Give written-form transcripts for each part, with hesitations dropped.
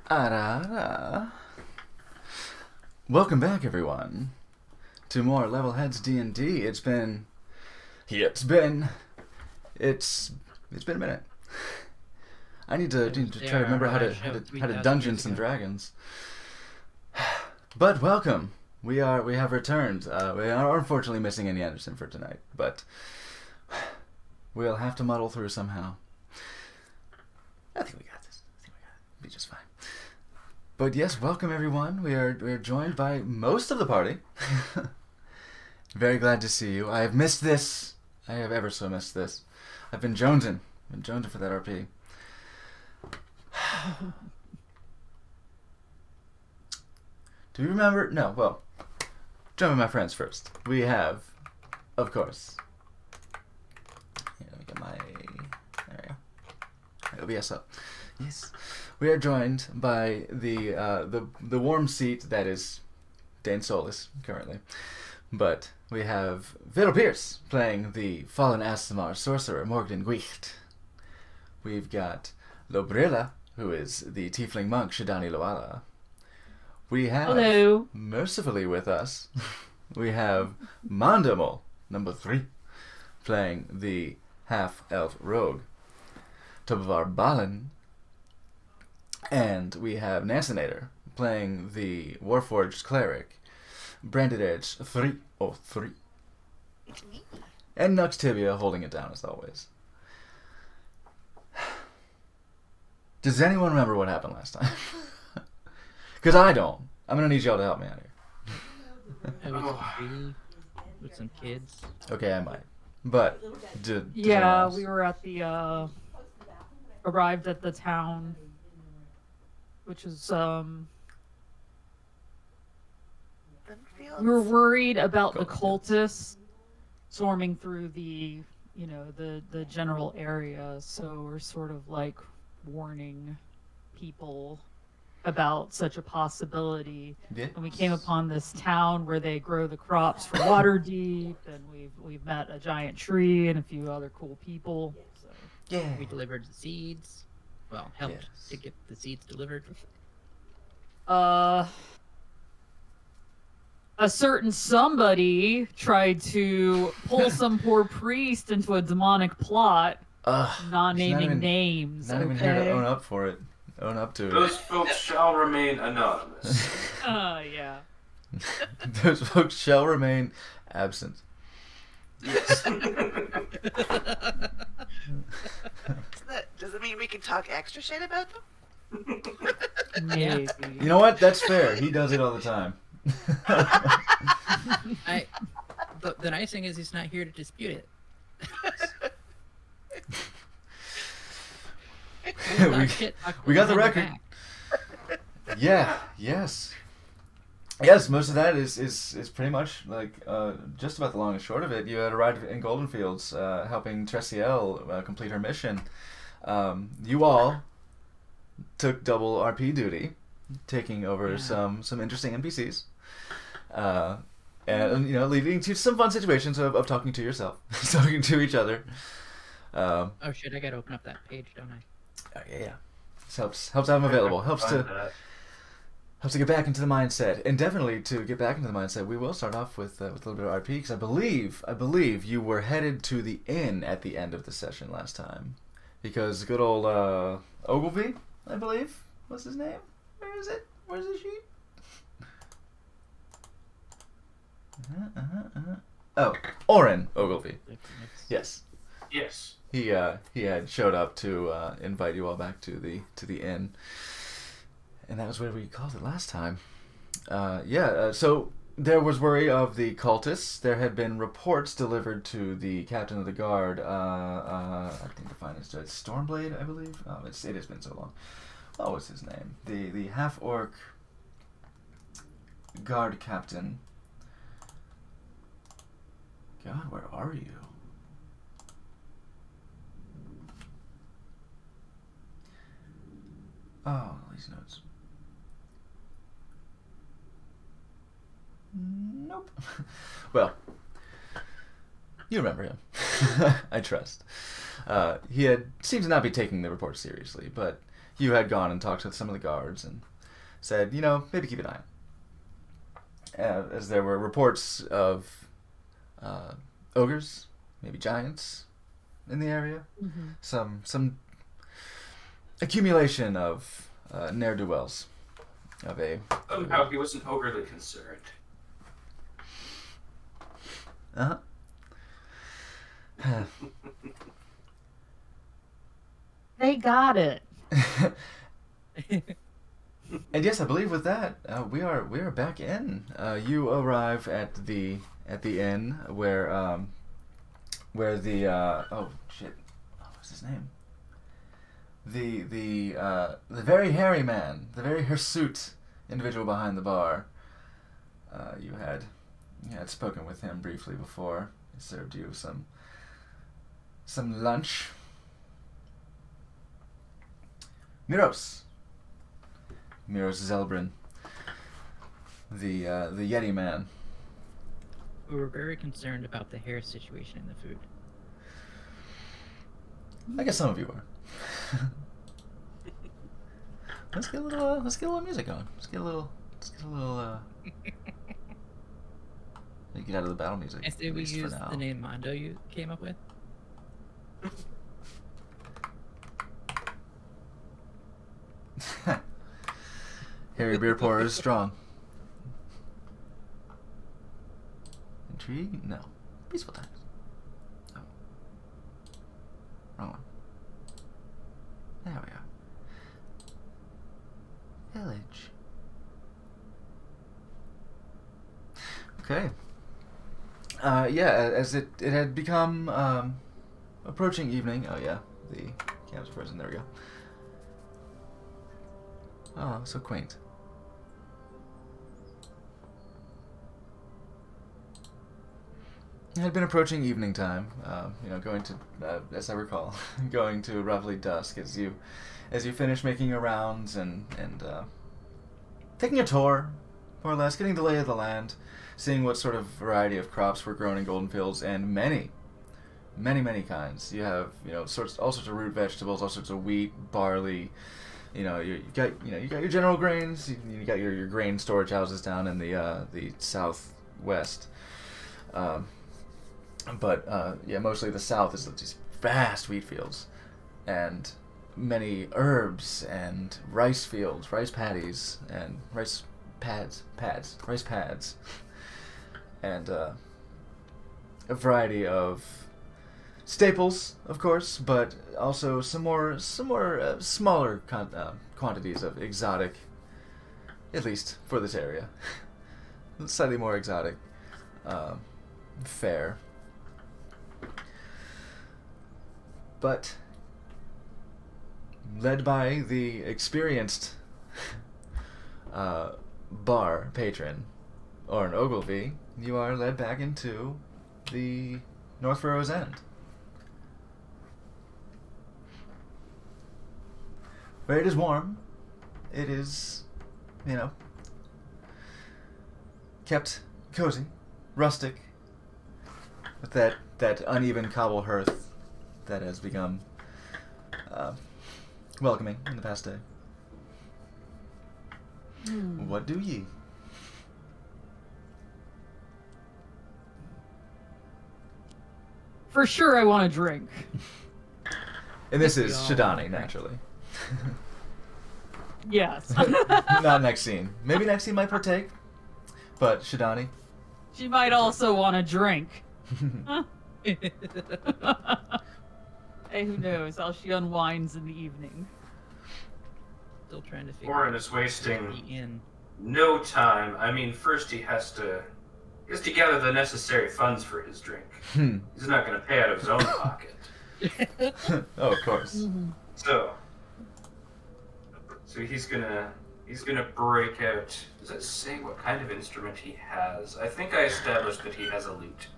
Ara. Welcome back, everyone, to more Level Heads D&D. It's been a minute. I need to try to remember how to dungeon some dragons. But welcome. We have returned. We are unfortunately missing Andy Anderson for tonight, but we'll have to muddle through somehow. I think we got this. It'll be just fine. But yes, welcome everyone. We are joined by most of the party. Very glad to see you. I have missed this. I have ever so missed this. I've been jonesing. For that RP. Do you remember? No, well, join with my friends first. We have, of course. Here, let me get my. There we go. OBS up. Yes. We are joined by the warm seat that is Dane Solis currently, but we have Vidal Pierce playing the fallen Aasimar sorcerer Morgan Gwicht. We've got Lobrilla, who is the tiefling monk Shidani Loala. We have Hello. Mercifully with us. We have Mandamol, number 3, playing the half-elf rogue Tobavar Balin. And we have Nassinator playing the Warforged cleric Branded Edge 303. It's me. And Nux Tibia holding it down as always. Does anyone remember what happened last time? Because I don't. I'm going to need y'all to help me out here. I was a tree with some kids. Okay, I might. But, Yeah, we were at the, arrived at the town, which is, we were worried about the cultists storming through the, the general area, so we're sort of like warning people about such a possibility. Yeah. And we came upon this town where they grow the crops for Waterdeep, and we've met a giant tree and a few other cool people. So. Yeah. We delivered the seeds. Well, helped Yes. to get the seeds delivered. A certain somebody tried to pull some poor priest into a demonic plot, not-naming names. Not even here to own up for it. Own up to it. Those folks shall remain anonymous. Yeah. Those folks shall remain absent. Yes. Does it mean we can talk extra shit about them? Maybe. You know what? That's fair. He does it all the time. The nice thing is he's not here to dispute it. we got the record. Yeah. Yes. Yes. Most of that is pretty much like just about the long and short of it. You had arrived in Goldenfields, helping Tressiel complete her mission. You all took double RP duty, taking over some interesting NPCs, and leading to some fun situations of talking to yourself, talking to each other. Oh shit! I gotta open up that page, don't I? Yeah. This helps have them available. Helps to get back into the mindset, and definitely to get back into the mindset, we will start off with a little bit of RP because I believe you were headed to the inn at the end of the session last time, because good old Ogilvy, I believe, was his name. Where is it? Where's the sheet? Oh, Oren Ogilvy. Yes. Yes. He had showed up to invite you all back to the inn, and that was where we called it last time. So there was worry of the cultists. There had been reports delivered to the captain of the guard. I think the finest judge, Stormblade, I believe. It has been so long. What was his name? The half orc guard captain. God, where are you? Oh, these notes. Nope. Well, you remember him. I trust. He seemed to not be taking the report seriously, but you had gone and talked to some of the guards and said, you know, maybe keep an eye out. As there were reports of ogres, maybe giants, in the area. Mm-hmm. Some accumulation of ne'er-do-wells of a... Somehow he wasn't overly concerned. Uh-huh. They got it. And yes, I believe with that, we are back in. You arrive at the inn where the oh shit, what's his name? The very hairy man, the very hirsute individual behind the bar. You had spoken with him briefly before. He served you some lunch. Miros Zelbrin, the Yeti man. We were very concerned about the hair situation in the food. I guess some of you were. Let's get a little music going. Let's get a little get out of the battle music. I say at we least for use now. the name Mondo you came up with. Harry Beer Pourer is strong. Intrigue? No. Peaceful times. Oh. Wrong one. There we are. Village. Okay. Yeah, as it had become approaching evening. Oh yeah, the camp's frozen. There we go. Oh, so quaint. It had been approaching evening time. Going to, as I recall, going to roughly dusk as you finish making your rounds and taking a tour, more or less, getting the lay of the land, seeing what sort of variety of crops were grown in Golden Fields, and many kinds. You have all sorts of root vegetables, all sorts of wheat, barley. You got your general grains. You got your grain storage houses down in the southwest. But mostly the south is these vast wheat fields, and many herbs and rice fields, rice paddies, and rice pads, and a variety of staples, of course, but also some more smaller quantities of exotic, at least for this area, slightly more exotic fare. But led by the experienced bar patron, Orrin Ogilvy, you are led back into the North Furrow's End, where it is warm. It is, kept cozy, rustic, with that uneven cobble hearth that has become welcoming in the past day. What do ye? For sure, I want a drink. And this is We all Shidani, want naturally. Yes. Not next scene. Maybe next scene might partake, but Shidani. She might also want a drink. Hey, who knows how she unwinds in the evening. Still trying to figure Warren out is wasting the inn. no time. I mean, first he has to gather the necessary funds for his drink. He's not going to pay out of his own pocket. Oh, of course. So he's gonna break out. Does it say what kind of instrument he has? I think I established that he has a lute,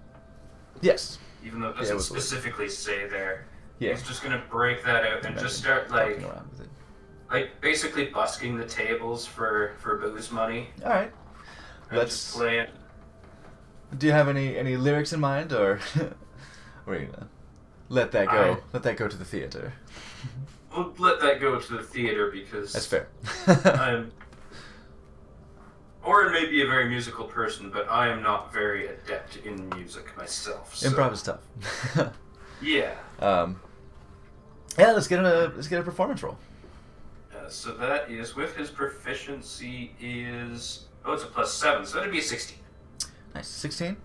Yes. even though it Yeah, it doesn't was a lute. specifically say there. Yeah. He's just gonna break that out and just start Walking around with it. basically busking the tables for booze money. All right. And just play it. Do you have any lyrics in mind, or or are you gonna let that go? Let that go to the theater. We'll let that go to the theater because That's fair. I'm. Orin may be a very musical person, but I am not very adept in music myself. So. Improv is tough. Yeah. Yeah, let's get a performance roll. So that is with his proficiency is it's a +7, so that'd be a 16. Nice. 16.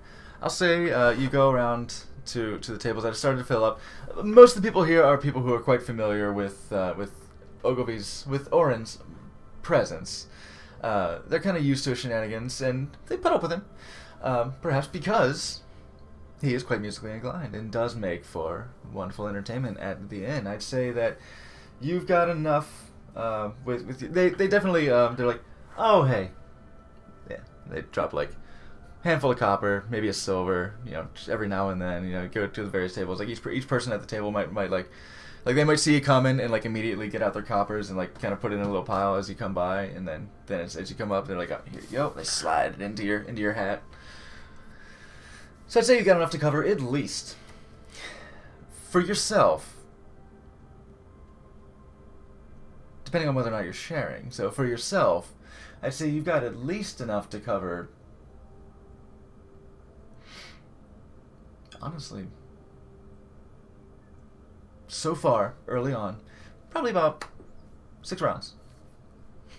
I'll say you go around to the tables that have started to fill up. Most of the people here are people who are quite familiar with Ogilvy's, with Orin's presence. They're kind of used to his shenanigans, and they put up with him. Perhaps because he is quite musically inclined and does make for wonderful entertainment at the inn. I'd say that you've got enough with you. They definitely they're like, oh hey, yeah. They drop like a handful of copper, maybe a silver, just every now and then. Go to the various tables. Like each person at the table might like they might see you coming and like immediately get out their coppers and like kind of put it in a little pile as you come by, and then as you come up, they're like, oh, here you go. They slide it into your hat. So I'd say you got enough to cover at least for yourself, depending on whether or not you're sharing. So for yourself, I'd say you've got at least enough to cover, honestly, so far, early on, probably about 6 rounds.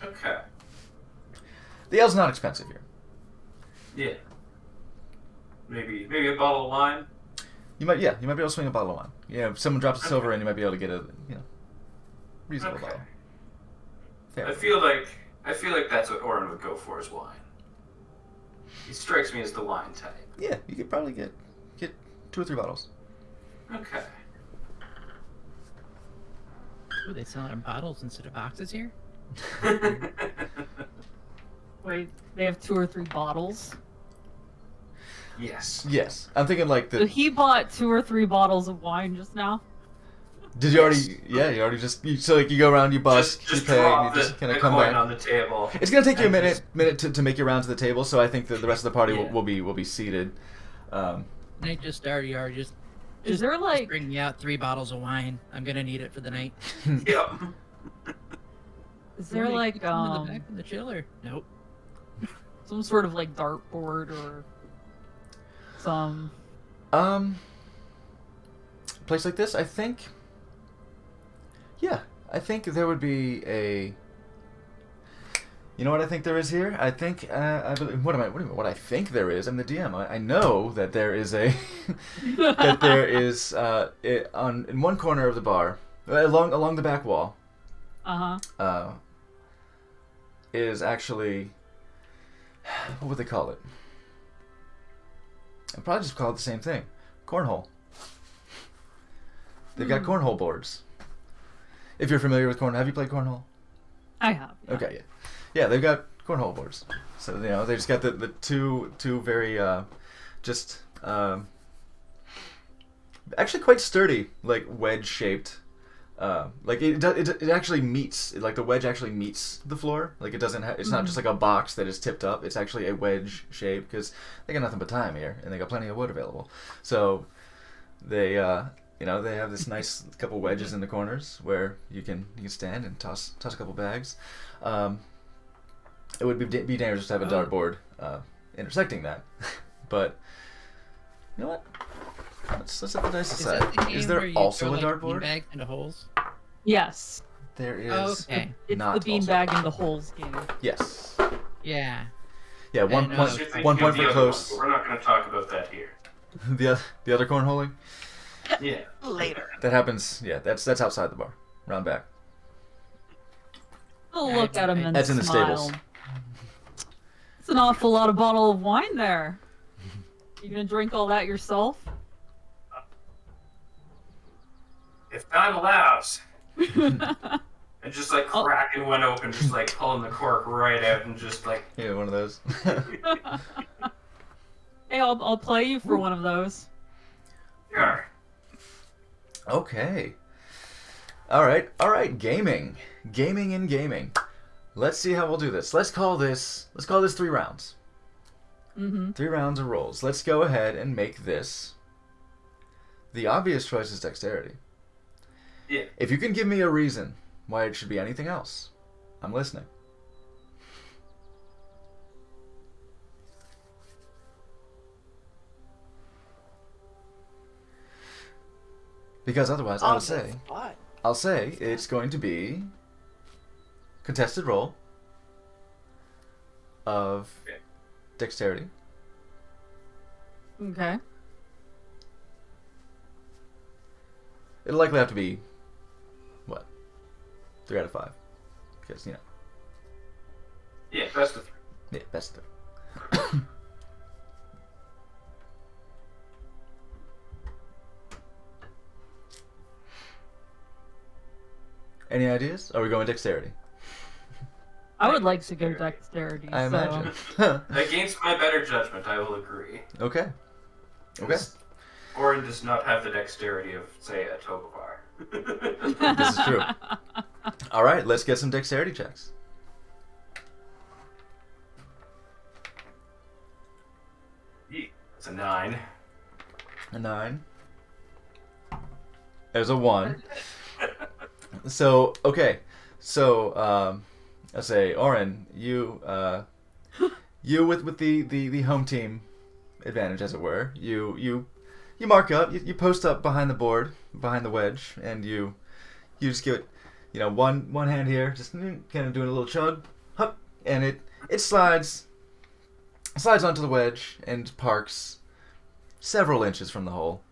Okay. The ale's not expensive here. Yeah. Maybe a bottle of wine. You might be able to swing a bottle of wine. If someone drops a silver in, you might be able to get a reasonable Okay. bottle. Fair. I feel like that's what Orin would go for is wine. He strikes me as the wine type. Yeah, you could probably get 2 or 3 bottles. Okay. Ooh, they sell it in bottles instead of boxes here? Wait, they have 2 or 3 bottles. Yes. Yes, I'm thinking like So the. he bought 2 or 3 bottles of wine just now. Did you already? Yeah, you already just. So like you go around, you bust, Just you pay, and drop you just kind the of come coin back. on the table. It's gonna take you a and minute to make your round to the table. So I think that the rest of the party Yeah. will be seated. And I just started, Is there just like bring me out 3 bottles of wine. I'm gonna need it for the night. Yep. is there Somebody like keep them in the back of the chiller? Nope. some sort of like dartboard or some Place like this, I think. Yeah, I think there would be a. You know what I think there is here? I think I believe. What do you mean? What I think there is? I'm the DM. I know that there is a that there is in one corner of the bar, along the back wall, is actually, what would they call it? I'd probably just call it the same thing, cornhole. They've got cornhole boards. If you're familiar with cornhole, have you played cornhole? I have. Yeah. Okay, yeah, they've got cornhole boards. So they just got the two very actually quite sturdy, like wedge shaped. Like it actually meets, like the wedge actually meets the floor. Like it doesn't it's not just like a box that is tipped up. It's actually a wedge shape because they got nothing but time here and they got plenty of wood available. So they they have this nice couple wedges in the corners where you can stand and toss a couple bags. It would be dangerous to have a dartboard intersecting that, but you know what? Let's set the dice Is that aside. the game Is where there you also throw, a like, dartboard? beanbags into holes? Yes. There is. Oh, okay. It's not the also. beanbag in the holes game. Yes. Yeah. Yeah. One And, point. You're thinking One of point the for other close. one, but we're not going to talk about that here. The other cornholing. Yeah. Later. That happens. Yeah. That's outside the bar. Round back. I'll look at him and That's in the smile. stables. It's an awful lot of bottle of wine there. You gonna drink all that yourself? If time allows. And just like cracking one open, just like pulling the cork right out and just like. Yeah, one of those. Hey, I'll play you for one of those. Sure. Okay. All right. Gaming. Let's see how we'll do this. Let's call this 3 rounds. 3 rounds of rolls. Let's go ahead and make this. The obvious choice is dexterity. Yeah. If you can give me a reason why it should be anything else, I'm listening. Because otherwise, On I'll the say spot. it's going to be contested roll of Okay. dexterity. Okay. It'll likely have to be, what, 3 out of 5. Because, Yeah, best of 3. yeah, best of 3. Any ideas? Are we going dexterity? I would like to go dexterity. I so. imagine. Against my better judgment, I will agree. Okay. Okay. Orin does not have the dexterity of, say, a Togovar. This is true. All right, let's get some dexterity checks. It's a 9. A 9. There's a 1. So, okay. So, I'll say, Orin, you with the home team advantage, as it were. You mark up. You post up behind the board, behind the wedge, and you just give it, one hand here, just kind of doing a little chug, hup, and it slides onto the wedge and parks several inches from the hole.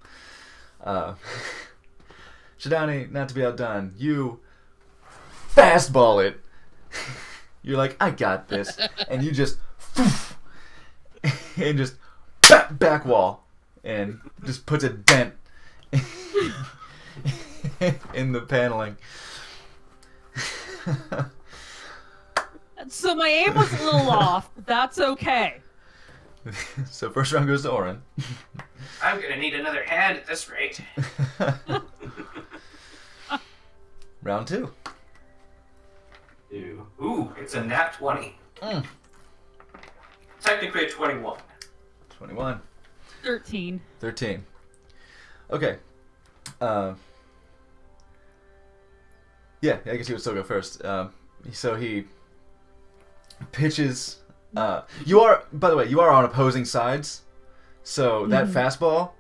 Shidani, not to be outdone, you fastball it. You're like, I got this, and you just and just back wall, and just puts a dent in the paneling. So my aim was a little off, but that's okay. So first round goes to Orin. I'm gonna need another hand at this rate. Round 2. Ooh, it's a nat 20. Technically a 21. 21. 13. 13. Okay. Yeah, I guess he would still go first. So he pitches. You are, by the way, you are on opposing sides. So that fastball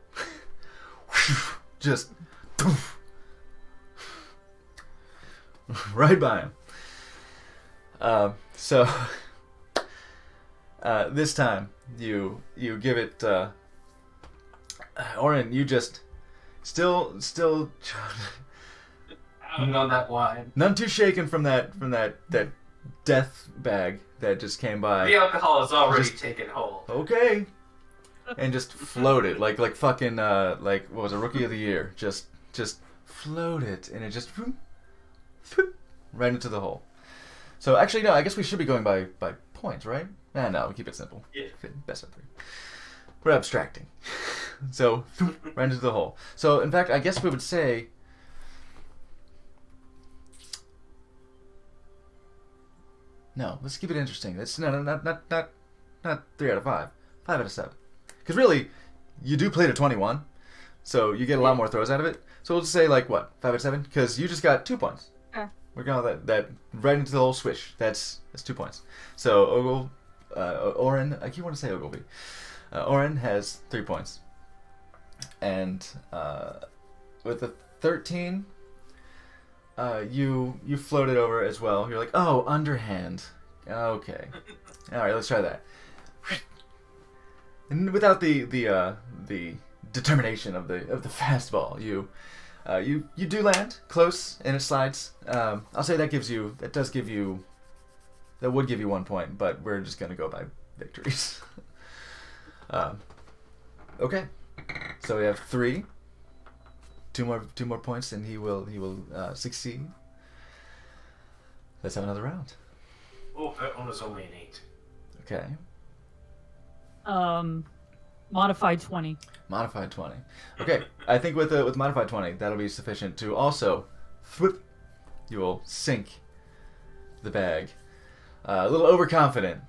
just right by him. So this time you give it. Orin, you just still I'm on that wine. none too shaken from that death bag that just came by. The alcohol has already Just- taken hold. Okay. And just float it like fucking like what was it, Rookie of the Year? Just float it, and it just right into the hole. So actually, no, I guess we should be going by points, right? No, we keep it simple. Yeah. Best of 3. We're abstracting. So right into the hole. So in fact, I guess we would say. No, let's keep it interesting. It's not 3 out of 5. 5 out of 7. Because really, you do play to 21, so you get a lot more throws out of it. So we'll just say, like, what, 5 out of 7? Because you just got 2 points. Yeah. We're going that right into the whole swish. That's 2 points. So Orin, I keep wanting to say Ogilvy. Orin has 3 points. And with the 13, you float it over as well. You're like, oh, underhand. Okay. All right, let's try that. And without the determination of the fastball, you do land close and it slides. I'll say that would give you 1 point, but we're just gonna go by victories. Okay, so we have 3. 2 more points, and he will succeed. Let's have another round. Oh, that one was only an 8. Okay. Modified 20. Modified 20. Okay, I think with modified 20, that'll be sufficient to also, you will sink the bag. A little overconfident.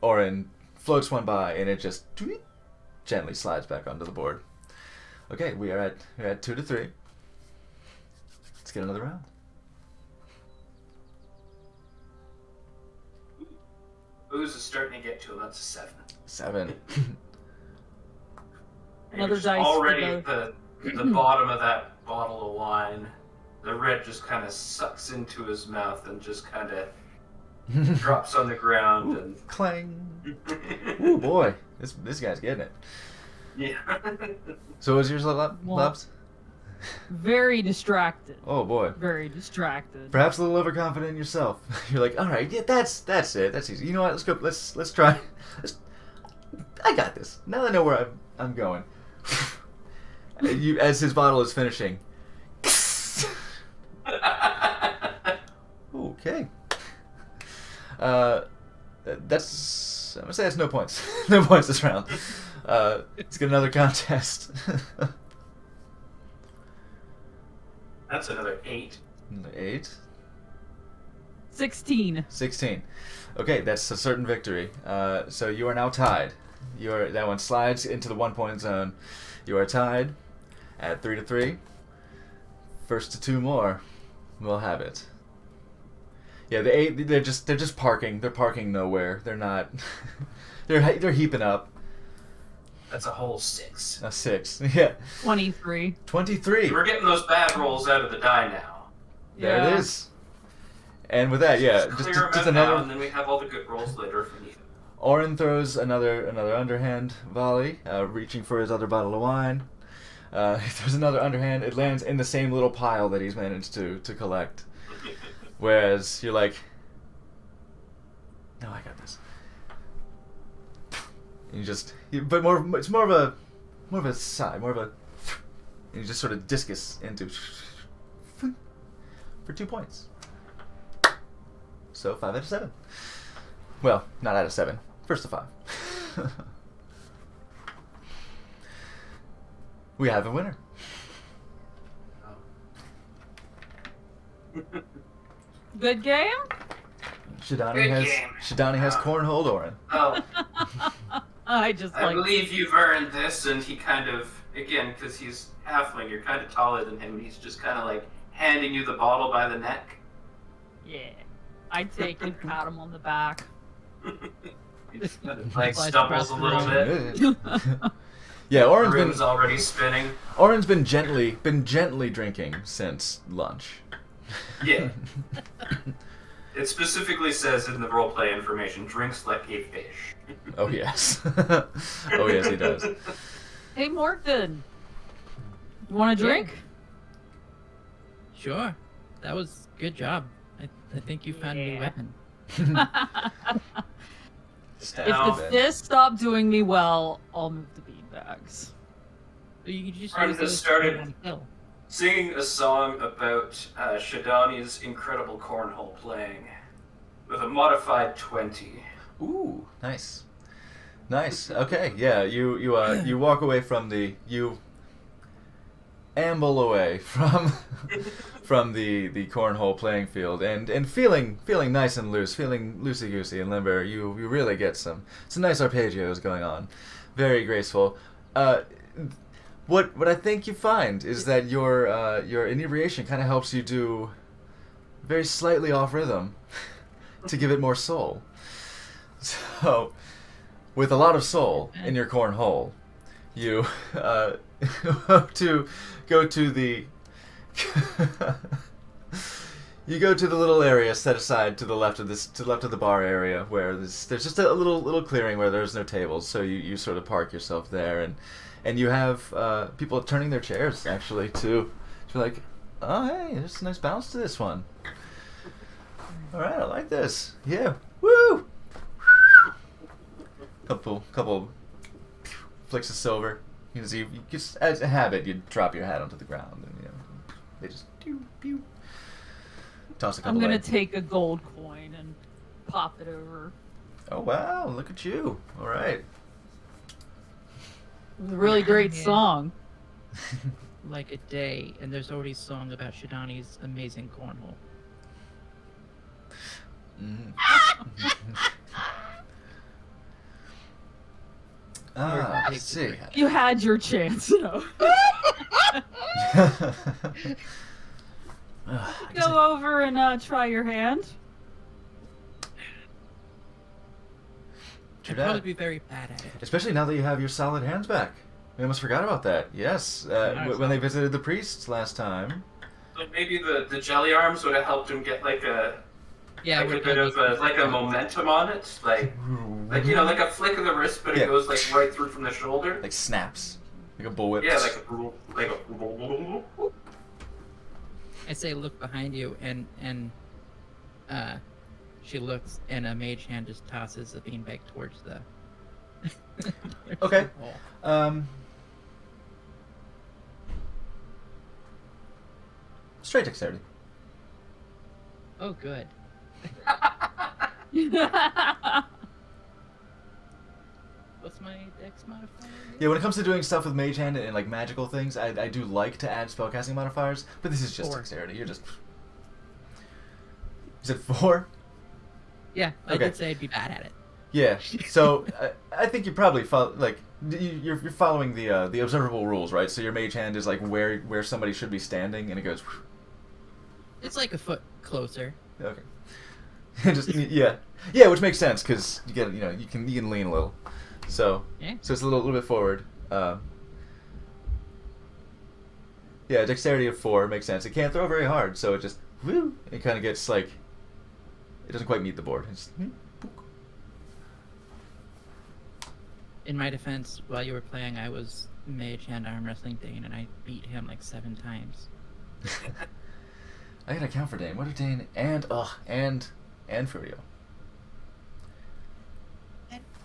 Orin floats one by, and it just gently slides back onto the board. Okay, we are at 2 to 3. Let's get another round. Booze is starting to get to him. That's a 7. 7. Another Just dice for already the bottom of that bottle of wine. The red just kind of sucks into his mouth and just kind of drops on the ground. Ooh, And clang. Ooh, boy. This guy's getting it. yeah. So what was yours, Labs? Very distracted. Oh, boy. Very distracted. Perhaps a little overconfident in yourself. You're like, all right, yeah, that's it. That's easy. You know what? Let's go. Let's try. I got this. Now that I know where I'm going. As his bottle is finishing. Okay. That's. I'm gonna say that's no points. No points this round. Let's get another contest. That's another 8. Another 8. 16. 16. Okay, that's a certain victory. So you are now tied. That one slides into the 1-point zone. You are tied at 3-3. First to 2 more will have it. Yeah, the 8. They're just parking. They're parking nowhere. They're not. they're heaping up. That's a whole 6. A 6. Yeah. 23. 23. We're getting those bad rolls out of the die now. There Yeah. it is. And with that, yeah, Clear just them out now, and another. then we have all the good rolls later if we need them. Oren throws another underhand volley, reaching for his other bottle of wine. He throws another underhand. It lands in the same little pile that he's managed to collect. Whereas you're like, no, I got this. And but it's more of a sigh, more of a. And you just sort of discus into for 2 points. So 5 out of 7. Well, not out of 7. First of 5. We have a winner. Good game? Shidani Good has game. cornholed Oren. Oh, I just I like. believe you've earned this, and he kind of, again, because he's halfling, you're kind of taller than him, and he's just kind of like handing you the bottle by the neck. Yeah. I take it, pat him on the back. He just kind of like Flash stumbles a press little roll. bit. Yeah, The Oren's room's already spinning. been gently drinking since lunch. Yeah. It specifically says in the roleplay information, drinks like a fish. Oh yes. Oh yes, he does. Hey, Morgan. You want a drink? Sure. That was good job. I think you found a new Yeah. weapon. If Now the then. fist stop doing me well, I'll move the beanbags. You can just Arn use has those started- on the hill. Singing a song about Shidani's incredible cornhole playing with a modified 20. Ooh, nice. Nice. Okay, yeah, you walk away from you amble away from the cornhole playing field and feeling nice and loose, feeling loosey goosey and limber. You really get some nice arpeggios going on, very graceful. What I think you find is that your inebriation kind of helps you do very slightly off rhythm to give it more soul. So, with a lot of soul in your cornhole, you go to the you go to the little area set aside to the left of the bar area where there's just a little clearing where there's no tables, so you sort of park yourself there and you have people turning their chairs actually to like, oh hey, there's a nice bounce to this one. All right, I like this. Yeah, woo. Couple flicks of silver. You just as a habit, you drop your hat onto the ground, and they just pew. Toss a couple. I'm gonna eggs. take a gold coin and pop it over. Oh wow! Look at you. All right. It was a really great Yeah. song. Like a day, and there's already a song about Shidani's amazing cornhole. Mhm. Let's see. You had your chance, though. I guess I- Go over and try your hand. True I'd probably that. be very bad at it. Especially now that you have your solid hands back. We almost forgot about that. Yes, when they visited the priests last time. So maybe the jelly arms would have helped him get like a Yeah, like we're a bit of a momentum on it, like like a flick of the wrist, but Yeah. it goes like right through from the shoulder. Like snaps. Like a bullwhip. Yeah, like a. I say look behind you, and she looks, and a mage hand just tosses a beanbag towards the. Okay. wall. Straight dexterity. Oh, good. What's my dex modifier? Yeah, when it comes to doing stuff with mage hand and like magical things, I do like to add spellcasting modifiers, but this is just 4. dexterity. You're just. You said 4? Yeah, I Okay. did say I'd be bad at it. Yeah. So I think you probably you're following the observable rules, right? So your mage hand is like where somebody should be standing, and it goes. It's like a foot closer. Okay. Just yeah, which makes sense because you get you can lean a little, so Yeah. so it's a little bit forward. Yeah, dexterity of 4 makes sense. It can't throw very hard, so it just woo. It kind of gets like it doesn't quite meet the board. It's, In my defense, while you were playing, I was mage hand arm wrestling Dane, and I beat him like 7 times. I gotta count for Dane. What are Dane and Furio?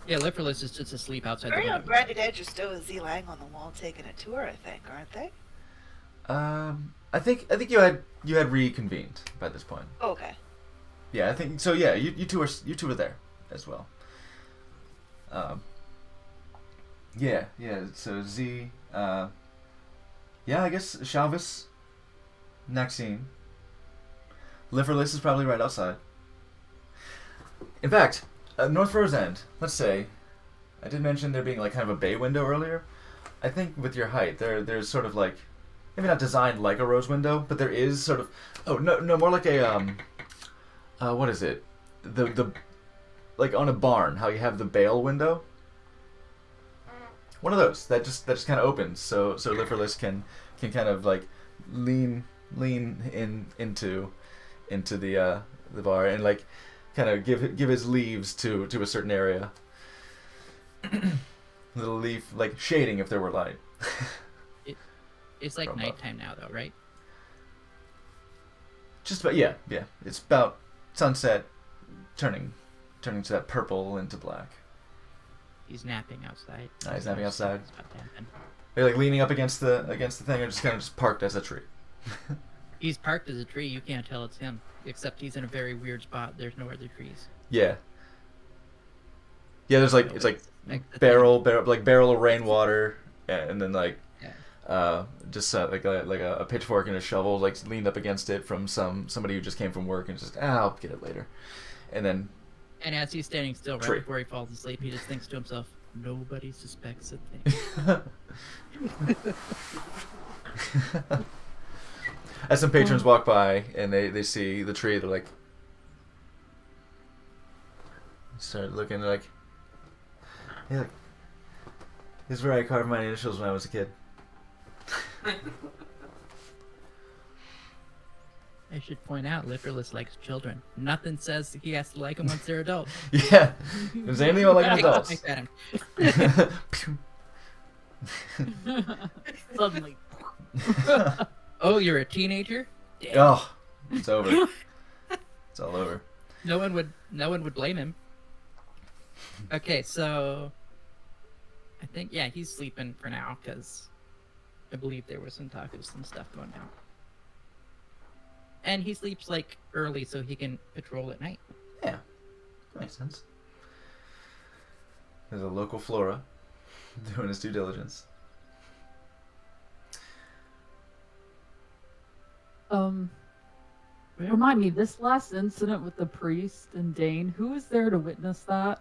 Yeah, Liferless is just asleep outside the Mario window. and Branded Edge are still with Z lying on the wall taking a tour, I think, aren't they? I think you had reconvened by this point. Oh, okay. Yeah, I think so. Yeah, you two were there as well. Yeah. So Z, yeah, I guess Shalvis, Naxine, Liverless is probably right outside. In fact, North Rose End. Let's say, I did mention there being like kind of a bay window earlier. I think with your height, there's sort of like, maybe not designed like a rose window, but there is sort of, more like a what is it? The like on a barn, how you have the bale window. One of those that just kind of opens, so Liverless can kind of like lean into the bar and like kind of give his leaves to a certain area. Little leaf like shading if there were light. It's like From above. nighttime now, though, right? Just about yeah. It's about sunset, turning to that purple into black. He's napping outside. He's napping outside. It's about to happen. They're like leaning up against the thing, or just kind of just parked as a tree. He's parked as a tree. You can't tell it's him, except he's in a very weird spot. There's no other trees. Yeah. Yeah, there's like it's like Like the barrel of rainwater, and then like Yeah. just like a pitchfork and a shovel like leaned up against it from somebody who just came from work and just I'll get it later, and then And as he's standing still, right Tree. before he falls asleep, he just thinks to himself, "Nobody suspects a thing." as some patrons walk by and they see the tree, they're like start looking like, hey, look, this is where I carved my initials when I was a kid. I should point out, Liverless likes children. Nothing says he has to like them once they're adults. Yeah, is there anything about like Hey, adults? look at him. Suddenly. Oh, you're a teenager? Damn. Oh, it's over. It's all over. No one would blame him. Okay, so I think he's sleeping for now because I believe there was some talk of some stuff going down. And he sleeps like early so he can patrol at night. Yeah, that makes sense. There's a local flora doing his due diligence. Remind me, this last incident with the priest and Dane, who was there to witness that?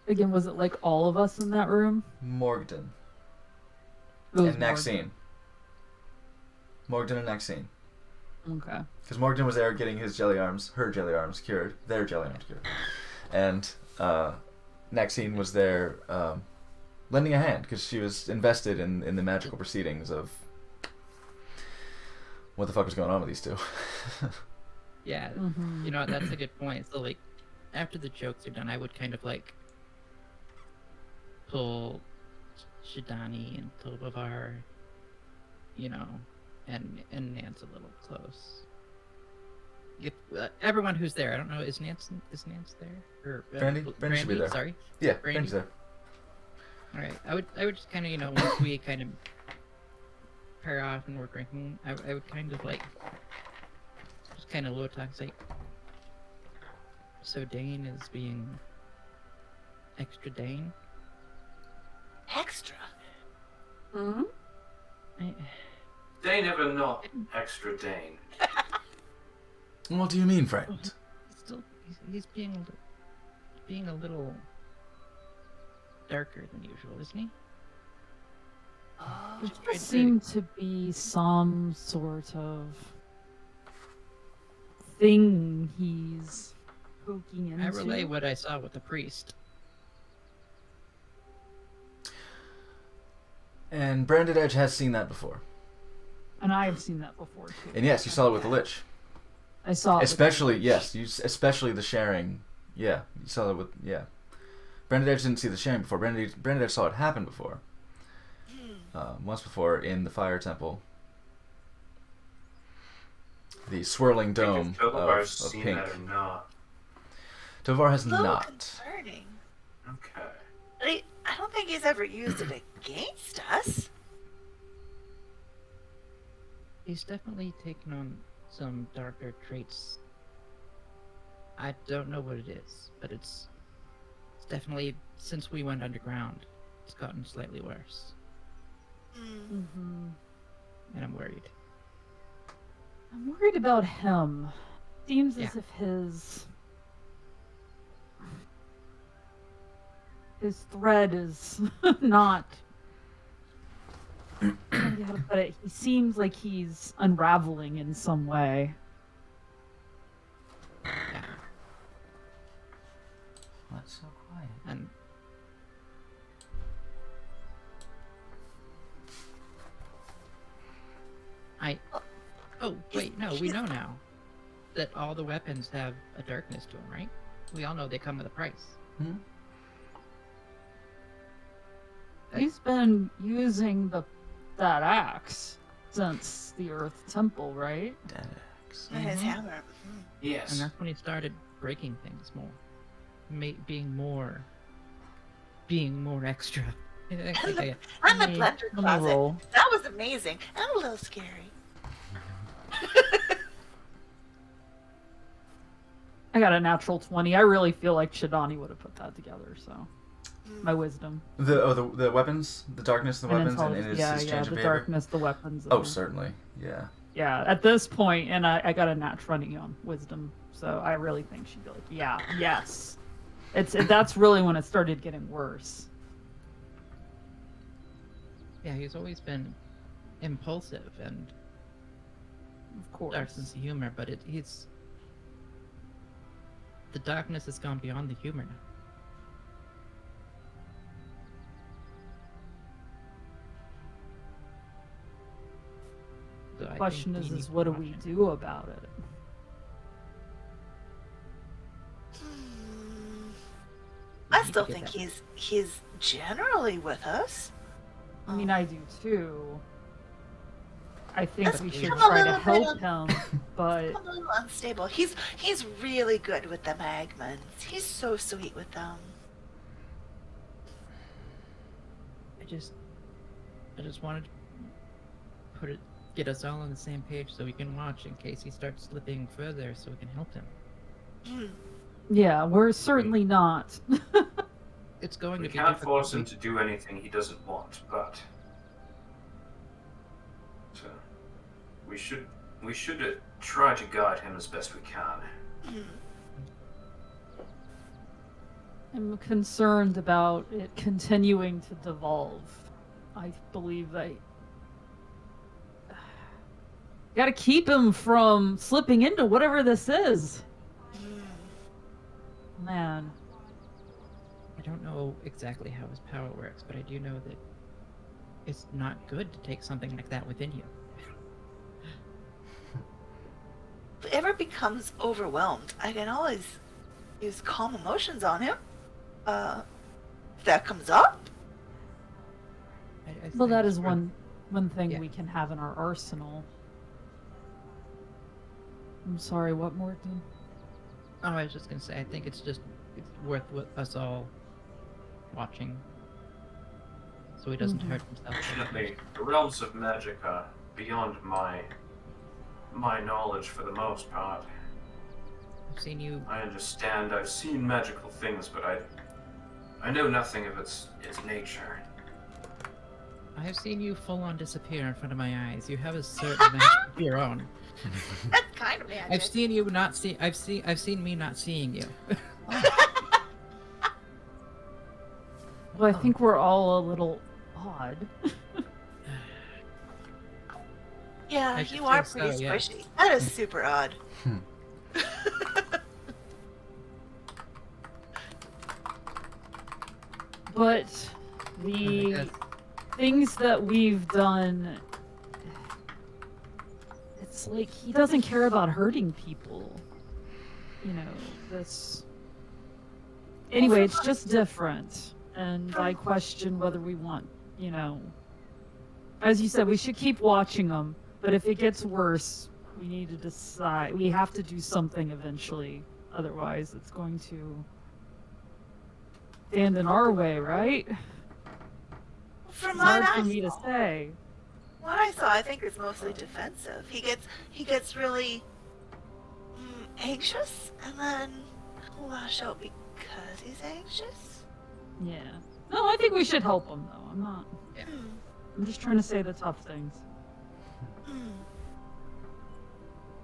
Again, was it like all of us in that room? Morgden It was and Naxine. Morgden and Naxine. Okay. Because Morgan was there getting her jelly arms cured, their jelly arms cured, and Maxine was there lending a hand because she was invested in the magical proceedings of what the fuck was going on with these two. Yeah, Mhm. you know, that's a good point. So, like, after the jokes are done, I would kind of, like, pull Shidani and Tobavar, you know, and Nance a little close. If, everyone who's there, I don't know, is Nance there? Or, Brandy should be there. Sorry. Yeah, Brandy? Brandy's there. All right, I would just kind of, you know, once we kind of pair off and we're drinking, I would kind of like just kind of low talk, say, so Dane is being extra Dane. Extra. Hmm? Dane ever not extra Dane. What do you mean, friend? He's being a little darker than usual, isn't he? Oh, There Just does seem to be some sort of thing he's poking into. I relay what I saw with the priest. And Branded Edge has seen that before. And I have seen that before too. And yes, you saw it with the Lich. I saw it. Especially, yes, especially the sharing. Yeah, you saw it with, yeah. Branded Edge didn't see the sharing before. Branded Edge saw it happen before. Once before in the Fire Temple. The swirling dome Tobavar's of seen pink. that or not. Tovar has a little not. concerning. Okay. I don't think he's ever used it against us. He's definitely taken on some darker traits. I don't know what it is, but it's definitely, since we went underground, it's gotten slightly worse. Mm-hmm. And I'm worried. I'm worried about him. Seems as Yeah. if his thread is not. I don't know how to put it. He seems like he's unraveling in some way. Yeah. What's so quiet? And oh wait, no, we know now that all the weapons have a darkness to them, right? We all know they come with a price. Hmm? He's been using that axe since the Earth Temple, right? Dead Axe. His Mhm. hammer. And Yes. that's when he started breaking things more, being more extra. And the Let blender me closet. roll. That was amazing. And a little scary. I got a natural 20. I really feel like Shidani would have put that together, so my wisdom. The weapons, the darkness, the And weapons, and intelligence. his, Yeah, his yeah, change the of behavior. darkness, the weapons. Oh, and- certainly, yeah. Yeah, at this point, and I got a nat 20 on wisdom, so I really think she'd be like, yeah, yes. That's really when it started getting worse. Yeah, he's always been impulsive and Of course. dark sense of humor, but the darkness has gone beyond the humor now. So I The question think we need is to what do watch we it. do about it? I need to still get think that. he's generally with us. I mean, I do too. I think Let's we give should him a try to little help bit him, but A little unstable. He's really good with the Magmans. He's so sweet with them. I just wanted to get us all on the same page so we can watch in case he starts slipping further, so we can help him. Hmm. yeah, we're certainly not. It's going We to be can't difficult. force him to do anything he doesn't want, but so we should try to guide him as best we can. Hmm. I'm concerned about it continuing to devolve. I believe that Gotta keep him from slipping into whatever this is. Man. I don't know exactly how his power works, but I do know that it's not good to take something like that within you. If it ever becomes overwhelmed, I can always use calm emotions on him. If that comes up. I Well, think that is for- one thing Yeah. we can have in our arsenal. I'm sorry, what, Morton? Oh, I was just gonna say, I think it's worth us all watching, so he doesn't Mhm. hurt himself. Fortunately, the realms of magic are beyond my knowledge for the most part. I've seen you. I understand. I've seen magical things, but I know nothing of its nature. I have seen you full on disappear in front of my eyes. You have a certain magic of your own. That's kind of magic. I've seen you not see. I've seen me not seeing you. Well, I think we're all a little odd. Yeah, I should you are think pretty so, yeah. squishy. That is super odd. But I the think that's- things that we've done, it's like he doesn't care about hurting people. You know, that's. Anyway, it's just different. And I question whether we want, you know. As you said, we should keep watching them. But if it gets worse, we need to decide. We have to do something eventually. Otherwise, it's going to stand in our way, right? From It's what hard for I me to saw, say. what I saw, I think it's mostly defensive. He gets really anxious, and then he'll lash out because he's anxious. Yeah. No, I think we should help him, though. I'm not. Hmm. I'm just trying to say the tough things. Hmm.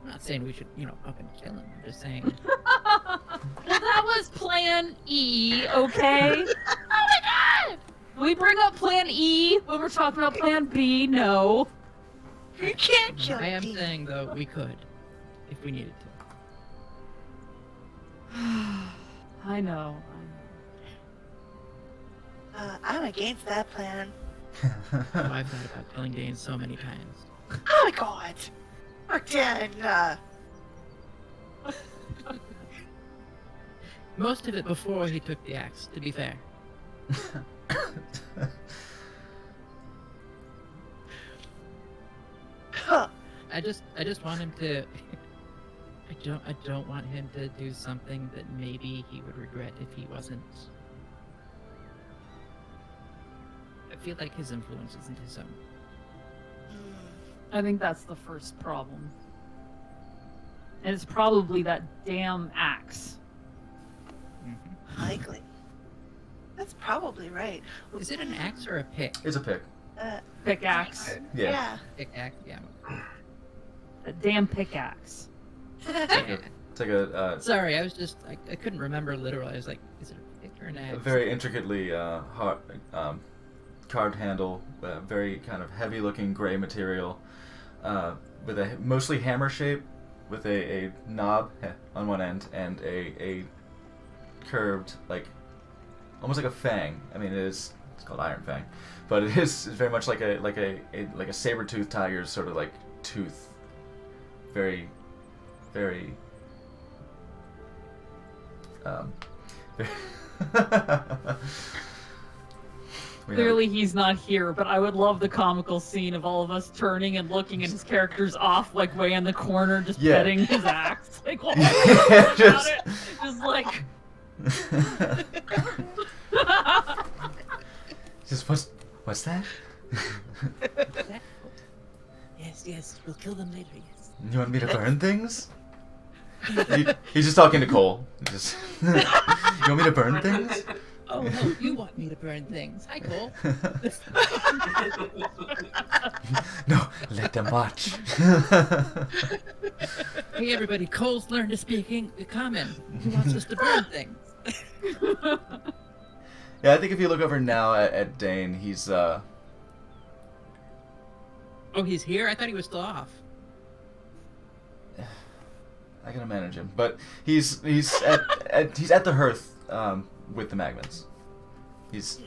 I'm not saying we should, up and kill him. I'm just saying. Well, that was Plan E, okay? Oh my god! We bring up Plan E when we're talking about Plan B. No. You can't kill I am Dean. saying though we could, if we needed to. I know. I'm against that plan. Oh, I've thought about killing Dane so many times. Oh my god! Again, Most of it before he took the axe. To be fair. huh. I just want him to. I don't want him to do something that maybe he would regret if he wasn't. I feel like his influence isn't his own. I think that's the first problem. And it's probably that damn axe. Likely. That's probably right. Is it an axe or a pick? It's a pick. Pickaxe. Yeah. Pickaxe, yeah. That damn pickaxe. Yeah. It's like a Sorry, I was just I couldn't remember literally. I was like, is it a pick or an axe? very intricately hard, carved handle, very kind of heavy-looking gray material, with a mostly hammer shape, with a knob on one end and a curved, like almost like a fang. I mean, it's called Iron Fang, but it is very much like a saber-toothed tiger's sort of like tooth. Very, very. Clearly he's not here, but I would love the comical scene of all of us turning and looking and his character's off, like way in the corner, just Yeah. petting his axe. Like, oh, Yeah, about it. Just like, Just what's that? Yes, we'll kill them later. Yes. You want me to burn things? He's just talking to Cole. Just you want me to burn things? Oh no, you want me to burn things? Hi, Cole. No, let them watch. Hey everybody, Cole's learned to speak common. He wants us to burn things. Yeah, I think if you look over now at Dane, he's Oh, he's here? I thought he was still off. I gotta manage him, but he's at the hearth with the Magmans. He's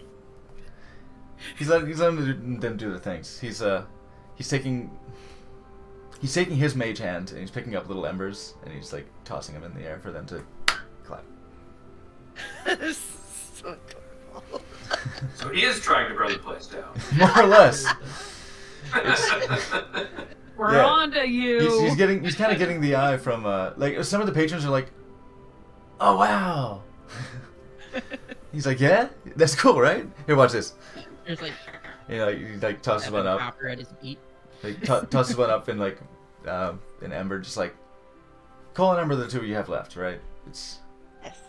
letting them do their things. He's taking his mage hand and he's picking up little embers and he's like tossing them in the air for them to clap. So adorable. So he is trying to burn the place down. More or less. We're Yeah. on to you. He's kind of getting the eye from like some of the patrons are like, oh wow. He's like, yeah, that's cool, right? Here, watch this. There's like You know, he like tosses one up, copper at his feet. like tosses one up in like an ember, just like Cole and Ember, are the two you have left, right? It's Yes.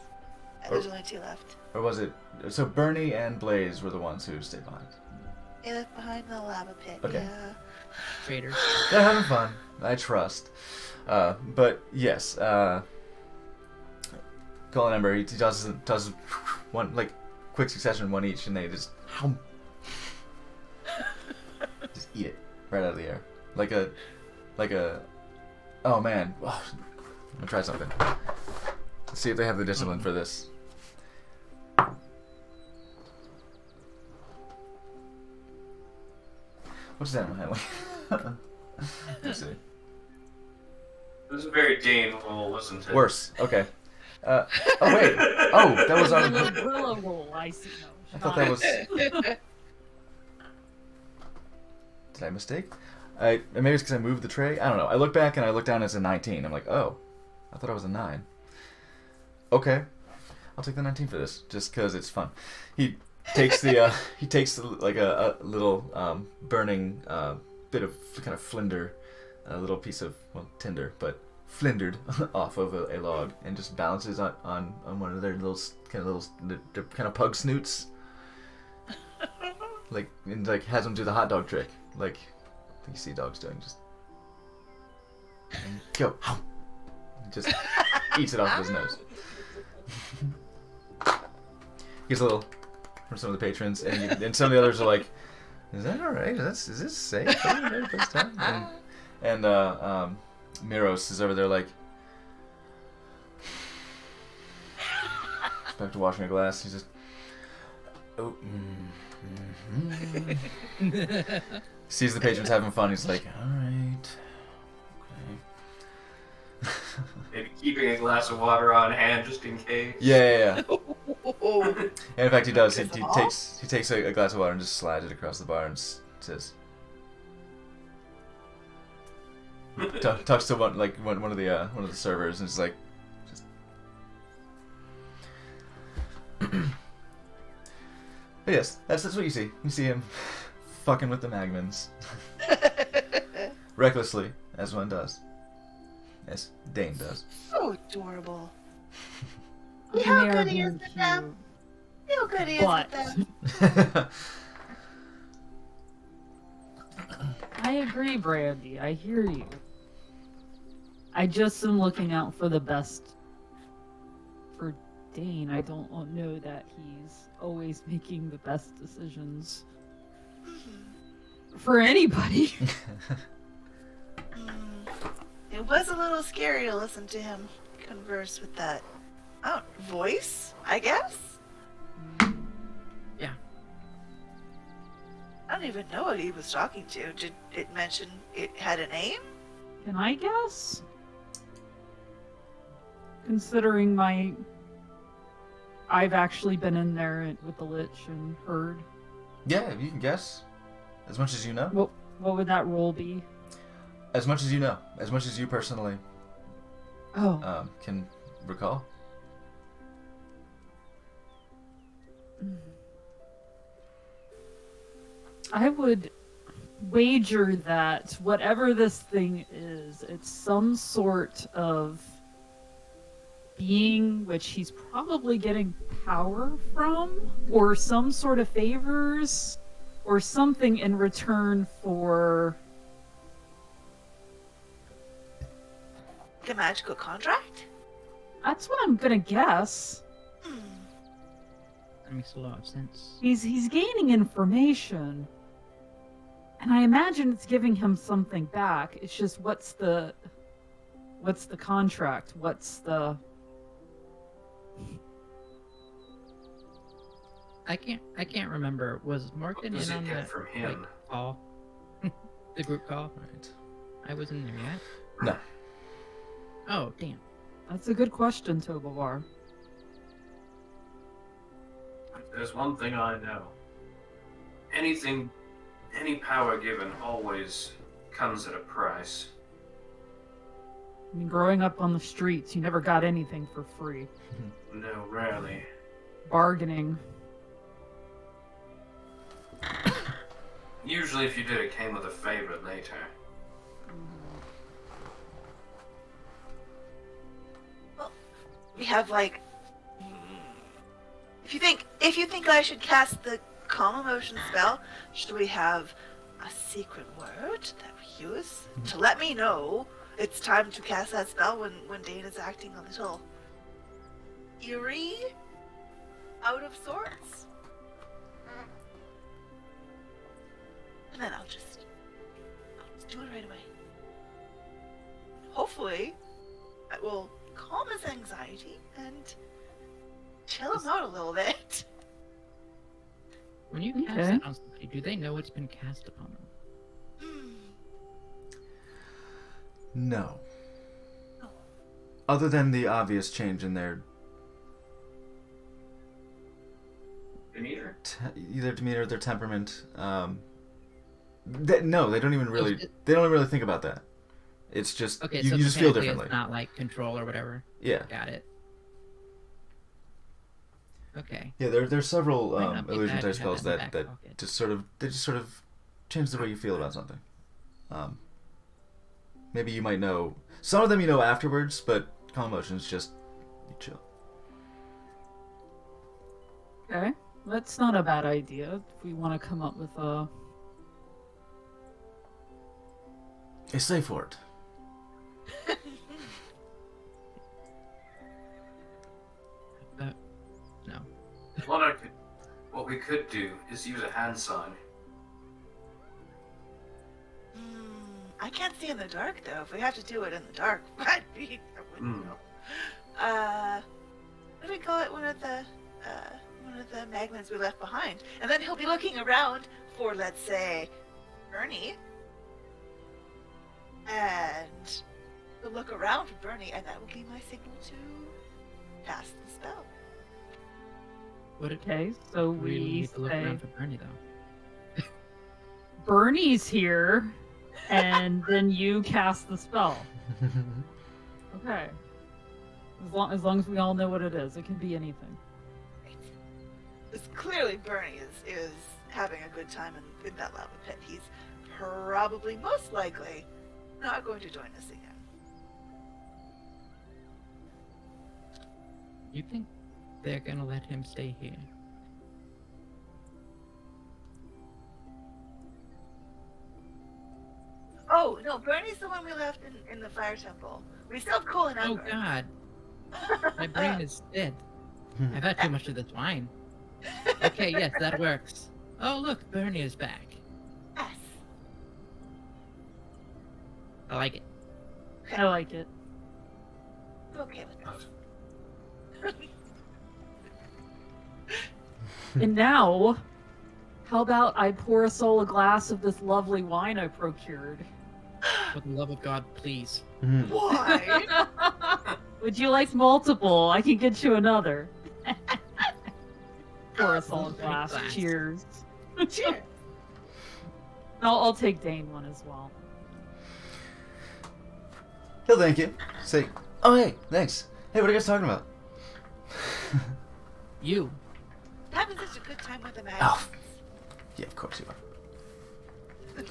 There's only 2 left. or was it? So Bernie and Blaze were the ones who stayed behind. They left behind the lava pit. Okay. Yeah. Traitors. They're having fun. I trust. But yes, Cole and Ember, he tosses one like quick succession, one each, and they just just eat it right out of the air, like a. Oh man, I'm gonna try something. Let's see if they have the discipline for this. What's that handling? Let's see. This is very Dane roll, wasn't it? Worse. Okay. Oh wait. Oh, that was on. The gorilla roll. I see. No, I thought that was. Did I mistake? Maybe it's because I moved the tray. I don't know. I look back and I look down. It's a 19. I'm like, oh, I thought I was a 9. Okay, I'll take the 19 for this, just because it's fun. He takes the like a little burning bit of kind of flinder, a little piece of tinder, but flindered off of a log, and just balances on one of their little kind of pug snoots. Like, and like has them do the hot dog trick, like you see dogs doing, just and go, just eats it off of his nose. Gets a little from some of the patrons, and some of the others are like, "Is that all right? Is this safe? This time?" And Miros is over there like, back to washing a glass. He's just, oh. Sees the patrons having fun. He's like, all right, okay. Maybe keeping a glass of water on hand just in case. Yeah. Oh. And in fact, he does. He Piss 'em off? takes a glass of water and just slides it across the bar and says, talks to one of the servers and is like, just. But yes, that's what you see. You see him fucking with the Magmans recklessly, as one does. As Dane does. So adorable. They How are good he is being with them. cute. How good he is But with them. I agree, Brandy. I hear you. I just am looking out for the best for Dane. I don't know that he's always making the best decisions for anybody. It was a little scary to listen to him converse with that voice, I guess? Yeah. I don't even know what he was talking to. Did it mention it had a name? Can I guess? Considering I've actually been in there with the Lich and heard. Yeah, you can guess. As much as you know. What would that role be? As much as you know. As much as you personally can recall. I would wager that whatever this thing is, it's some sort of being which he's probably getting power from, or some sort of favors, or something in return for... The magical contract? That's what I'm gonna guess. That makes a lot of sense. He's gaining information. And I imagine it's giving him something back. It's just what's the What's the contract? What's the... I can't remember. Was Morgan What does in it on get that from him? call? The group call? Right. I wasn't there yet. No. Oh, damn. That's a good question, Tobovar. There's one thing I know. Any power given always comes at a price. I mean, growing up on the streets, you never got anything for free. No, rarely. Bargaining. Usually if you did, it came with a favor later. Well, we have like. If you think I should cast the calm emotion spell, should we have a secret word that we use to let me know it's time to cast that spell when Dane is acting a little eerie, out of sorts? And then I'll just do it right away. Hopefully, that will calm his anxiety and chill him out a little bit. When you cast Okay. it on somebody, do they know it's been cast upon them? No. No. Other than the obvious change in their Demeanor? either demeanor or their temperament. No, they don't even really. it- They don't really think about that. It's just Okay, you so just feel mechanically differently. It's not like control or whatever. Yeah, Got it. Okay. yeah. There's several Might not be illusion bad to type have spells that in that the back pocket. just sort of change the way you feel about something. Maybe you might know some of them. You know afterwards, but calm emotions just you chill. Okay. That's not a bad idea if we want to come up with a... A safe word. No. What we could do is use a hand sign. I can't see in the dark though. If we have to do it in the dark, I wouldn't know. What do we call it? One of the magnets we left behind, and then he'll be looking around for, let's say, Bernie, and he'll look around for Bernie, and that will be my signal to cast the spell. Would it Okay, so really we need to look say around for Bernie though? Bernie's here, and then you cast the spell. Okay. As long as we all know what it is, it can be anything. Because clearly Bernie is having a good time in that lava pit. He's probably, most likely, not going to join us again. You think they're gonna let him stay here? Oh, no, Bernie's the one we left in the fire temple. We still have Cole and Oh Ember. god, my brain is dead. I've had too much of this wine. Okay, yes, that works. Oh look, Bernie is back. Yes. I like it. I like it. I'm okay with that. And now, how about I pour us all a glass of this lovely wine I procured? For the love of God, please. Why? Would you like multiple? I can get you another. Pour us all a glass. Glass. Cheers. Cheers. I'll take Dane one as well. He'll thank you. Say, oh hey, thanks. Hey, what are you guys talking about? You. Having such a good time with the magnets. Oh. Yeah, of course you are.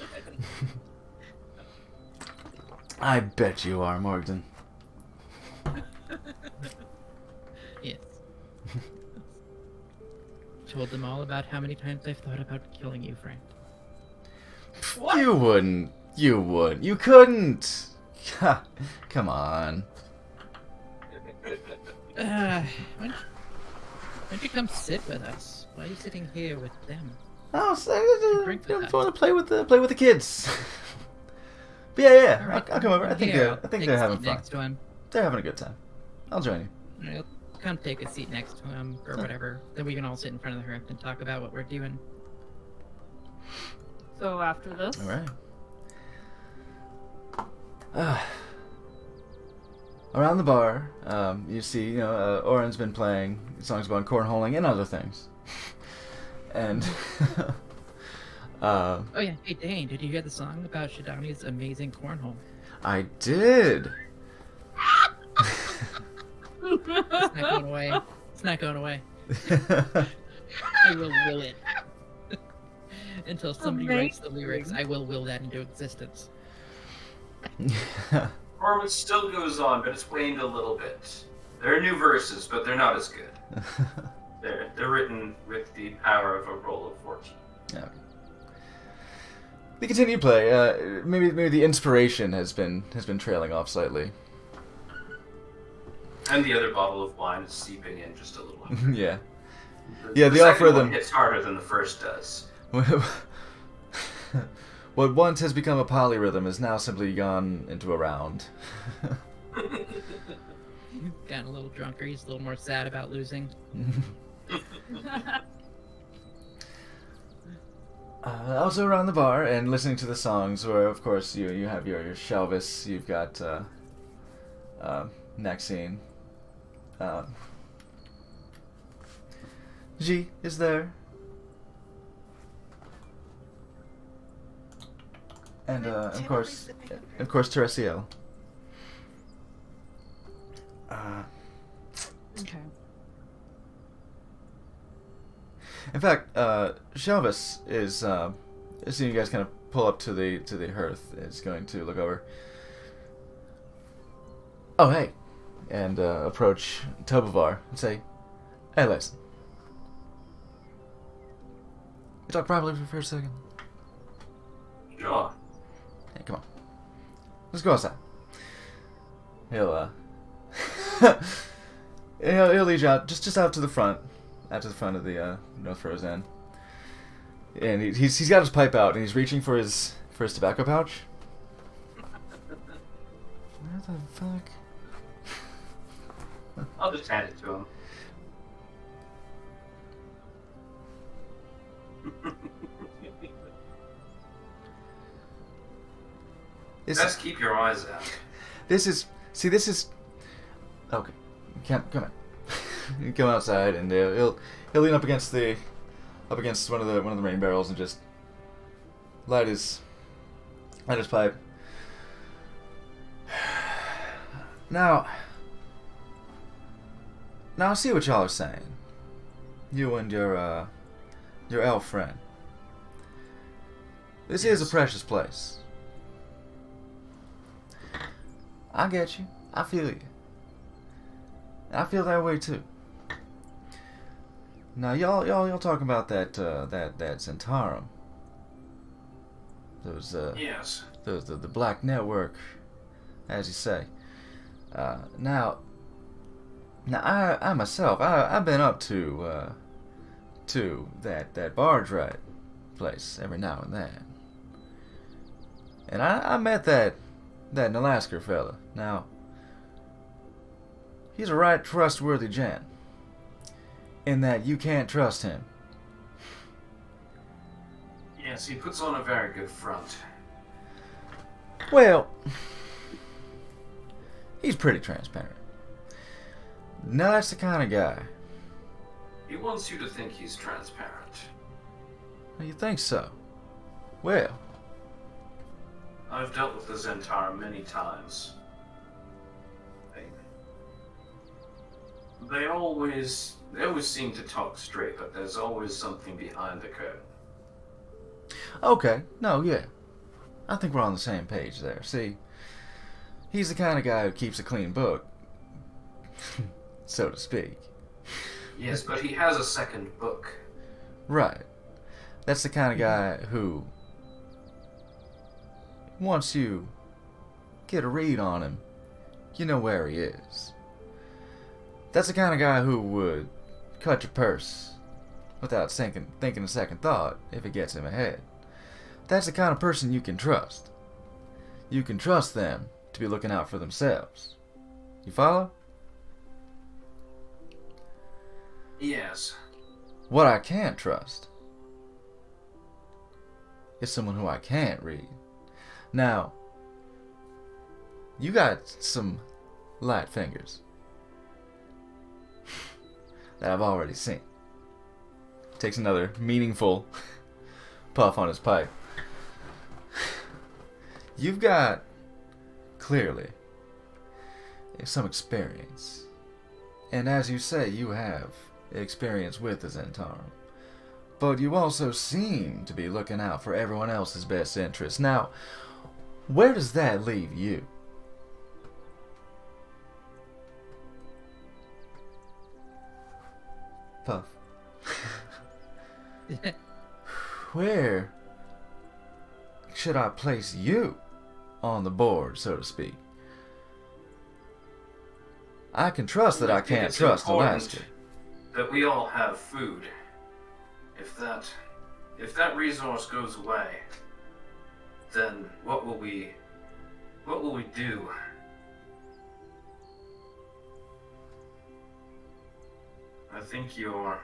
I bet you are, Morgan. Yes. Told them all about how many times I've thought about killing you, Frank. What? You wouldn't. You would. You couldn't. Come on. Why don't you come sit with us? Why are you sitting here with them? Oh, so, Drink with I'm us. going to play with the kids. But yeah, All right, I'll come over. I think I'll they're take a having seat fun. next to him. They're having a good time. I'll join you. I'll come take a seat next to him or whatever. Then we can all sit in front of the hearth and talk about what we're doing. So after this, All right. Around the bar, you see, Oren's been playing songs about cornholing and other things. And, Oh yeah, hey Dane, did you hear the song about Shidani's amazing cornhole? I did. It's not going away. It's not going away. I will it. Until somebody writes the lyrics, I will that into existence. Performance still goes on, but it's waned a little bit. There are new verses, but they're not as good. They're written with the power of a roll of fortune. Yeah. They continue to play. Maybe the inspiration has been trailing off slightly. And the other bottle of wine is seeping in just a little. Yeah. Yeah, the second off rhythm one hits harder than the first does. What once has become a polyrhythm has now simply gone into a round. Gotten a little drunker. He's a little more sad about losing. Also around the bar and listening to the songs, where of course you have your Shelvis, you've got Nexine. G is there. And of course Teresiel. okay. In fact, Shelvis is seeing you guys kind of pull up to the hearth. Is going to look over. Oh hey, and approach Tobovar and say, "Hey, listen. You talk properly for a second. Sure. Hey, come on. Let's go outside." He'll he'll lead you out just out to the front of the North Frozen. And he's got his pipe out and he's reaching for his tobacco pouch. Where the fuck? I'll just hand it to him. Best keep your eyes out. This is okay. Come on. You come outside and he'll lean up against one of the rain barrels and just light his pipe. Now I see what y'all are saying. You and your elf friend. This is a precious place. I get you. I feel you. I feel that way too. Now y'all talking about that Zentarum. Those Yes. the Black Network, as you say. Now I myself I've been up to that barge ride place every now and then. And I met that Nalasker fella. Now he's a right trustworthy gent, in that you can't trust him. Yes, he puts on a very good front. Well, he's pretty transparent. Now that's the kind of guy. He wants you to think he's transparent. You think so? Well, I've dealt with the Zentarum many times. They always seem to talk straight, but there's always something behind the curtain. okay, no, yeah. I think we're on the same page there. See, he's the kind of guy who keeps a clean book, so to speak. Yes, but he has a second book. Right. That's the kind of guy who, once you get a read on him, you know where he is. That's the kind of guy who would cut your purse without thinking a second thought if it gets him ahead. That's the kind of person you can trust. you can trust them to be looking out for themselves. You follow? Yes. What I can't trust is someone who I can't read. Now, you got some light fingers that I've already seen. Takes another meaningful puff on his pipe. You've got, clearly, some experience. And as you say, you have experience with the Zentarum. But you also seem to be looking out for everyone else's best interests. Now, where does that leave you? Puff. Where should I place you on the board, so to speak? I can trust that I think can't it's trust important Alaska. that we all have food. If that resource goes away, then what will we do? I think you're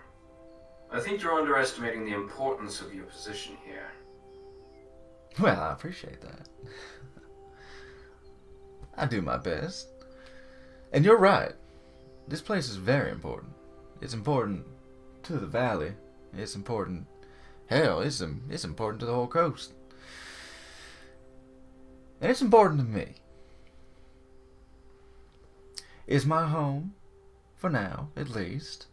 underestimating the importance of your position here. Well, I appreciate that. I do my best. And you're right. This place is very important. It's important to the valley. It's important. Hell, it's important to the whole coast. And it's important to me. It's my home, for now, at least.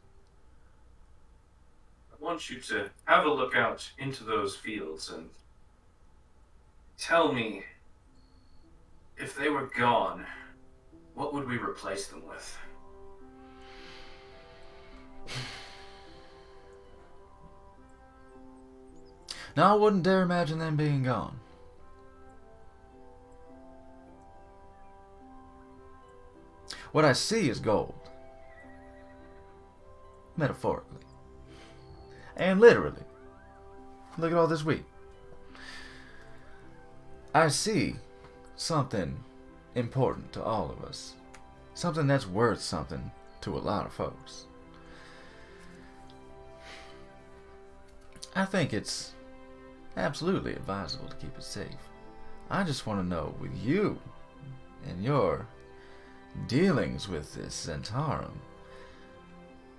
I want you to have a look out into those fields and tell me, if they were gone, what would we replace them with? Now, I wouldn't dare imagine them being gone. What I see is gold. Metaphorically. And literally. Look at all this wheat. I see something important to all of us. Something that's worth something to a lot of folks. I think it's absolutely advisable to keep it safe. I just want to know, with you and your dealings with this Zentarum,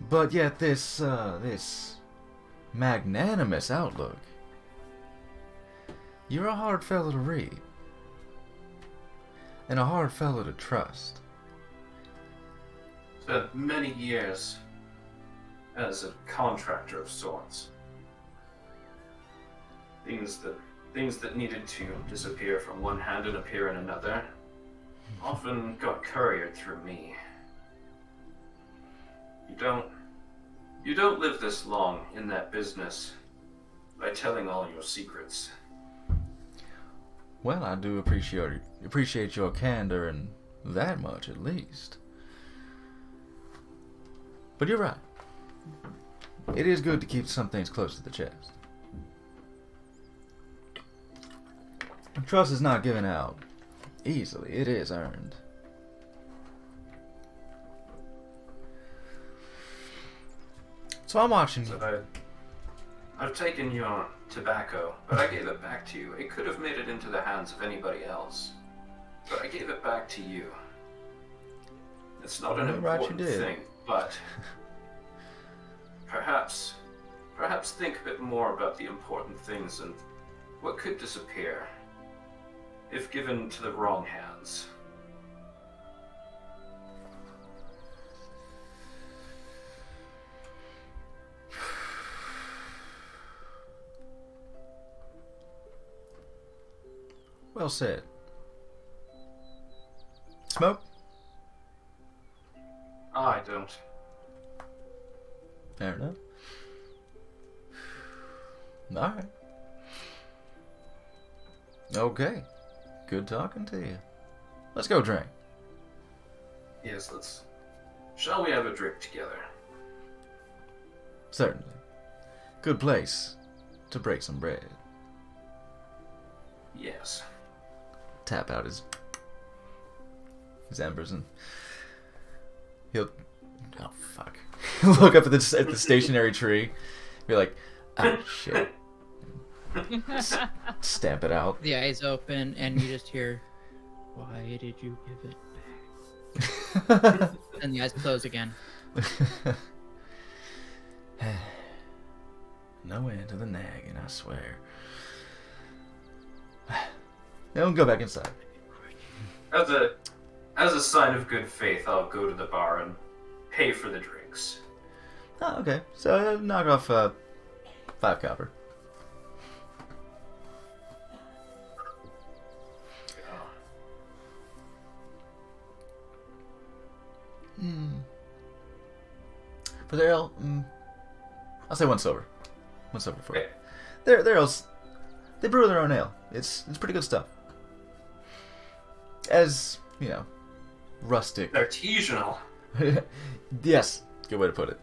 but yet this magnanimous outlook, you're a hard fellow to read. And a hard fellow to trust. Spent many years as a contractor of sorts. Things that needed to disappear from one hand and appear in another often got couriered through me. You don't live this long in that business by telling all your secrets. Well, I do appreciate your candor, and that much at least. But you're right. It is good to keep some things close to the chest. Trust is not given out easily. It is earned. So I'm watching you. So I've taken your tobacco, but I gave it back to you. It could have made it into the hands of anybody else, but I gave it back to you. It's not an important thing, but perhaps think a bit more about the important things and what could disappear if given to the wrong hands. Well said. Smoke? I don't. Fair enough. Alright. Okay. Good talking to you. Let's go drink. Yes, shall we have a drink together? Certainly. Good place to break some bread. Yes. tap out his embers, and he'll, oh fuck, look up at the stationary tree, be like, oh shit, stamp it out. The eyes open, and you just hear, "Why did you give it back?" And the eyes close again. No end to the nagging, I swear. Don't go back inside. As a sign of good faith, I'll go to the bar and pay for the drinks. Oh, okay. So knock off 5 copper. For their ale, I'll say 1 silver. 1 silver for it. Okay. Their ales, they brew their own ale. It's pretty good stuff. As you know, rustic. Artisanal. Yes, good way to put it.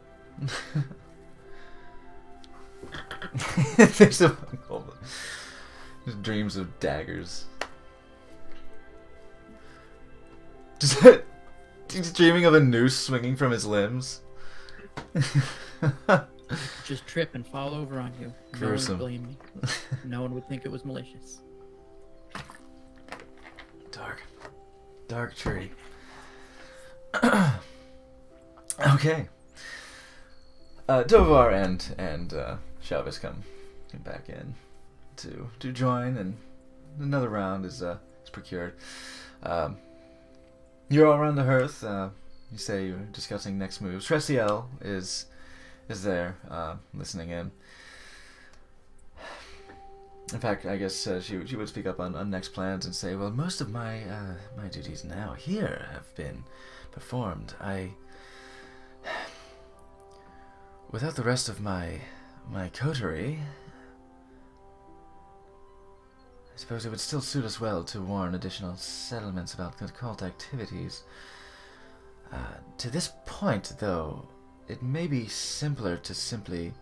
There's a just dreams of daggers. Just dreaming of a noose swinging from his limbs. Just trip and fall over on you. Gruesome. No one would blame me. No one would think it was malicious. Dark tree. Okay. Dovar and Chavez come back in to join, and another round is procured. You're all around the hearth. You say you're discussing next moves. Tressiel is there, listening in. In fact, I guess she would speak up on next plans and say, well, most of my duties now here have been performed. Without the rest of my coterie, I suppose it would still suit us well to warn additional settlements about cult activities. To this point, though, it may be simpler to simply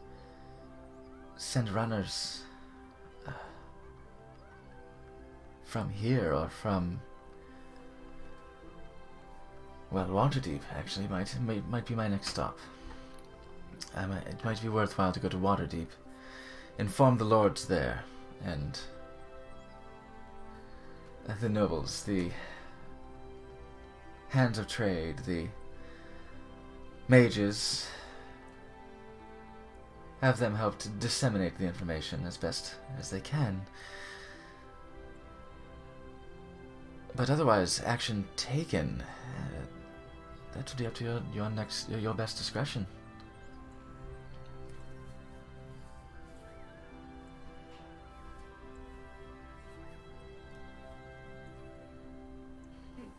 send runners from here or from, well, Waterdeep actually might be my next stop. It might be worthwhile to go to Waterdeep, inform the lords there, and the nobles, the hands of trade, the mages, have them help to disseminate the information as best as they can. But otherwise, action taken, that would be up to your best discretion.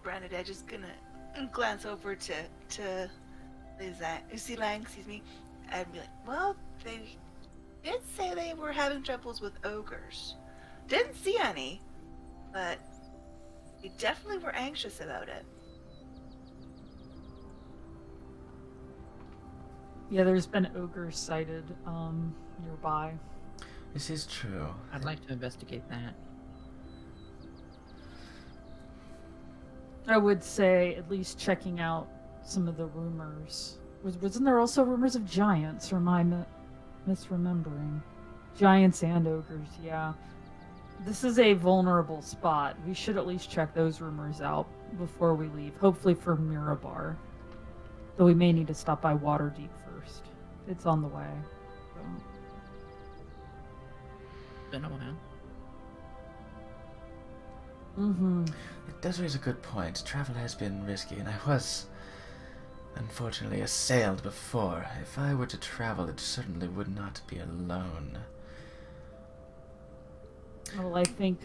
Bernadette is gonna glance over to Usilang, excuse me, and be like, well, they did say they were having troubles with ogres. Didn't see any, but they definitely were anxious about it. Yeah, there's been ogres sighted nearby. This is true. I'd like to investigate that. I would say at least checking out some of the rumors. Wasn't there also rumors of giants, or am I misremembering? Giants and ogres, yeah. This is a vulnerable spot. We should at least check those rumors out before we leave. Hopefully for Mirabar. Though we may need to stop by Waterdeep first. It's on the way. So. Been a while. Mm-hmm. It does raise a good point. Travel has been risky, and I was, unfortunately, assailed before. If I were to travel, it certainly would not be alone. Well, I think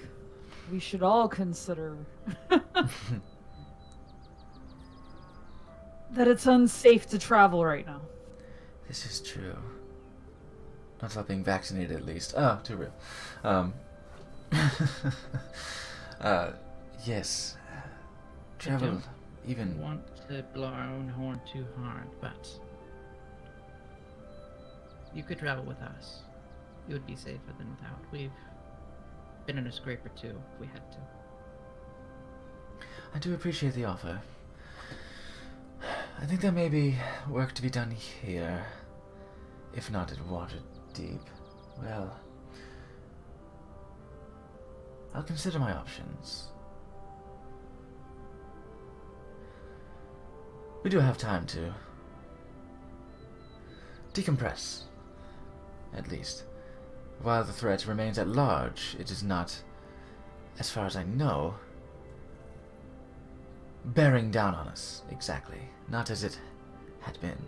we should all consider that it's unsafe to travel right now. This is true. Not without being vaccinated, at least. Oh, too real. Yes. Travel, even... I want to blow our own horn too hard, but you could travel with us. You would be safer than without. We've been in a scrape or two if we had to. I do appreciate the offer. I think there may be work to be done here, if not at Waterdeep. Well, I'll consider my options. We do have time to decompress, at least. While the threat remains at large, it is not, as far as I know, bearing down on us, exactly. Not as it had been.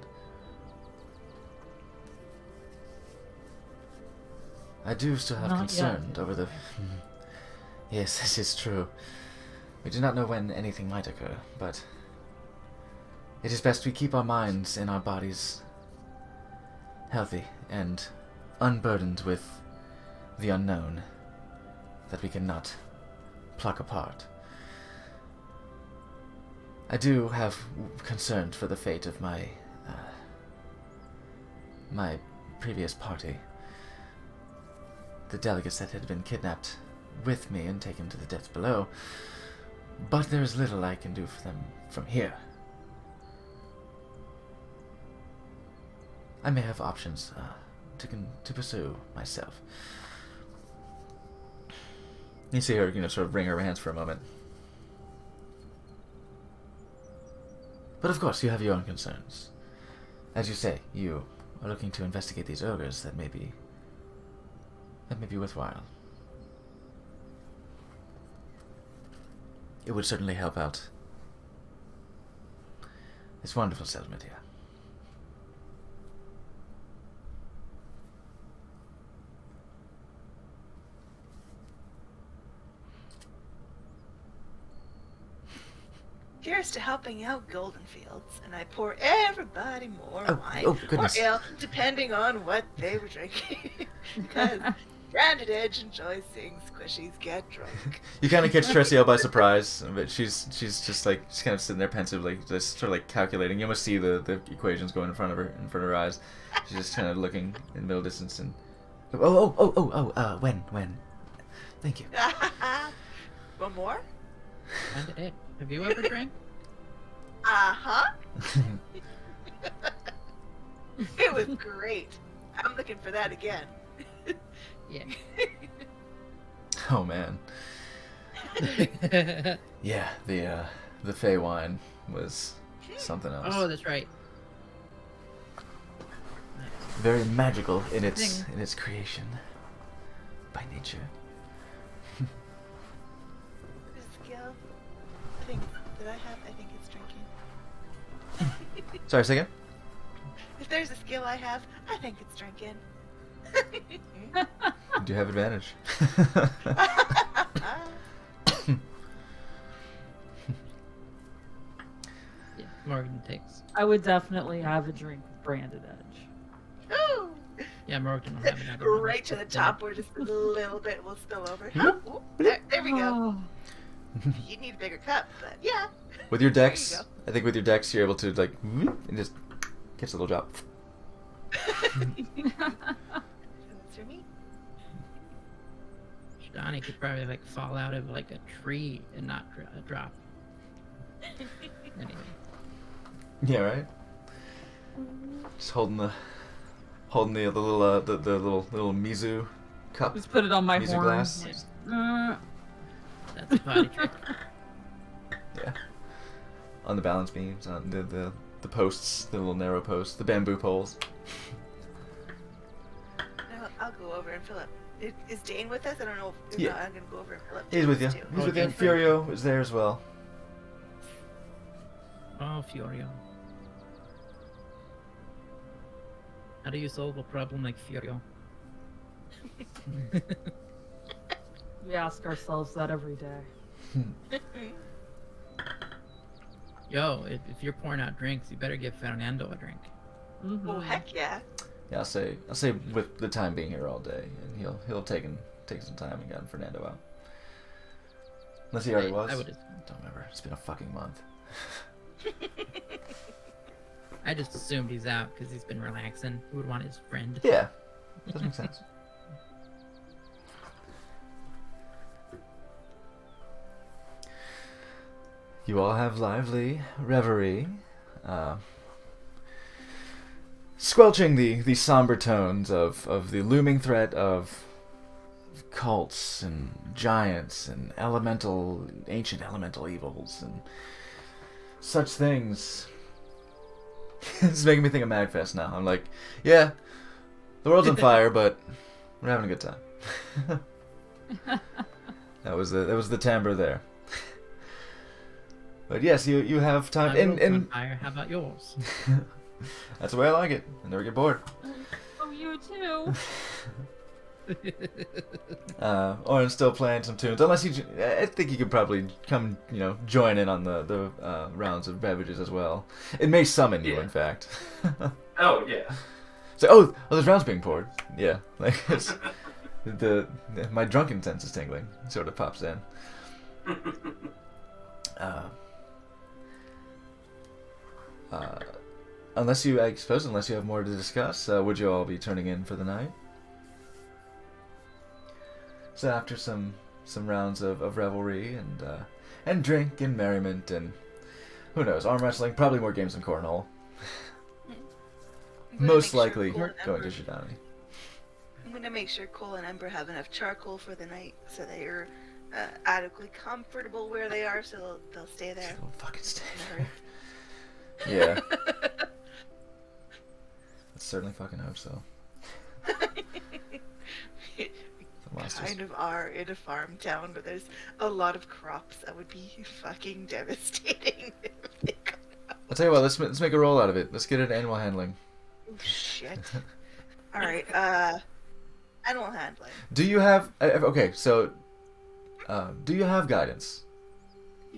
I do still have Not concern yet. over the... Yes, this is true. We do not know when anything might occur, but it is best we keep our minds and our bodies healthy and unburdened with the unknown that we cannot pluck apart. I do have concern for the fate of my my previous party. The delegates that had been kidnapped with me and taken to the depths below. But there is little I can do for them from here. I may have options to pursue myself. You see her, sort of wring her hands for a moment. But of course, you have your own concerns. As you say, you are looking to investigate these ogres that may be worthwhile. It would certainly help out this wonderful settlement here. Here's to helping out Golden Fields, and I pour everybody more wine oh, goodness. or ale, depending on what they were drinking. Because Branded Edge enjoys seeing squishies get drunk. You kind of catch Tressiel by surprise, but she's just like she's kind of sitting there pensively, just sort of like calculating. You almost see the equations going in front of her eyes. She's just kind of looking in the middle distance and when? Thank you. One more? Branded Edge. Have you ever drank? Uh-huh. It was great. I'm looking for that again. Yeah. Oh man. Yeah, the Fey wine was something else. Oh, that's right. Very magical in its Ding. creation by nature. Skill. I think it's drinking. Sorry, second. If there's a skill I have, I think it's drinking. You do have advantage. Yeah, Morgan takes. I would definitely have a drink with Branded Edge. Ooh. Yeah, Morgan will have another one. Right to the top where just a little bit will spill over. Hmm? Ooh, there we go. Oh, You need a bigger cup, but yeah. With your There you dex, go. I think with your dex you're able to like and just catch a little drop. That's for me. Donnie could probably like fall out of like a tree and not drop. Anyway. Yeah, right. Just holding the little the little Mizu cup, just put it on my Mizu horn. glass. Uh, That's a potty trick. Yeah. On the balance beams, on the posts, the little narrow posts, the bamboo poles. No, I'll go over and fill up. Is Dane with us? I don't know if Yeah. not, I'm gonna go over and fill up. He's with you. too. He's with you. Okay. Furio is there as well. Oh, Furio. How do you solve a problem like Furio? we ask ourselves that every day. Yo, if you're pouring out drinks, you better give Fernando a drink. Mhm. Oh heck yeah. Yeah, I'll say with the time being here all day, and he'll take some time and gotten Fernando out. Unless he already was. I would. Don't remember. It's been a fucking month. I just assumed he's out because he's been relaxing. Who would want his friend? Yeah, does make sense. you all have lively reverie, squelching the somber tones of the looming threat of cults and giants and ancient elemental evils and such things. It's making me think of Magfest now. I'm like, yeah, the world's on fire, but we're having a good time. That was the timbre there. But yes, you have time. And fire. How about yours? That's the way I like it. I never get bored. Oh, you too. Orin's still playing some tunes. Unless I think you could probably come, join in on the rounds of beverages as well. It may summon you, in fact. Oh yeah. So, there's rounds being poured. Yeah, like it's, my drunken sense is tingling. Sort of pops in. Unless you have more to discuss, would you all be turning in for the night? So after some rounds of revelry and drink and merriment and who knows, arm wrestling, probably more games than cornhole. Most likely going to Shidani. I'm gonna make sure Cole and Ember have enough charcoal for the night so they are adequately comfortable where they are, so they'll stay there. Don't fucking stay in there. Yeah. I certainly fucking hope so. Kind of are in a farm town, but there's a lot of crops that would be fucking devastating if they got out. I'll tell you what, let's make a roll out of it. Let's get into animal handling. Oh, shit. Alright, animal handling. Do you have... Okay, so... do you have guidance?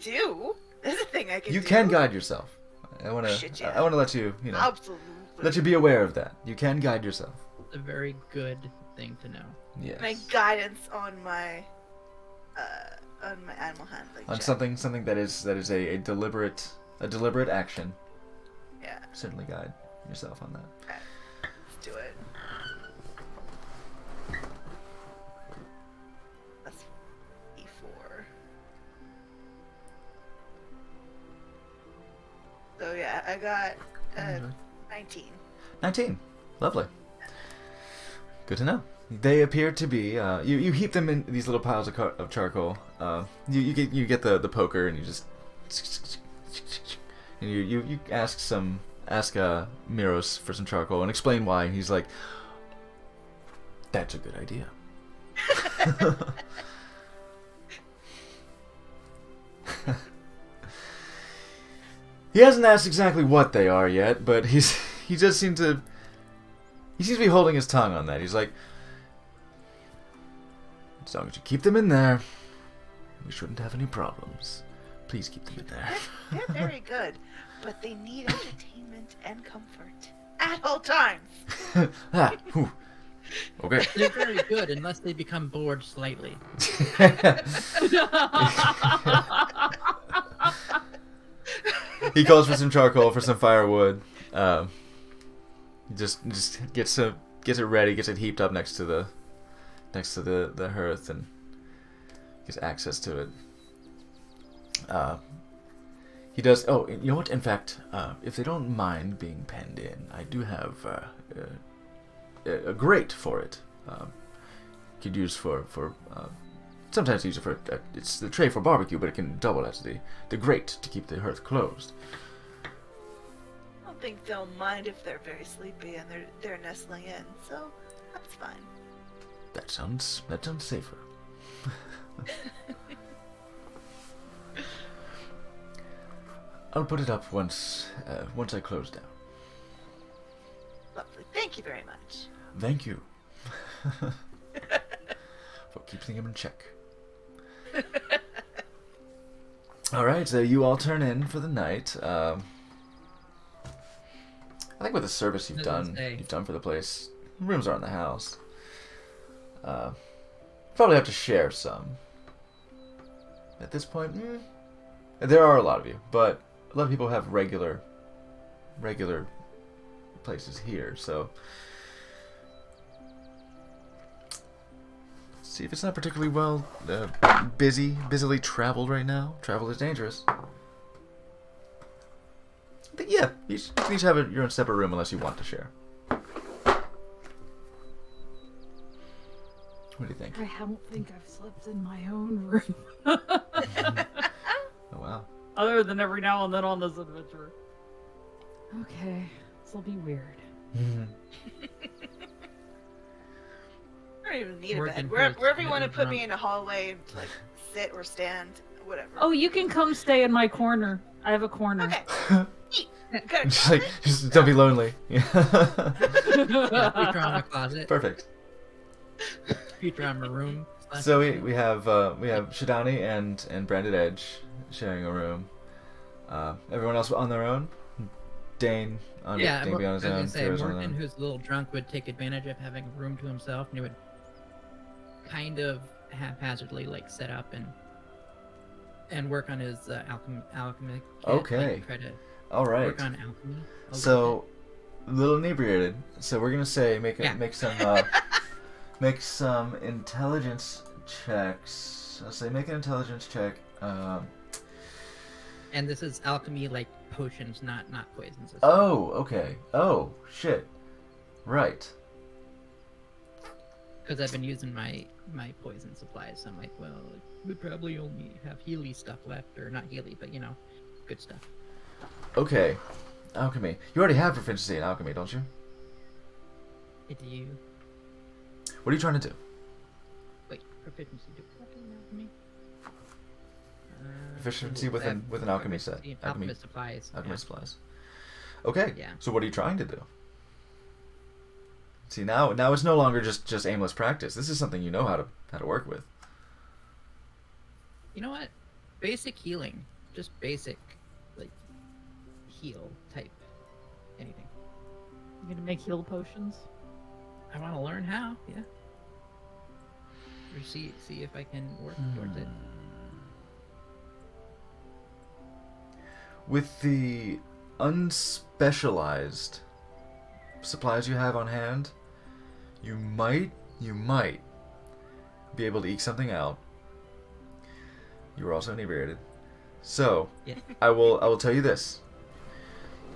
Do? There's a thing I can do. You can guide yourself. I want to Shit, yeah. I want to let you, Absolutely. let you be aware of that. You can guide yourself. A very good thing to know. Yes. My guidance on my animal handling. On check. something that is a deliberate action. Yeah. Certainly guide yourself on that. Okay. Let's do it. That's E4. So yeah, I got 19. 19. Lovely. Good to know. They appear to be. You heap them in these little piles of charcoal. You get the poker and you just. And you ask Miros for some charcoal and explain why, and he's like, "That's a good idea." He hasn't asked exactly what they are yet, but he seems to be holding his tongue on that. He's like, as long as you keep them in there, we shouldn't have any problems. Please keep them in there. They're very good, but they need entertainment and comfort at all times. Whew. Okay. They're very good unless they become bored slightly. He calls for some charcoal, for some firewood. Just gets it ready, gets it heaped up next to the hearth, and gets access to it. He does. Oh, you know what? In fact, if they don't mind being penned in, I do have a grate for it. Could use for sometimes use it for it's the tray for barbecue, but it can double as the grate to keep the hearth closed. I don't think they'll mind if they're very sleepy and they're nestling in, so that's fine. That sounds safer. I'll put it up once I close down. Lovely. Thank you very much. Thank you for keeping him in check. All right, so you all turn in for the night. I think with the service you've done for the place, rooms around the house. Probably have to share some. At this point, there are a lot of you, but a lot of people have regular places here, so see if it's not particularly busily traveled right now. Travel is dangerous. Yeah, you can each have your own separate room unless you want to share. What do you think? I don't think I've slept in my own room. Oh wow. Other than every now and then on this adventure. Okay, this will be weird. I don't even need a Working bed. for Wherever you a want to put me drunk. in a hallway and like sit or stand, whatever. Oh, you can come stay in my corner. I have a corner. Okay. Good. Just like, just don't be lonely. Yeah, future armor closet, Perfect. future armor room. So we have Shidani and Branded Edge sharing a room. Everyone else on their own. Dane on Yeah, Dane be on his I was own. gonna say Kira's on Morgan, their own. who's a little drunk, would take advantage of having a room to himself, and he would kind of haphazardly like set up and work on his alchemic. Kit, Okay. Like, try to All right. work on alchemy. a little So, a little inebriated. So we're gonna say make Yeah. make some intelligence checks. I'll say make an intelligence check. bit. And this is alchemy, like potions, not poisons. Oh, okay. Oh, shit. Right. Because I've been using my poison supplies, so I'm like, well, we probably only have Healy stuff left, or not Healy, but good stuff. Okay. Alchemy. You already have proficiency in alchemy, don't you? Do you What are you trying to do? wait proficiency? Do I have any alchemy? Proficiency ooh, with an alchemy set. proficiency in Alchemy alchemist supplies. alchemy supplies. Okay. Yeah. So what are you trying to do? See, now it's no longer just aimless practice. This is something you know how to work with. You know what? Basic healing, just basic, like heal type, anything. You gonna make heal potions? I want to learn how. Yeah. Or see if I can work towards it. With the unspecialized supplies you have on hand, you might be able to eke something out. You were also inebriated. So, Yeah. I will tell you this.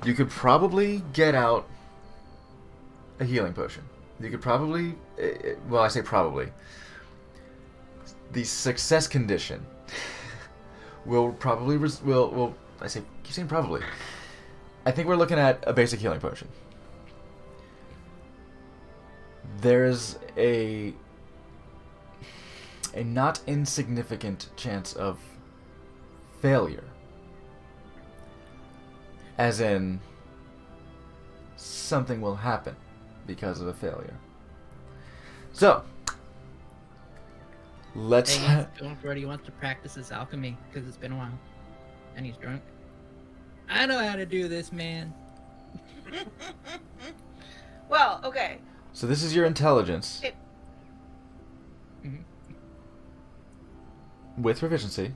You could probably get out a healing potion. You could probably, well, I say probably. The success condition will probably, will I say, keep saying probably. I think we're looking at a basic healing potion. There's a not insignificant chance of failure. As in, something will happen because of a failure. So, let's... Hey, he's going for it. He wants to practice his alchemy because it's been a while, and he's drunk. I know how to do this, man. Well, okay. So this is your intelligence. Mhm. With proficiency.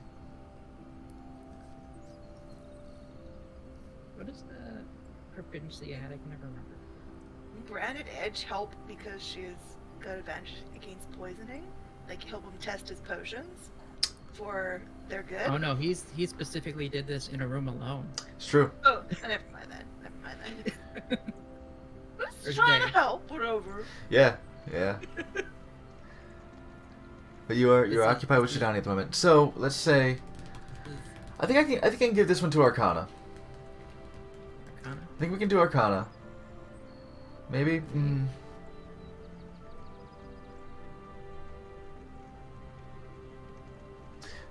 What is the proficiency I had? I can never remember. Branded Edge help because she's got advantage against poisoning. Like help him test his potions for their good. Oh no, he specifically did this in a room alone. It's true. Oh, never mind that. Never mind that. Just There's trying to Dave. help, whatever. Yeah, yeah. But you're This is- occupied with Shidani at the moment. So let's say, I think I can give this one to Arcana. Arcana? I think we can do Arcana. Maybe.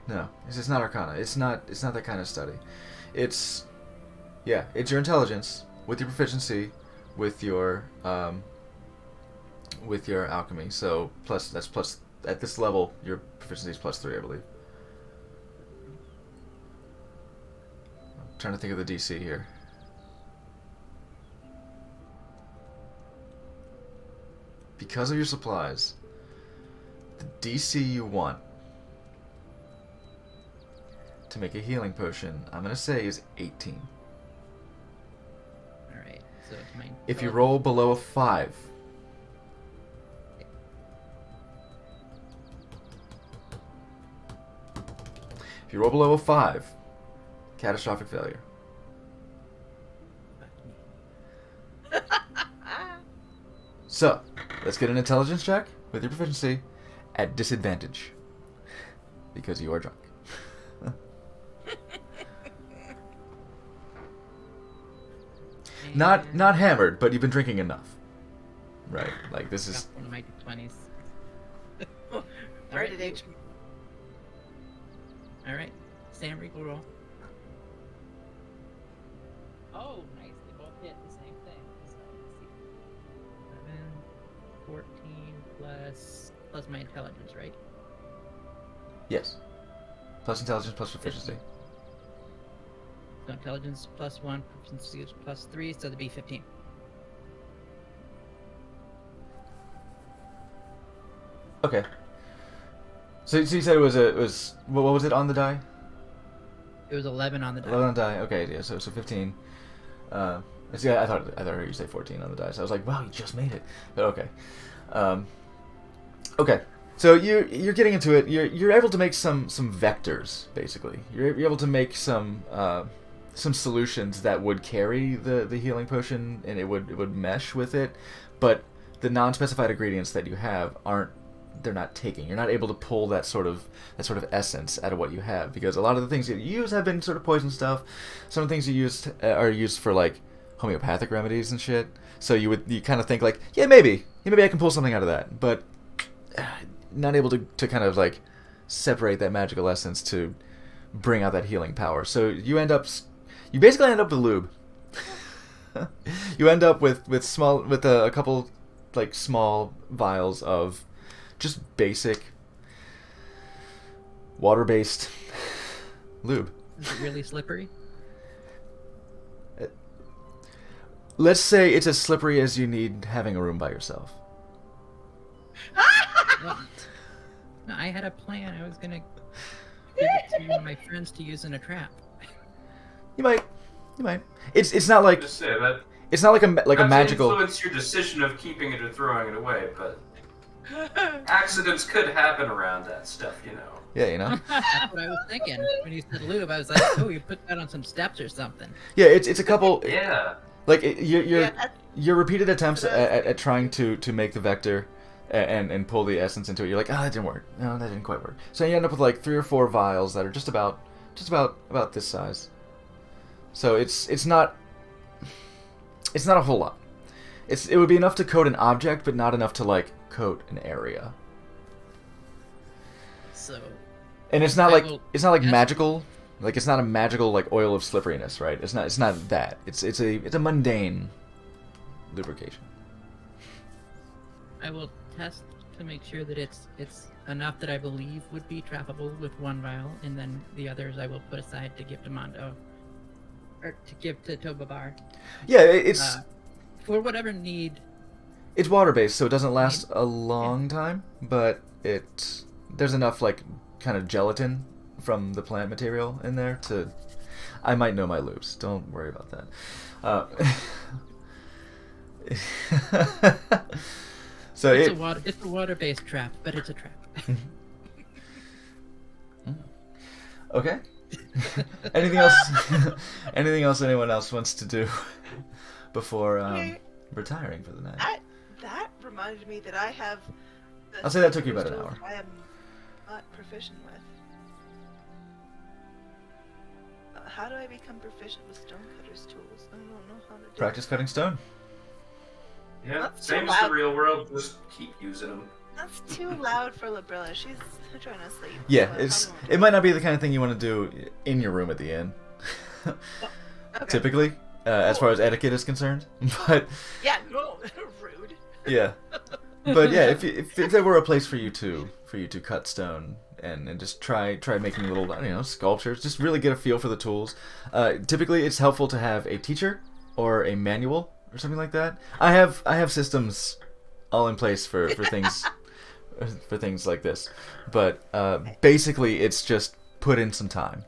No, it's not Arcana. It's not that kind of study. It's it's your intelligence with your proficiency, with your alchemy. So that's plus at this level your proficiency is +3, I believe. I'm trying to think of the DC here. Because of your supplies, the DC you want to make a healing potion, I'm gonna say is 18. Alright, so it's mine. If you roll below a 5, catastrophic failure. So, let's get an intelligence check with your proficiency at disadvantage. Because you are drunk. Not hammered, but you've been drinking enough. Right, like this is... Got one of my 20s. Where did H? Alright, Sam, roll. Oh, nice. They both hit the same thing. So, let's see. 11, 14 plus my intelligence, right? Yes. Plus intelligence, plus proficiency. So intelligence plus 1, proficiency is plus 3, so that'd be 15. Okay. So you said it was what was it on the die? It was 11 on the die. 11 on the die. Okay, yeah. So 15. See, I thought I heard you say 14 on the die. So I was like, wow, you just made it. But okay. Okay. So you're getting into it. You're able to make some vectors basically. You're able to make some solutions that would carry the healing potion and it would mesh with it, but the non-specified ingredients that you have they're not taking. You're not able to pull that sort of essence out of what you have, because a lot of the things that you use have been sort of poison stuff. Some of the things you used are used for like homeopathic remedies and shit. So you kind of think like, maybe I can pull something out of that, but not able to kind of like separate that magical essence to bring out that healing power. So you basically end up with lube. You end up with a couple like small vials of just basic water-based lube. Is it really slippery? Let's say it's as slippery as you need having a room by yourself. Well, no, I had a plan. I was gonna give it to one of my friends to use in a trap. You might. It's not like Just say that. it's not like a Not magical. to influence your decision of keeping it or throwing it away, but accidents could happen around that stuff, you know. Yeah, you know. That's what I was thinking. When you said lube, I was like, oh, you put that on some steps or something. Yeah, it's a couple. Yeah. Like Yeah, your repeated attempts at trying to make the vector and pull the essence into it. You're like, that didn't work. No, that didn't quite work. So you end up with like 3 or 4 vials that are just about this size. So it's not a whole lot. It would be enough to coat an object, but not enough to like coat an area. So. And it's not like Yes. magical. Like it's not a magical like oil of slipperiness, right? It's not that. It's a mundane lubrication. I will test to make sure that it's enough that I believe would be trappable with 1 vial, and then the others I will put aside to give to Mondo, or to give to Tobabar. Yeah, it's For whatever need. it's water based, so it doesn't last a long time, but there's enough like kind of gelatin from the plant material in there to. I might know my loops. Don't worry about that. So It's a water-based trap, but it's a trap. Okay. Anything else? Anything else anyone else wants to do before retiring for the night? That reminded me that I have. I'll say that took you about an hour. I am not proficient with. How do I become proficient with Stonecutter's tools? I don't know how to do Practice cutting stone. Yeah, That's same so as the loud. real world, just keep using them. That's too loud for Librilla. She's trying to sleep. Yeah, so I it might not be the kind of thing you want to do in your room at the inn. Okay. Typically, as far as etiquette is concerned, but Yeah, no, rude. yeah, but yeah, if there were a place for you to cut stone and just try making little sculptures, just really get a feel for the tools. Typically, it's helpful to have a teacher or a manual or something like that. I have systems all in place for things for things like this, but basically it's just put in some time.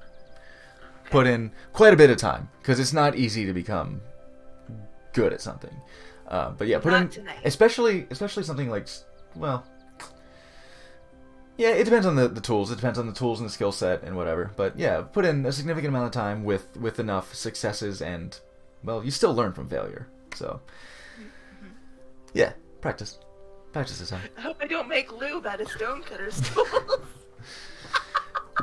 Put in quite a bit of time, because it's not easy to become good at something. But yeah, put Not in tonight. especially something like, well, yeah, it depends on the tools. It depends on the tools and the skill set and whatever. But yeah, put in a significant amount of time with enough successes, and well, you still learn from failure. So yeah, Practice. Practice is hard. I hope I don't make lube out of stonecutter's tools.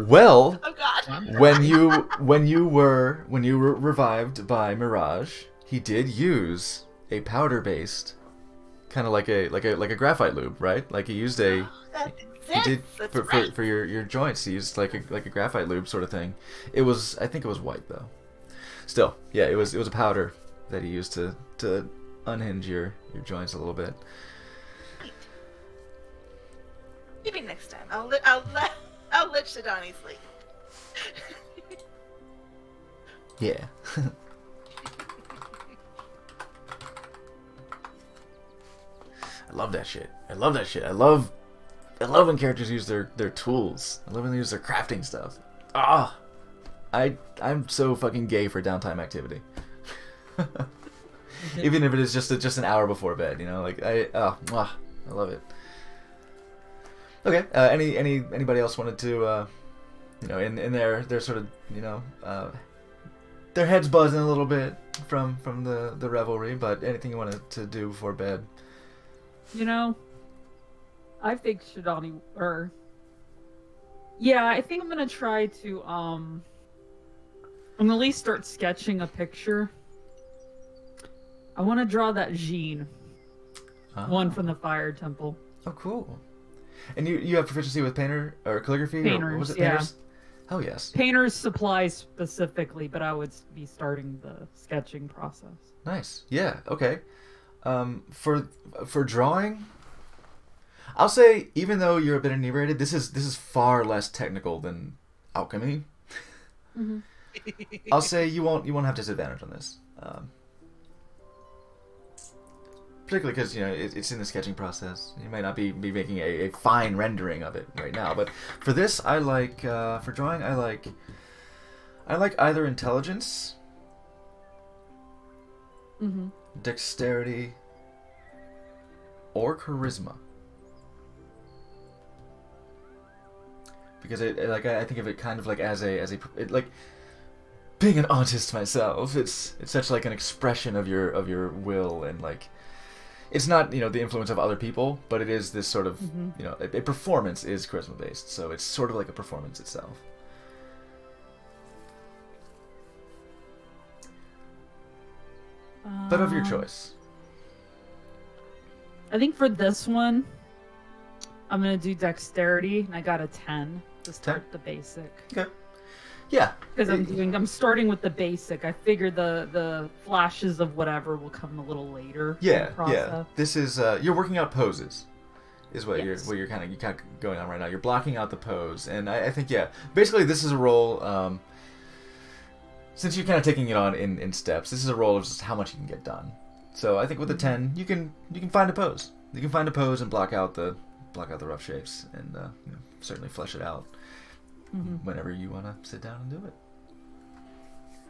Well, Oh God. when you were revived by Mirage, he did use a powder-based, kind of like a graphite lube, right? Like he used a That he did exists. That's for, right. for your joints. He used like a graphite lube sort of thing. I think it was white though. Still, yeah, it was a powder that he used to unhinge your joints a little bit. Maybe next time. I'll let Shadani sleep. Yeah. I love that shit. I love that shit. I love when characters use their tools. I love when they use their crafting stuff. Ah, I'm so fucking gay for downtime activity. Even if it is just an hour before bed, you know, like I love it. Okay, anybody else wanted to, you know, in their sort of, you know, their heads buzzing a little bit from the revelry, but anything you wanted to do before bed? You know, I think Shadani, yeah, I think I'm gonna try to, I'm gonna at least start sketching a picture. I want to draw that Jean, one from the Fire Temple. Oh, cool. And you have proficiency with painter or calligraphy? Or Painters, was it yeah. painters? Oh, yes. Painter's supplies specifically, but I would be starting the sketching process. Nice. Yeah. Okay. For drawing, I'll say even though you're a bit inebriated, this is far less technical than alchemy. Mm-hmm. I'll say you won't have disadvantage on this. Particularly because, you know, it's in the sketching process. You might not be making a fine rendering of it right now, but for this, I like for drawing, I like either intelligence, Mm-hmm. dexterity, or charisma. Because I think of it kind of like as like being an artist myself. It's such like an expression of your will, and like it's not, you know, the influence of other people, but it is this sort of, you know, a performance is charisma based, so it's sort of like a performance itself. But of your choice. I think for this one, I'm gonna do dexterity, and I got a 10 to start the basic. Okay. Yeah. Because I'm starting with the basic. I figure the flashes of whatever will come a little later. in the Yeah. process. This is you're working out poses, is what Yes. you're kind of going on right now. You're blocking out the pose, and I think basically this is a role. Since you're kind of taking it on in steps, this is a role of just how much you can get done. So I think with a 10, you can find a pose. You can find a pose and block out the rough shapes, and you know, certainly flesh it out whenever you want to sit down and do it.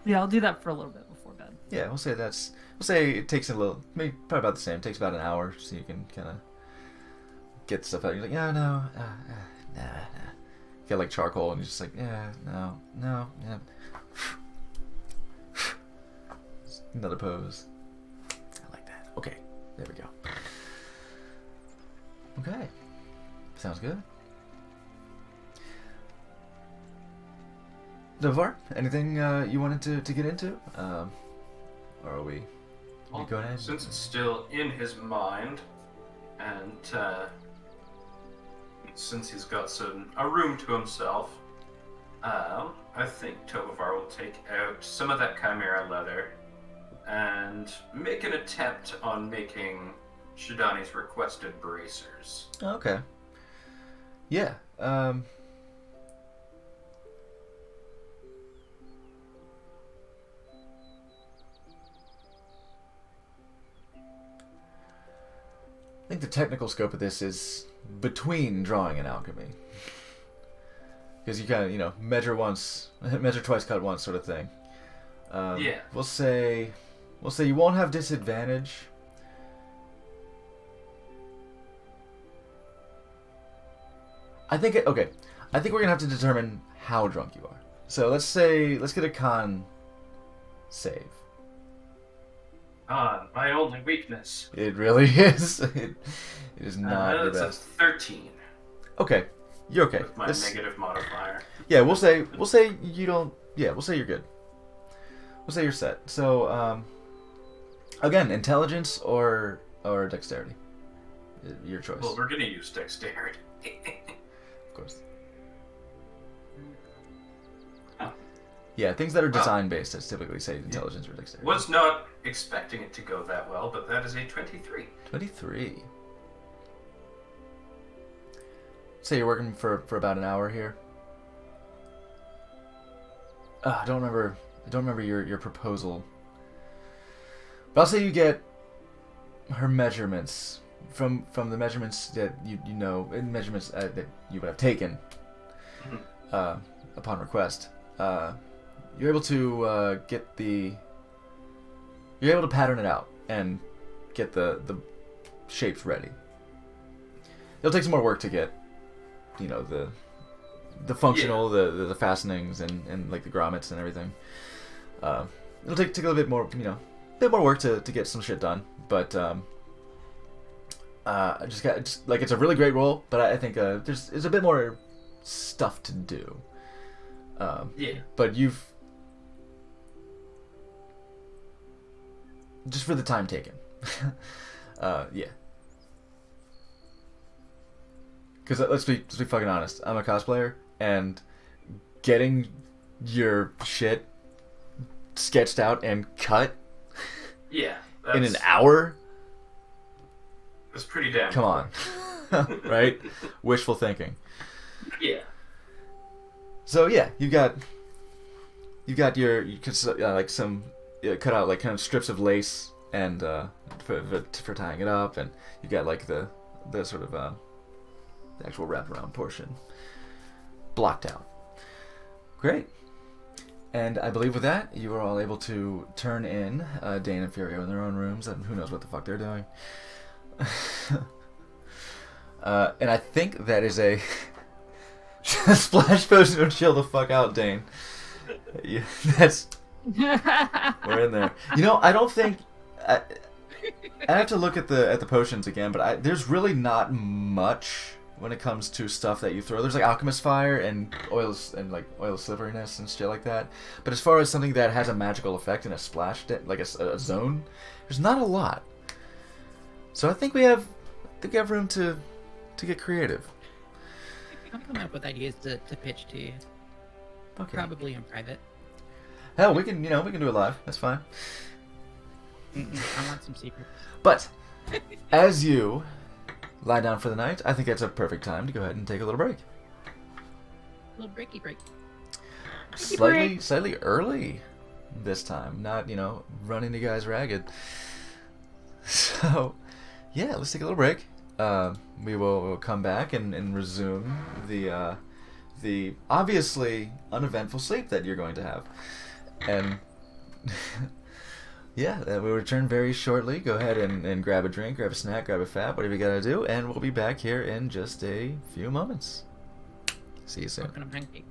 Yeah, I'll do that for a little bit before bed. Yeah, we'll say it takes a little, maybe probably about the same. It takes about an hour, so you can kind of get stuff out. You're like, yeah, no, nah. Get like charcoal, and you're just like, yeah, no, yeah. Another pose. I like that. Okay, there we go. Okay, sounds good. Devar, anything you wanted to get into? Or are we going ahead? Since it's still in his mind, and since he's got a room to himself, I think Tovar will take out some of that chimera leather and make an attempt on making Shadani's requested bracers. Okay. Yeah. I think the technical scope of this is between drawing and alchemy. Because you kind of, you know, measure twice, cut once sort of thing. Yeah. We'll say you won't have disadvantage. I think we're gonna have to determine how drunk you are. So let's get a con save. My only weakness. It really is. It is not your That's a best. 13 Okay, you're okay. with my negative modifier. Yeah, we'll say you don't. Yeah, we'll say you're good. We'll say you're set. So, again, intelligence or dexterity, your choice. Well, we're gonna use dexterity. Of course. Oh. Yeah, things that are design based, that's typically say intelligence or dexterity. Was not expecting it to go that well, but that is a 23. 23. Say you're working for about an hour here. I don't remember your proposal. But I'll say you get her measurements from the measurements that you know, and measurements that you would have taken upon request. You're able to you're able to pattern it out and get the shapes ready. It'll take some more work to get, you know, the functional, the fastenings and like the grommets and everything. It'll take a little bit more, you know, work to get some shit done. But it's a really great role, but I think there's a bit more stuff to do. But you've just for the time taken. Yeah. Because let's be fucking honest. I'm a cosplayer, and getting your shit sketched out and cut in an hour. That's pretty damn. Come on, right? Wishful thinking. Yeah. So yeah, you got like some cut out like kind of strips of lace and for tying it up, and you got like the sort of the actual wraparound portion blocked out. Great. And I believe with that, you are all able to turn in Dane and Furio in their own rooms, and who knows what the fuck they're doing. And I think that is a splash potion to chill the fuck out, Dane. Yeah, we're in there. You know, I don't think I have to look at the potions again, but there's really not much when it comes to stuff that you throw. There's like alchemist fire and oil slipperiness and shit like that. But as far as something that has a magical effect in a splash, like a zone, there's not a lot. So I think we have room to get creative. I'm coming up with ideas to pitch to you. Okay. Probably in private. Hell, we can do it live. That's fine. I want some secrets. But as you lie down for the night, I think that's a perfect time to go ahead and take a little break. A little breaky break. Slightly early this time, not, you know, running you guys ragged. So, yeah, let's take a little break. We'll come back and resume the obviously uneventful sleep that you're going to have. And yeah, we'll return very shortly. Go ahead and grab a drink, grab a snack, grab a fat, whatever you gotta do, and we'll be back here in just a few moments. See you soon. Smoking a pancake.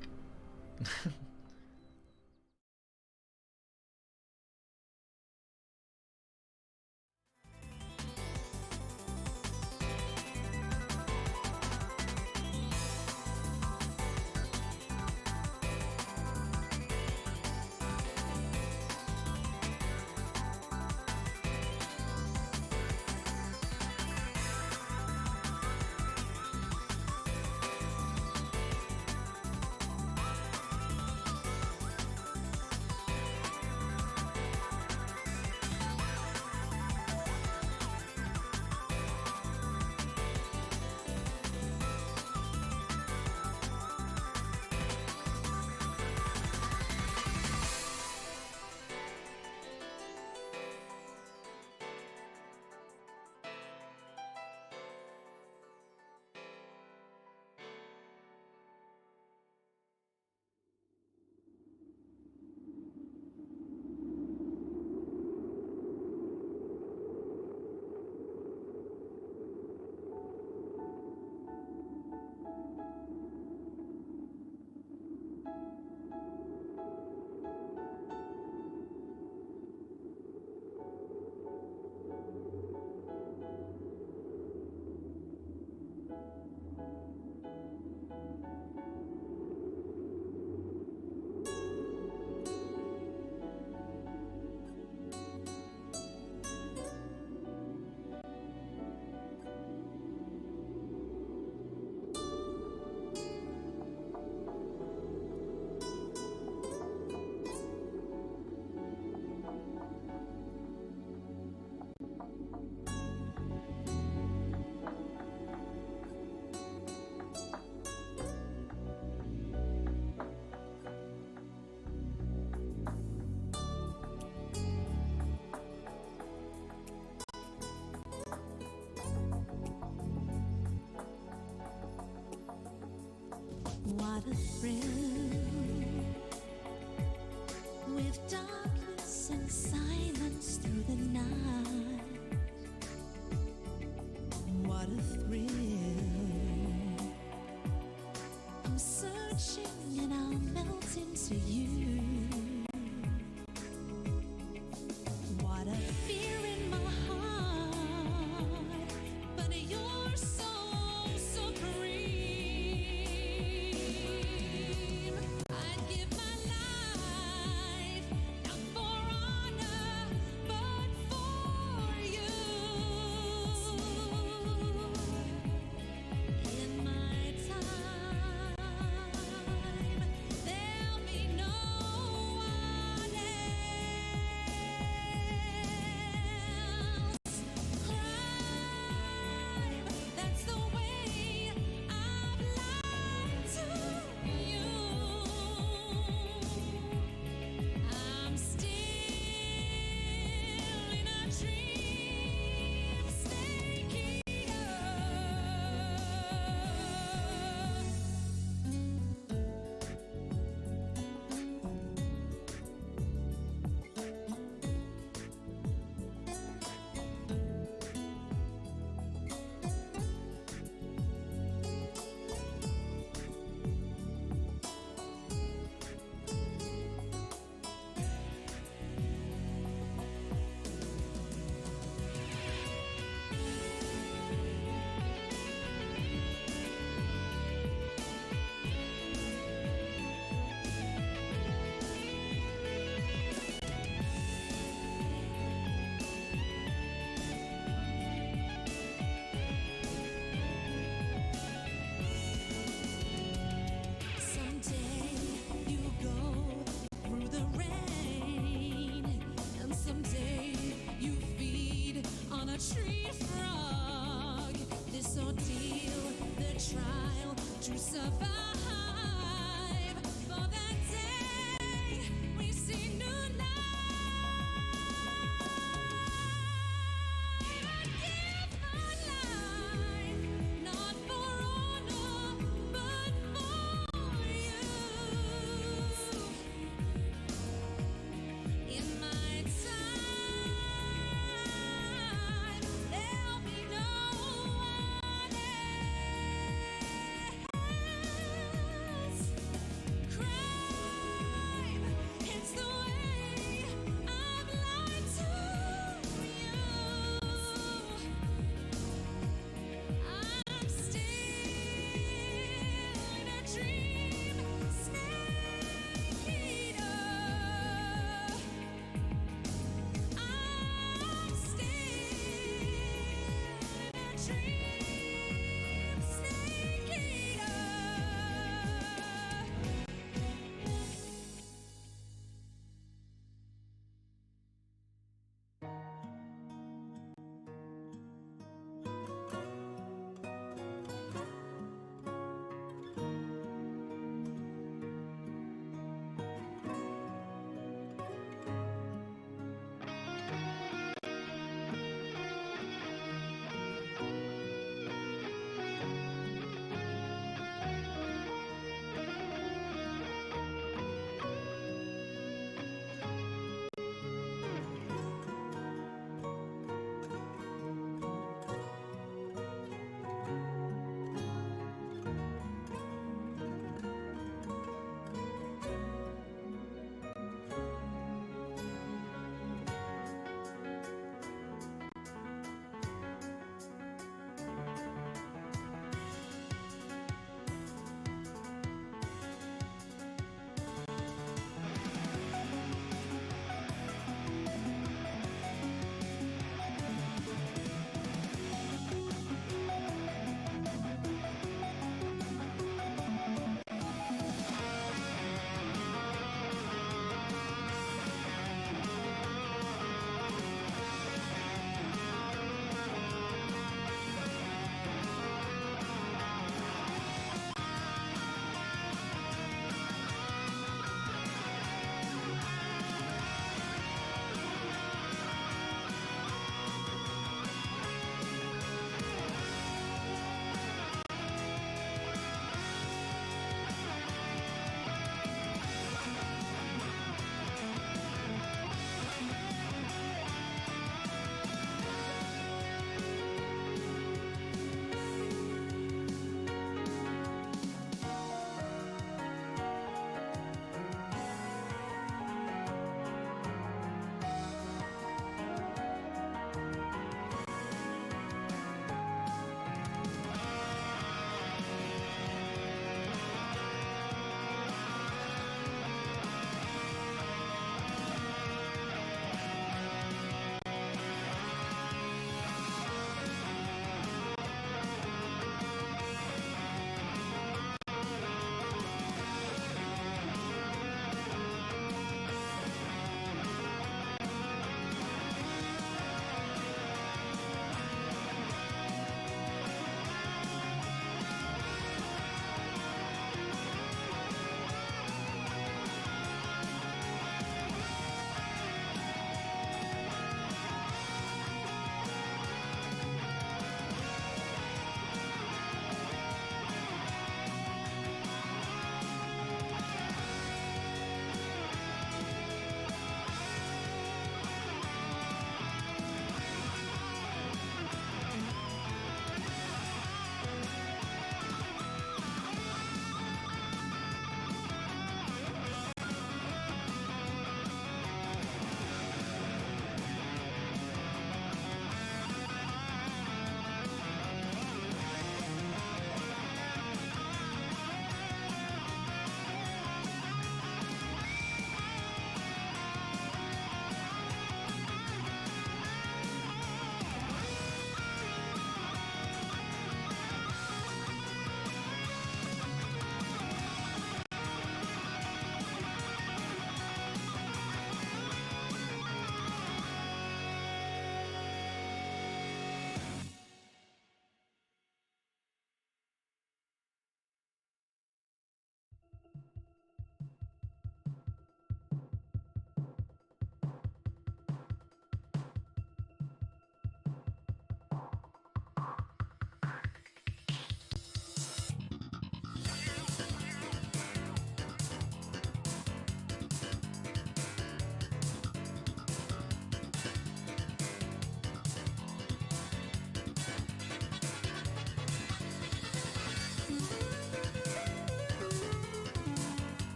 What a thrill, with darkness and silence through the night. What a thrill, I'm searching and I'll melt into you. What a fear in my heart, but you're so supreme. I'd give my life not for honor, but for you. In my time, there'll be no one else. Crime, that's the way I've lied to you. I'm still in a dream state here. Someday you go through the rain, and someday you feed on a tree frog. This ordeal, the trial to survive. For that day we see new life. I'd give my life not for honor, but for you. In my time, there'll be no one else.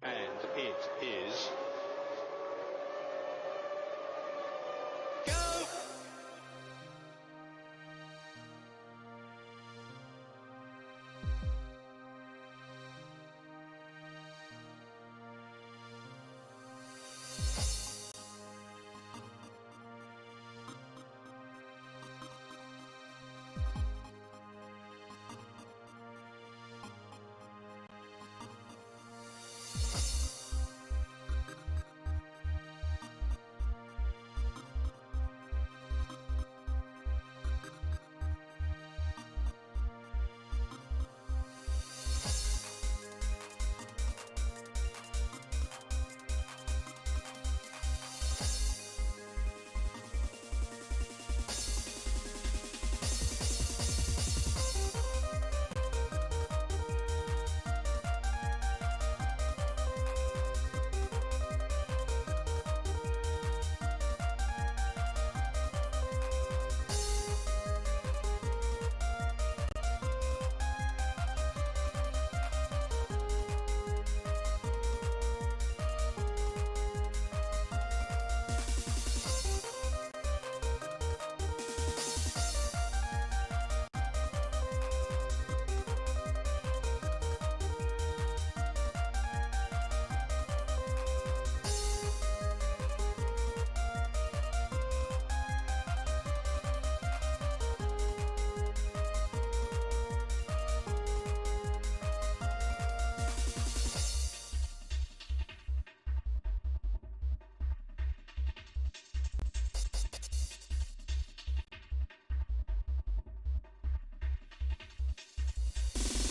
And it is. Go!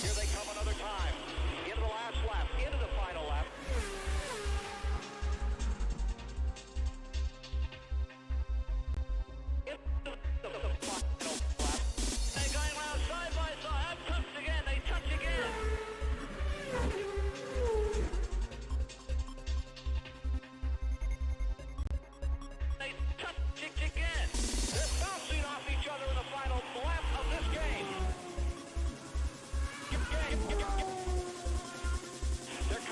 Here they come another time. Into the last lap, into the final lap. Into the final lap. They're going round side by side. Have touched again. They touch again. They touch it again. They're bouncing off each other in the final lap of this game. They're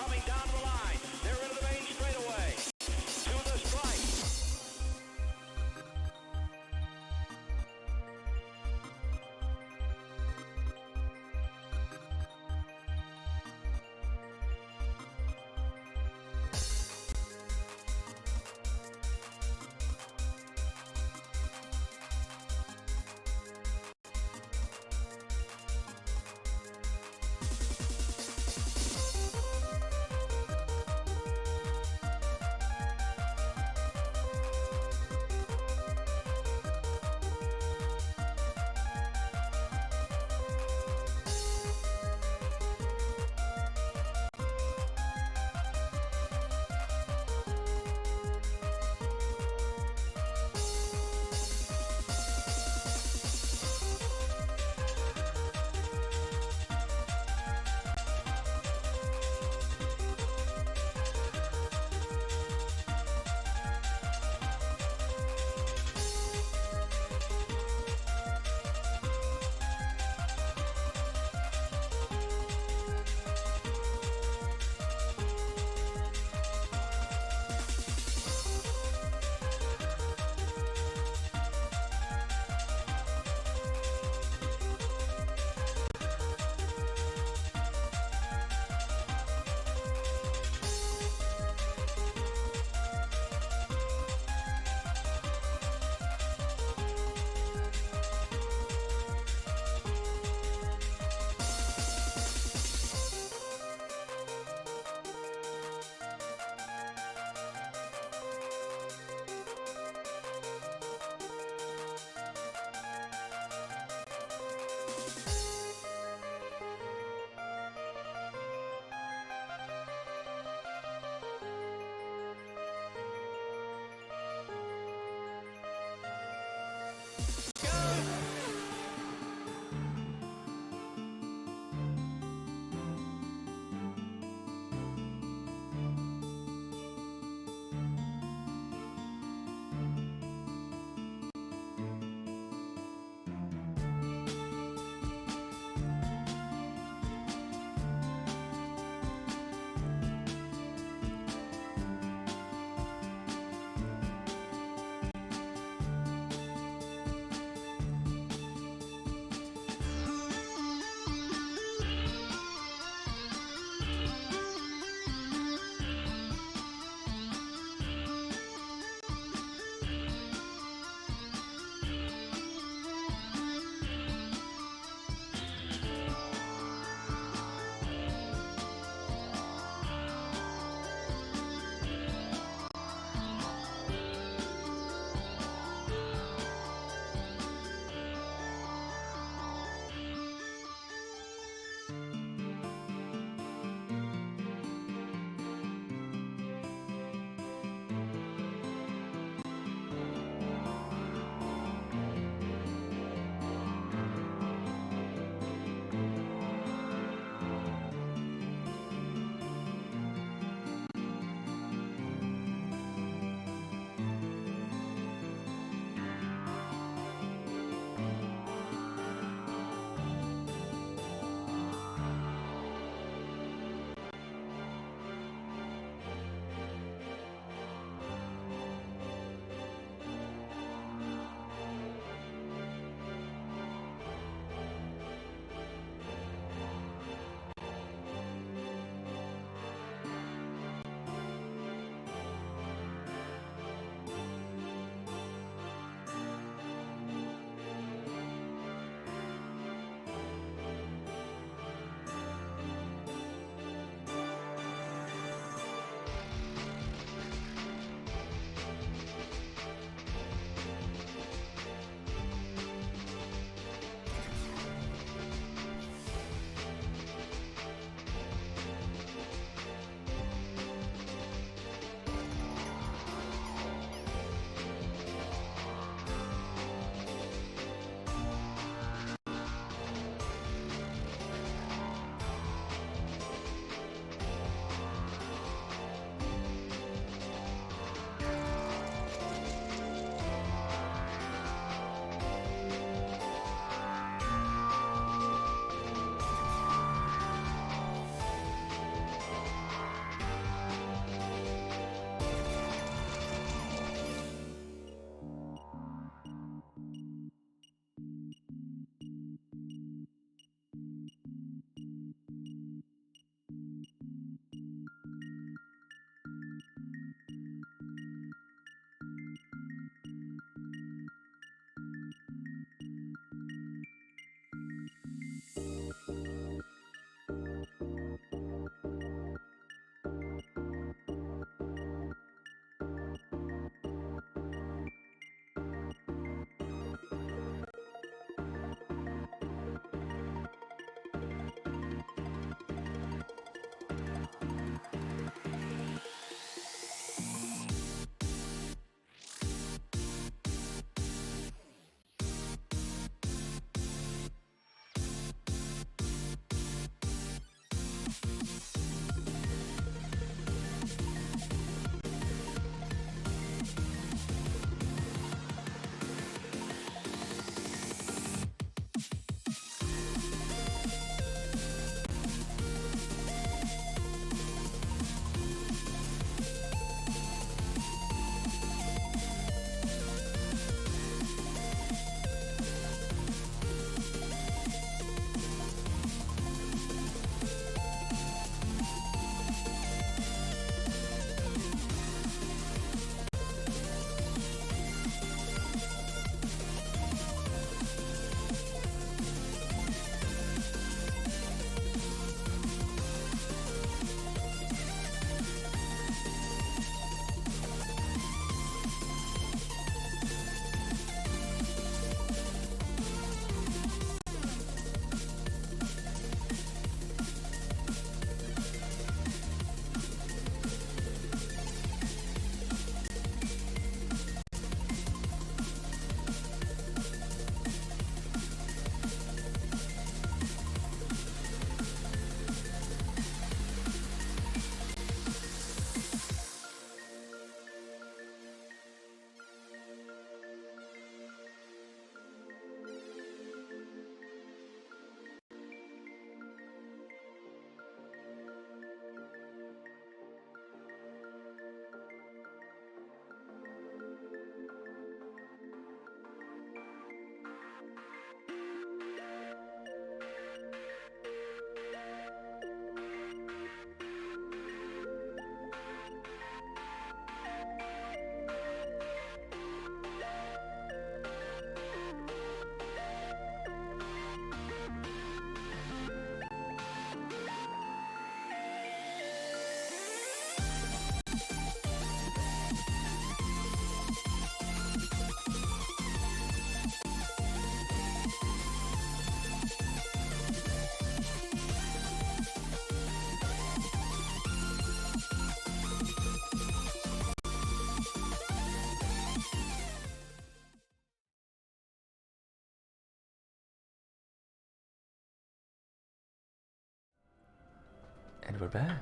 And we're back.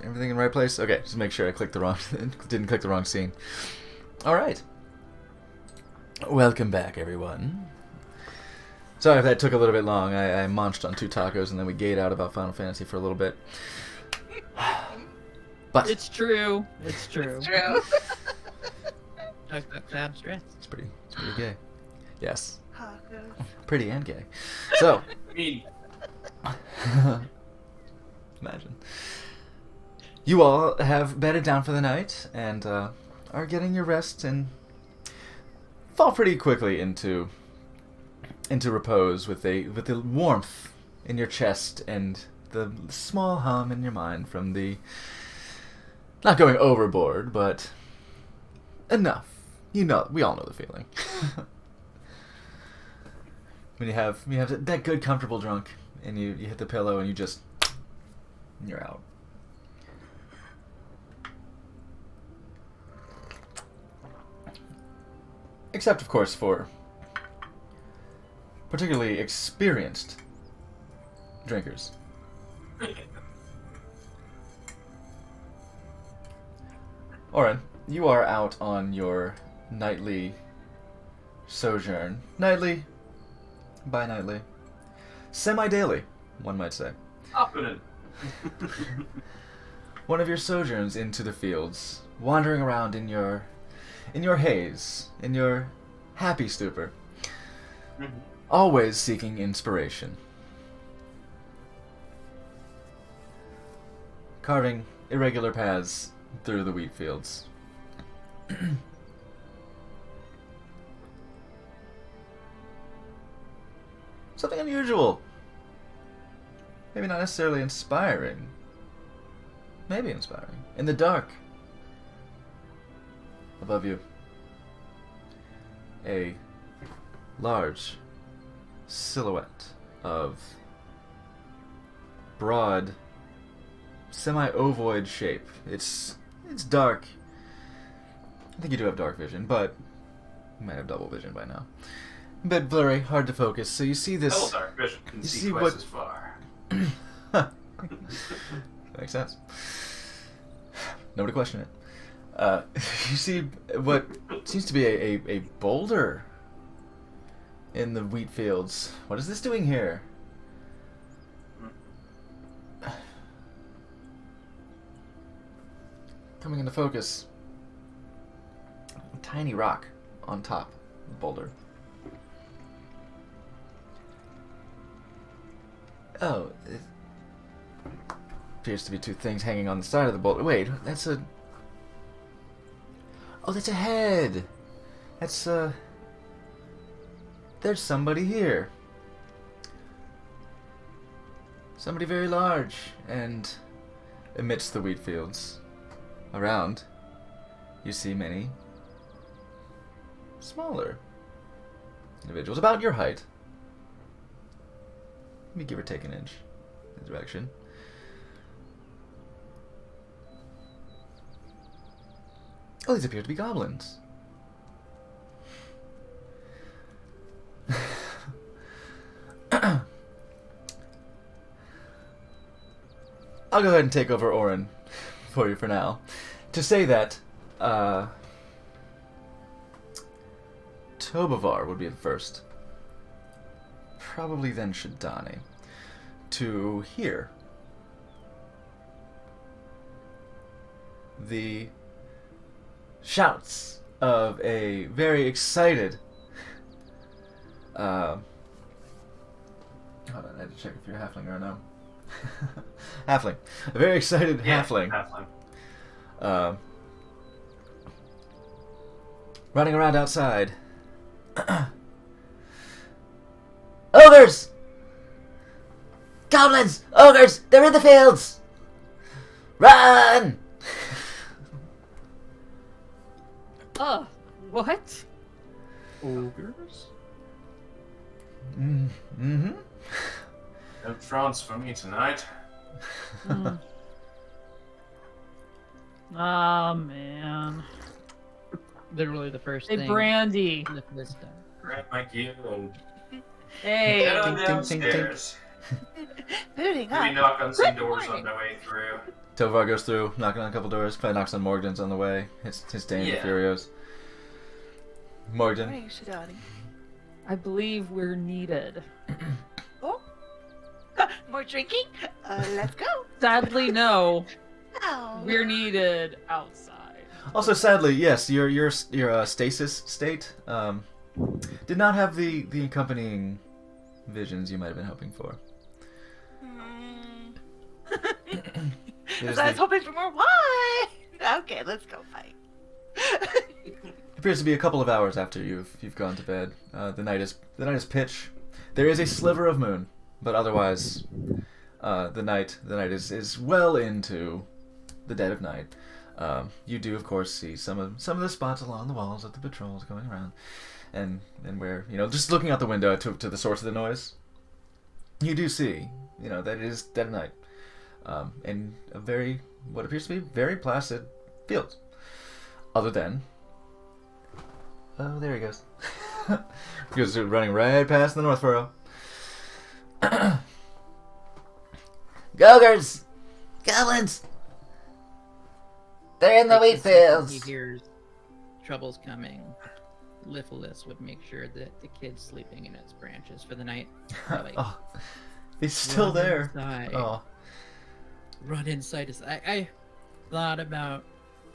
Everything in the right place? Okay, just make sure I clicked the wrong didn't click the wrong scene. Alright. Welcome back, everyone. Sorry if that took a little bit long. I munched on 2 tacos and then we gayed out about Final Fantasy for a little bit. But It's true. It's true. True. Talk about cloud stress. it's pretty gay. Yes. Tacos. Pretty and gay. So Me. imagine. You all have bedded down for the night and are getting your rest and fall pretty quickly into repose with the warmth in your chest and the small hum in your mind from the not going overboard, but enough. You know, we all know the feeling. When you have that good comfortable drunk and you hit the pillow and you're out. Except, of course, for particularly experienced drinkers. Oren, you are out on your nightly sojourn. Nightly, bi-nightly, semi-daily, one might say. Happening. One of your sojourns into the fields, wandering around in your haze, in your happy stupor, always seeking inspiration. Carving irregular paths through the wheat fields. Something unusual. Maybe not necessarily inspiring. Maybe inspiring. In the dark. Above you. A large silhouette of broad, semi-ovoid shape. It's dark. I think you do have dark vision, but you might have double vision by now. A bit blurry, hard to focus. So you see this. Double dark vision can You see see twice what- as far. Makes sense. Nobody question it. You see what seems to be a boulder in the wheat fields. What is this doing here? Coming into focus. A tiny rock on top of the boulder. Oh, it appears to be 2 things hanging on the side of the boulder. Wait, that's a... Oh, that's a head! That's, There's somebody here. Somebody very large, and amidst the wheat fields around, you see many smaller individuals, about your height. Maybe give or take an inch in the direction. Oh, these appear to be goblins. I'll go ahead and take over Orin for you for now. To say that, Tobavar would be the first. Probably then Shadani. To hear the shouts of a very excited hold on, I had to check if you're a halfling or no. Halfling. A very excited halfling. Halfling. Running around outside. Ogres! Goblins! Ogres! They're in the fields! Run! What? Ogres? Mm-hmm. No France for me tonight. Oh man. Literally the first Hey, thing. Brandy. on the list. Grab my gear and Hey. get on Ding, ding, ding, ding. downstairs. Booting Maybe up. knock on some Good doors on morning. the way through. Tovar goes through, knocking on a couple doors. Probably knocks on Morgan's on the way. His Dane Yeah. Furios. Morgan. Morning, Shidani. I believe we're needed. Oh. More drinking? Let's go. Sadly, no. Oh. We're needed outside. Also, sadly, yes, your stasis state did not have the accompanying visions you might have been hoping for. Hmm. There's So I was the- hoping for more wine. Okay, let's go fight. appears to be a couple of hours after you've gone to bed. The night is pitch. There is a sliver of moon, but otherwise, the night is well into the dead of night. You do, of course, see some of the spots along the walls of the patrols going around, and where, just looking out the window to the source of the noise, you do see, that it is dead of night, in what appears to be very placid fields. Other than, oh, there he goes. He goes running right past the North Furrow. Gogers! Goblins! They're in the wheat He fields! hears trouble's coming. Lithless would make sure that the kid's sleeping in its branches for the night. They're like, Oh, he's still "Run there. inside. Oh, Run inside. I thought about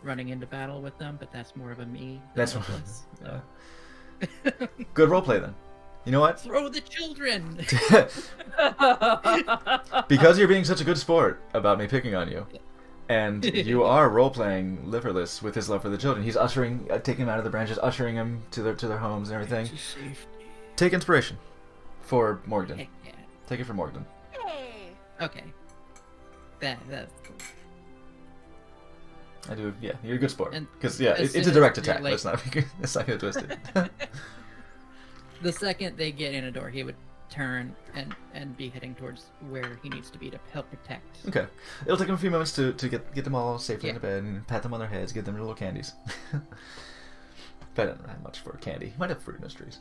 running into battle with them, but that's more of a me. than That's Lithless, yeah. so. Good roleplay then. You know what? Throw the children. Because you're being such a good sport about me picking on you, and you are role-playing Liverless with his love for the children. He's ushering, taking them out of the branches, ushering them to their homes and everything. To safety. Take inspiration for Morgan. Heck yeah. Take it for Morgan. Hey. Okay. That's cool. I do. Yeah, you're a good sport. And Because yeah, as it's soon a direct as you're attack. like- Let's not get it twisted. The second they get in a door, he would turn and be heading towards where he needs to be to help protect. Okay. It'll take him a few moments to get them all safely Yeah. into bed and pat them on their heads, give them little candies. But I don't have much for candy. Might have fruit in those trees.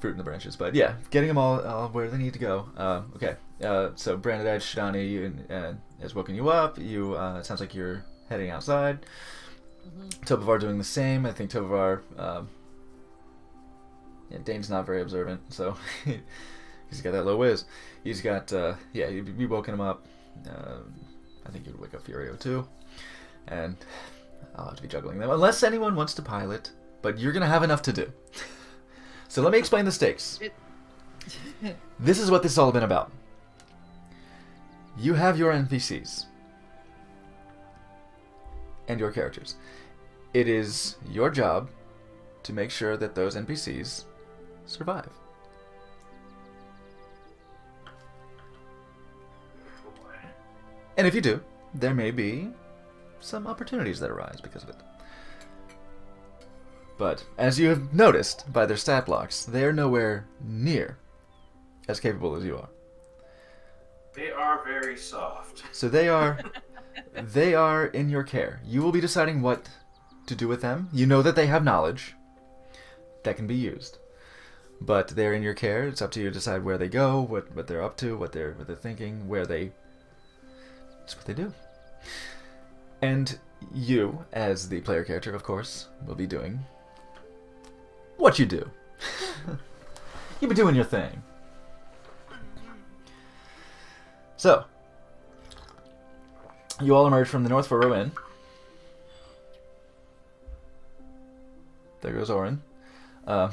Fruit in the branches. But yeah, getting them all where they need to go. Okay. So Branded Edge, Shidani has woken you up. You, it sounds like you're heading outside. Tobavar doing the same. I think Tobavar, Dane's not very observant, so he's got that low whiz. He's got, you woken him up. I think you'd wake up Furio too. And I'll have to be juggling them. Unless anyone wants to pilot, but you're going to have enough to do. So let me explain the stakes. This is what this has all been about. You have your NPCs. And your characters. It is your job to make sure that those NPCs survive. And if you do, there may be some opportunities that arise because of it. But, as you have noticed by their stat blocks, they are nowhere near as capable as you are. They are very soft. So they are in your care. You will be deciding what to do with them. You know that they have knowledge that can be used. But they're in your care. It's up to you to decide where they go, what they're up to, what they're thinking, it's what they do. And you, as the player character, of course, will be doing what you do. You'll be doing your thing. So, you all emerge from the North Furrow Inn. There goes Orin. I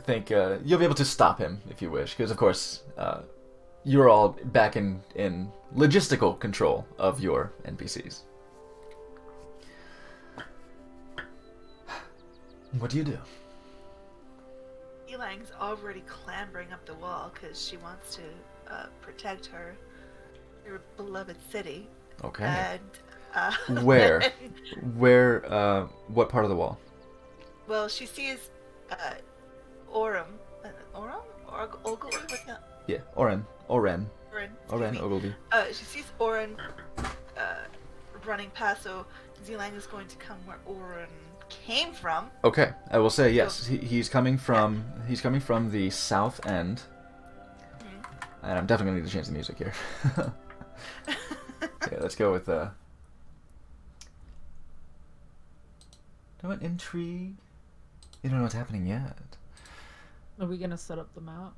think you'll be able to stop him if you wish, because of course you're all back in logistical control of your NPCs. What do you do? Elang's already clambering up the wall because she wants to protect her beloved city. Okay. And Where? What part of the wall? Well, she sees Orem. Orem? Or Ogilvy? What's that? Yeah, Oren, Oren. excuse me. Ogilvy. She sees Oren running past, so Zelang is going to come where Oren came from. Okay, I will say yes. He's coming from the south end, and I'm definitely gonna need to change the music here. Okay, let's go with Do I want intrigue? You don't know what's happening yet. Are we gonna set up the map?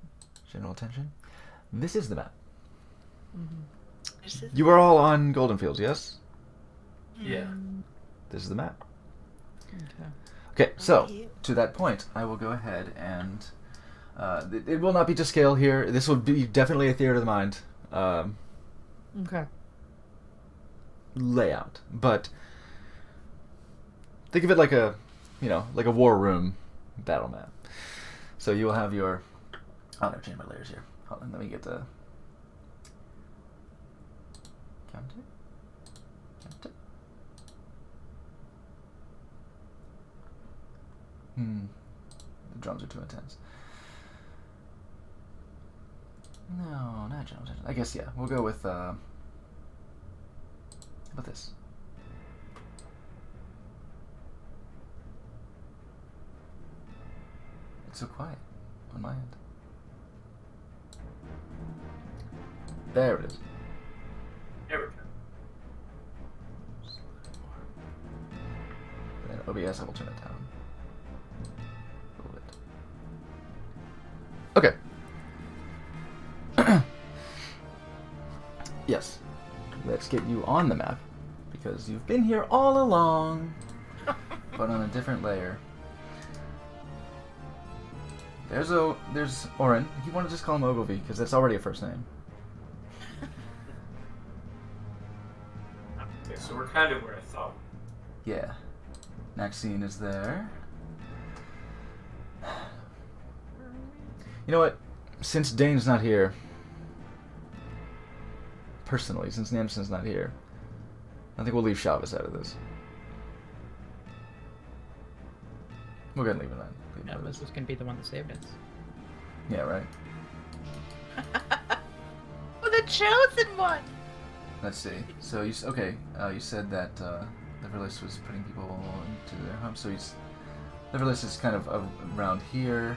General attention. This is the map. This is- You are all on Golden Fields, yes? Yeah. This is the map. Okay. Okay, so you. to that point, I will go ahead and it will not be to scale here. This will be definitely a theater of the mind Okay. layout, but think of it like a, like a war room battle map. So you will have your. I'll never change my layers here. Hold on, let me get the counter. The drums are too intense. No, not drums. I guess, yeah. We'll go with, how about this? It's so quiet on my end. There it is. There we go. Then OBS, I will turn it down a little bit. Okay. Yes. Let's get you on the map, because you've been here all along, but on a different layer. There's Oren. You want to just call him Ogilvy, because that's already a first name. Okay, so we're kind of where I thought. Yeah. Maxine is there. You know what? Since Dane's not here, personally, since Namson's not here, I think we'll leave Chavez out of this. We're gonna leave it on. Leave it No, on this was gonna be the one that saved us. Yeah, right. Oh, the chosen one. Let's see. So you you said that Liverless was putting people into their home. So Liverless is kind of around here.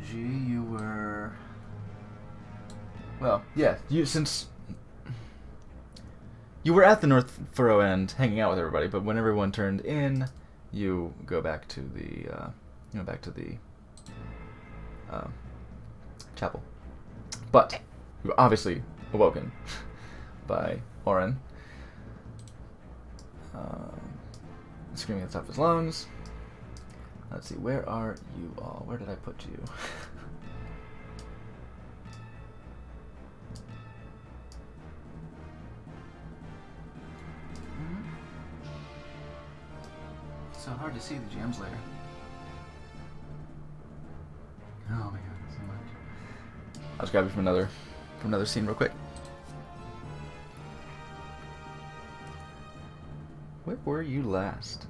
G, you were. Well, yeah. Since you were at the North Furrow end, hanging out with everybody, but when everyone turned in, you go back to the chapel. But you were obviously awoken by Oren, screaming at the top of his lungs. Let's see, where are you all? Where did I put you? It's so hard to see the GM's layer. Oh my god, so much. I'll just grab you from another scene real quick. Where were you last?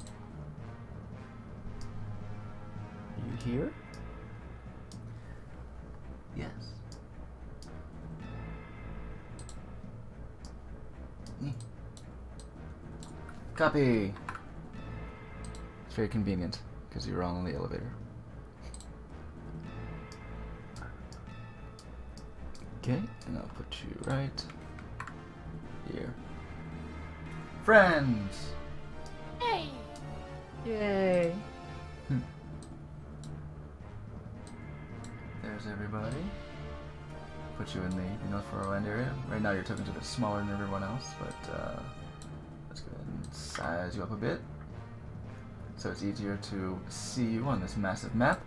Are you here? Yes. Copy. It's very convenient because you were all in the elevator. Okay, and I'll put you right here. Friends! Hey. Yay. There's everybody. Put you in the North Furrow end area. Right now your token's a bit smaller than everyone else, but let's go ahead and size you up a bit so it's easier to see you on this massive map.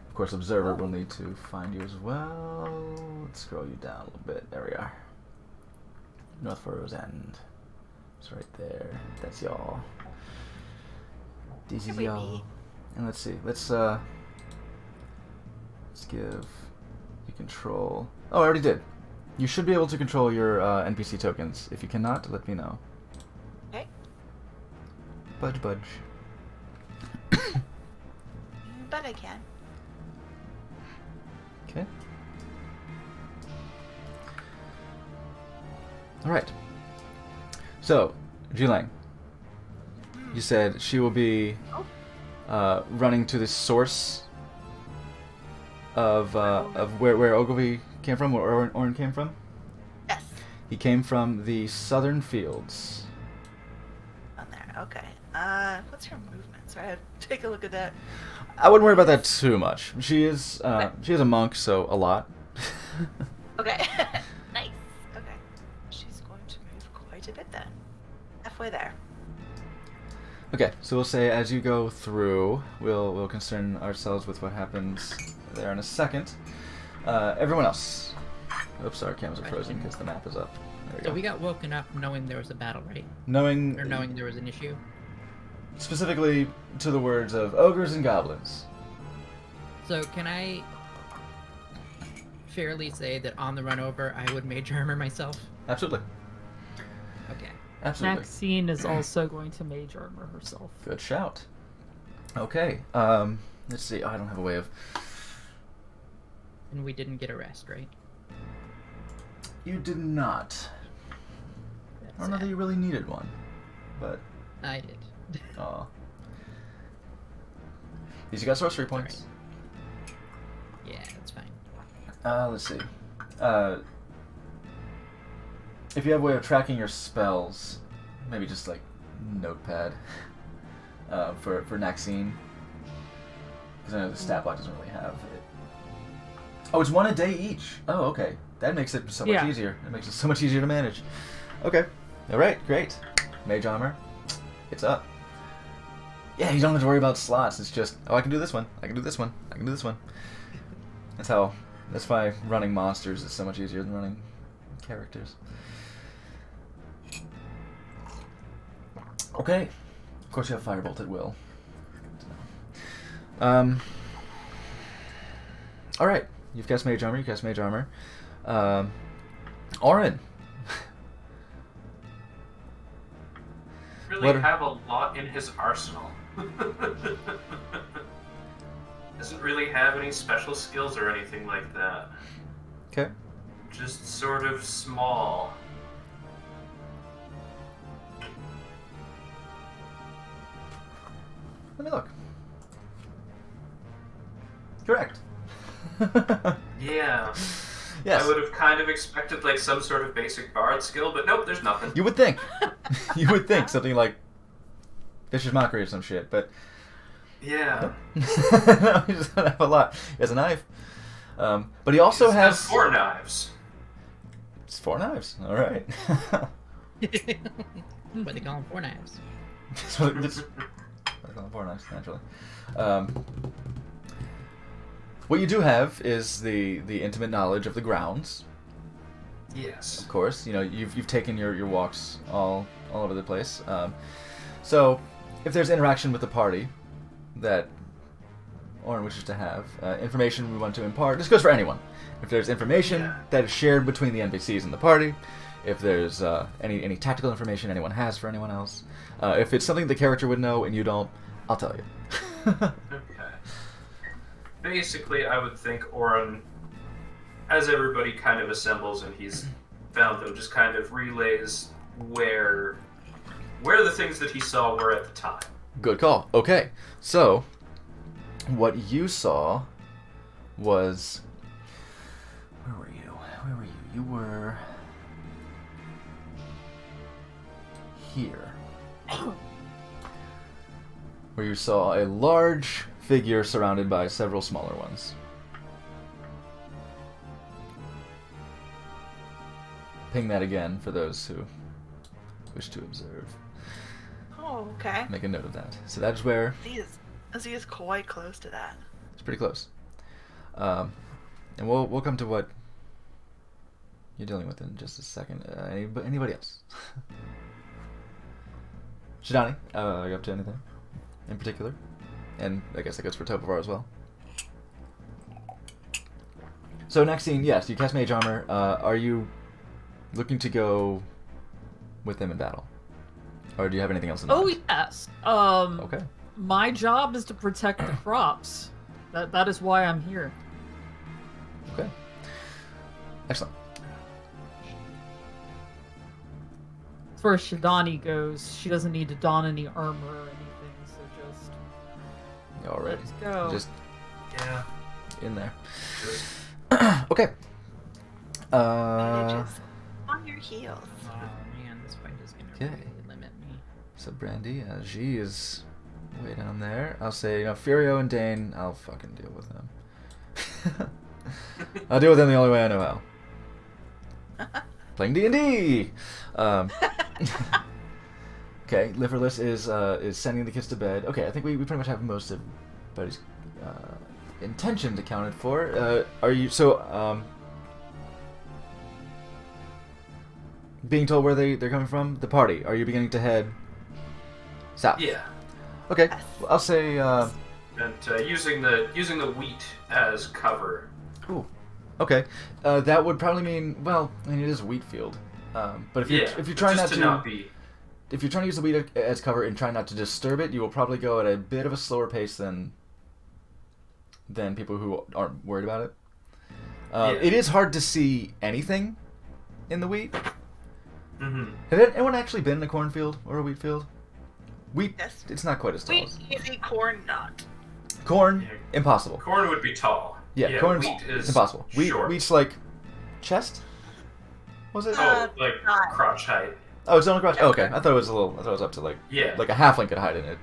Of course, Observer will need to find you as well. Let's scroll you down a little bit. There we are. North Furrow's end. It's right there. That's y'all. This is y'all. And let's see. Let's give you control. Oh, I already did. You should be able to control your NPC tokens. If you cannot, let me know. Okay. Budge, budge. But I can. Okay. All right. So, Jilang, you said she will be running to the source of where Ogilvy came from, where Orin came from. Yes. He came from the southern fields. On there. Okay. What's her movement? Sorry, I have to take a look at that. I wouldn't worry about that too much. She is a monk, so a lot. Okay. Nice. Okay. She's going to move quite a bit then. Halfway there. Okay, so we'll say as you go through, we'll concern ourselves with what happens there in a second. Everyone else. Oops, our cameras are frozen because the map is up. There we So go. we got woken up knowing there was a battle, right? Knowing Or knowing there was an issue. specifically to the words of ogres and goblins. So can I fairly say that on the run over, I would mage armor myself? Absolutely. Okay. Absolutely. Maxine is also going to mage armor herself. Good shout. Okay. Let's see. Oh, I don't have a way of. And we didn't get a rest, right? You did not. I don't know that you really needed one, but I did. aw. These you got sorcery points. Yeah, that's fine. Let's see. If you have a way of tracking your spells, maybe just like notepad for Naxine, because I know the stat block doesn't really have it. Oh, it's one a day each. Oh, okay. That makes it so much Yeah. easier. It makes it so much easier to manage. Okay. All right. Great. Mage armor. It's up. Yeah, you don't have to worry about slots. It's just, oh, I can do this one. I can do this one. I can do this one. That's why running monsters is so much easier than running characters. Okay. Of course you have Firebolt at will. Alright. You've cast Mage Armor, you cast Mage Armor. Orin. Really What are- have a lot in his arsenal. Doesn't really have any special skills or anything like that. Okay. Just sort of small. Let me look. Correct. Yeah. Yes. I would have kind of expected like some sort of basic bard skill, but nope, there's nothing. You would think. You would think something like Vicious Mockery or some shit, but Yeah. no, he doesn't have a lot. He has a knife. But he also He has 4 knives. It's 4 knives. All right. What they call them, 4 knives. So it's I call them 4 knives naturally. What you do have is the intimate knowledge of the grounds. Yes. Of course, you know you've taken your walks all over the place. So if there's interaction with the party that Orin wishes to have, information we want to impart. This goes for anyone. If there's information Yeah. that is shared between the NPCs and the party, if there's any tactical information anyone has for anyone else, if it's something the character would know and you don't, I'll tell you. Okay. Basically, I would think Orin, as everybody kind of assembles and he's found them, just kind of relays where the things that he saw were at the time. Good call. Okay, so what you saw was where were you? Where were you? You were here, where you saw a large figure surrounded by several smaller ones. Ping that again for those who wish to observe. Oh, okay. Make a note of that. So that is where He is quite close to that. it's pretty close. And we'll come to what you're dealing with in just a second. Anybody else? Shidani, are you up to anything in particular? And I guess that goes for Topovar as well. So Naxine, yes, you cast Mage Armor. Are you looking to go with them in battle? Or do you have anything else in Oh mind? yes. Okay. My job is to protect the crops. That is why I'm here. Okay. Excellent. As far as Shidani goes, she doesn't need to don any armor or anything, so just Already. let's go. Just Yeah. in there. Just Okay. Just on your heels. Oh man, this fight is gonna Okay. really limit me. So Brandy, G is way down there. I'll say, Furio and Dane, I'll fucking deal with them. I'll deal with them the only way I know how. Playing D&D! Okay, Liverless is sending the kids to bed. Okay, I think we pretty much have most of everybody's intentions accounted for. Are you, being told where they're coming from? The party. Are you beginning to head south? yeah. Okay, well, I'll say, And using the wheat as cover. ooh, okay. That would probably mean, well, I mean, it is a wheat field. But if you're trying just not to, be. if you're trying to use the wheat as cover and try not to disturb it, you will probably go at a bit of a slower pace than people who aren't worried about it. Yeah. It is hard to see anything in the wheat. Mm-hmm. Have anyone actually been in a cornfield or a wheat field? Wheat, Yes. it's not quite as tall. Wheat easy, corn not. Corn, Yeah. impossible. Corn would be tall. Yeah, corn's wheat is impossible. short. Wheat's like chest. Was it? Oh, like not. crotch height. Oh, it's only crotch. Oh, okay, I thought it was up to like Yeah. a halfling could hide in it.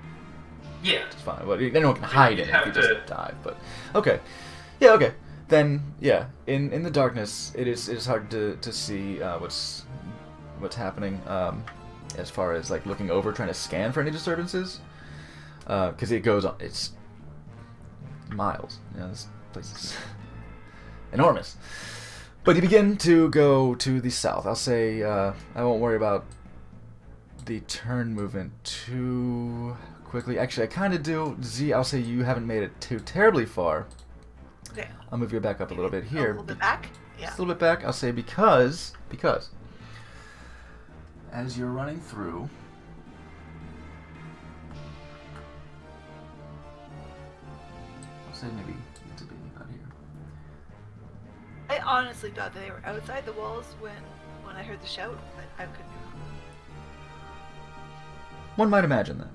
Yeah. It's fine. But anyone can hide in you'd it if you have just to- dive. But okay, yeah, okay. Then yeah, in the darkness, it is hard to see what's happening as far as like looking over, trying to scan for any disturbances. Because it goes on, it's miles. This place is enormous. But you begin to go to the south. I'll say I won't worry about the turn movement too quickly. Actually, I kind of do. Z, I'll say you haven't made it too terribly far. Okay. I'll move you back up a little bit A here. little bit back. Yeah. Just a little bit back. I'll say because as you're running through, I'll say maybe need to be about here. I honestly thought they were outside the walls when I heard the shout, but I could be One might imagine that.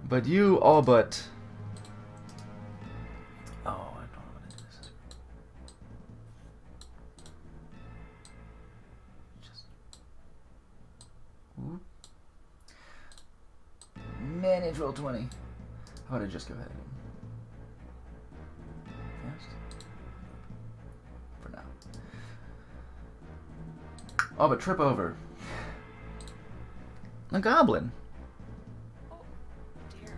But you all but. Oh, I don't know what to do this. Just. Whoop. Manage roll 20. How about I just go ahead and. Fast? For now. Oh, but trip over. A goblin. dear.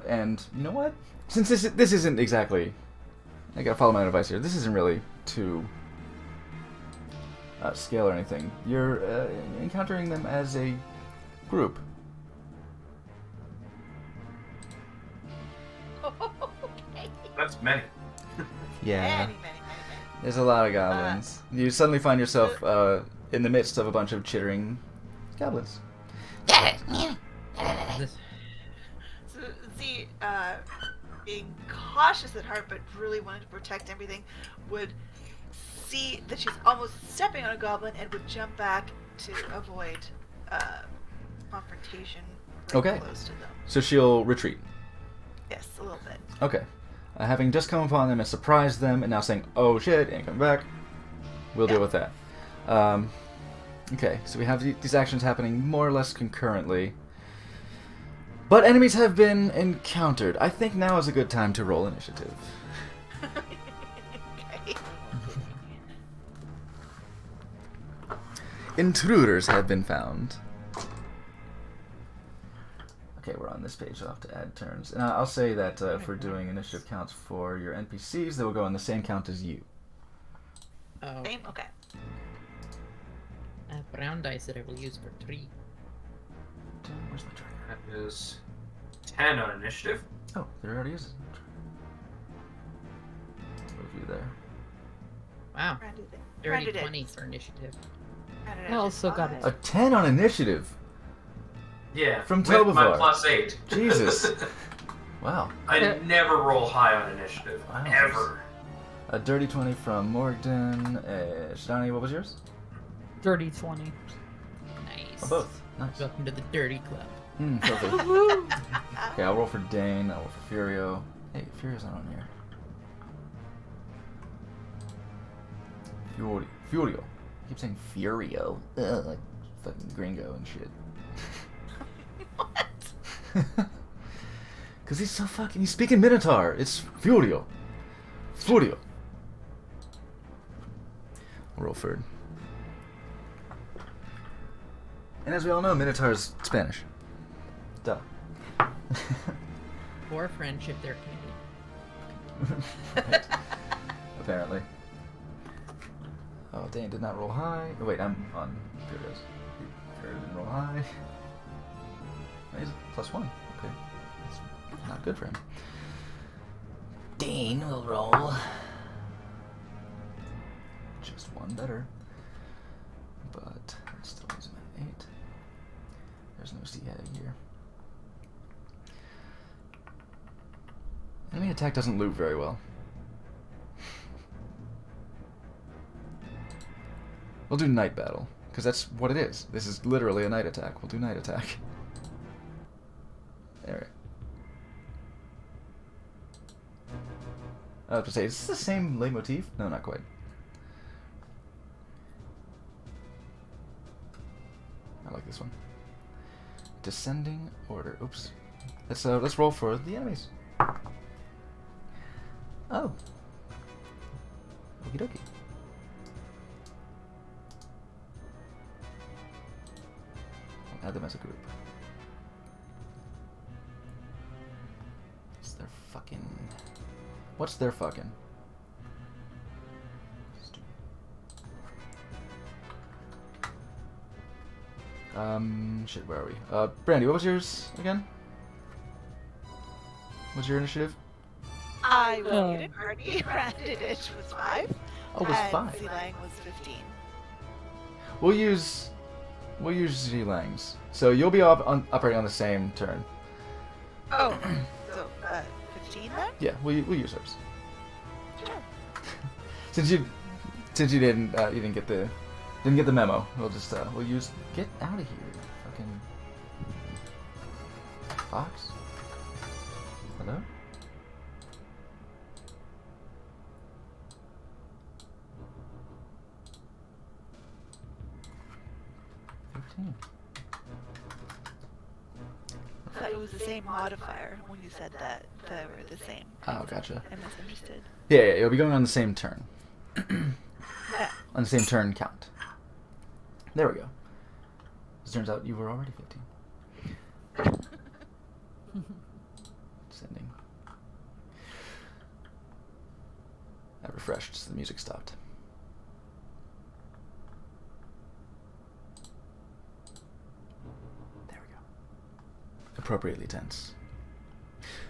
And you know what? Since this isn't exactly, I gotta follow my own advice here. This isn't really to scale or anything. You're encountering them as a group. Okay. That's many. Yeah. Many. There's a lot of goblins. You suddenly find yourself in the midst of a bunch of chittering goblins. This, So Z, being cautious at heart but really wanting to protect everything, would see that she's almost stepping on a goblin and would jump back to avoid confrontation right Okay. close to them. So she'll retreat. Yes, a little bit. Okay. Having just come upon them and surprised them, and now saying, "Oh shit," and come back, we'll deal Yeah. with that. Okay, so we have these actions happening more or less concurrently. But enemies have been encountered. I think now is a good time to roll initiative. Okay. Intruders have been found. Okay, we're on this page. I'll have to add turns. And I'll say that if we're doing initiative counts for your NPCs, they will go on the same count as you. oh, Same? Okay. I have brown dice that I will use for 3. Where's my tracker? That is 10 on initiative. Oh, there already is. Move you there. Wow, Branded it. dirty Branded 20 it. for initiative. Branded I it. also got Five. it. A 10 on initiative. Yeah. From with my Tobovar. +8. Jesus. Wow. I never roll high on initiative. Wow. Ever. A dirty 20 from Morgden. Shidani, what was yours? Dirty 20. Nice. Oh, both. Nice. Welcome to the dirty club. Filthy. Okay, I'll roll for Dane. I'll roll for Furio. Hey, Furio's not on here. Furio. I keep saying Furio. Ugh, like fucking gringo and shit. What? Cause he's so fucking. He's speaking Minotaur. It's Furio. Furio. Roll for. And as we all know, Minotaur is Spanish. Duh. For friendship, they're Canadian. Right. Apparently. Oh, Dane did not roll high. Oh, wait, I'm on Furious. Furio didn't roll high. Oh, he's +1. Okay. That's not good for him. Dane will roll. Just one better. But that still leaves him at 8. There's no sea heading here. Enemy attack doesn't loop very well. We'll do night battle, because that's what it is. This is literally a night attack. We'll do night attack. There. I was to say, is this the same leitmotif? No, not quite. I like this one. Descending order. Oops. Let's roll for the enemies. Oh. Okie dokie. I'll add them as a group. What's their fucking? Shit, where are we? Brandy, what was yours again? What's your initiative? I rotated party. Branded was 5. Oh, it was and 5. Zilang was 15. We'll use Zilang's. So you'll be operating on the same turn. Oh, so 15 then? Yeah, we'll use hers. Sure. Since you didn't get the memo, we'll use. Get out of here, fucking fox. Hello. I thought it was the same modifier when you said that they were the same. Oh, gotcha. I misunderstood. Yeah, you'll be going on the same turn. Yeah. On the same turn count. There we go. It turns out you were already 15. Sending. I refreshed, so the music stopped. There we go. Appropriately tense.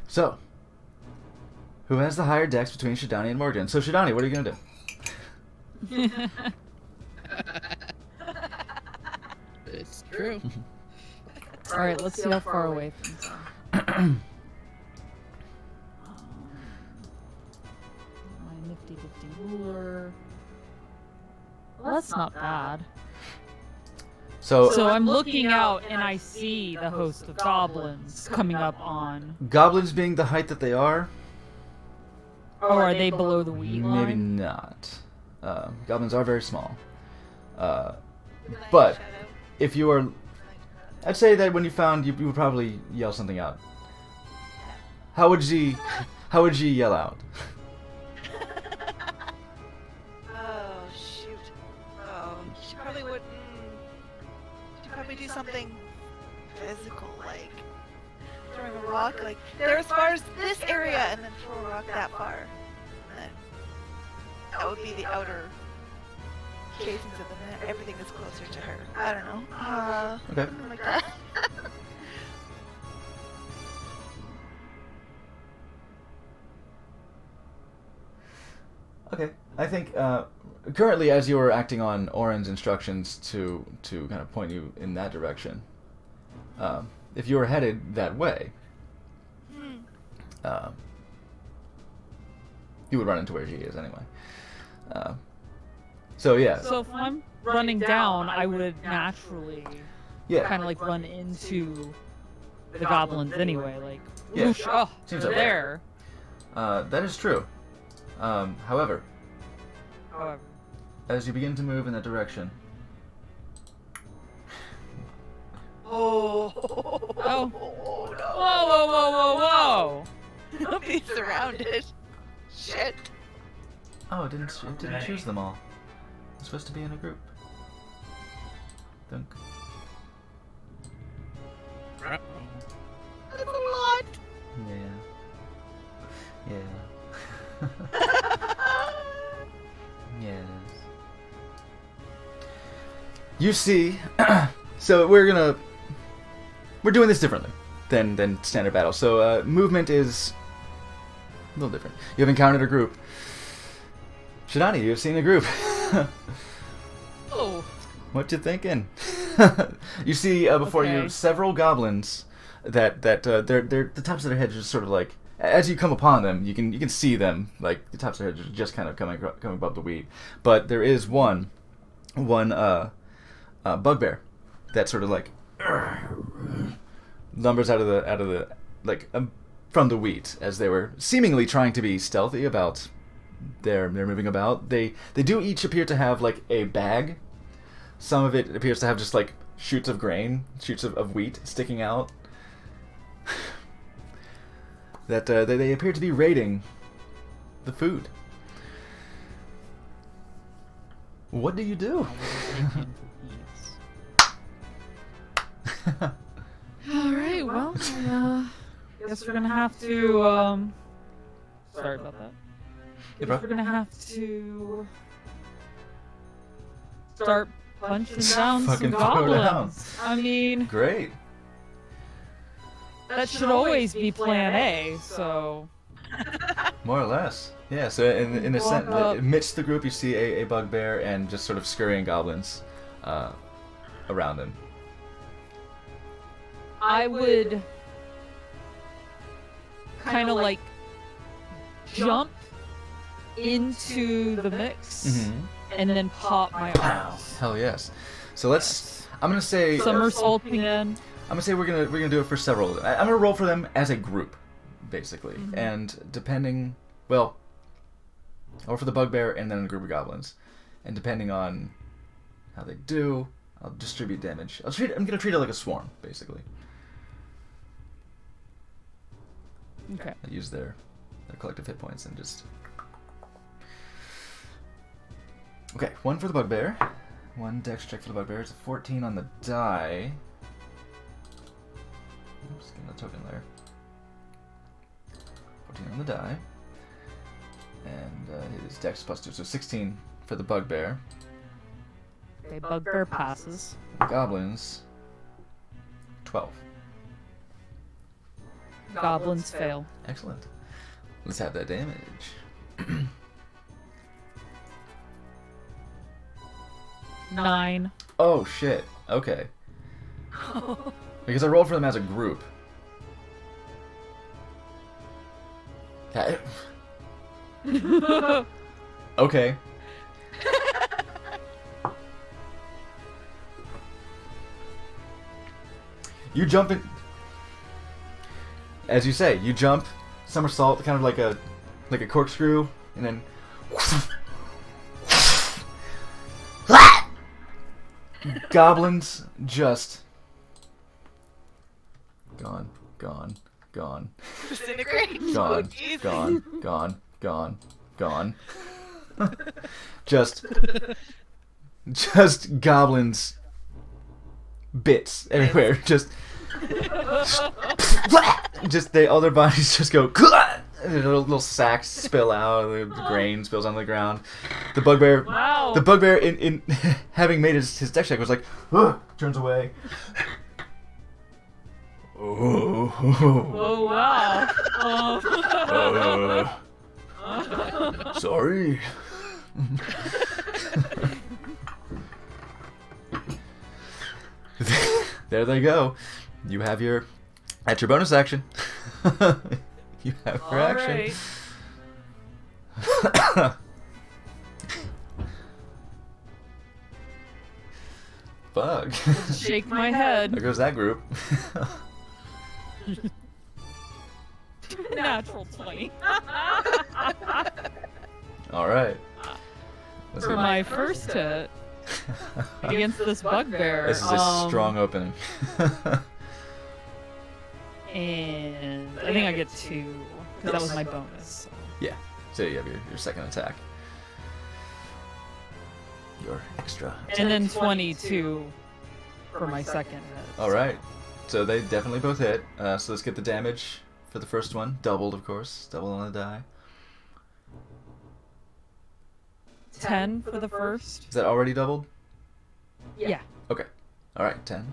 So, who has the higher dex between Shidani and Morgan? So, Shidani, what are you going to do? It's true. All right, let's see how far away things are. My nifty 50 ruler. Well, that's not bad. So I'm looking out and I see the host of goblins coming up on. Goblins being the height that they are, Or are they below the weed line? maybe not. Goblins are very small. But if you are, I'd say that when you found, you would probably yell something out. How would you yell out? Oh shoot. Oh, she probably would. She'd probably do something physical, like throwing a rock, like they're as far as this area, and then throw a rock that far. And then that would be the outer casings of them, and everything is closer to her. I don't know. Okay. Something like that. Okay. I think currently, as you are acting on Oren's instructions to kind of point you in that direction, if you were headed that way, you would run into where she is anyway. So yeah, So if I'm running down, I would naturally yeah. kind of like run into the goblins anyway. Like, Yeah. whoosh, oh, Seems they're that way. there. That is true. However, However, as you begin to move in that direction, Oh. Oh. no. whoa, whoa, whoa, whoa, whoa! Be surrounded. Shit. oh, it didn't choose them all. It's supposed to be in a group. Dunk. That's a lot. Yeah. Yes. You see, so we're doing this differently than standard battle. So movement is a little different. You have encountered a group. Shidani, you have seen a group. Oh, What you thinking? You see before you Okay. several goblins that they're the tops of their heads are just sort of like, as you come upon them, you can see them, like the tops of their heads are just kind of coming above the weed. But there is one bugbear that sort of like lumbers out of the like from the wheat as they were seemingly trying to be stealthy about their moving about. They do each appear to have like a bag. Some of it appears to have just like shoots of grain, shoots of wheat sticking out. That they appear to be raiding the food. What do you do? all right. Well, I guess we're gonna have to. Sorry about that. Yeah, Guess bro. we're gonna have to start punching down Fucking some throw down. goblins. I mean, Great. that should always be Plan A. So. More or less. Yeah, so in a Walk sense, up. amidst the group, you see a bugbear and just sort of scurrying goblins around them. I would kind of like jump into the mix Mm-hmm. and then pop my arms. Hell yes. So let's. I'm gonna say. Somersaulting in. I'm gonna say we're gonna do it for several. I'm gonna roll for them as a group, basically, Mm-hmm. and depending, well, or for the bugbear and then a group of goblins, and depending on how they do, I'll distribute damage. I'm gonna treat it like a swarm, basically. Okay. I use their collective hit points and just. Okay, one for the bugbear. One dex check for the bugbear. It's a 14 on the die. Oops, getting the token there. 14 on the die. And his dex plus 2, so 16 for the bugbear. Okay, bugbear passes. Goblins, 12. Goblins fail. Excellent. Let's have that damage. 9. Oh shit. Okay. Because I rolled for them as a group. Okay. Okay. You jump in. As you say, you jump, somersault, kind of like a corkscrew, and then. Goblins just gone. Disintegrate. Gone, Oh, jeez. gone. just goblins bits everywhere. Just all their bodies just go. Little sacks spill out. The grain spills on the ground. The bugbear. Wow. The bugbear, in having made his dex check, was like, turns away. Oh. Oh wow. Sorry. There they go. You have your. That's your bonus action. You have your All action. right. Fuck. Shake my head. There goes that group. Natural 20. All right. Let's For go. my first hit against this bugbear. This is a strong opening. And I think I get 2. Because that was my bonus. Yeah. So you have your second attack. Your extra. And then 22 for my second hit. All right. So they definitely both hit. So let's get the damage for the first one. Doubled, of course. Double on the die. 10 for the first. Is that already doubled? Yeah. Okay. All right. 10.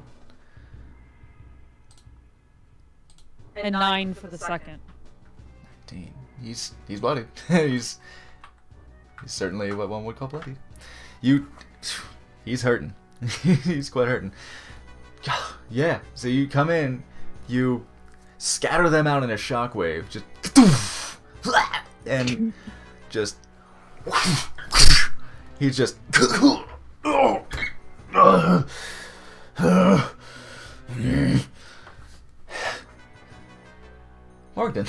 And 9 for the second. 19. He's bloody. he's certainly what one would call bloody. He's hurting. He's quite hurting. Yeah. So you come in, you scatter them out in a shockwave, just and just he's just Morgan.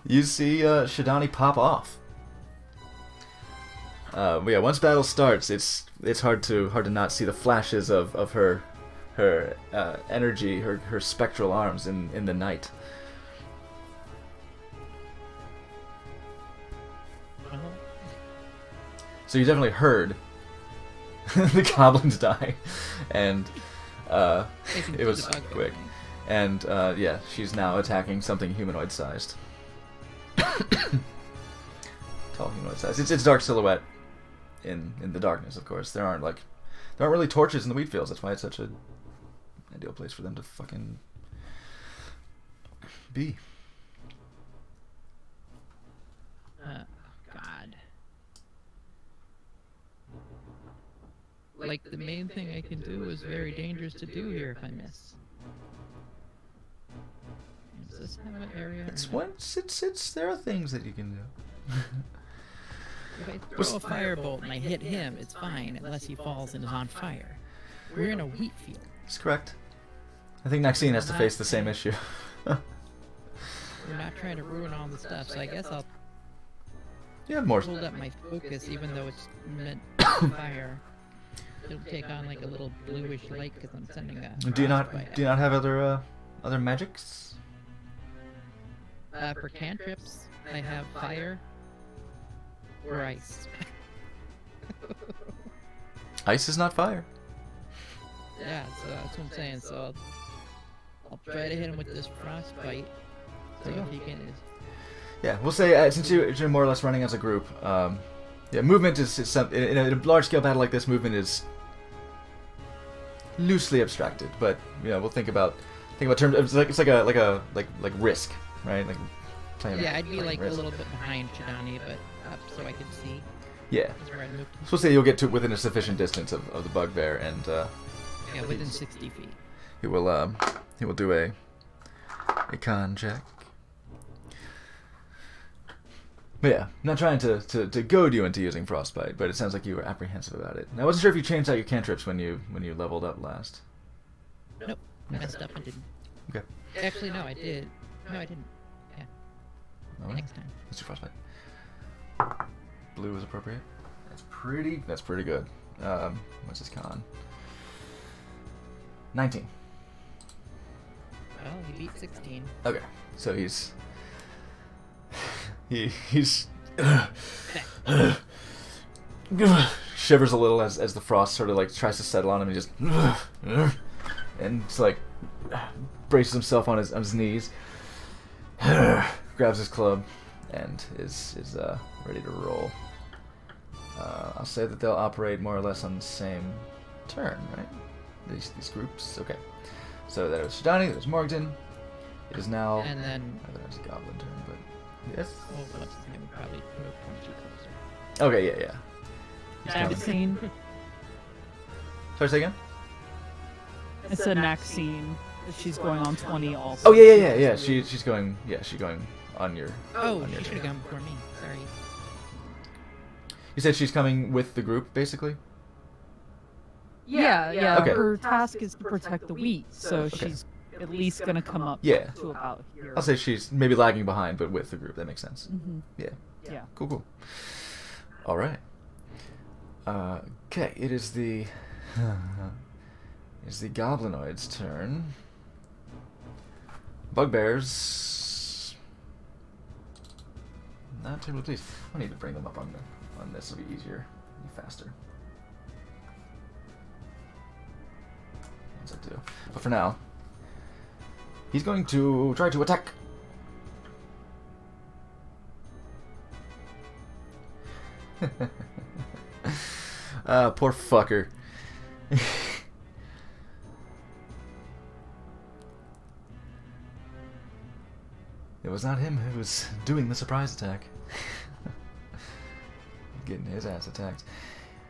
You see Shidani pop off. But yeah, once battle starts, it's hard to not see the flashes of her energy, her spectral arms in the night. So you definitely heard the goblins die, and it was quick. And yeah, she's now attacking something humanoid-sized. Tall humanoid-sized. It's dark silhouette in the darkness, of course. There aren't really torches in the wheat fields. That's why it's such a ideal place for them to fucking be. God. Like, the main thing I can do is very dangerous to do here if I miss. Does this have an area? There are things that you can do. If I throw a firebolt and I hit him, it's fine, unless he falls and is on fire. We're in a wheat field. That's correct. I think Maxine has to face the same issue. We're not trying to ruin all the stuff, so I guess I'll You have more. hold up my focus, even though it's meant to fire. It'll take on like a little bluish light because I'm sending a. Do you not frostbite have other magics? For cantrips, I have fire or ice. Ice is not fire. Yeah, so that's what I'm saying. So I'll try to hit him with this frostbite. So if he can. Yeah, we'll say since you're more or less running as a group, yeah, movement is something in a large scale battle like this. Movement is loosely abstracted, but we'll think about terms. It's like a risk, right? Like playing. Yeah, I'd be playing like risk. a little bit behind Shidani, but up so I can see. Yeah. That's where I moved. So we'll say you'll get to within a sufficient distance of the bugbear, and Yeah, within 60 feet. he will do a con check. But yeah, not trying to goad you into using frostbite, but it sounds like you were apprehensive about it. And I wasn't sure if you changed out your cantrips when you leveled up last. Nope, messed up and didn't. Okay. Actually, no, I did. No, I didn't. Yeah, Alright. next time. Let's do frostbite. Blue is appropriate. That's pretty good. What's his con? 19. Well, he beat 16. Okay, so he's shivers a little as the frost sort of like tries to settle on him. He just and it's like braces himself on his knees, grabs his club, and is ready to roll. I'll say that they'll operate more or less on the same turn, right? These groups. Okay. So that was Shidani, that was Morgan. It is now. And then, Oh, that was a goblin turn, but yes. oh, what's his name? Would probably move 22 closer. Okay, yeah. He's coming. Maxine. Sorry, say again. I said Maxine. She's going on 20 also. Oh yeah. She's going. Yeah, she's going on your. Oh, on your she should have turn. gone before me. Sorry. You said she's coming with the group, basically. Yeah. Okay. Her task is to protect the wheat, so she's at least gonna come up Yeah. to about here. I'll say she's maybe lagging behind, but with the group. That makes sense. Mhm. Yeah. Yeah. Cool. All right. Okay, it is the goblinoid's turn. Bugbears. Not terribly pleased. I need to bring them up on this. It'll be easier, be faster. What's that do? But for now, he's going to try to attack. Poor fucker. It was not him who was doing the surprise attack. Getting his ass attacked.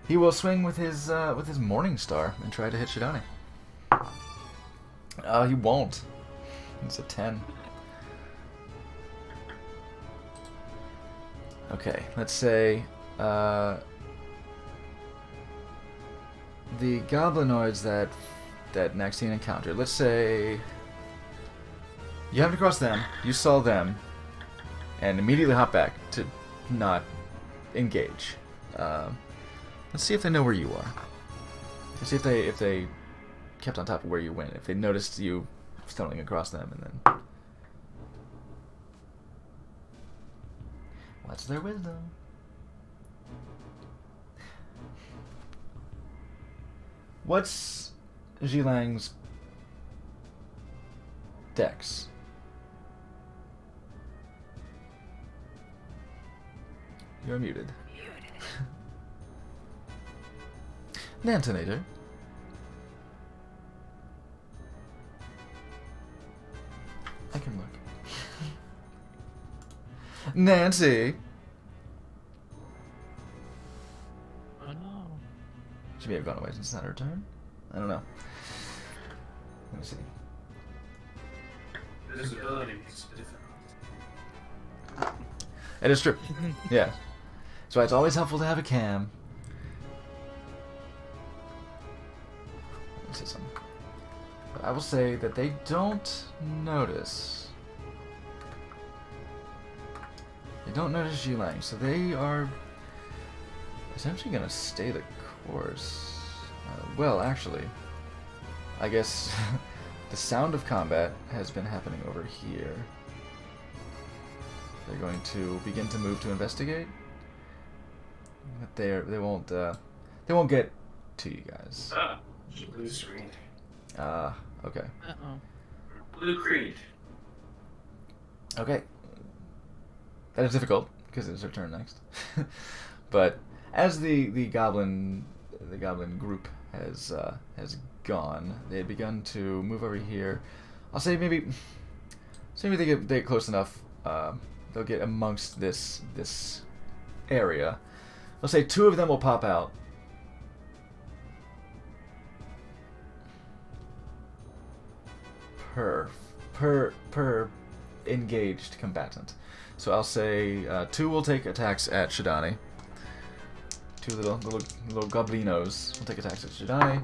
He will swing with his Morning Star and try to hit Shidani. He won't. It's a 10. Okay, let's say the goblinoids that Maxine encountered. Let's say you happened across them, you saw them, and immediately hop back to not engage. Let's see if they know where you are. Let's see if they kept on top of where you went. If they noticed you stumbling across them, and then what's their wisdom? What's Zhilang's dex? You're muted. Nantinator. I can look. Nancy. Oh no. She may have gone away since it's not her turn. I don't know. Let me see. Visibility is difficult. It is true. Yeah. That's why it's always helpful to have a cam. Let me see something. But I will say that they don't notice. They don't notice Zhilang, so they are essentially going to stay the course. Well, actually, I guess the sound of combat has been happening over here. They're going to begin to move to investigate. But they won't get to you guys. Ah, blue screen. Okay. Uh-oh. Blue Creed. Okay. That is difficult because it's her turn next. But as the goblin group has gone, they had begun to move over here. I'll say maybe they get close enough. They'll get amongst this area. Let's say 2 of them will pop out. Per engaged combatant. So I'll say 2 will take attacks at Shidani. 2 little goblinos will take attacks at Shidani.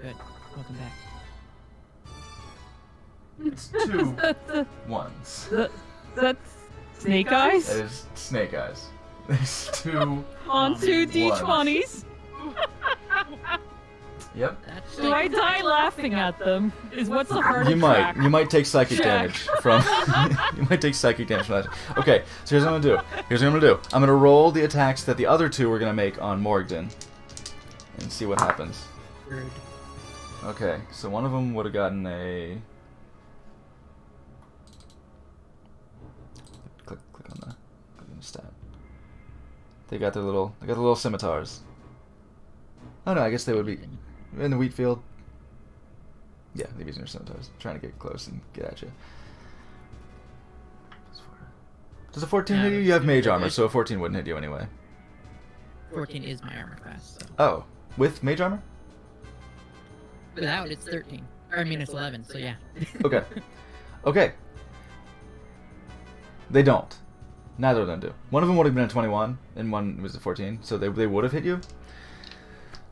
Good. Welcome back. It's 2 That's ones. that's Snake Eyes That is Snake Eyes. There's 2. on 2 One. d20s. Yep. That's Do I die laughing at them? Is what's the heart You might. attack? You might take psychic Check. damage from. You might take psychic damage from that. Okay, so here's what I'm gonna do. I'm gonna roll the attacks that the other 2 were gonna make on Morgden, and see what happens. rude. Okay, so one of them would have gotten a. Click on the stat. They got the little scimitars. Oh no, I guess they would be in the wheat field. Yeah, they'd be using their scimitars, trying to get close and get at you. Does a 14 hit you? You have mage armor, so a 14 wouldn't hit you anyway. 14 is my armor class, so. Oh, with mage armor? Without, it's 13. Or, I mean, it's 11, so yeah. Okay. Okay. They don't. Neither of them do. One of them would have been a 21, and one was a 14, so they would have hit you.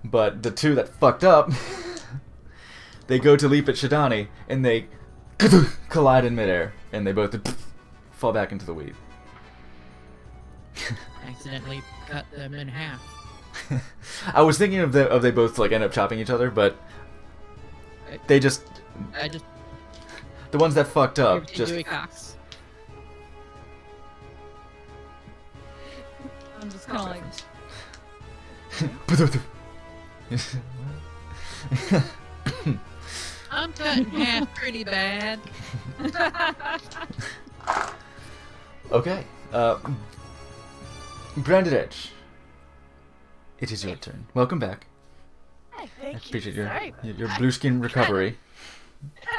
But the two that fucked up, they go to leap at Shidani, and they collide in midair, and they both fall back into the weed. Accidentally cut them in half. I was thinking of they both like end up chopping each other, but they just I just... the ones that fucked up just Dewey Cox. I'm just kind of like, I'm cut in half pretty bad. Okay. Branded Edge. It is your turn. Welcome back. Hey, I thank you. appreciate Sorry. your blue skin recovery.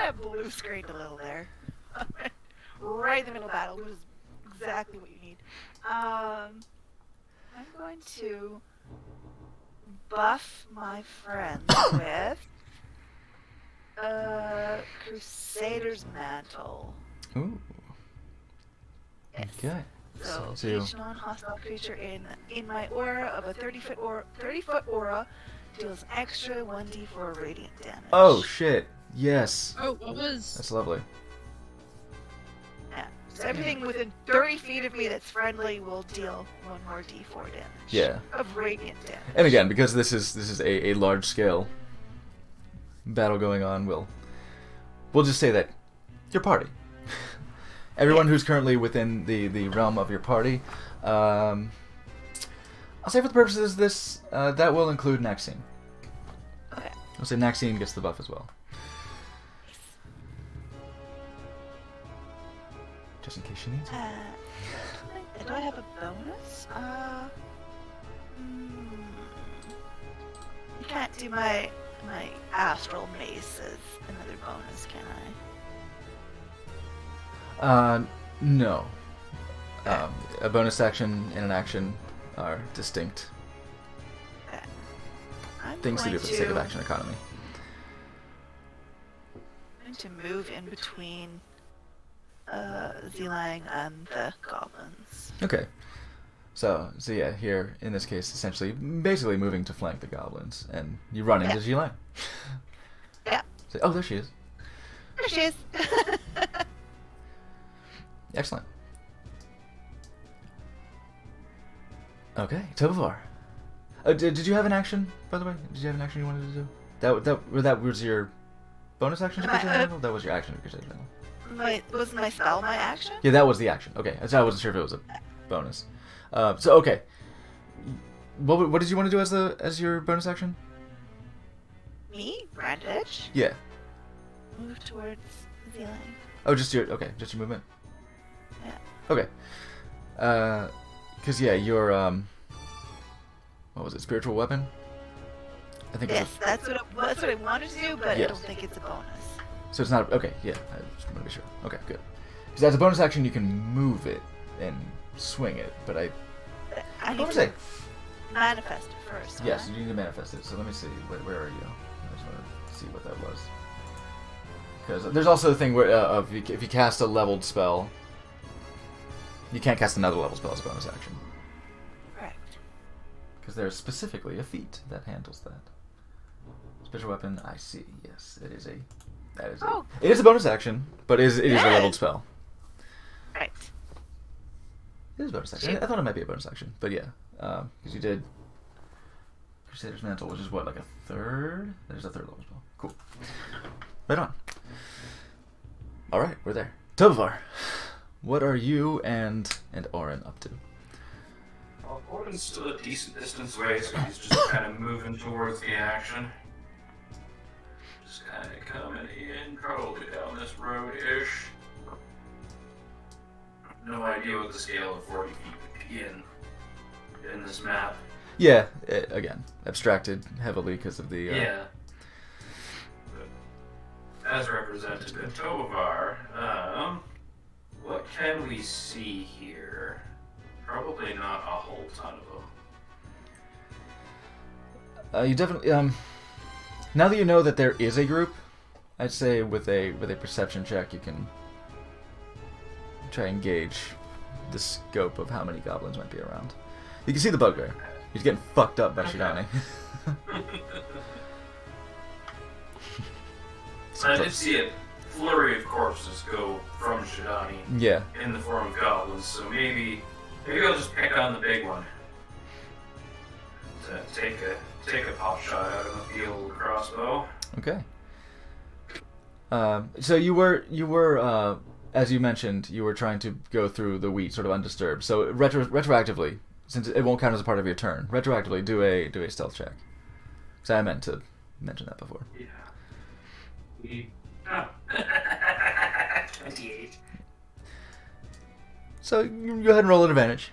I blue screened a little there. Right in the middle of battle. It was exactly what you need. I'm going to buff my friends with Crusader's Mantle. Ooh. Yes. Okay. So So you- each non-hostile creature in my aura of a 30-foot aura deals extra 1d4 radiant damage. Oh shit. Yes. Oh, what was... That's lovely. Yeah. So everything within 30 feet of me that's friendly will deal 1 more d4 damage. Yeah. Of radiant damage. And again, because this is a large scale battle going on, we'll just say that your party. Everyone who's currently within the realm of your party, I'll say for the purposes of this, that will include Naxine. Okay. I'll say Naxine gets the buff as well. Just in case she needs it. Do I have a bonus? You can't do my astral mace as another bonus, can I? No. A bonus action and an action are distinct Okay. I'm things to do going for the sake of action economy. I'm going to move in between Zelang and the goblins. Okay. So yeah, here in this case, essentially, basically moving to flank the goblins, and you run into Gilan. Yeah. Say, oh, there she is. There she is. Excellent. Okay, Tovar. Did you have an action, by the way? Did you have an action you wanted to do? That was your bonus action to Crusader's Mantle? That was your action to Crusader's Mantle. Wasn't my spell my action? Yeah, that was the action. Okay, so I wasn't sure if it was a bonus. So okay, what did you want to do as your bonus action? Me? Brand Edge? Yeah. Move towards Zelang. Oh, just your movement. Yeah. Okay. Cause yeah, your what was it? Spiritual weapon. I think. Yes, that's what I wanted to do, but I Yes. don't think it's a bonus. So it's not okay. Yeah, I just want to be sure. Okay, good. Because as a bonus action, you can move it and swing it, but I What need was to it? manifest it first. Yes, huh? you need to manifest it. So let me see. Where are you? I just want to see what that was. Because there's also a thing where if you cast a leveled spell, you can't cast another level spell as a bonus action. Correct. Because there's specifically a feat that handles that. Special weapon. I see. Yes, it is a. That is. Oh. It is a bonus action, but it is a Yes. leveled spell. Right. It is a bonus action. I thought it might be a bonus action, but yeah, because you did Crusader's Mantle, which is what, like a third? There's a third level spell. Cool. Right on. All right, we're there. Tovar, what are you and Orin up to? Well, Gordon's still a decent distance away, so he's just kind of moving towards the action. Just kind of coming in, probably down this road-ish. No idea what the scale of 40 feet would be in this map. Yeah, again, abstracted heavily because of the. Yeah. But as represented in Tovar, what can we see here? Probably not a whole ton of them. You definitely Now that you know that there is a group, I'd say with a perception check you can try and gauge the scope of how many goblins might be around. You can see the bugbear. He's getting fucked up by Shidani. I did see a flurry of corpses go from Shidani Yeah. in the form of goblins, so maybe I'll just pick on the big one. To take a pot shot out of the old crossbow. Okay. So you were as you mentioned, you were trying to go through the wheat sort of undisturbed. So retroactively, since it won't count as a part of your turn, retroactively do a stealth check. So I meant to mention that before. Yeah. 28. So you go ahead and roll an advantage.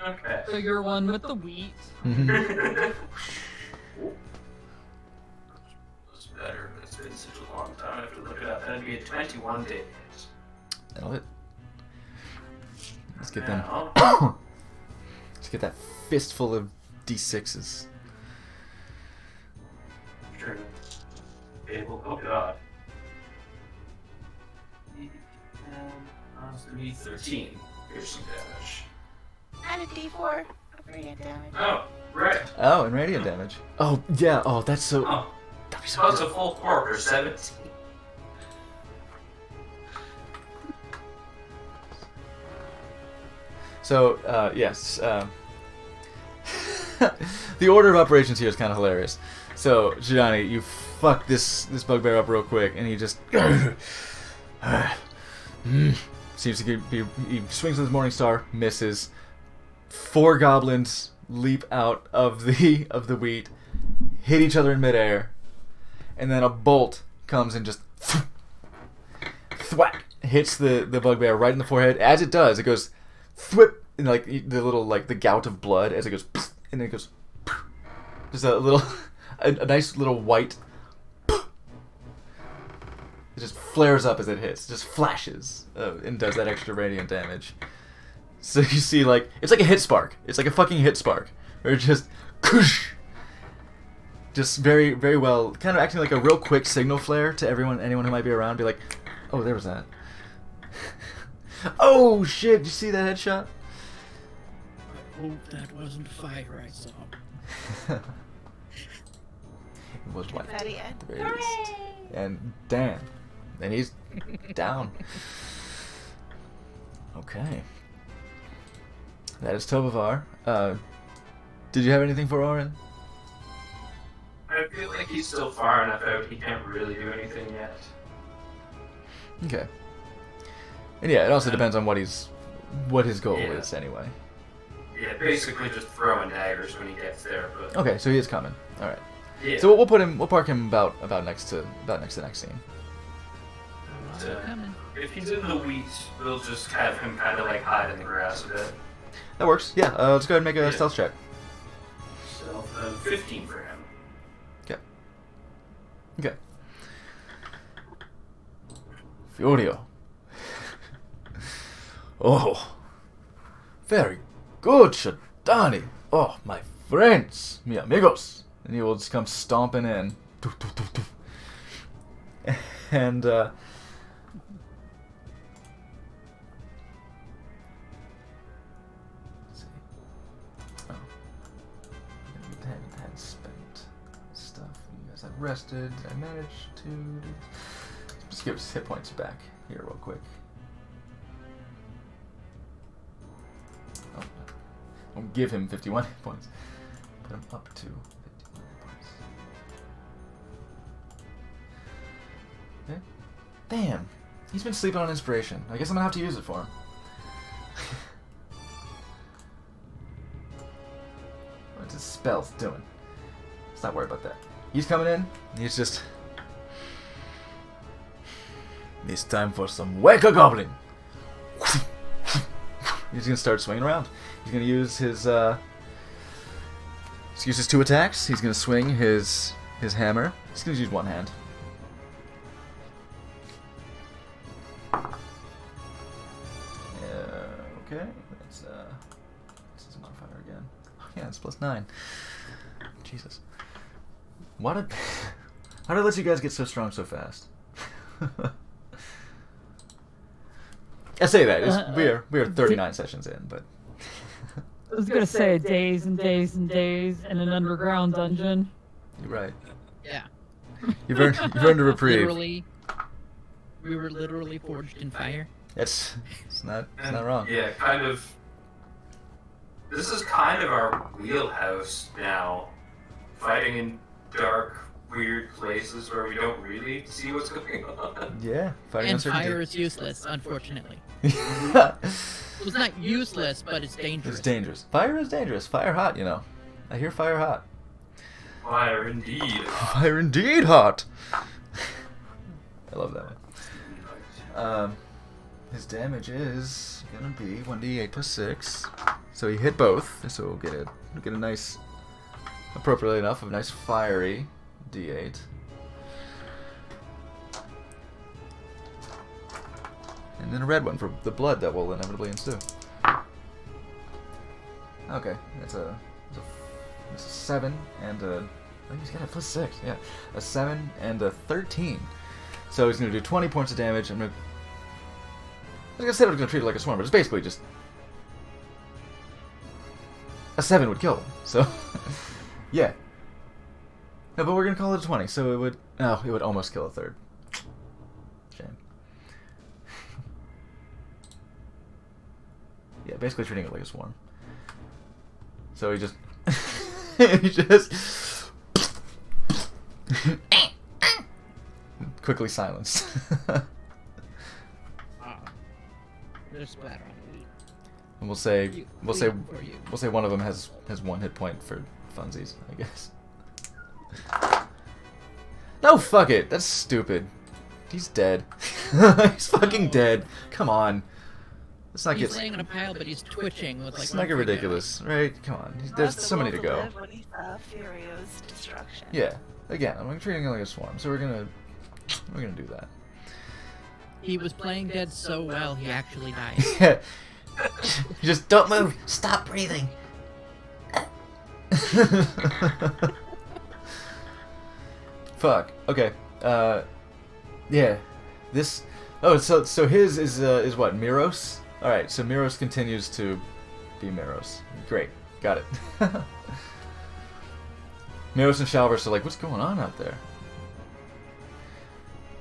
Okay. So you're one with the wheat. It's better. It's been such a long time. I have to look it up. That'd be a 21 damage. That'll hit. Let's get them. Now, Let's get that fistful of d6s. sure. Oh god. That's gonna be 13 piercing damage. And a D4 of radiant damage. Oh, right. Oh, and radiant damage. Oh yeah. Oh, that's so. Oh, That'd be so so it's a good. full quarter, 17. So yes. The order of operations here is kind of hilarious. So Shidani, you fuck this bugbear up real quick, and he just seems to be. He swings with his morning star, misses. 4 goblins leap out of the wheat, hit each other in midair, and then a bolt comes and just thwack hits the bugbear right in the forehead. As it does, it goes thwip, and like the little the gout of blood as it goes, and then it goes just a little a nice little white. It just flares up as it hits, just flashes, and does that extra radiant damage. So you see, it's like a hit spark. It's like a fucking hit spark, where it just, just very, very well, kind of acting like a real quick signal flare to anyone who might be around. Be like, oh, there was that. Oh shit! Did you see that headshot? I hope that wasn't fire I saw. It was white. Confetti and at the very least. hooray! And Dan, and he's down. Okay. That is Tobavar. Did you have anything for Orin? I feel like he's still far enough out, he can't really do anything yet. Okay. And yeah, it also depends on what his goal Yeah. is anyway. Yeah, basically just throwing daggers when he gets there, but Okay, so he is coming. All right. yeah. So we'll park him about next to the next scene. Coming. If he's in the wheat, we'll just have him kind of like hide in the grass a bit. That works. Yeah. Let's go ahead and make a Yeah. stealth check. So 15 for him. Okay. Fiorio. Oh, very good, Shidani. Oh, my friends, mi amigos. And he will just come stomping in. And, let's see. Oh. I hadn't spent stuff. You guys had rested. I managed to just give us hit points back here real quick. Oh, don't give him 51 hit points. Put him up to 51 hit points. Okay. Damn. He's been sleeping on inspiration. I guess I'm gonna have to use it for him. What's his spells doing? Let's not worry about that. He's coming in. He's just. It's time for some Wake a Goblin! He's gonna start swinging around. He's gonna use his use his 2 attacks. He's gonna swing his hammer. He's gonna use one hand. Okay, that's his modifier again. Yeah, it's +9. Jesus. Why did how did I let you guys get so strong so fast? I say that we are 39 sessions in, but I was gonna say days and days and days in an underground dungeon. you're right. Yeah. You've earned a reprieve. Literally, we were literally forged in fire. It's not wrong. Yeah, kind of. This is kind of our wheelhouse now. Fighting in dark, weird places where we don't really see what's going on. Yeah, fighting And fire uncertainty. is useless, unfortunately. It's It's not useless, but it's dangerous. dangerous. Fire is dangerous. Fire hot, you know. I hear fire hot. Fire indeed. Fire indeed hot. I love that one. His damage is gonna be 1d8 plus 6. So he hit both. So we'll get a nice, appropriately enough, a nice fiery d8. And then a red one for the blood that will inevitably ensue. Okay, that's a 7 and a. Oh, he's got a plus 6. Yeah, a 7 and a 13. So he's gonna do 20 points of damage. I'm gonna. Like I said, I was gonna treat it like a swarm, but it's basically just a 7 would kill him. So yeah. No, but we're gonna call it a 20. So it would. No, it would almost kill a third. Shame. Yeah, basically treating it like a swarm. So he just he just quickly silenced. There's splatter on the wheat. And we'll say You- we'll say for you. we'll say one of them has 1 hit point for funsies, I guess. No, fuck it. That's stupid. He's dead. He's fucking dead. Come on. Let's not He's get. laying on a pile, but he's twitching with like. Let's one not get finger. ridiculous, right? Come on. He'll There's have to so many to will go. live when he saw Furio's destruction. Yeah. Again, I'm treating it like a swarm, so we're gonna do that. He was playing dead so well, he actually died. Yeah. You just don't move. Stop breathing. Fuck. Okay. Yeah. This. Oh, so his is what? Miros. All right. So Miros continues to be Miros. Great. Got it. Miros and Shalvis are like, what's going on out there?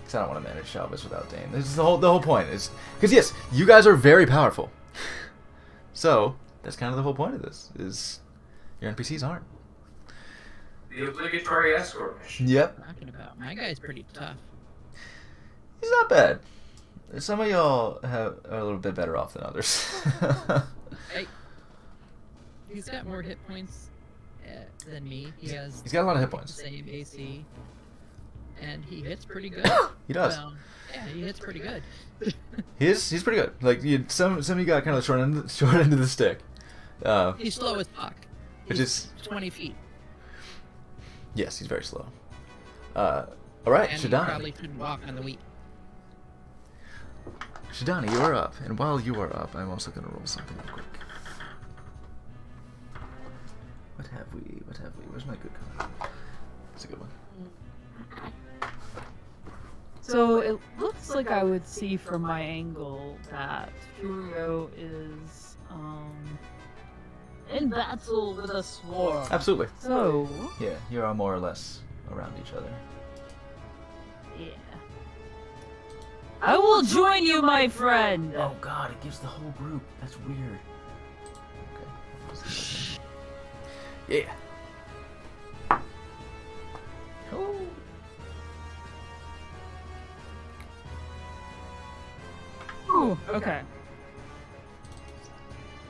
Because I don't want to manage Shalvis without Dane. This is the whole point. Is because yes, you guys are very powerful. So that's kind of the whole point of this. Is your NPCs aren't. The obligatory escort mission. Yep. Talking about my guy's pretty tough. He's not bad. Some of y'all are a little bit better off than others. Hey, he's got more hit points than me. He has. He's got a lot of hit the points. same AC, and he hits pretty good. He does. Well, yeah, he hits pretty good. He's pretty good. Like some of you got kind of the short end of the stick. He's slow as fuck. Which He's is- 20 feet. Yes, he's very slow. All right, And he Shadani. probably shouldn't walk on the wheat. Shadani, you are up, and while you are up, I'm also gonna roll something real quick. What have we? Where's my good card? That's a good one. So it looks like I would see from my angle that Furio is in battle with a swarm. Absolutely. So Yeah, you are more or less around each other. yeah, I will join you, my friend. Oh God, it gives the whole group. That's weird. Okay. Yeah. Oh. Ooh, okay.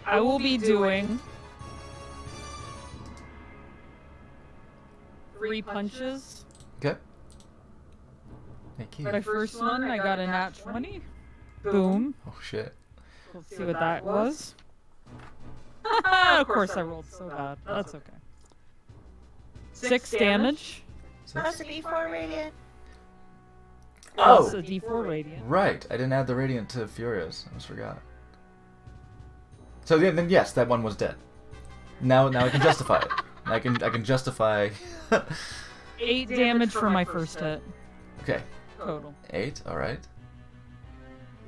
I will be doing 3 punches. Okay. Thank you. My first one, I got a nat 20. Boom. Oh shit. Let's see what that was. Of course I rolled so bad. That's okay. 6 damage. That's a D4 radiant. Oh! Plus a D4 radiant. Right, I didn't add the radiant to Furious. I almost forgot. So then yes, that one was dead. Now I can justify it. I can justify. 8 damage for my first hit Okay, total. 8. All right.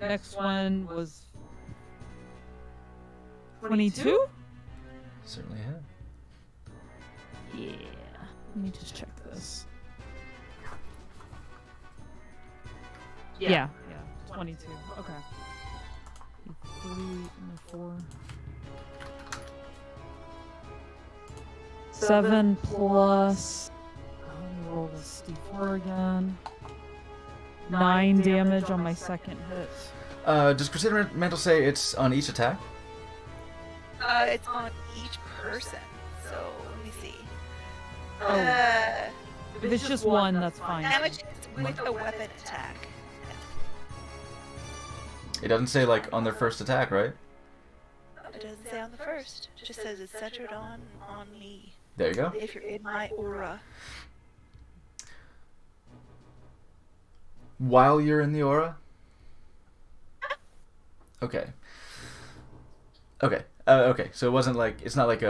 Next one was 22? Certainly have. Yeah. Let me just check this. Yeah. 22. Okay. 3 and a 4. 7 plus. Let me roll this d4 again. 9 damage on my second hit. Does Crusader Mantle say it's on each attack? It's on each person. So let me see. Oh. If it's just one, that's fine. Damage with a weapon attack. It doesn't say like on their first attack, right? It doesn't say on the first. It just says it's centered on me. There you go. If you're in my aura. While you're in the aura? Okay. Okay, so it wasn't like, it's not like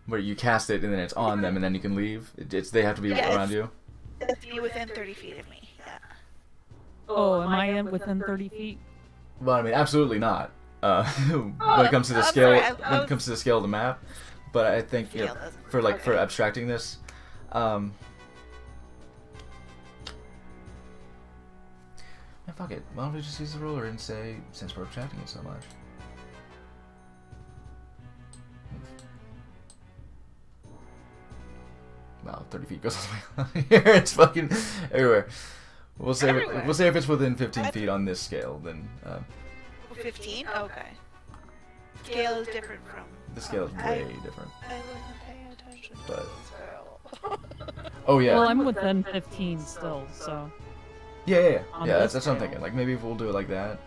where you cast it and then it's on them and then you can leave. It's they have to be Yeah, around you. It's me within 30 feet of me. Yeah. Oh, am I in within 30 feet? Well, I mean, absolutely not. When it comes to the I'm scale, sorry, I when it was- comes to the scale of the map, but I think you know, Scale doesn't- for like for okay. abstracting this, man, fuck it. Why don't we just use the ruler and say since we're abstracting it so much? Wow, 30 feet goes all the way here. It's fucking everywhere. We'll say Everywhere. we'll say if it's within 15 feet on this scale, then 15? Okay. Scale is different from. the scale is way different. I wasn't paying attention to But- the scale. Oh yeah. Well, I'm within 15 still, so. Yeah. on Yeah, this that's what I'm scale. thinking. Like maybe if we'll do it like that.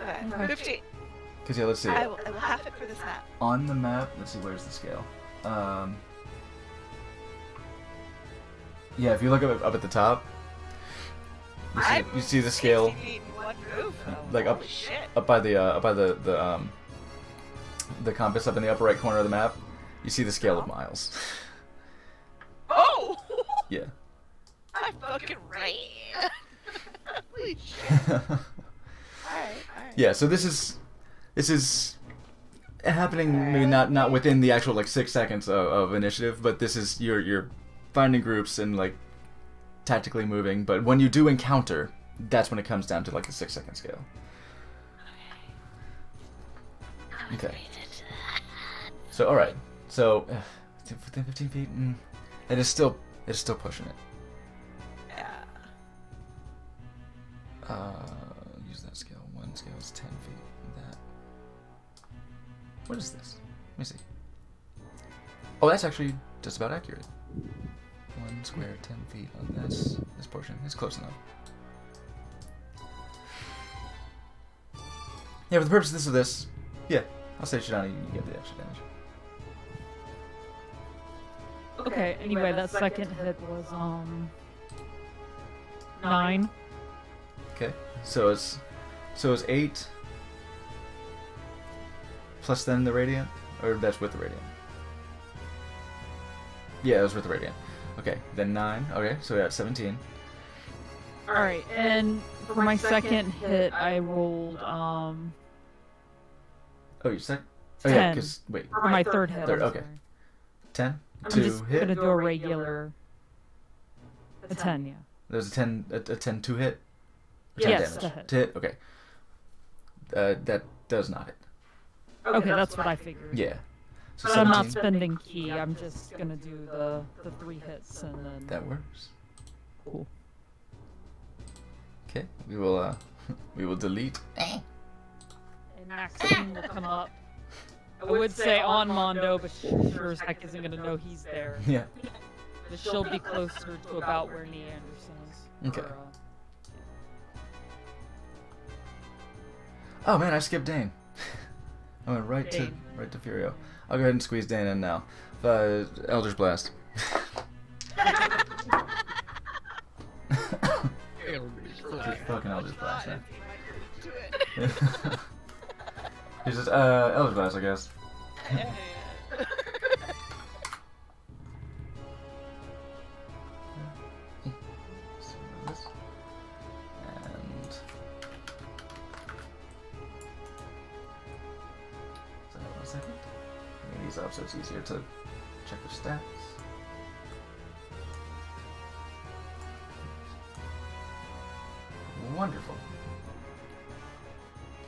Okay. Okay. 15. Cause yeah, let's see. I will have it for this map. On the map, let's see where's the scale. Yeah, if you look up at the top, you see the scale 60 feet in one move. like up Holy shit. up by the compass up in the upper right corner of the map. You see the scale of miles. Oh! Yeah. I'm fucking right. Holy shit. Alright. Yeah. So this is happening maybe not within the actual like 6 seconds of initiative, but this is you're finding groups and like tactically moving. But when you do encounter, that's when it comes down to like the 6 second scale. Okay. So all right. So within 15 feet, it is still pushing it. Yeah. Use that scale. One scale is 10 feet. That. What is this? Let me see. Oh, that's actually just about accurate. 1 square, 10 feet on this portion. It's close enough. Yeah, for the purposes of this, yeah, I'll say Shidani, you get the extra damage. Okay, anyway, that second hit was, 9. Okay, so it's 8 plus then the radiant, or that's with the radiant. Yeah, it was with the radiant. Okay, then 9. Okay, so we got 17. Alright, and for my second hit, I rolled, Oh, you said? Oh 10. yeah, because wait, for my third hit. Third, I'm okay. sorry. 10 I'm to just hit. gonna do a regular. A 10, yeah. There's a 10 to hit. Or 10 Yes, damage. to hit. To hit. Okay. That does not hit. Okay, that's what I figured. Yeah. So But I'm not 17. spending key. I'm just gonna do the 3 hits and then. That works. Cool. Okay. We will we will delete. And Maxine will come up. I would say on Mondo, but she sure as heck isn't gonna know he's there. Yeah. But she'll be closer to about where Nia Anderson is. Okay. Or, Oh man, I skipped Dane. I went right Dane. to Furio. I'll go ahead and squeeze Dane in now. Eldritch Blast. Just fucking Eldritch Blast, man. He's just Eldritch Blast, I guess. up so it's easier to check the stats. Wonderful.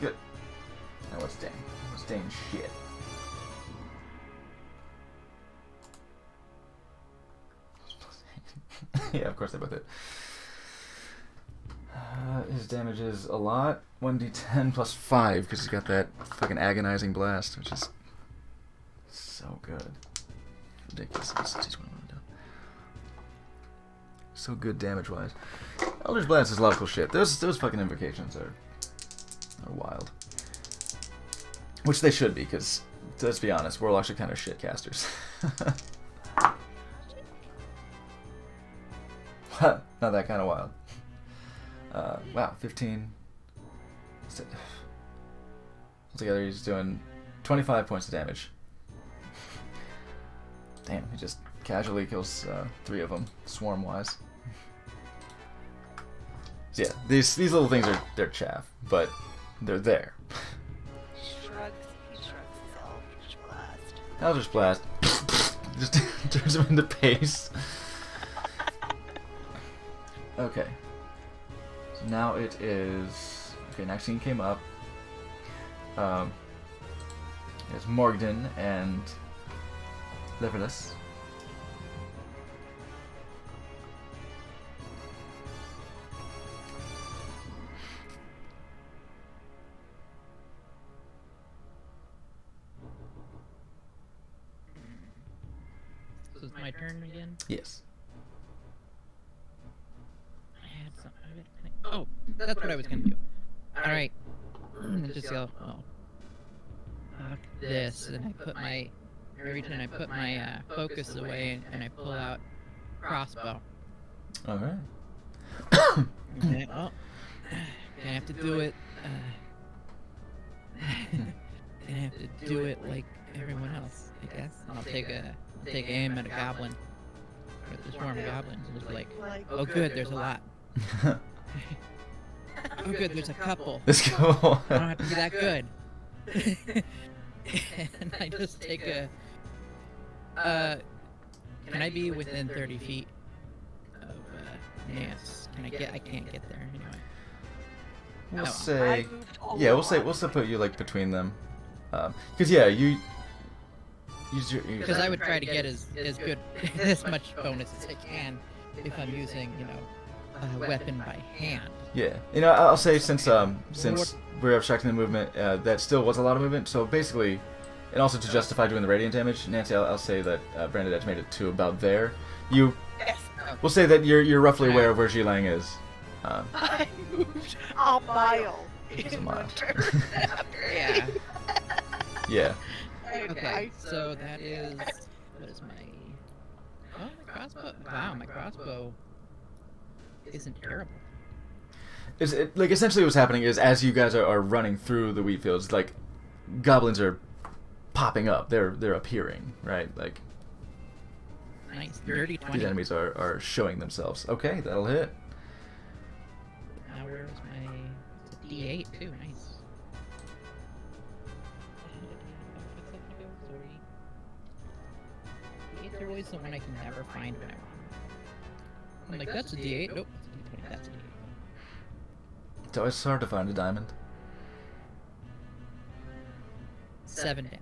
Good. Now what's Dane? What's Dane's shit? Yeah, of course they both hit. His damage is a lot. 1d10 plus 5 because he's got that fucking agonizing blast, which is so good. Ridiculous. So good damage wise. Eldritch Blast is a lot of cool shit. Those fucking invocations are wild. Which they should be, because let's be honest, warlocks are kind of shit casters. Not that kind of wild. Wow, 15. Altogether, he's doing 25 points of damage. Damn, he just casually kills 3 of them, swarm-wise. So yeah, these little things they're chaff, but they're there. He shrugs his Eldritch Blast. Eldritch Blast just turns him into paste. Okay. So now it is... Okay, Maxine came up. It's Morgden and Liverless. So it's my turn again? Yes. I had some. Oh, that's what I was gonna do. Alright. Just go, oh. Fuck this. And I put my. Every time I put my focus away and I pull out crossbow. Alright. Okay, well, gonna have to do it. Gonna have to do it like everyone else, I guess. And I'll take aim at a goblin. Or the swarm of goblins and just like, oh good, there's a lot. Oh good, there's a couple. Let's go. I don't have to be that good. And I just take a. Can I be within 30 feet of Nance? Can I get? I can't get there anyway. We'll No. say, I moved a yeah, we'll lot. still put you like between them, because yeah, you use your. Because I would try to get as good as much bonus as I can if I'm using a weapon by hand. Yeah, I'll say since we're obstructing the movement, that still was a lot of movement. So basically, and also to justify doing the radiant damage, Nancy, I'll say that Branded made it to about there. You, Yes. we'll say that you're roughly aware of where Jilang is. I moved a mile. It's a in mile. one turn. Yeah. Yeah. Okay. So that is what is my crossbow? Wow, my crossbow isn't terrible. Is it like essentially what's happening is as you guys are running through the wheat fields, like goblins are popping up. They're appearing, right? Like Nice, dirty these 20. enemies are showing themselves. Okay, that'll hit. Now where's my it's a D8 too? Nice. D8's always the one I can never find when I want. I'm like, that's a D8. Nope, it's a D20. That's a D8. It's always hard to find a diamond. 7 damage.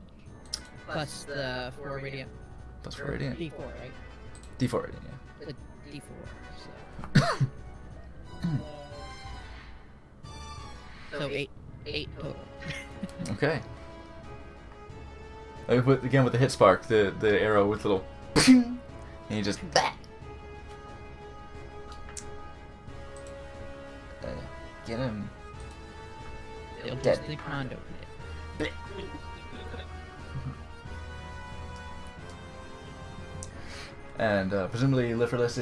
Plus the 4 radiant. Plus 4 or radiant. D4, right? D4 radiant, yeah. The D4. So 8 total. Okay. Again with the hit spark, the arrow with little ping, and you just get him. They'll Dead. just the commando hit. And presumably Liferless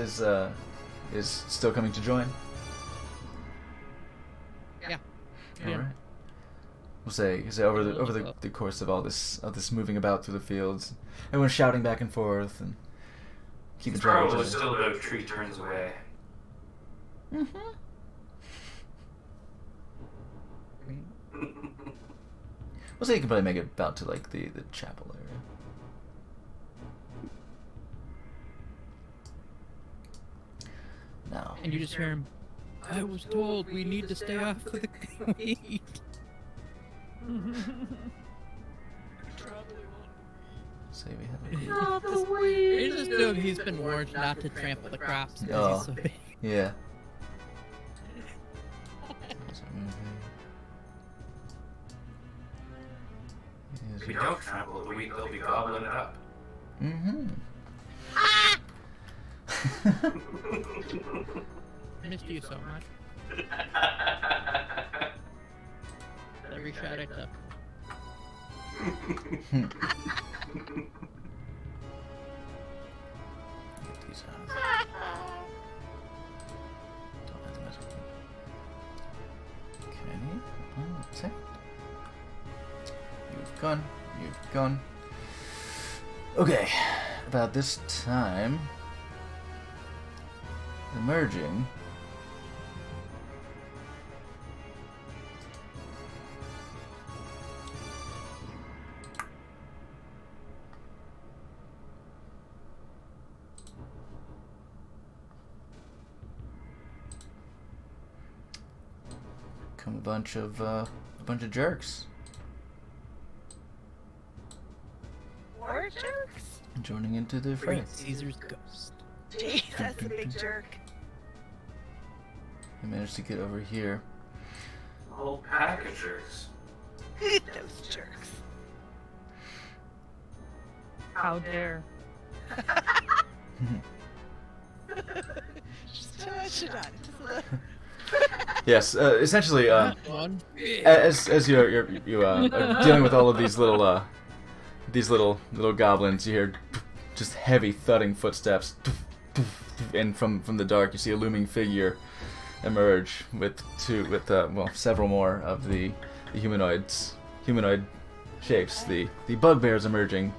is still coming to join. Yeah. All right. We'll say over the course of all this moving about through the fields, everyone's shouting back and forth and keeping track of Probably each other. still about 3 turns away. We'll say you can probably make it about to like the chapel area. and you just hear him. I was told we need to stay off of the weed. Say we have Not the weed. You just assume he's been warned not to trample the crops because Oh. he's so big. Yeah. If you don't trample the wheat, they'll be gobbling it up. Mm-hmm. I missed you so much. Every shot I took. Get these out. Don't have to mess with them. Okay. That's it. You've gone. You've gone. Okay. About this time, emerging. Come a bunch of jerks More jerks? joining into the fray. Great Caesar's ghost. Jeez, that's a big jerk. I managed to get over here. A whole pack of jerks. Those jerks. How dare. Should I? Yes, essentially, One. as you are dealing with all of these little goblins, you hear just heavy thudding footsteps, and from the dark you see a looming figure emerge with several more of the humanoid shapes. The bugbears emerging,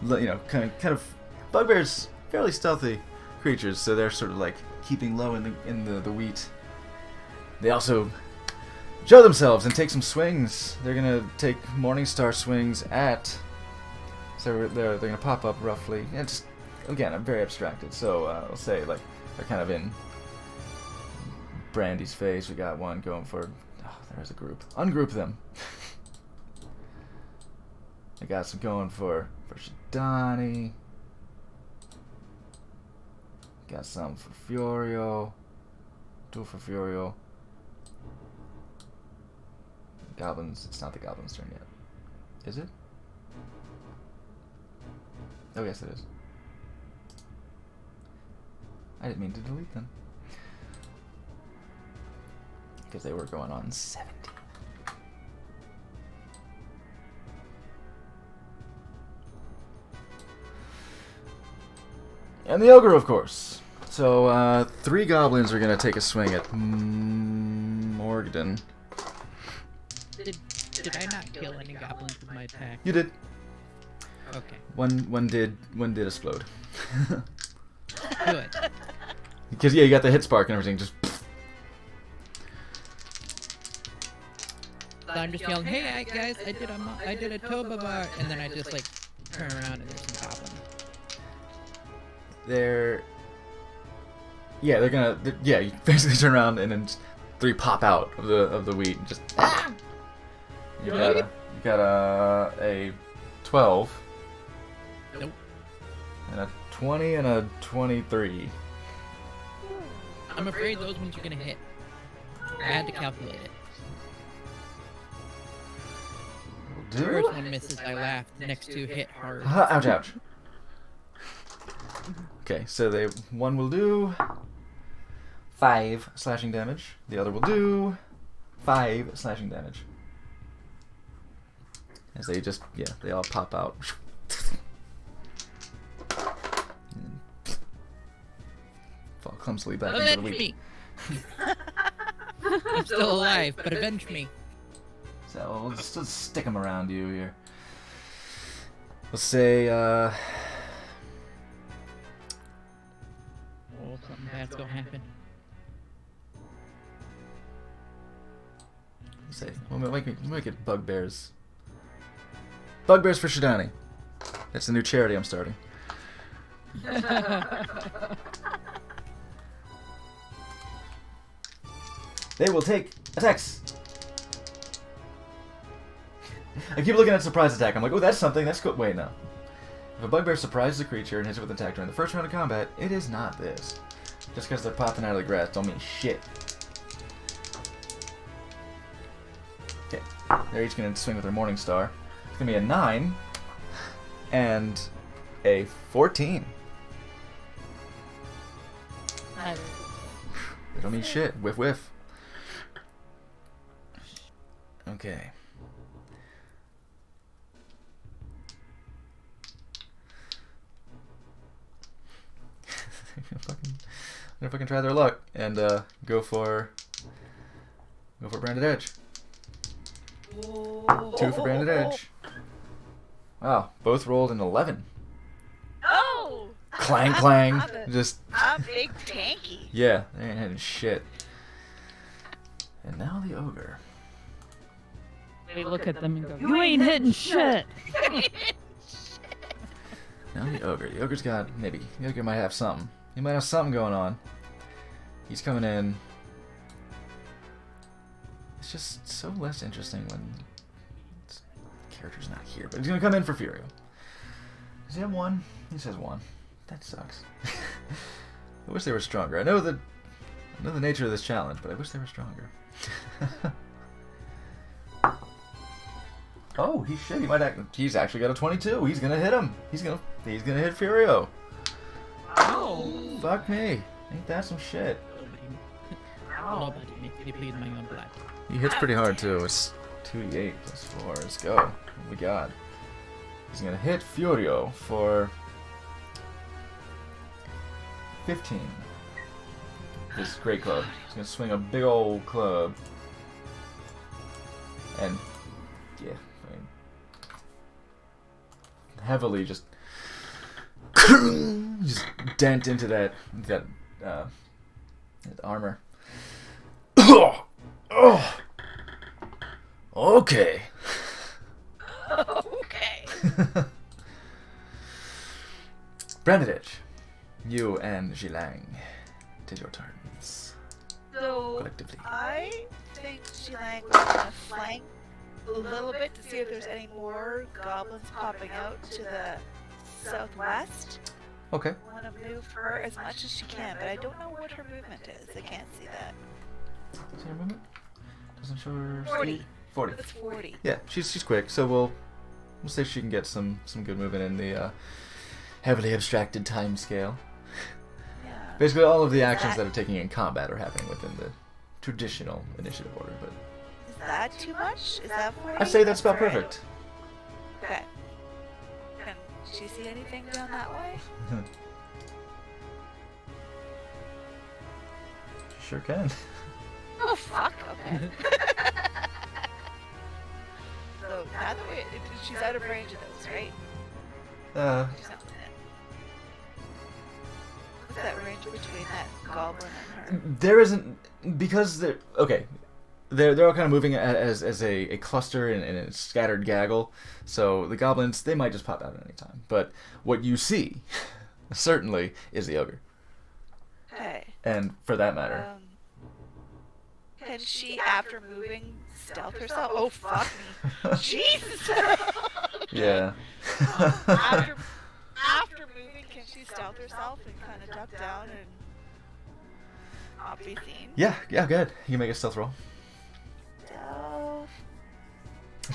kind of bugbears, fairly stealthy creatures, so they're sort of like keeping low in the wheat. They also show themselves and take some swings. They're gonna take Morningstar swings at. So they're gonna pop up roughly. And just again, I'm very abstracted. So I'll say like they're kind of in Brandy's face. We got one going for. Oh, there's a group. Ungroup them. I got some going for Shidani. Got some for Furio. Two for Furio. Goblins. It's not the goblins' turn yet. Is it? Oh, yes, it is. I didn't mean to delete them. Because they were going on 70. And the ogre, of course. So, 3 goblins are going to take a swing at Morgden. Did I not kill any goblins with my attack? You did. Okay, One did explode. good. Because yeah, you got the hit spark and everything. Just So I'm just yelling, "Hey, guys! I did a Tobabar," and then I just like turn around and there's some goblins. they're gonna you basically turn around and then 3 pop out of the wheat and just you got a 12. Nope. And a 20 and a 23. I'm afraid those ones are gonna hit. I had to calculate it. The first one misses, I laughed. The next 2 hit hard. Ouch, ouch. Okay, so one will do 5 slashing damage. The other will do 5 slashing damage. As they all pop out. And fall clumsily back into the Avenge wheat. me! I'm still alive, but avenge me. So we'll just stick them around you here. We'll say, Oh, something bad's gonna happen. we'll make it bugbears. Bugbears for Shidani. That's the new charity I'm starting. They will take attacks. I keep looking at surprise attack. I'm like, oh, that's something. That's cool. Wait, no. If a bugbear surprises a creature and hits it with an attack during the first round of combat, it is not this. Just because they're popping out of the grass don't mean shit. Okay, they're each going to swing with their Morning Star. It's going to be a 9 and a 14. They don't mean shit. Whiff, whiff. Okay. They're fucking try their luck and go for Branded Edge. 2 for Branded Edge. Wow, both rolled an 11. Oh! Clang clang. I'm a- Just I'm big tanky. yeah, they ain't hitting shit. And now the ogre. They look at them and go, "You ain't hitting shit." Now the ogre. The ogre's got maybe. The ogre might have something. He might have something going on. He's coming in. It's just so less interesting when the character's not here. But he's gonna come in for Furio. Does he have 1? He says 1. That sucks. I wish they were stronger. I know the nature of this challenge, but I wish they were stronger. Oh, he's shit. He might act. He's actually got a 22. He's gonna hit him. He's gonna hit Furio. Oh. Fuck me. Ain't that some shit? Nobody make me bleed my own blood. He hits pretty hard too. It's 2d8 plus 4. Let's go. What we got? He's gonna hit Furio for 15. This great club. He's gonna swing a big old club. And yeah, I mean, heavily just dent into that armor. Oh. Okay. Okay. Branded Edge, you and Jilang, it is your turns. So Collectively. I think Shilang was gonna flank a little bit to see if there's any more goblins popping out to the southwest. Okay. I want to move her as much as she can, but I don't know what her movement is. I can't see that. Is her movement? Doesn't show her 40. speed? 40. It's 40. Yeah, she's quick, so we'll say she can get some good movement in the heavily abstracted time scale. Yeah. Basically, all of the actions that are taking in combat are happening within the traditional initiative order, but Is that too much? Is that 40? I'd say that's about alright. perfect. Okay. Can she see anything down that way? Sure can. Oh, fuck. Okay. So, now that she's out of range of those, right? She's not within it. What's that range between that goblin and her? There isn't, because they're okay. They're all kind of moving as a cluster in a scattered gaggle. So the goblins, they might just pop out at any time. But what you see, certainly, is the ogre. Okay. And for that matter, Can she, after moving, stealth herself? Oh, fuck me. Jesus! yeah. After moving, can she stealth herself and kind of duck down and not be seen? Yeah, good. You can make a stealth roll. Stealth.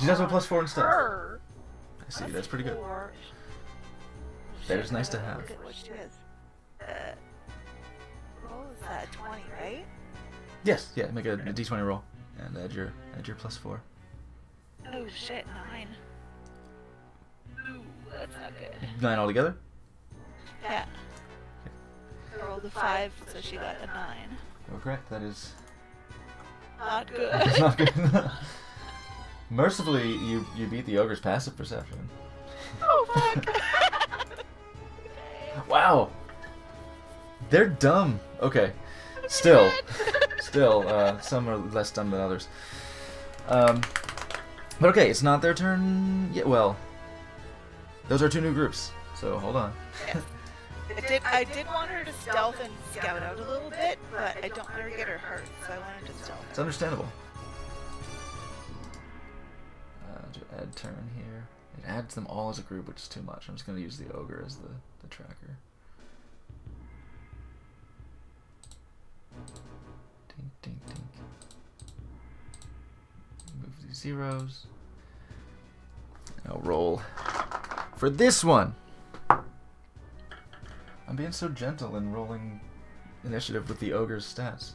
She does have a +4 in stealth. Her. I see, that's pretty good. Four. That is nice to have. Look at what she is. Roll is that 20, right? Yes, yeah, make a d20 roll. And add your +4. Oh shit, 9. Ooh, that's not good. 9 altogether? Yeah. I rolled a 5, so she got a 9. You're correct, that is Not good. that's not good. Mercifully, you beat the ogre's passive perception. Oh fuck! Wow! They're dumb. Okay. Still, some are less dumb than others. But okay, it's not their turn yet. Well, those are 2 new groups, so hold on. I did want her to stealth and scout out a little bit, but I don't want her to get her hurt, so I wanted to stealth It's her. understandable. To add turn here. It adds them all as a group, which is too much. I'm just going to use the ogre as the tracker. Dink, dink, dink. Move these zeros. And I'll roll for this one. I'm being so gentle in rolling initiative with the ogre's stats.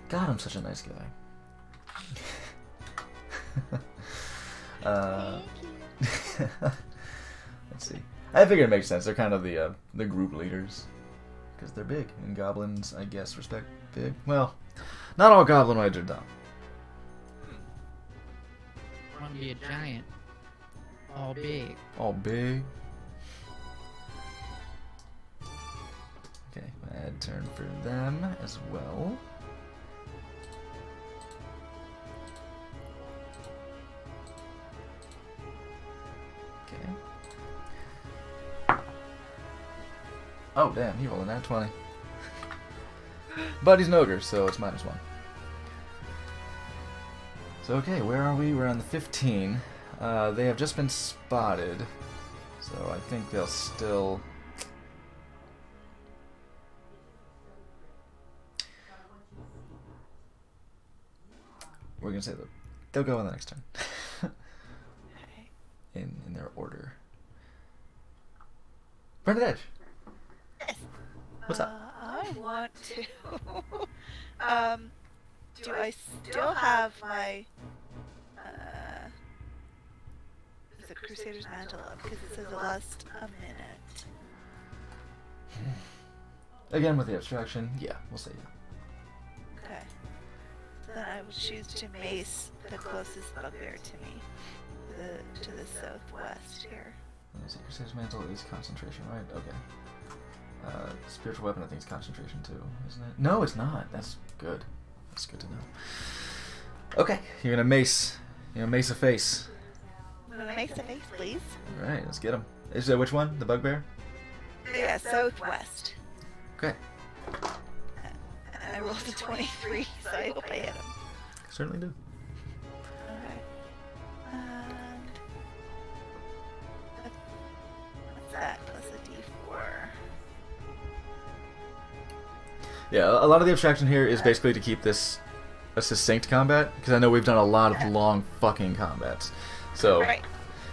God, I'm such a nice guy. Let's see. I figure it makes sense. They're kind of the group leaders because they're big, and goblins, I guess, respect big. Well, not all goblinoids are dumb. I want to be a giant. All big. All big. Okay, add turn for them as well. Okay. Oh, damn, he rolled a nat 20. But he's an ogre, so it's -1. So, okay, where are we? We're on the 15. They have just been spotted, so I think they'll still... We're gonna say they'll go on the next turn. Okay. in their order. Bernadette! What's up? I want to. Do I still have my? Is it Crusader's Mantle up? Because it says it lasts a minute. Again with the abstraction, yeah, we'll say yeah. Okay. So then I will choose to mace the closest bugbear to me, to the southwest here. Let's see, Crusader's Mantle is concentration, right? Okay. Spiritual weapon, I think, is concentration too, isn't it? No, it's not. That's good. That's good to know. Okay, you're gonna mace. You're gonna mace a face. I'm gonna mace a face, please. All right, let's get him. Is that which one? The bugbear? Yeah, southwest. Okay, And I rolled a 23, so I hope I hit him. certainly do. Alright. And what's that? Plus a D4. Yeah, a lot of the abstraction here is basically to keep this a succinct combat, because I know we've done a lot of long fucking combats. So, Right.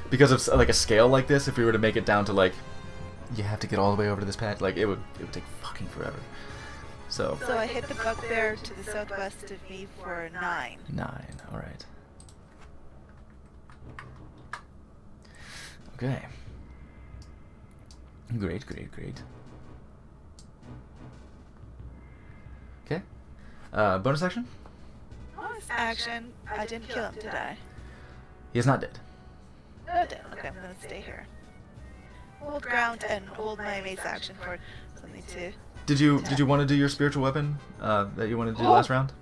because of like a scale like this, if we were to make it down to like, you have to get all the way over to this patch, like it would take fucking forever. So, So I hit the bugbear to the southwest of me for 9. 9, alright. Okay. Great, great, great. Okay. Bonus action? Bonus action. I didn't kill him, did I? He is not dead. No, I didn't. Okay, I'm gonna stay here. Hold ground and hold my mace action for something to. Did you want to do your spiritual weapon that you wanted to do last round?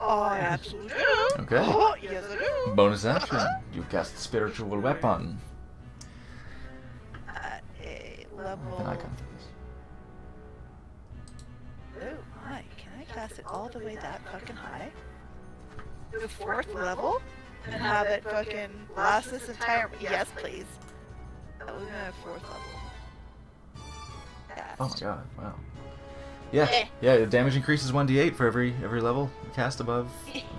Oh, I absolutely do. Okay. Oh, yes, I do. Bonus action. You cast spiritual weapon. At a An level. icon for this. Oh my! Can I cast it all the way that fucking high? The 4th level? And have it fucking last this entire. Yes, please. That was my 4th level. Cast. Oh my god! Wow. Yeah, Eh. yeah. The damage increases 1d8 for every level cast above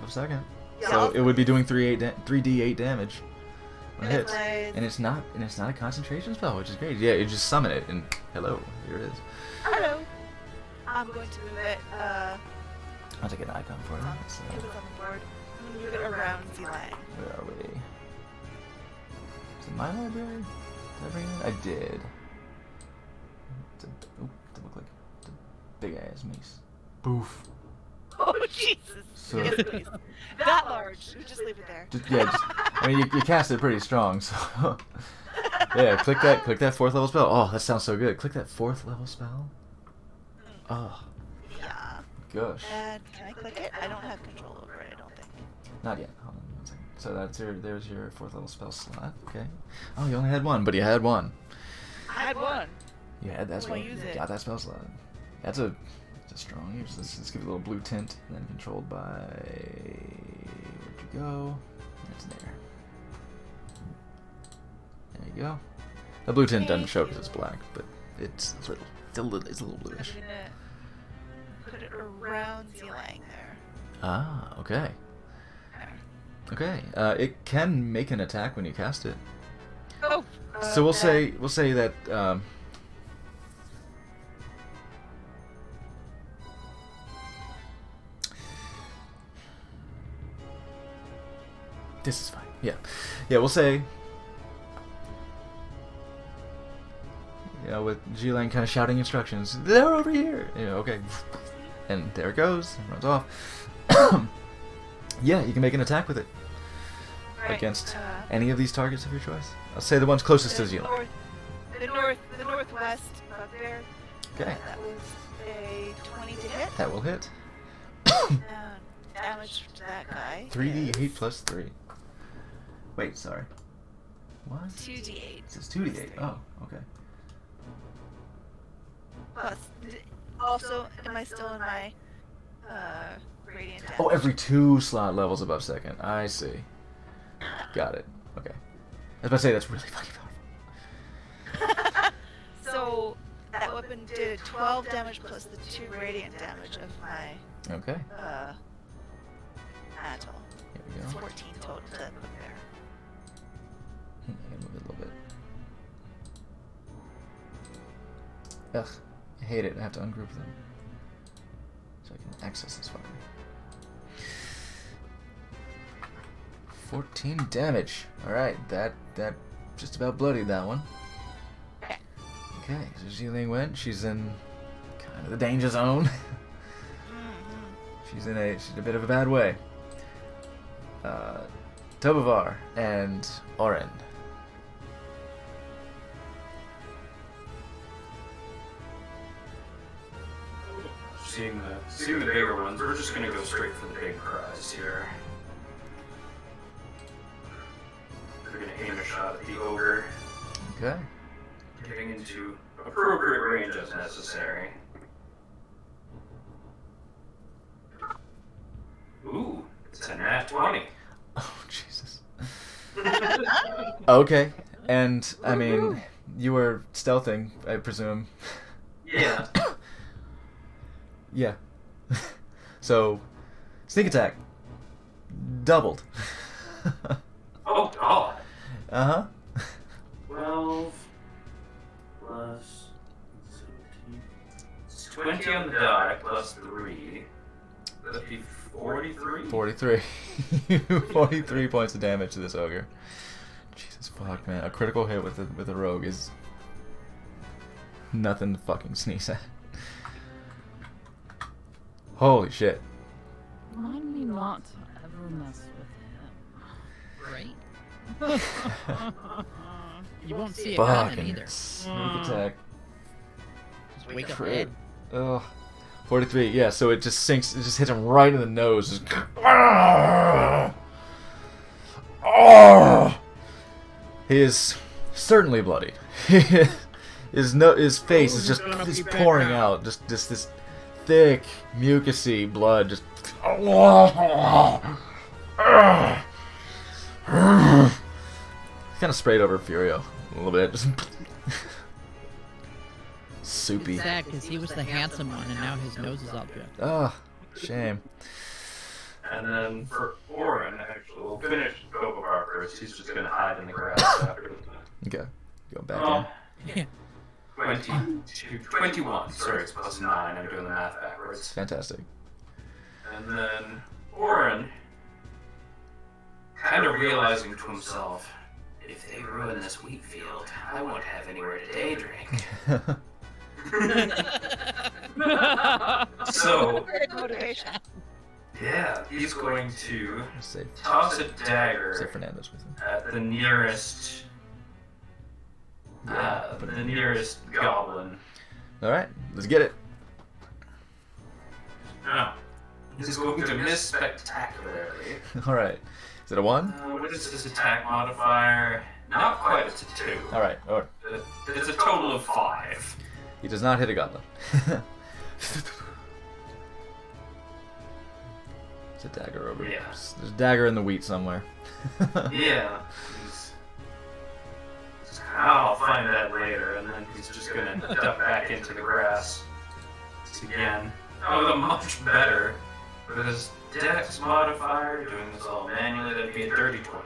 second. Yeah. So it would be doing 3d8 damage when it And hits. it's And it's not a concentration spell, which is great. Yeah, you just summon it and hello, here it is. Hello. I'm going to move it. I'll take an icon for it. So, It was on the board. I'm gonna move it around Zelang. where are we? Is it my library? Did I bring it? I did. Double click. It's a big ass mace. Boof. Oh Jesus! So- Yes, please. That large. Just leave it there. I mean, you cast it pretty strong, so yeah. Click that 4th level spell. Oh, that sounds so good. Click that 4th level spell. Oh, Yeah. gosh. And can I click it? I don't have control over it. I don't think. Not yet. Hold on 1 second. So there's your 4th level spell slot. Okay. Oh, you only had one, but you had one. I had one. You had that spell. Why use it? Got that spell slot. That's a strong use. Let's give it a little blue tint. And then controlled by. Where'd you go? That's there. There you go. The blue tint doesn't show because it's black, but it's a little bluish. I'm gonna put it around Zelang there. Ah, okay. There. Okay. It can make an attack when you cast it. Oh. So we'll say that. This is fine. Yeah. We'll say. With G-Lang kind of shouting instructions, they're over here. Okay. And there it goes. Runs off. Yeah, you can make an attack with it Right, against any of these targets of your choice. I'll say the ones closest to G-Lang. The northwest up there. Okay. That was a 20 to hit. That will hit. And damage to that guy. 3d8 plus 3. Wait, sorry. What? 2d8. It says 2d8. Oh, okay. Plus, also, am I still in my radiant damage? Oh, every 2 slot levels above second. I see. Got it. Okay. I was about to say that's really fucking powerful. So that weapon did 12 damage plus the 2 radiant damage of my Okay. mantle. Here we go. 14 total to put there. I can move it a little bit. Ugh. I hate it. I have to ungroup them. So I can access this fucker. 14 damage. Alright, that just about bloodied that one. Okay. Okay, so Xiling went. She's in kind of the danger zone. She's in a bit of a bad way. Tobovar and Oren. Seeing the bigger ones, we're just gonna go straight for the big prize here. We're gonna aim a shot at the ogre, Okay. getting into appropriate range as necessary. Ooh, it's a nat 20. Oh, Jesus. Okay, and I mean, you were stealthing, I presume. Yeah. Yeah. So, sneak attack. Doubled. Oh god. Uh-huh. 12 plus 17. It's 20 on the die plus 3. That'd be 43. 43. 43 points of damage to this ogre. Jesus fuck, man. A critical hit with a rogue is nothing to fucking sneeze at. Holy shit. Remind me not to ever mess with him. Right? You won't see it coming Fucking either. sneak attack. Just wake up Crit. dead. Ugh. 43, yeah, so it just sinks, it just hits him right in the nose. Just... He is certainly bloodied. His face is just pouring out, just this thick, mucusy blood, just... Kind of sprayed over Furio a little bit, just... Soupy. It's sad because he was the handsome one and now his nose is all good. Oh, shame. And then for Orin, actually, we'll finish Tobovar first. He's just gonna hide in the grass after Okay, go back Oh, in. 21. Sorry, it's plus 9. I'm doing the math backwards. Fantastic. And then Orin, kind of realizing to himself, if they ruin this wheat field, I won't have anywhere to day drink. So, Good motivation. yeah, he's going to Safe. toss a Safe dagger Fernandez with him. at the nearest goblin. Alright, let's get it. No. He's going to miss spectacularly. Alright. Is it a 1? What is his attack modifier? Not quite, it's a 2. Alright, alright. It's a total of 5. He does not hit a goblin. It's a dagger over. Yeah. There's a dagger in the wheat somewhere. Yeah. I'll find that later, and then he's just gonna duck back into the grass again. Oh, much better. With his dex modifier, doing this all manually, that'd be a dirty 20.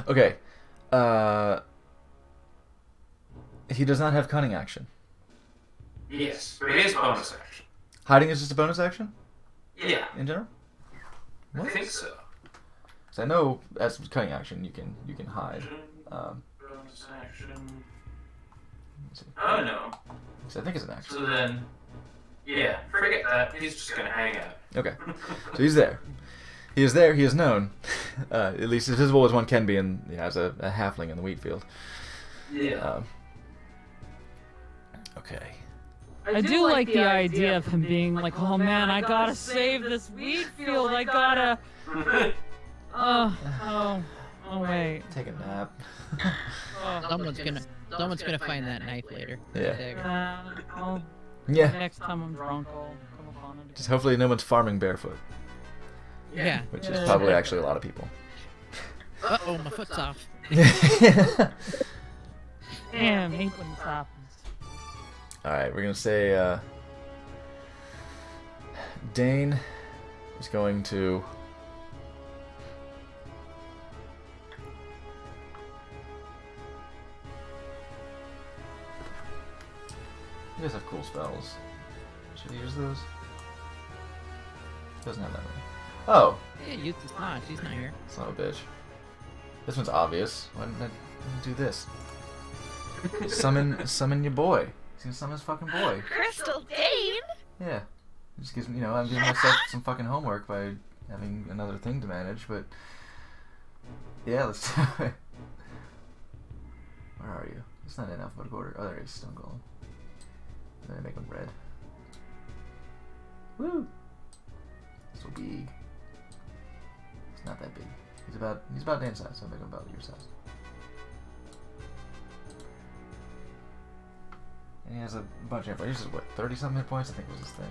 Okay. He does not have cunning action. Yes, but it is bonus action. Hiding is just a bonus action Yeah, in general. I think so. So I know as cunning action you can hide. Bonus action. Let's see. Oh no. So I think it's an action. So then, yeah, forget that. He's just gonna hang out. Okay. So he's there. He is there. He is known. At least as visible as one can be as a halfling in the wheat field. Yeah. Okay. I do like the idea of him being like, oh man, I gotta save this wheat field. I gotta. Oh wait. Take a nap. Oh. Someone's gonna find that knife later. Yeah. I'll, Yeah. Next time I'm drunk, I'll come upon it. Just hopefully no one's farming barefoot, Yeah. which is probably actually a lot of people. Uh-oh, my foot's off. Damn, hate when this happens. Alright, we're gonna say Dane is going to He does have cool spells. Should he use those? Doesn't have that many. Oh, Yeah, use the Snosh. He's not here. son of a bitch. This one's obvious. Why didn't I do this? Summon your boy. He's gonna summon his fucking boy. Crystal Dane? Yeah. It just gives me, I'm giving myself some fucking homework by having another thing to manage, but yeah, let's do it. Where are you? It's not in alphabetical order. Oh, there he is, Stone Golem. Then I make him red. Woo! So big. It's not that big. He's about Dane's size, so I'll make him about your size. And he has a bunch of info. He's just, what, 30-something hit points? I think was his thing.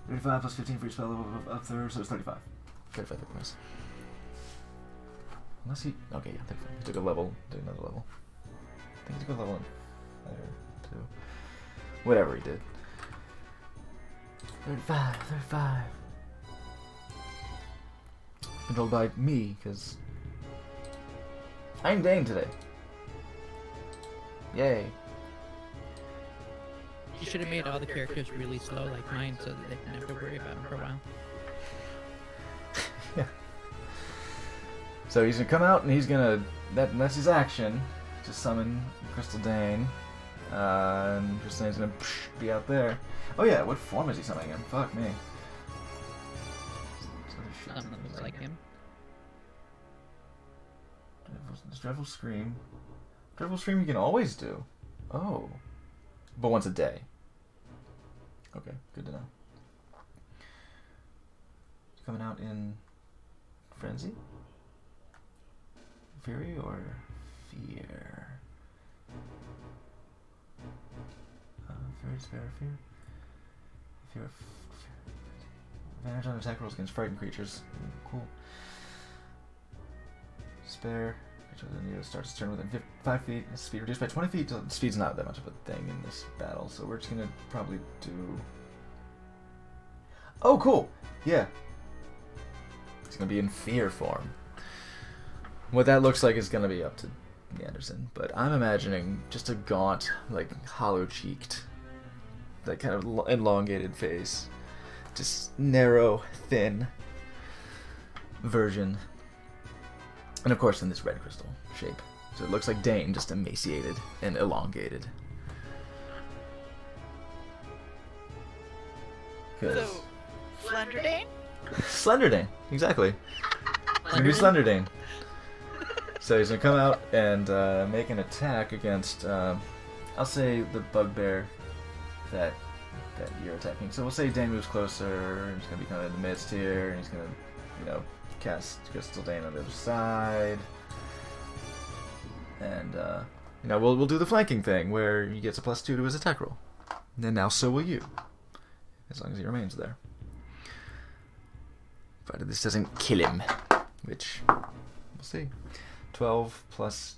35 plus 15 for each spell level up there, so it's 35. 35 hit points. Unless he... Okay, yeah, 35. He took a level, took another level. I think he took a level in fire, too. Whatever he did. 35. Controlled by me, because I'm Dane today. Yay. You should have made all the characters really slow like mine so that they didn't have to worry about them for a while. Yeah. So he's gonna come out and he's gonna... That's his action. To summon Crystal Dane. And Crystal Dane's gonna be out there. Oh yeah, what form is he summoning in? Fuck me. Something that looks like him. Dreadful Scream. Dreadful Scream you can always do. Oh. But once a day. Okay, good to know. It's coming out in Frenzy? Fury or Fear? Fury, Despair, Fear? Fear. Advantage on attack rolls against frightened creatures. Cool. Despair. Creature starts to turn within 5 feet. Speed reduced by 20 feet. Speed's not that much of a thing in this battle, so we're just gonna probably do... Oh, cool! Yeah. It's gonna be in Fear form. What that looks like is gonna be up to Anderson, but I'm imagining just a gaunt, like, hollow-cheeked, that kind of elongated face. Just narrow, thin version. And of course in this red crystal shape. So it looks like Dane, just emaciated and elongated. So, Slender Dane? Slender Dane, exactly. It's gonna be Slender Dane. So he's gonna come out and make an attack against, I'll say the bugbear that you're attacking. So we'll say Dane moves closer, he's gonna be kind of in the midst here, and he's gonna, cast Crystal Dane on the other side. And we'll do the flanking thing where he gets a +2 to his attack roll. And now so will you, as long as he remains there. Provided this doesn't kill him, which we'll see. 12 plus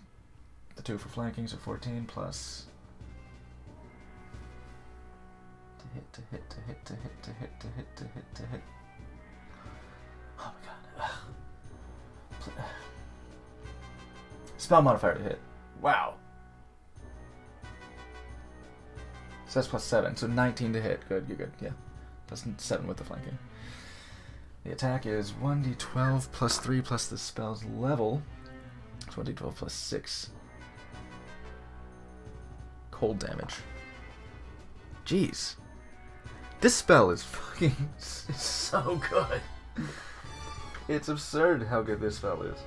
the 2 for flanking, so 14 plus to hit. Oh my god. Spell modifier to hit. Wow. So that's +7, so 19 to hit. Good, you're good, yeah. +7 with the flanking. The attack is 1d12 plus 3 plus the spell's level. It's 1d12 plus 6. Cold damage. Jeez. This spell is fucking it's so good. It's absurd how good this spell is.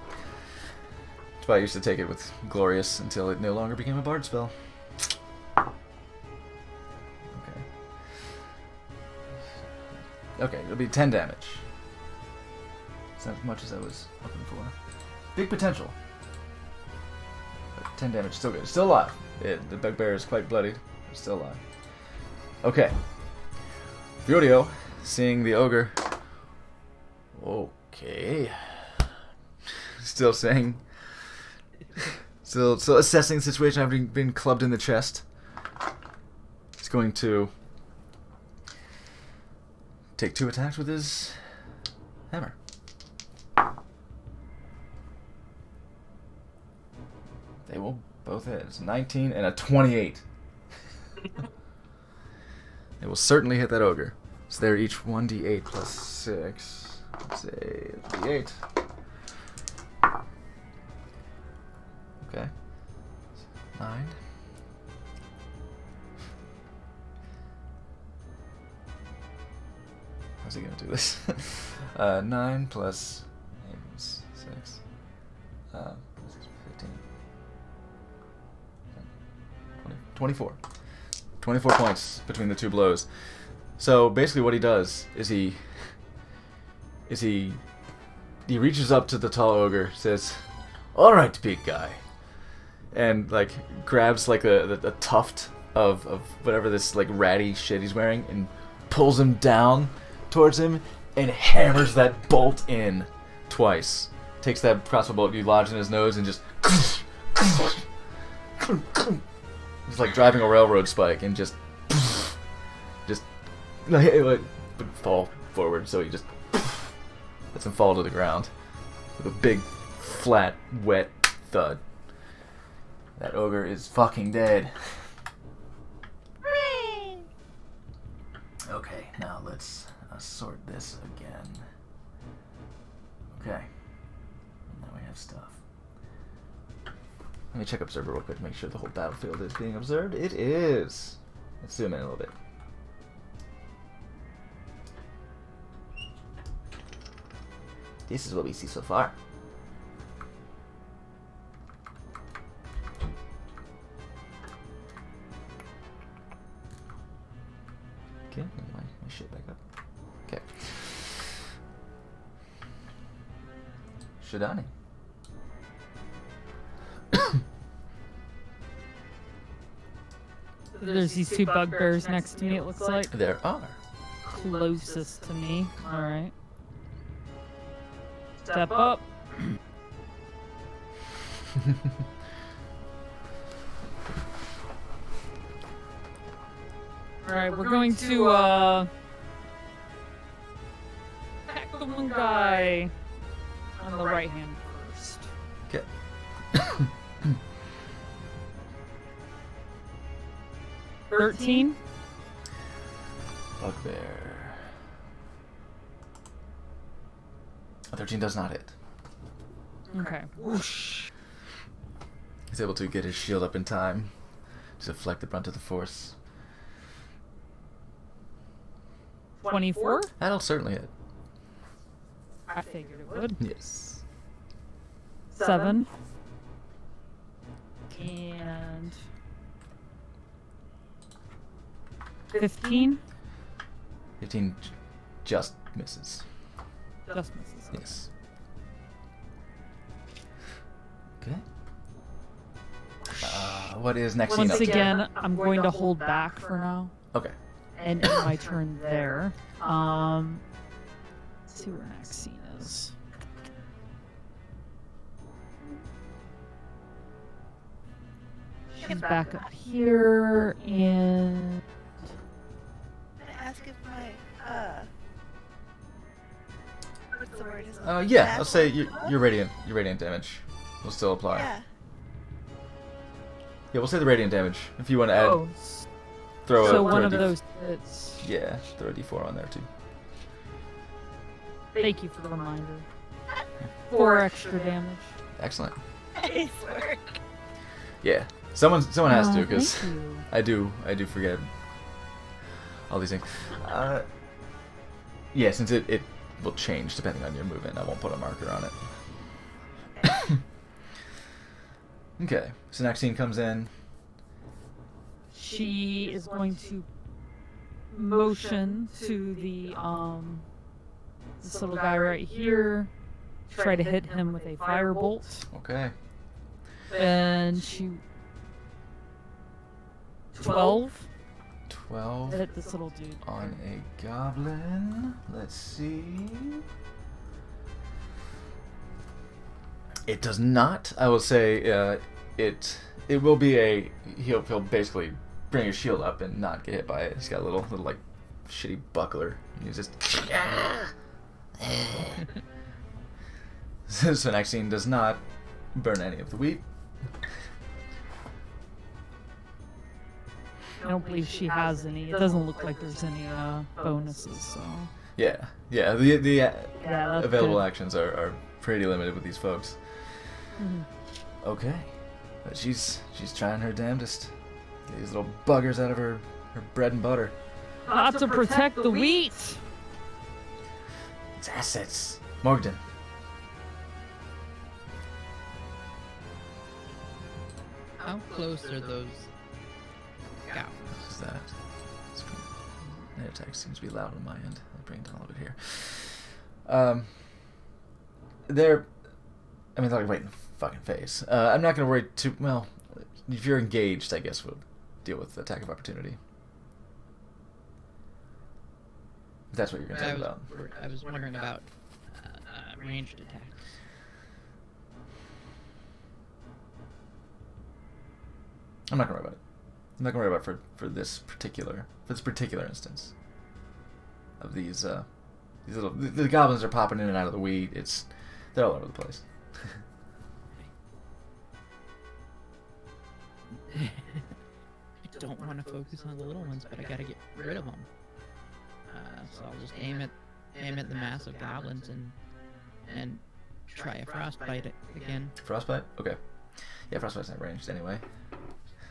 That's why I used to take it with Glorious until it no longer became a bard spell. Okay, it'll be 10 damage. It's not as much as I was hoping for. Big potential. But 10 damage, still good. Still alive. The bugbear is quite bloodied. But still alive. Okay. Fiorio, seeing the ogre. Okay. Still saying. Still assessing the situation, having been clubbed in the chest. He's going to take 2 attacks with his hammer. They will both hit. It's 19 and a 28. They will certainly hit that ogre. So they're each 1d8 plus 6. Let's say d8. Okay. 9. How's he gonna do this? 9 plus 6. 15. 24. 24 points between the 2 blows. So basically what he does is he reaches up to the tall ogre, says, "Alright, big guy," and like grabs like a tuft of whatever this like ratty shit he's wearing and pulls him down towards him and hammers that bolt in twice. Takes that crossbow bolt you lodge in his nose and just it's like driving a railroad spike and just it would fall forward, so he just lets him fall to the ground with a big, flat, wet thud. That ogre is fucking dead. Okay, now let's sort this again. Okay, now we have stuff. Let me check Observer real quick, make sure the whole battlefield is being observed. It is! Let's zoom in a little bit. This is what we see so far. Okay, let me get my shit back up. Okay. Shadani. There's these 2 bugbears next to me, it looks like. There are. Closest to me. Alright. Step up. Alright, we're going to attack the one guy on the right hand first. Okay. 13. Bugbear. 13 does not hit. Okay. Whoosh. He's able to get his shield up in time to deflect the brunt of the force. 24. That'll certainly hit. I figured it would. Yes. 7. And 15. 15 just misses. Just misses. Yes. Okay. What is next? Once again, I'm going to hold back for now Okay. and end my turn there. Let's see where Maxine is. She's back up here, and Can I ask if my what's the word? Is it Yeah. math Let's say level? your radiant damage will still apply. Yeah. Yeah, we'll say the radiant damage. If you want to add, oh, throw so a one of D- those hits. Yeah, throw a D4 on there too. Thank you for the reminder. 4 extra damage. Excellent. Nice work. Yeah. Someone has to, Thank because you. I do forget all these things. Yeah, since it will change depending on your movement, I won't put a marker on it. Okay, so next scene comes in. She is going to motion to the this little guy right here, try to hit him with a firebolt, Okay. and she 12 12 hit this little dude. on a goblin. Let's see. It does not. I will say it will be a he'll basically bring his shield up and not get hit by it. He's got a little like shitty buckler. He's just so next scene does not burn any of the wheat. I don't believe she has any. It doesn't look like there's any bonuses. So Yeah, the yeah, that's available good. actions are pretty limited with these folks. Mhm. Okay, but she's trying her damnedest. Get these little buggers out of her bread and butter. Got to protect the wheat. It's assets. Morgden. How close are those goblins? What is that? Their text seems to be loud on my end. I'll bring it down a little bit here. They're like right in the fucking face. I'm not gonna worry too well. If you're engaged, I guess we'll deal with attack of opportunity. If that's what you're gonna talk about. I was wondering about ranged attacks. I'm not gonna worry about it. I'm not gonna worry about it for this particular instance of these little the goblins are popping in and out of the wheat. They're all over the place. I don't want to focus on the little ones, but I gotta get rid of them. So I'll just aim at the massive goblins and try a frostbite again. Frostbite? Okay. Yeah, frostbite's not ranged anyway.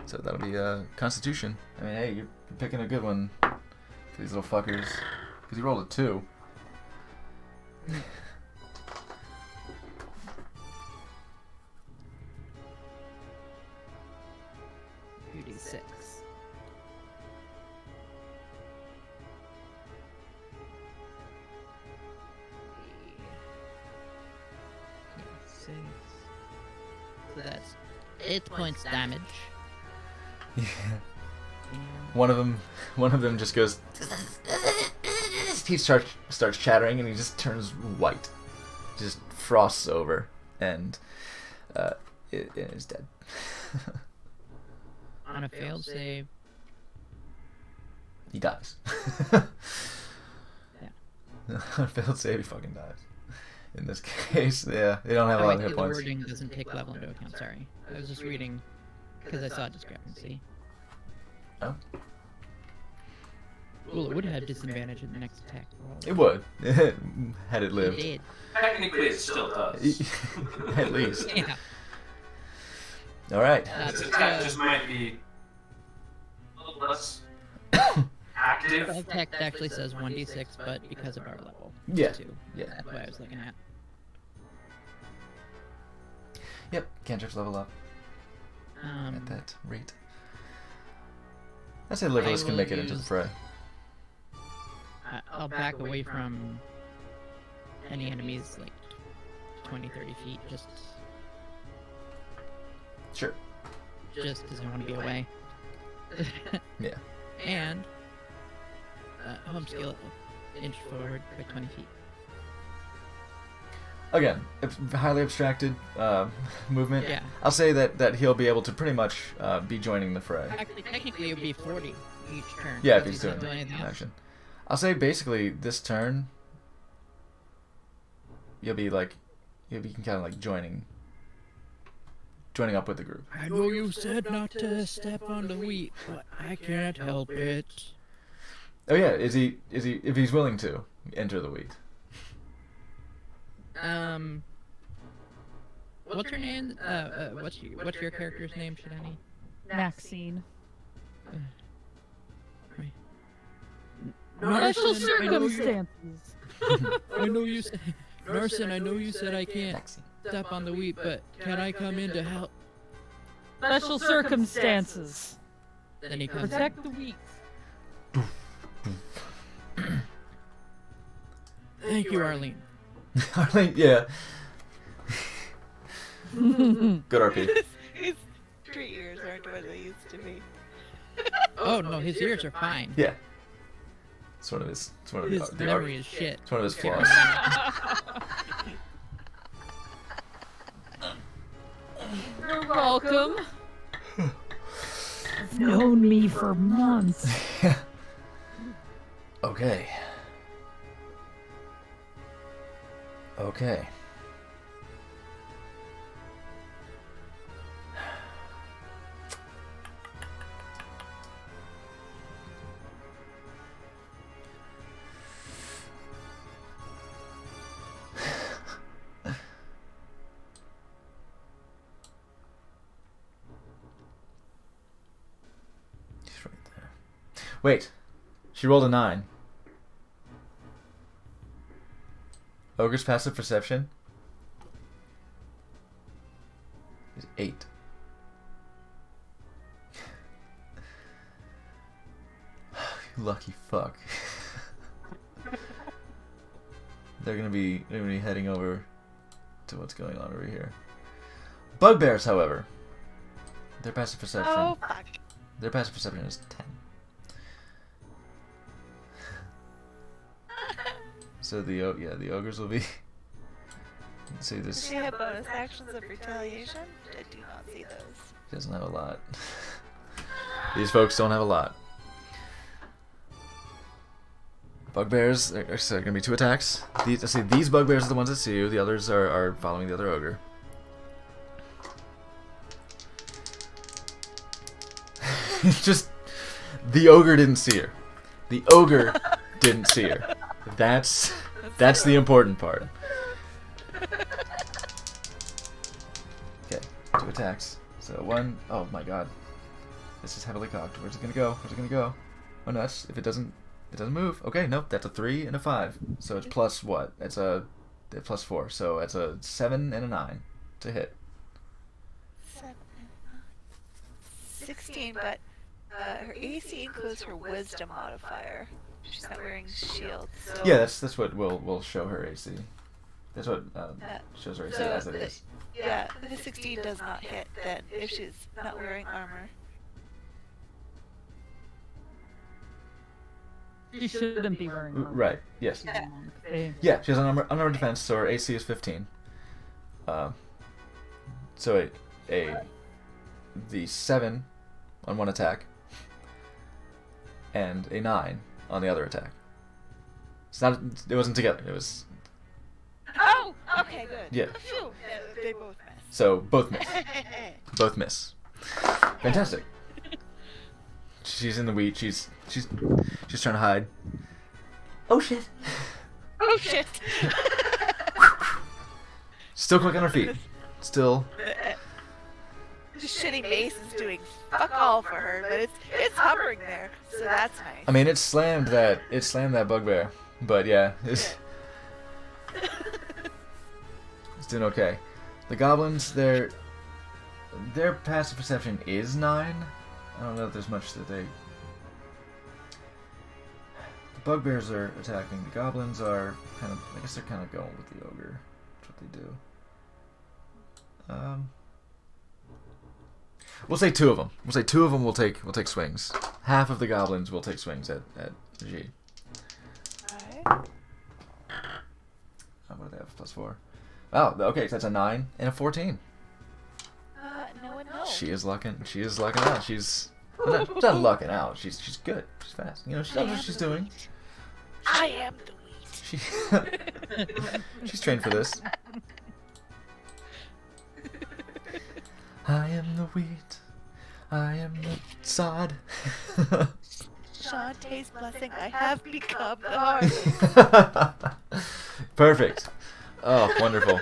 So that'll be Constitution. I mean, hey, you're picking a good one for these little fuckers. Because you rolled a 2. 2d6. So that's 8 points damage. Yeah. And One of them just goes. He starts chattering and he just turns white, just frosts over, and it is dead. on a failed save, He dies. Yeah. On a failed save, he fucking dies. In this case, yeah, they don't have a oh, lot wait, of the hit points. wording doesn't take level into account. Sorry, I was just reading because I saw a discrepancy. Oh, Well, it would have disadvantage in the next attack roll. it would, had it It lived. did. Technically, it still does. At least. Yeah. All right. This That's, attack just might be a little less active. Well, text actually says 1d6, but because of our level, it's Yeah. 2. Yeah. That's what I was looking at. Yep. Cantrips level up Um, at that rate. I say Liverless can will make it into the use- fray. I'll back away from any enemies like 20, 30 feet, just Sure. Just because I want to be away. Yeah. And home skill inch forward by 20 feet. Again, highly abstracted movement. Yeah. I'll say that he'll be able to pretty much be joining the fray. Actually, technically, it would be 40 each turn. Yeah, if because he's doing not anything else. action. I'll say basically this turn, you can kind of like joining up with the group. I know you said not to step on the wheat, but I can't help it. Oh yeah, is he if he's willing to enter the wheat? What's your name? What's your character's name, Shidani? Maxine. Right. Special Narson, I know you- circumstances. I know you said, Narson, I know you said I can't Maxine. step on the wheat, but can I come in to help? Special circumstances. Then he comes in. Protect the wheat. Thank you, Arlene. Arlene, yeah. Good RP. His tree ears aren't what they used to be. Oh no, his ears are fine. Yeah. It's one of his. It's one of His the memory is shit. It's one of his flaws. You're welcome. You've known me for months. Okay. Okay. She's right there. Wait. She rolled a 9. Ogre's passive perception is 8. You lucky fuck. They're gonna be heading over to what's going on over here. Bugbears, however, their passive perception. Oh, fuck. Their passive perception is 10. So the ogres will be. Let's see Does this. she have bonus actions of retaliation? I do not see those. Doesn't have a lot. These folks don't have a lot. Bugbears. There's gonna be 2 attacks. These bugbears are the ones that see you. The others are following the other ogre. Just the ogre didn't see her. The ogre didn't see her. That's the important part. Okay, 2 attacks. So 1. Oh my god, this is heavily cocked. Where's it gonna go? Where's it gonna go? Oh no, that's if it doesn't move. Okay, nope, that's a 3 and a 5. So it's plus what? It's a plus 4. So it's a 7 and a 9 to hit. 16, but her AC includes her wisdom modifier. She's not wearing shield. So Yeah, that's what will show her AC. That's what shows her AC so as it is. Yeah, the 16 does not hit then if she's not wearing armor. She shouldn't be wearing armor. Right. Yes. Yeah. They- Yeah, she has an unarmored defense, so her AC is 15. So the 7 on one attack, and a 9 on the other attack. It's not. It wasn't together. It was. Oh, okay, good. Yeah. Phew, they both miss. So both miss. Both miss. Fantastic. She's in the wheat. She's trying to hide. Oh shit. Oh shit. Still quick on her feet. Still. The shitty mace is doing fuck all for her, but it's hovering there, so that's nice. I mean, it slammed that bugbear, but yeah, it's doing okay. The goblins, their passive perception is 9. I don't know if there's much that they. The bugbears are attacking. The goblins are kind of. I guess they're kind of going with the ogre. That's what they do. We'll say 2 of them. We'll say 2 of them will take swings. Half of the goblins will take swings at G. Alright. What do they have? +4. Oh, okay. So that's a 9 and a 14. No one knows. She is lucking out. She's not lucking out. She's good. She's fast. You know, she knows what she's doing. I am the wheat. She's trained for this. I am the wheat. I am the sod. Shantae's blessing, I have become the heart. Perfect. Oh, wonderful.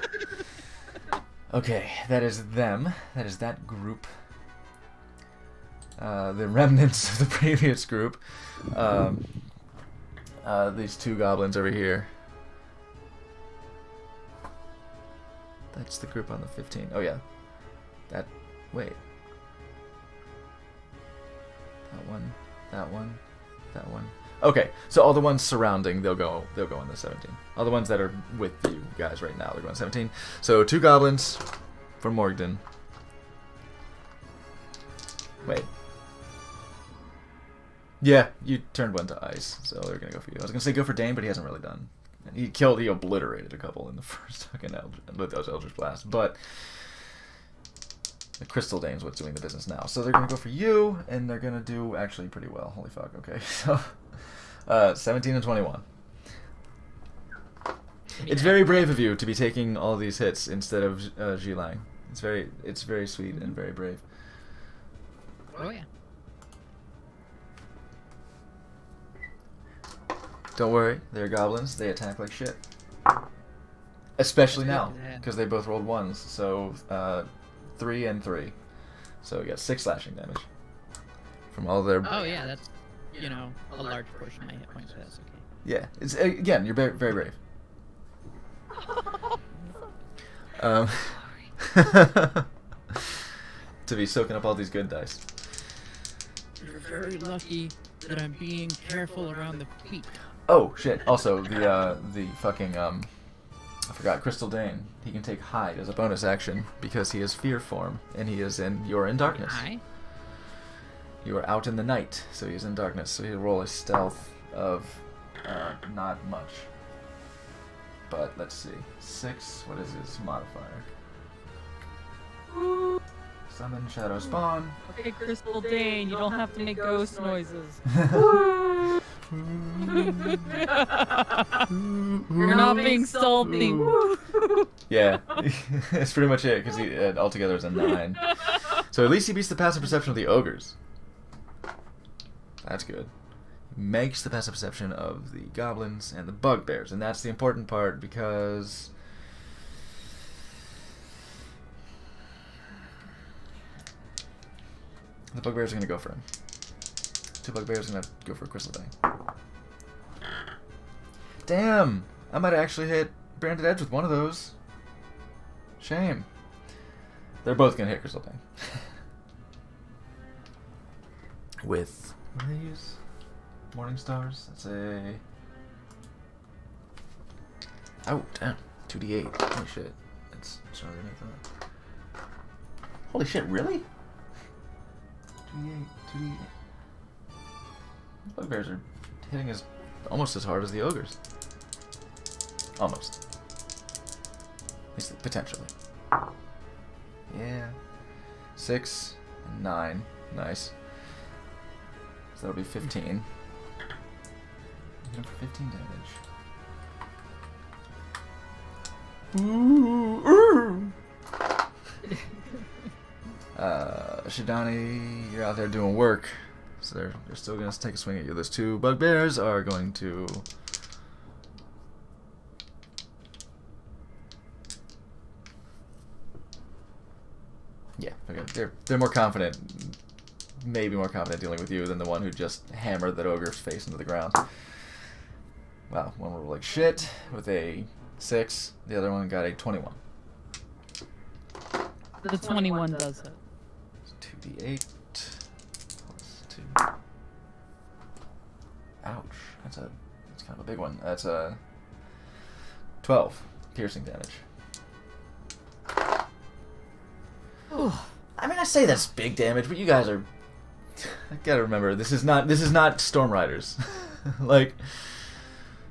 Okay, that is them. That is that group. The remnants of the previous group. These 2 goblins over here. That's the group on the 15. Oh yeah. Wait. That one. Okay, so all the ones surrounding, they'll go in the 17. All the ones that are with you guys right now, they're going 17. So 2 goblins from Morgden. Wait. Yeah, you turned one to ice, so they're gonna go for you. I was gonna say go for Dane, but he hasn't really done. He obliterated a couple in the first fucking with those Eldritch Blasts, but the Crystal Dane's what's doing the business now. So they're gonna go for you, and they're gonna do actually pretty well. Holy fuck, okay. So 17 and 21. It's very brave of you to be taking all these hits instead of Jilang. It's very sweet and very brave. Oh yeah. Don't worry, they're goblins. They attack like shit. Especially now, because they both rolled 1s. So 3 and 3. So you got 6 slashing damage from all their. Oh yeah, that's a large portion of my hit points. So that's okay. Yeah, it's again, you're very, very brave. To be soaking up all these good dice. You're very lucky that I'm being careful around the feet. Oh shit! Also, the fucking I forgot Crystal Dane. He can take hide as a bonus action because he is fear form and you're in darkness. Hi. You are out in the night, so he's in darkness. So he'll roll a stealth of not much. But let's see, 6. What is his modifier? Summon Shadow Spawn. Okay, Crystal Dane, you don't have to make ghost noises. You're not being salty. Yeah, that's pretty much it, because he altogether is a 9. So at least he beats the passive perception of the ogres. That's good. Makes the passive perception of the goblins and the bugbears, and that's the important part because the bugbears are going to go for him. 2 bugbears are going to go for Crystal Dane. Damn! I might have actually hit Branded Edge with one of those. Shame. They're both going to hit Crystal Dane. With what do they use? Morning Stars. That's a. Oh, damn. 2d8. Holy shit. That's stronger than I thought. Holy shit, really? 2d8. Bugbears are hitting almost as hard as the ogres. Almost. At least potentially. Yeah. 6 and 9. Nice. So that'll be 15. Hit him for 15 damage. Ooh. Shidani, you're out there doing work. So they're still going to take a swing at you. Those 2 bugbears are going to... Yeah, okay. They're more confident, maybe more confident dealing with you than the one who just hammered that ogre's face into the ground. Wow, one rolled like shit with a 6. The other one got a 21. The 21 does it. 2d8 plus 2. Ouch. That's kind of a big one. That's a 12 piercing damage. I mean, I say that's big damage, but you guys are. I gotta remember, this is not Storm Riders. Like,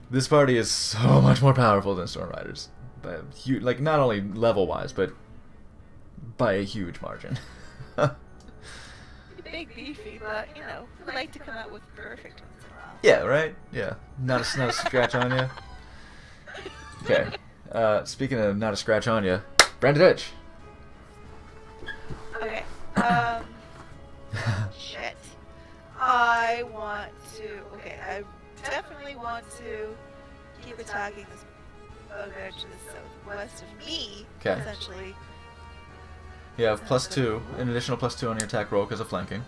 this party is so much more powerful than Storm Riders, by a huge, like not only level wise, but by a huge margin. Big beefy, but you know, we like to come out with perfect ones in a while. Yeah, right. Yeah, not a scratch on you. Okay. Speaking of not a scratch on you, Branded Edge. Okay. Shit. I want to. Okay, I definitely want to keep attacking this bugbear to the southwest of me. 'Kay. Essentially. You have +2, an additional +2 on your attack roll because of flanking.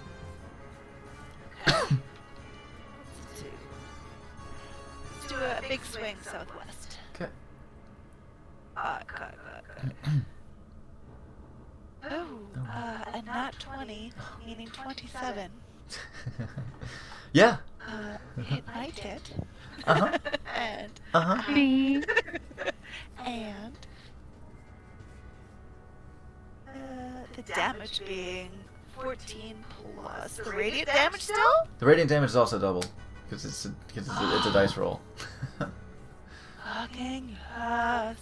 Let's do a big swing southwest. Okay. Cut. Oh, a nat 20, meaning 27. Yeah. It might hit. Uh-huh. and Uh-huh. and the damage being 14 plus the radiant damage still? The radiant damage is also double because it's a dice roll. Fucking yes.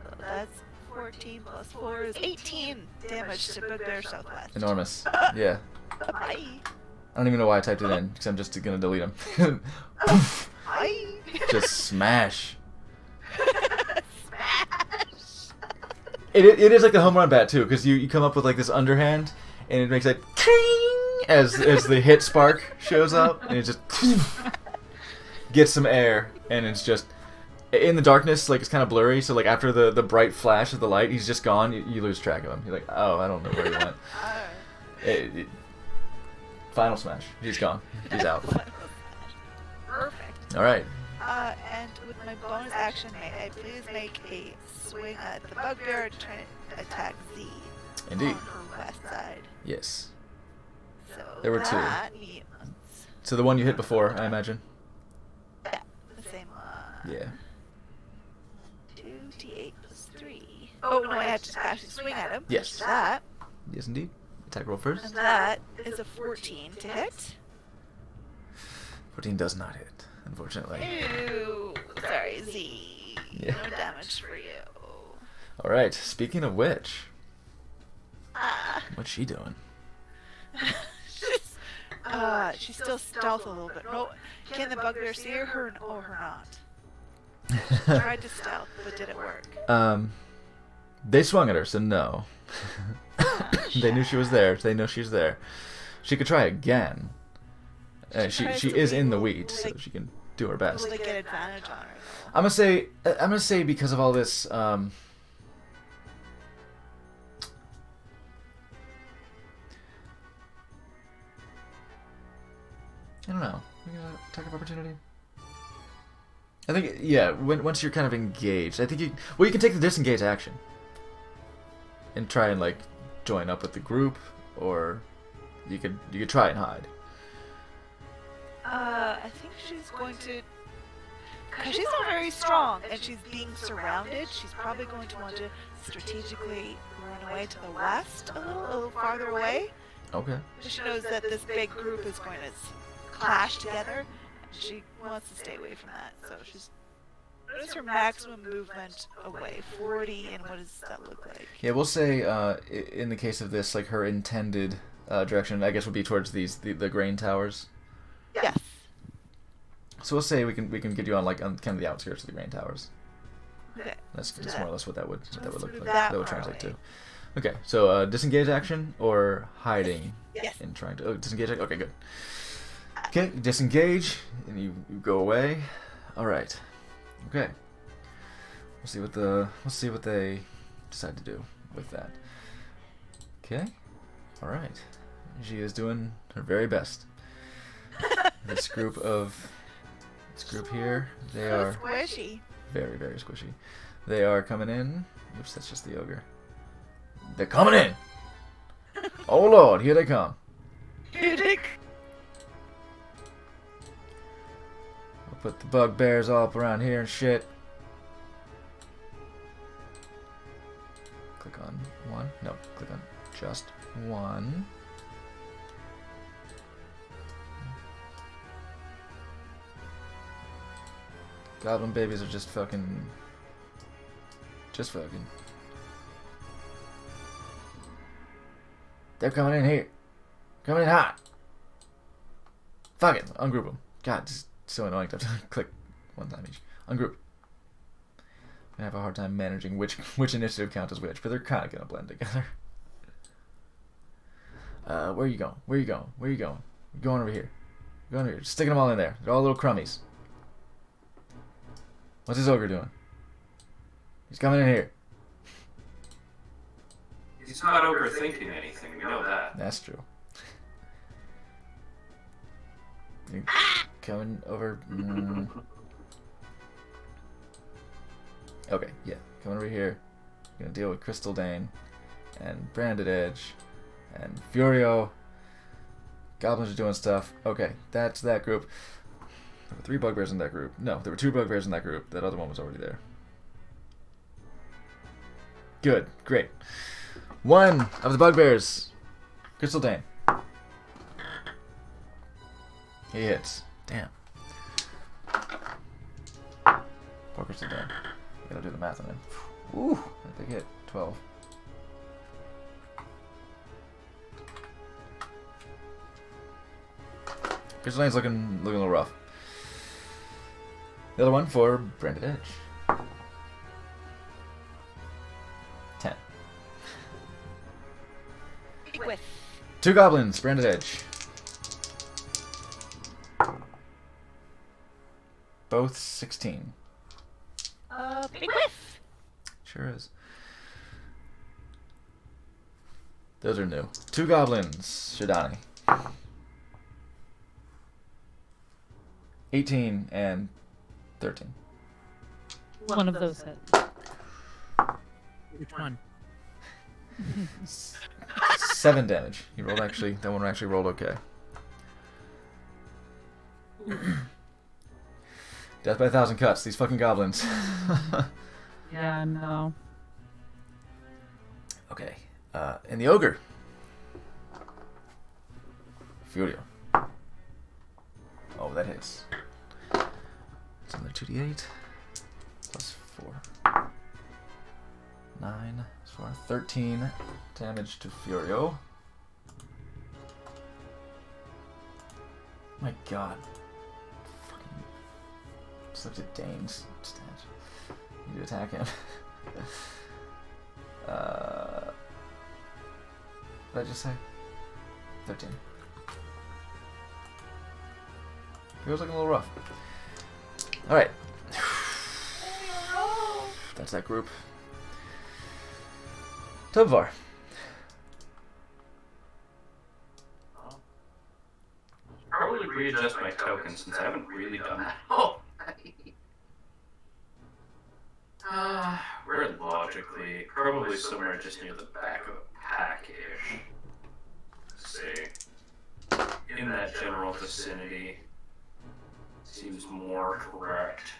So that's 14 plus 4 is 18 damage to Bugbear Southwest. Enormous. Yeah. Bye. I don't even know why I typed it in because I'm just gonna delete them. Bye. Just smash. Smash. It is like the home run bat too, because you come up with like this underhand, and it makes like ting as the hit spark shows up, and it just gets some air, and it's just in the darkness, like it's kind of blurry. So like after the bright flash of the light, he's just gone. You lose track of him. You're like, oh, I don't know where he went. Final smash. He's gone. He's out. Perfect. All right. And with my bonus action, may I please make a swing at the bugbear to try to attack Z. Indeed. On her west side. Yes. So There were two. that means So the one you hit before, I imagine. yeah, the same one. Yeah. 2d8 plus 3. Oh no, I had to actually swing at him. Yes. That. Yes, indeed. Attack roll first. And that is a 14 to hit. 14 does not hit, unfortunately. Ew. Sorry, Z. Yeah. No damage for you. All right. Speaking of which, Ah. what's she doing? She's still stealth a little bit. No, can the bugbear see her or not? Tried to stealth, but did it work? They swung at her, so no. They knew she was there. They know she's there. She could try again. She is in the weeds, so she can do her best. Will they get advantage on her? I'm gonna say because of all this. I don't know. We got attack of opportunity. I think once you're kind of engaged, I think you can take the disengage action and try and like join up with the group, or you could try and hide. I think she's going to. Because she's not very strong and she's being surrounded, she's probably going to want to strategically run away to the west a little farther away. Okay. She knows that this big group is going to clash together. She wants to stay away from that, so she's. What is her maximum movement away? 40, and what does that look like? Yeah, we'll say in the case of this, like her intended direction, I guess would be towards the grain towers. Yes. So we'll say we can get you on like on kind of the outskirts of the grain towers. Okay. That's more or less what that would look like. That That would far translate away. to. Okay, so disengage action or hiding Yes. and trying to disengage. Okay, good. Okay, disengage and you go away. All right. Okay. We'll see what they decide to do with that. Okay. All right. She is doing her very best. This group here, they So are squishy. very, very squishy. They are coming in. Oops, that's just the ogre. They're coming in! Oh lord, here they come. We'll put the bugbears all up around here and shit. Click on one. No, click on just one. Goblin babies are just fucking. Just fucking. They're coming in here. Coming in hot. Fuck it. Ungroup them. God, it's so annoying to have to click one time each. Ungroup. I have a hard time managing which initiative count as which, but they're kind of gonna blend together. Where are you going? Where are you going? Where are you going? You're going over here. You're going over here. Just sticking them all in there. They're all little crummies. What's this ogre doing? He's coming in here. He's not overthinking anything, we know that. That's true. You coming over. Okay, yeah. Coming over here. Gonna deal with Crystal Dane and Branded Edge and Furio. Goblins are doing stuff. Okay, that's that group. There were 3 bugbears in that group. No, there were 2 bugbears in that group. That other one was already there. Good, great. 1 of the bugbears. Crystal Dane. He hits. Damn. Poor Crystal Dane. Gotta do the math on him. Ooh, that big hit. 12. Crystal Dane's looking a little rough. The other one for Branded Edge. 10. With 2 goblins, Branded Edge. Both 16. big whiff. Sure is. Those are new. 2 goblins, Shidani. 18 and 13. One of those hits. Which one? 7 damage. He rolled actually. That one actually rolled okay. Death by 1,000 cuts. These fucking goblins. Yeah, no. Okay. And the ogre. Furio. Oh, that hits. It's another 2d8. Plus 4. 9. 4. 13 damage to Furio. My god. Fucking. Just looked at Dane's stats. Need to attack him. What did I just say? 13. Feels looking a little rough. Alright. That's that group. Tubvar. Probably readjust my token since I haven't really done that. Oh. We're logically probably somewhere just near the back of a pack-ish. Let's see. In that general vicinity. Seems more correct.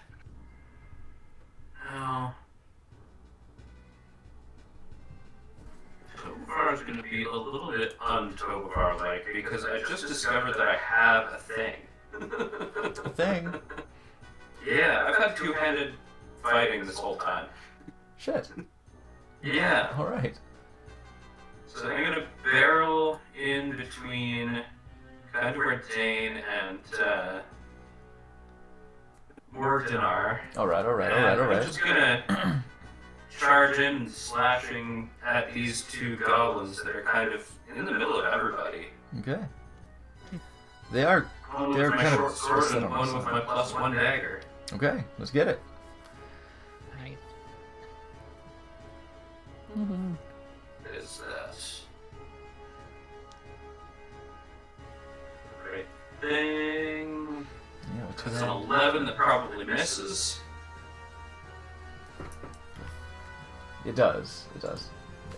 Now, Tovar is going to be a little bit un-Tovar-like because I just discovered that I have a thing. A thing? Yeah, I've had two-handed fighting this whole time. Shit. Yeah. Alright. So I'm going to barrel in between kind of where Dane and Mordinar. Alright. I'm just gonna charge in, slashing at these 2 goblins that are kind of in the middle of everybody. Okay. They are. One They're with my kind short of sword set and on one with themselves. my +1 dagger. Okay, let's get it. Nice. Mm-hmm. What is this? Great thing. Yeah, what's That's that? an 11 that probably misses. It does. I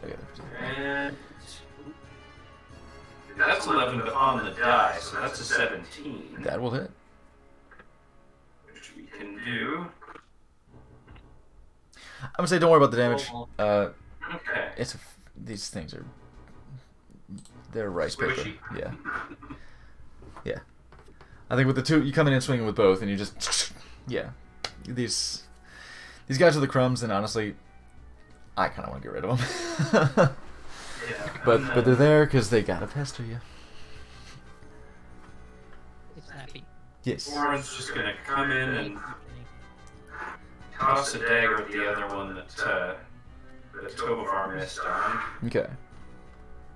get it. And that's 11 on the die, so that's a 17. That will hit. Which we can do. I'm gonna say don't worry about the damage. Okay. It's these things are they're rice paper. Squishy. Yeah. Yeah. I think with the two, you come in and swinging with both, and you just yeah. These guys are the crumbs, and honestly, I kind of want to get rid of them. Yeah. but they're there because they gotta pester you. It's happy. Yes. Warren's just gonna come in and toss a dagger at the other one that Tovar missed on. Okay.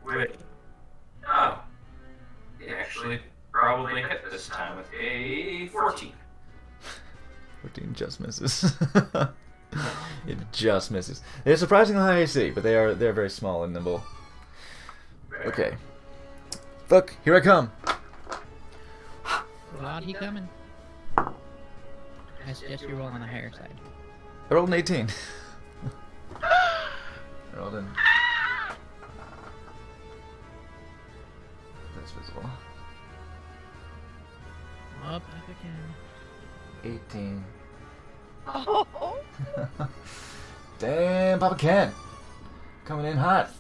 Wait. Oh. He actually probably hit this time with a 14. 14 just misses. It just misses. They're surprisingly high AC, but they're very small and nimble. Okay. Fuck, here I come. Loud he coming. I suggest you roll on the higher side. I rolled an 18. I rolled in. That's visible. Up again. 18. Oh. Damn, Papa Ken. Coming in hot.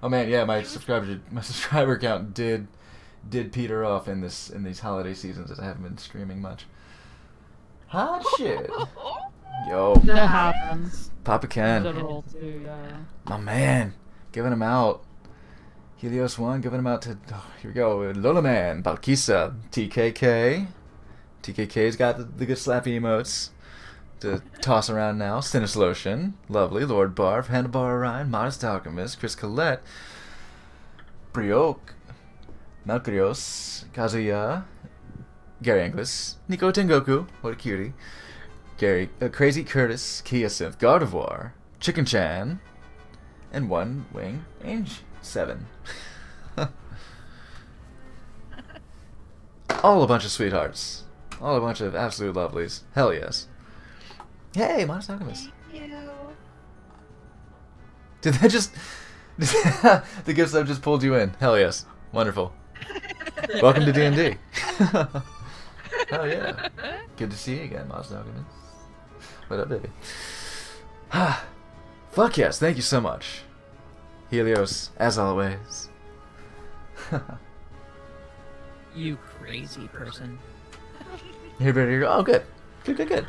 Oh man, yeah, my subscriber count did peter off in these holiday seasons as I haven't been streaming much. Hot shit. Yo, That happens. Papa Ken. Literal too, yeah. My man. Giving him out. Helios 1, giving him out to, oh, here we go, Lola Man, Balkisa, TKK. TKK's got the good slappy emotes to toss around now. Sinislotion, lovely, Lord Barf, Handlebar Orion, Modest Alchemist, Chris Collette, Brioke, Malkrios, Kazuya, Gary Anglis, Nico Tengoku, what a cutie, Crazy Curtis, Kia Synth, Gardevoir, Chicken Chan, and One Wing Ange 7. All a bunch of sweethearts. All a bunch of absolute lovelies. Hell yes. Hey, Modest Alchemist. Thank you. Did that just... the gift sub just pulled you in. Hell yes. Wonderful. Welcome to D&D. Hell yeah. Good to see you again, Modest Alchemist. What up, baby? Fuck yes. Thank you so much. Helios, as always. You crazy person. Here, here, oh, good. Good.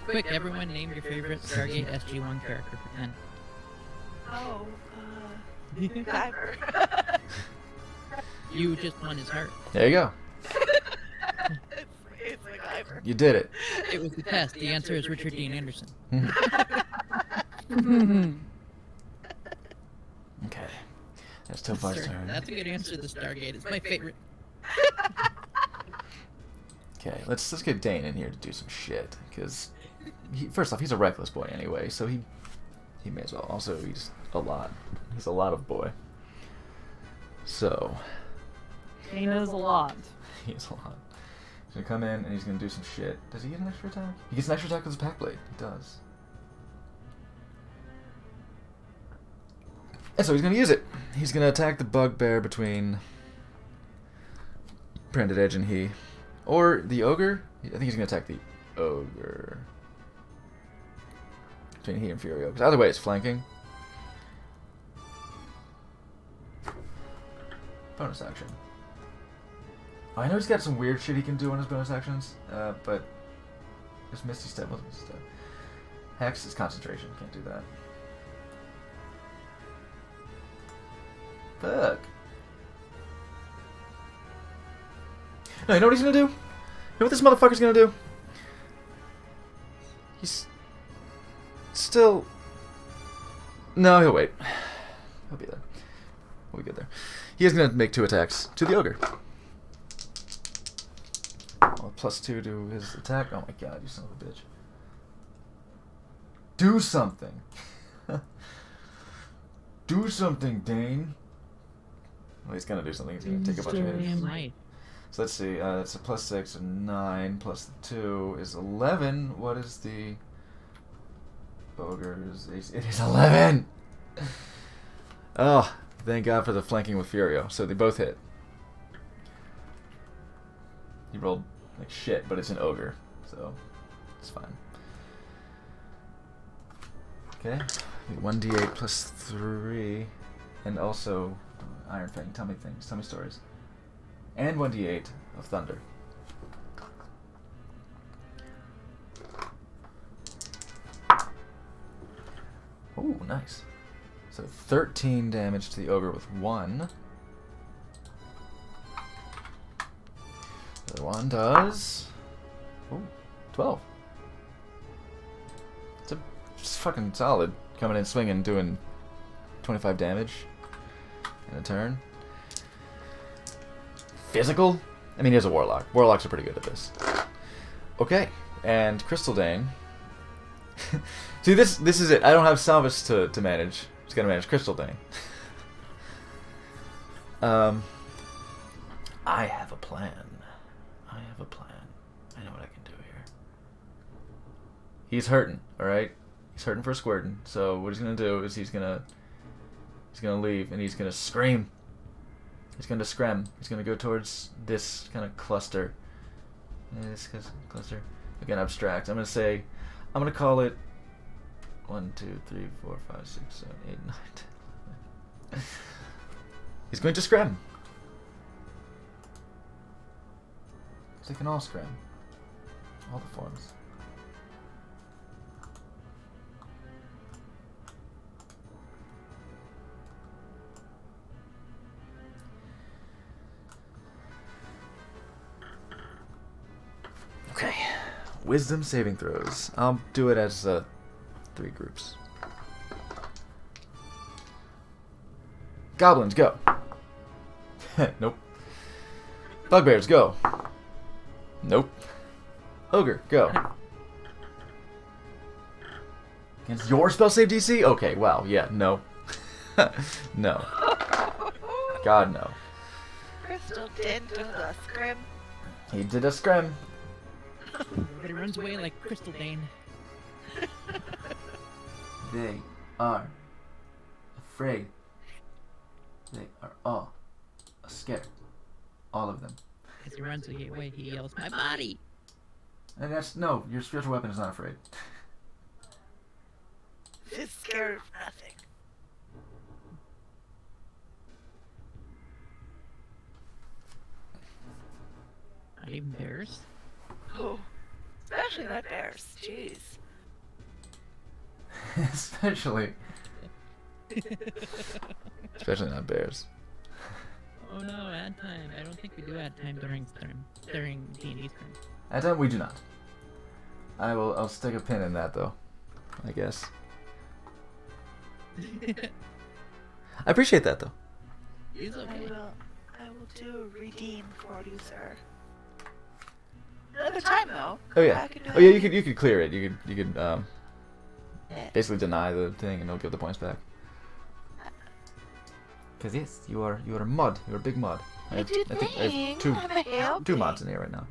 Quick, everyone name your favorite Stargate SG-1 character for 10. Oh, Guyver. You just won his heart. There you go. it's like Guyver. You did it. It was the test. The answer is Richard Dean Anderson. Okay. That's Tovar's Sir, turn. that's a good answer to the Stargate. It's my favorite. Okay, let's get Dane in here to do some shit, because first off, he's a reckless boy anyway, so he may as well. Also, he's a lot. He's a lot of boy. So Dana is a lot. he's a lot. He's gonna come in and he's gonna do some shit. Does he get an extra attack? He gets an extra attack with his pack blade. He does. And so he's gonna use it. He's gonna attack the bugbear between Branded Edge and he. Or the ogre? I think he's gonna attack the ogre. Between he and Furio. Because either way, it's flanking. Bonus action. Oh, I know he's got some weird shit he can do on his bonus actions, but there's Misty Step. What's Misty Step? Hex is concentration. Can't do that. Fuck. No, you know what he's gonna do? You know what this motherfucker's gonna do? He's still... No, he'll wait. He'll be there. We'll be good there. He is gonna make 2 attacks to the ogre. Oh, +2 to his attack. Oh my god, you son of a bitch. Do something. Do something, Dane. Well, he's gonna do something. He's gonna take a bunch of hits. Damn right. So let's see. That's a +6 and 9 plus 2 is 11. What is the ogre's? It is 11. Oh, thank God for the flanking with Furio. So they both hit. He rolled like shit, but it's an ogre, so it's fine. Okay, 1d8 plus 3, and also Iron Fang. Tell me things. Tell me stories. And 1d8 of thunder. Ooh, nice. So 13 damage to the ogre with 1. The other one does... Ooh, 12. It's fucking solid. Coming in swinging, doing 25 damage in a turn. Physical? I mean, he's a warlock. Warlocks are pretty good at this. Okay, and Crystal Dane. See, this is it. I don't have Salvus to manage. Just gotta manage Crystal Dane. I have a plan. I have a plan. I know what I can do here. He's hurting, alright? He's hurting for squirting. So what he's gonna do is he's gonna leave and he's gonna scream. He's gonna scram. He's gonna go towards this kind of cluster. This cluster. Again, abstract. I'm gonna call it 1, 2, 3, 4, 5, 6, 7, 8, 9, 10. He's going to scram. So they can all scram. All the forms. Okay. Wisdom saving throws. I'll do it as 3 groups. Goblins, go. Nope. Bugbears, go. Nope. Ogre, go. Against your spell save DC? Okay, wow, yeah, no. No. God, no. Crystal did do the scrim. He did a scrim. Everybody runs away like Crystal Dane. They are afraid. They are all scared. All of them. As he runs away, he yells, "My body!" And that's, no, your spiritual weapon is not afraid. She's scared of nothing. Not even bears. Oh, especially not bears. Jeez. Especially not bears. Oh no, ad time. I don't think we do ad time during D&D turn. At time we do not. I'll stick a pin in that though, I guess. I appreciate that though. It's okay. I will do redeem for you, sir. Another time though. Oh yeah. I can do Oh yeah, that. you could clear it. You could Yeah. basically deny the thing and they'll give the points back. Cause yes, you are a mod. You're a big mod. I think I have two mods in here right now.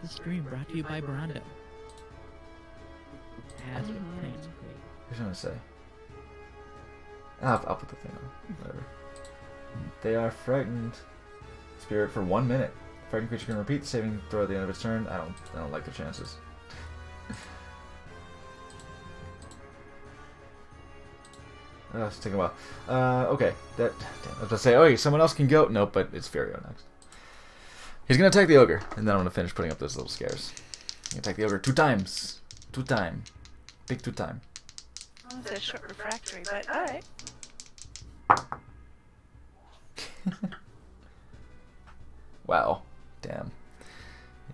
This stream brought to you by Brando. As with Planes Here's what I'm gonna say. I'll put the thing on. Whatever. They are frightened. Spirit for 1 minute. Frightened creature can repeat the saving throw at the end of its turn. I don't like the chances. It's taking a while. Okay. Damn, I was about to say, oh, someone else can go. Nope, but it's Furio next. He's gonna attack the ogre, and then I'm gonna finish putting up those little scares. He's gonna attack the ogre 2 times. 2 time. Big 2 time. It's a short refractory, but alright. Wow. Damn.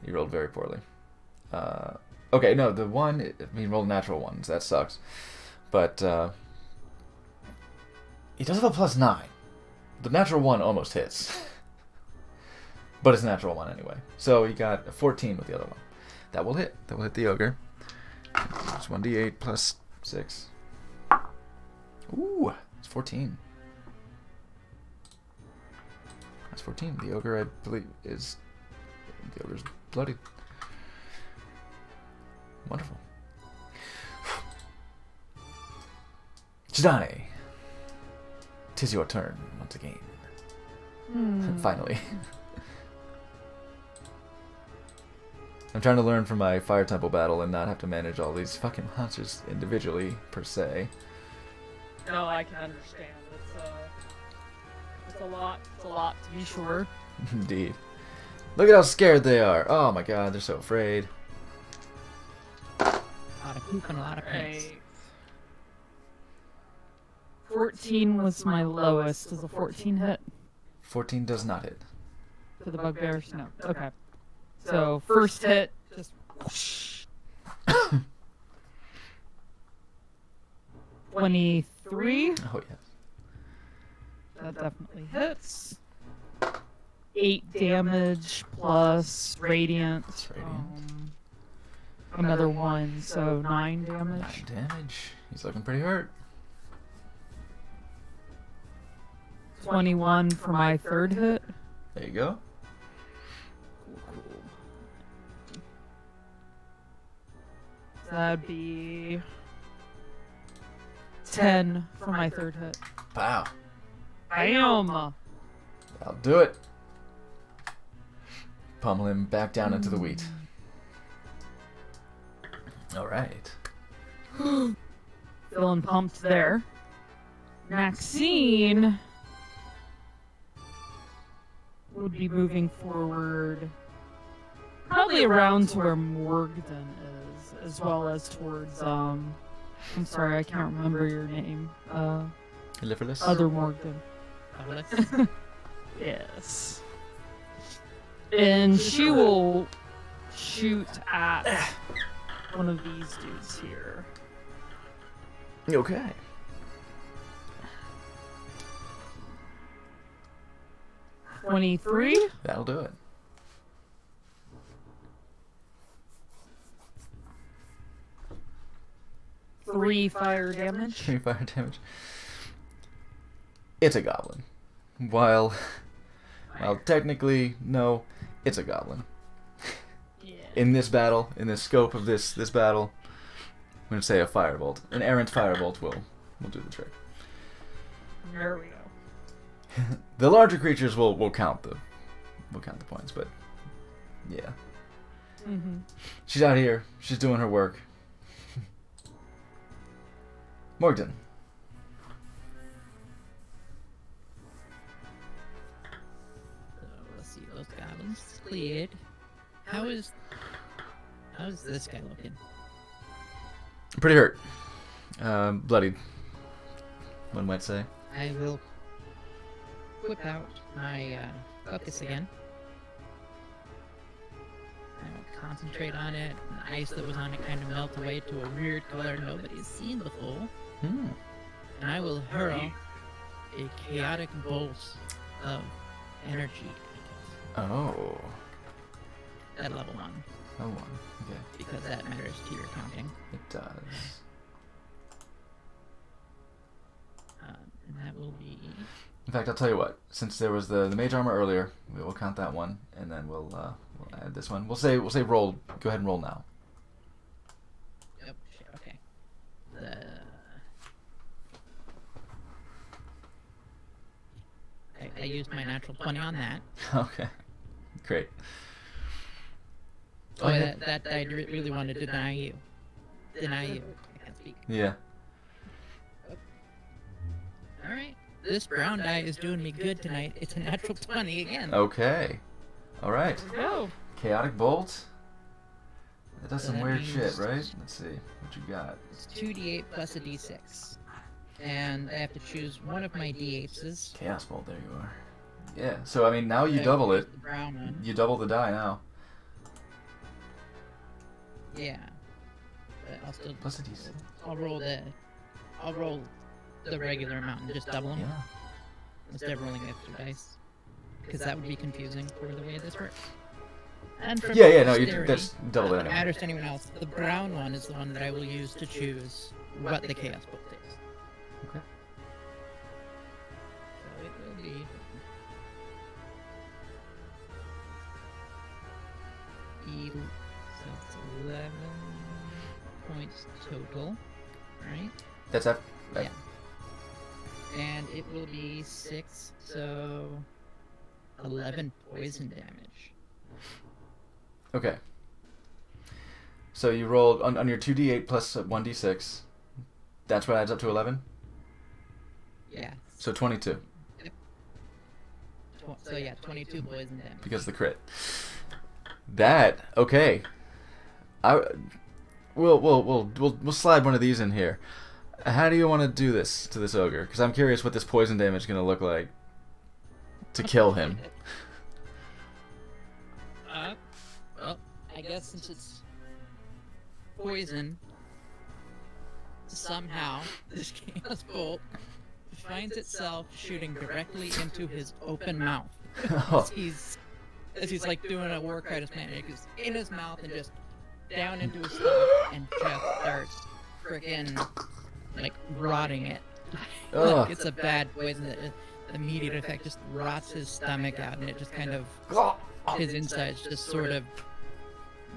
You rolled very poorly. Okay, no, the one, I mean, rolled natural ones. That sucks. But, he does have a +9. The natural one almost hits. But it's a natural one anyway. So he got a 14 with the other one. That will hit. That will hit the ogre. It's 1d8 plus 6. Ooh, it's 14. That's 14. The ogre, I believe, is... The ogre's bloodied. Wonderful. Chidane. 'Tis your turn once again. Finally. I'm trying to learn from my Fire Temple battle and not have to manage all these fucking monsters individually, per se. No, I can understand. It's a lot. It's a lot to be sure. Indeed. Look at how scared they are. Oh my god, they're so afraid. A lot of poop and a lot of pants. Right. 14 was my lowest. Does a 14 hit 14 does not hit. for the bugbears? No. Okay. So first hit, just whoosh. 23. Oh yes. That definitely hits. 8 damage plus radiant. Radiant. Another 1, so 9 damage. 9 damage. He's looking pretty hurt. 21 for my third hit. There you go. That'd be 10 for my third hit. Wow. Bam! I'll do it. Pummel him back down into the wheat. Alright. Feeling pumped there. Maxine would be moving forward probably around to where Morgden is, as well as towards I'm sorry, I can't remember your name. Liverless. Other Morgden. Yes. And she will shoot at one of these dudes here. Okay. $23. That'll do it. Three fire damage. 3 fire damage. It's a goblin. While technically, no, it's a goblin. Yeah. In this battle, in the scope of this battle, I'm gonna say a firebolt. An errant firebolt will do the trick. There we go. The larger creatures will count the points, but yeah. Mm-hmm. She's out here. She's doing her work. Morgden. So let's see those goblins cleared. How's this guy looking? Pretty hurt. Bloodied. One might say. I will whip out my focus again. I will concentrate on it. The ice that was on it kind of melt away to a weird color nobody's seen before. Hmm. And I will hurl a chaotic bolt of energy Oh. at level 1, Oh, one. Okay. because that matters to your counting. It does. And that will be... In fact, I'll tell you what. Since there was the mage armor earlier, we will count that one, and then we'll add this one. We'll say roll. Go ahead and roll now. Oh, shit, okay. I used my natural 20 on that. Okay. Great. Oh, that I really wanted to deny you. Deny you. I can't speak. Yeah. Alright. This brown die is doing me good tonight. It's a natural 20 again. Okay. All right. Go. Chaotic bolt. That does So some that weird means- shit, right? Let's see what you got. It's 2d8 plus a d6. And I have to choose one of my d8s. Chaos bolt. There you are. Yeah. So I mean, now you double it. The brown one. You double the die now. Yeah. But I'll still... Plus a d6. I'll roll the regular amount and just double them. Yeah. Instead of rolling extra dice. Because that would be confusing for the way this works. And for Yeah. No, you posterity, that's double not it that it anyway. matters to anyone else. The brown one is the one that I will use to choose what the chaos bolt is. Okay. So it will be... So it's 11 points total, right? That's that. Yeah. And it will be 6, so 11 poison damage. Okay. So you rolled on your 2d8 plus 1d6. That's what adds up to 11? Yeah. So 22 So yeah, 22 poison damage. because of the crit. That okay. We'll slide one of these in here. How do you want to do this to this ogre? Because I'm curious what this poison damage is gonna look like to kill him. Well, I guess since it's poison, somehow this chaos bolt finds itself shooting directly into his open mouth. Oh. As he's like doing a Warcry to man, it goes in his mouth and just down into his stomach and just starts freaking like rotting it. Ugh. It's a bad poison that the immediate effect just rots his stomach out, and it just kind of his insides just sort of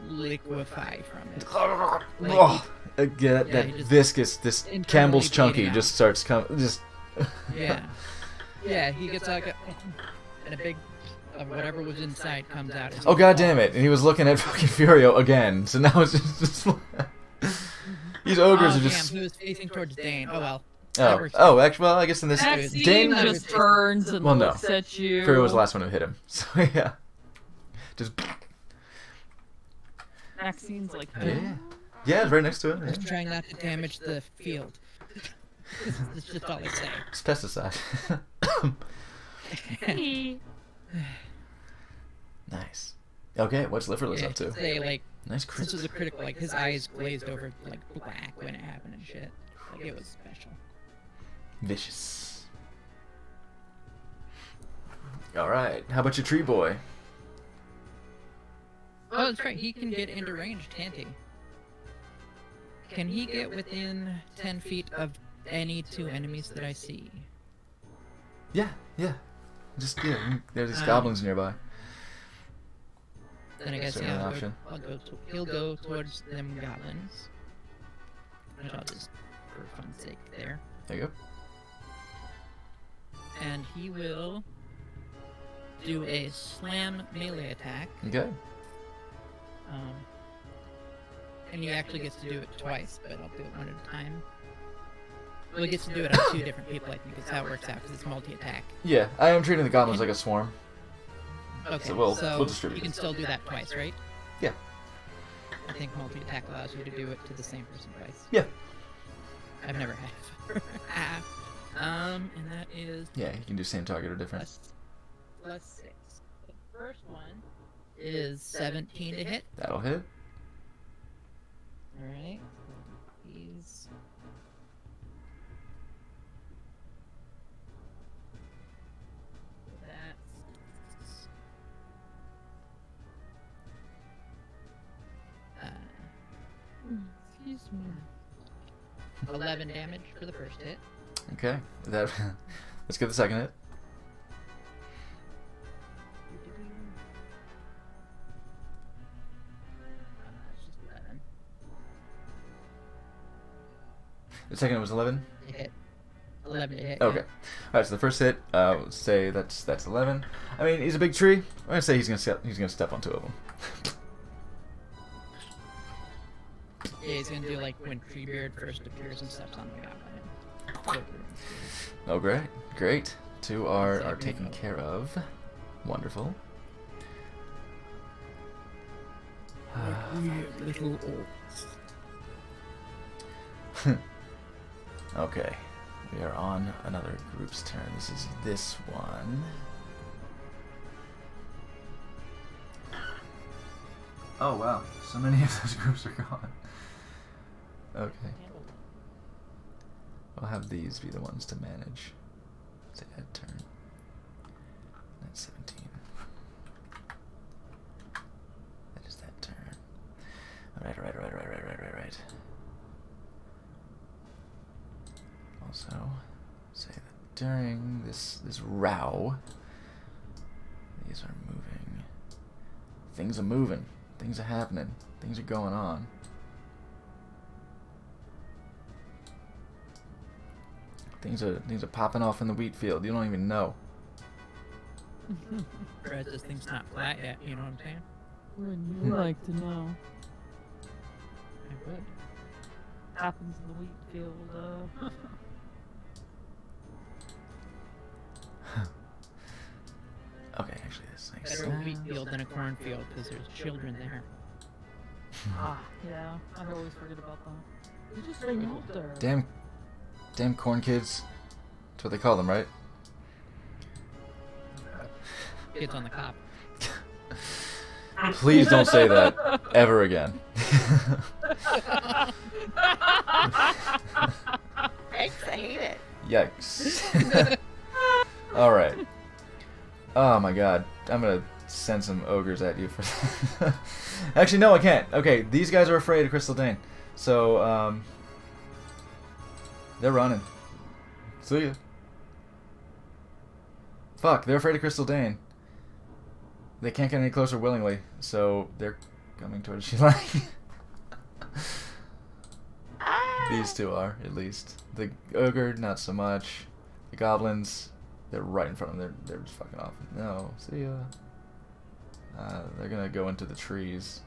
liquefy from it. Oh, again, that he just viscous, this internally Campbell's chunky bleeding out. just starts coming. Just Yeah. Yeah, he gets like and a big of whatever was inside comes out. Oh god damn it! And he was looking at fucking Furio again. So now it's just these ogres Oh, are just. damn, he was facing towards Dane. Oh well. Oh, actually, well, I guess in this Maxine Dane. just turns and Well, no. looks at you. Furio was the last one who hit him. So yeah, just Maxine's like, yeah, yeah, it's right next to him. Just Yeah. trying not to damage the field. That's just all I say. It's pesticide. hey. Nice. Okay, what's Liverless Yeah, up to? Say like Nice crit. this was a critical. Like his eyes glazed over like black when it happened and shit. Like it was special. Vicious. All right. How about your tree boy? Oh, that's right. He can get into range, can't he? Can he get within 10 feet of any two enemies that I see? Yeah, yeah. Just yeah. There's these Um, goblins nearby. Then I guess Certainly yeah, an I'll option. he'll go towards them goblins. Which I'll just for fun's sake there. There you And he will do a slam melee attack. go. Okay. And he actually gets to do it twice, but I'll do it one at a time. Well, he gets to do it on two different people, I think. That's how it works out, because it's multi-attack. Yeah, I am treating the goblins like a swarm. Okay, So we'll distribute you can it. still do that twice, right? Yeah. I think multi-attack allows you to do it to the same person twice. Yeah. I've never had. And that is Yeah, you can do same target or different. plus 6. The first one is 17 to hit. That'll hit. Alright. He's... That's... 11 damage for the first hit. Okay. That. Let's get the second hit. It's just 11 The second was 11. to hit. 11 to hit. Okay. All right. So the first hit, say that's 11. I mean, he's a big tree. I'm gonna say he's gonna step on two of them. Yeah, he's gonna do like when Treebeard first appears and steps on the goblin. Oh, great, great. Two are taken care of. Wonderful. Weird little orcs. Okay. We are on another group's turn. This is this one. Oh wow, so many of those groups are gone. Okay. I'll have these be the ones to manage. Say add turn. That's 17. That is that turn. Alright. Also, say that during this row, these are moving. Things are moving. Things are happening. Things are going on. Things are popping off in the wheat field. You don't even know. Whereas this thing's not flat yet, you know what I'm saying? Wouldn't you like to know? I would. Happens in the wheat field. Okay, actually, this makes Better a wheat sense. field than a cornfield because there's children there. Ah, yeah. I always forget about that. You just hang out there. Damn corn kids. That's what they call them, right? Kids on the cob. Please don't say that ever again. Thanks, I hate it. Yikes. Alright. Oh my god. I'm gonna send some ogres at you for Actually, no, I can't. Okay, these guys are afraid of Crystal Dane. So, they're running. See ya. Fuck, they're afraid of Crystal Dane. They can't get any closer willingly, so they're coming towards Shilang. These two are, at least. The ogre, not so much. The goblins, they're right in front of them. They're just fucking off. No, see ya. They're gonna go into the trees.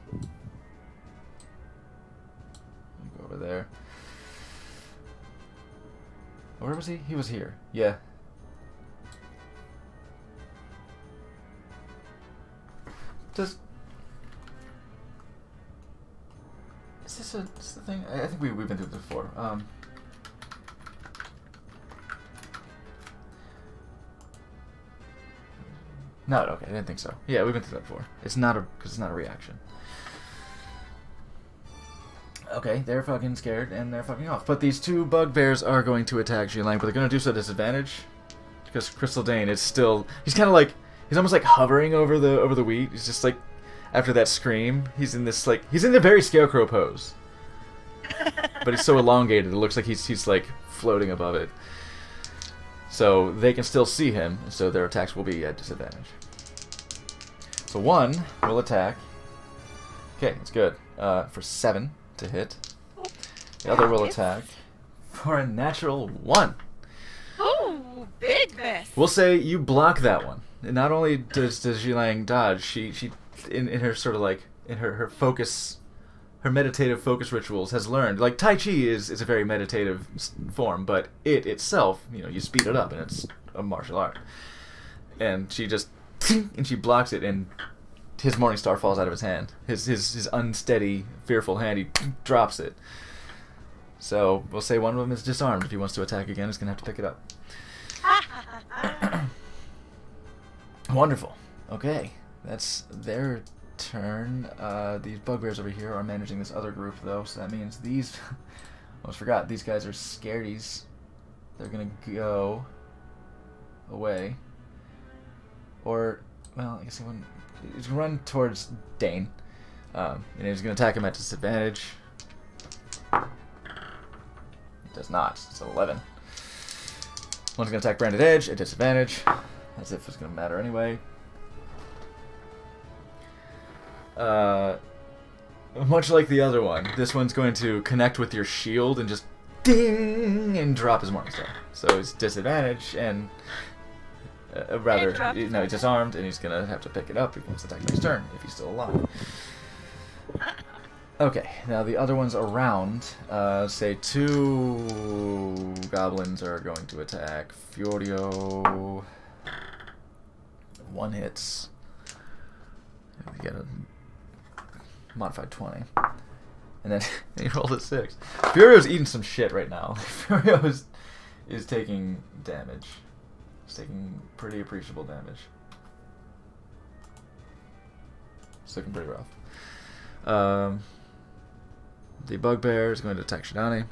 Go over there. Where was he? He was here. Yeah. Is this the thing? I think we've been through this before. No, okay, I didn't think so. Yeah, we've been through that before. It's not because it's not a reaction. Okay, they're fucking scared and they're fucking off. But these two bugbears are going to attack Xilang, but they're going to do so at disadvantage because Crystal Dane is still. He's kind of like. He's almost like hovering over the wheat. He's just like, after that scream, he's in this like he's in the very scarecrow pose, but he's so elongated. It looks like he's like floating above it. So they can still see him, so their attacks will be at disadvantage. So one will attack. Okay, it's good. For 7 to hit. The other will attack for a natural 1. Oh, big miss. We'll say you block that one. And not only does Xilang dodge, she in her sort of like in her focus, her meditative focus rituals has learned like Tai Chi is a very meditative form, but it itself, you speed it up and it's a martial art. And she just and she blocks it and his Morning Star falls out of his hand. His unsteady, fearful hand, he drops it. So we'll say one of them is disarmed. If he wants to attack again, he's gonna have to pick it up. Wonderful. Okay, that's their turn. These bugbears over here are managing this other group, though, so that means these... almost forgot, these guys are scaredies. They're gonna go away. Or, well, I guess he's gonna run towards Dane. And he's gonna attack him at disadvantage. It does not. It's 11. One's gonna attack Branded Edge at disadvantage. As if it's going to matter anyway. Much like the other one, this one's going to connect with your shield and just ding and drop his Morning Star. So it's disadvantage and he's disarmed and he's going to have to pick it up if he wants to attack next turn if he's still alive. Okay, now the other ones around, say 2 goblins are going to attack Fiorio. 1 hits. You get a modified 20. And then he rolled a 6. Furio's eating some shit right now. Furio is taking damage. He's taking pretty appreciable damage. It's looking pretty rough. The bugbear is going to attack Shidani.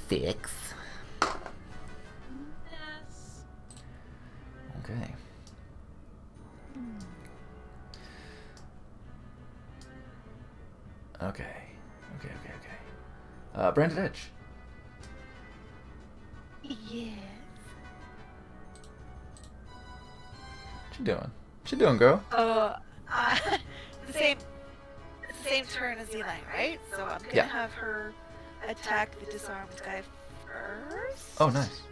6. Okay. Okay. Branded Edge. Yes. What you doing? What you doing, girl? The same turn as Elaine, right? So I'm gonna have her attack the disarmed guy first. Oh, nice.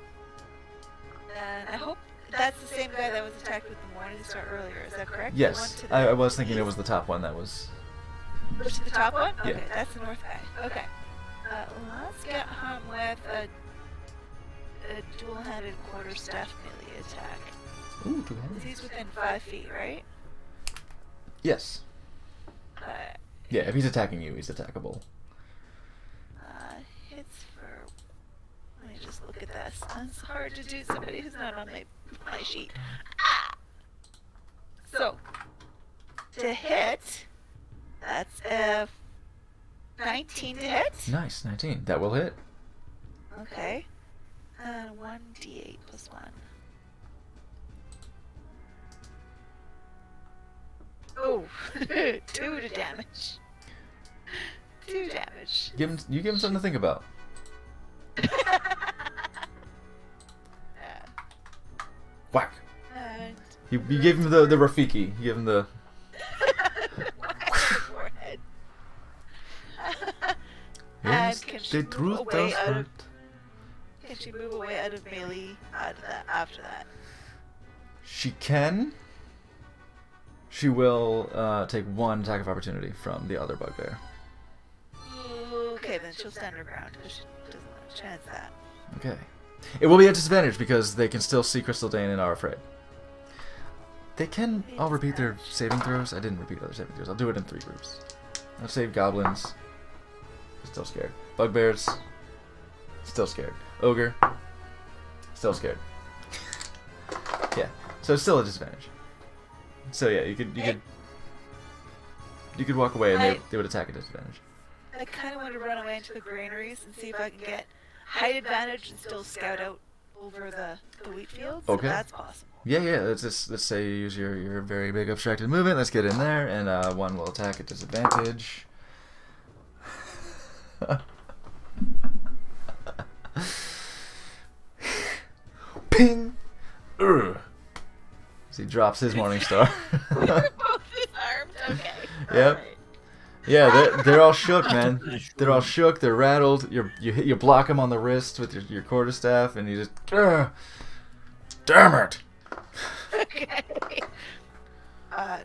And I hope that's the same guy that was attacked with the Morning Star earlier. Is that correct? The one Yes, to the I was thinking it was the top one that was... Which is the top one? Yeah. Okay, that's the north guy. Okay. Let's get him with a dual Double-handed quarterstaff melee attack. Ooh, 2 hands. He's within 5 feet, right? Yes. Uh, Yeah, if he's attacking you, he's attackable. hits for. Let me just look at this. It's hard to do somebody who's not on my sheet. Ah! So, to hit, that's a 19 to hit. Nice, 19. That will hit. Okay. And 1d8 plus 1. Oh, 2 to damage. 2 damage. You give him something to think about. Whack. And You gave him the Rafiki. You gave him the. forehead. Yes, and can she the move truth away does out of? hurt. Can she move away out of melee after that? She can. She will take 1 attack of opportunity from the other bugbear. Okay, then she'll stand her ground because she doesn't have a chance at that. Okay. It will be at disadvantage because they can still see Crystal Dane and are afraid. They can. I'll repeat their saving throws. I didn't repeat other saving throws. I'll do it in 3 groups. I'll save goblins. Still scared. Bugbears. Still scared. Ogre. Still scared. Yeah. So it's still a disadvantage. So yeah, you could walk away and they would attack at disadvantage. I kind of want to run away into the granaries and see if I can get height advantage and still scout out over the wheat fields. Okay. If that's possible. Yeah, yeah. Let's say you use your very big abstracted movement. Let's get in there, and 1 will attack at disadvantage. Ping. Ugh. So he drops his morning star. Both disarmed. Okay. Yep. Alright. Yeah, they're all shook, man. They're all shook. They're rattled. You block them on the wrist with your quarterstaff, and you just. Damn it! Okay.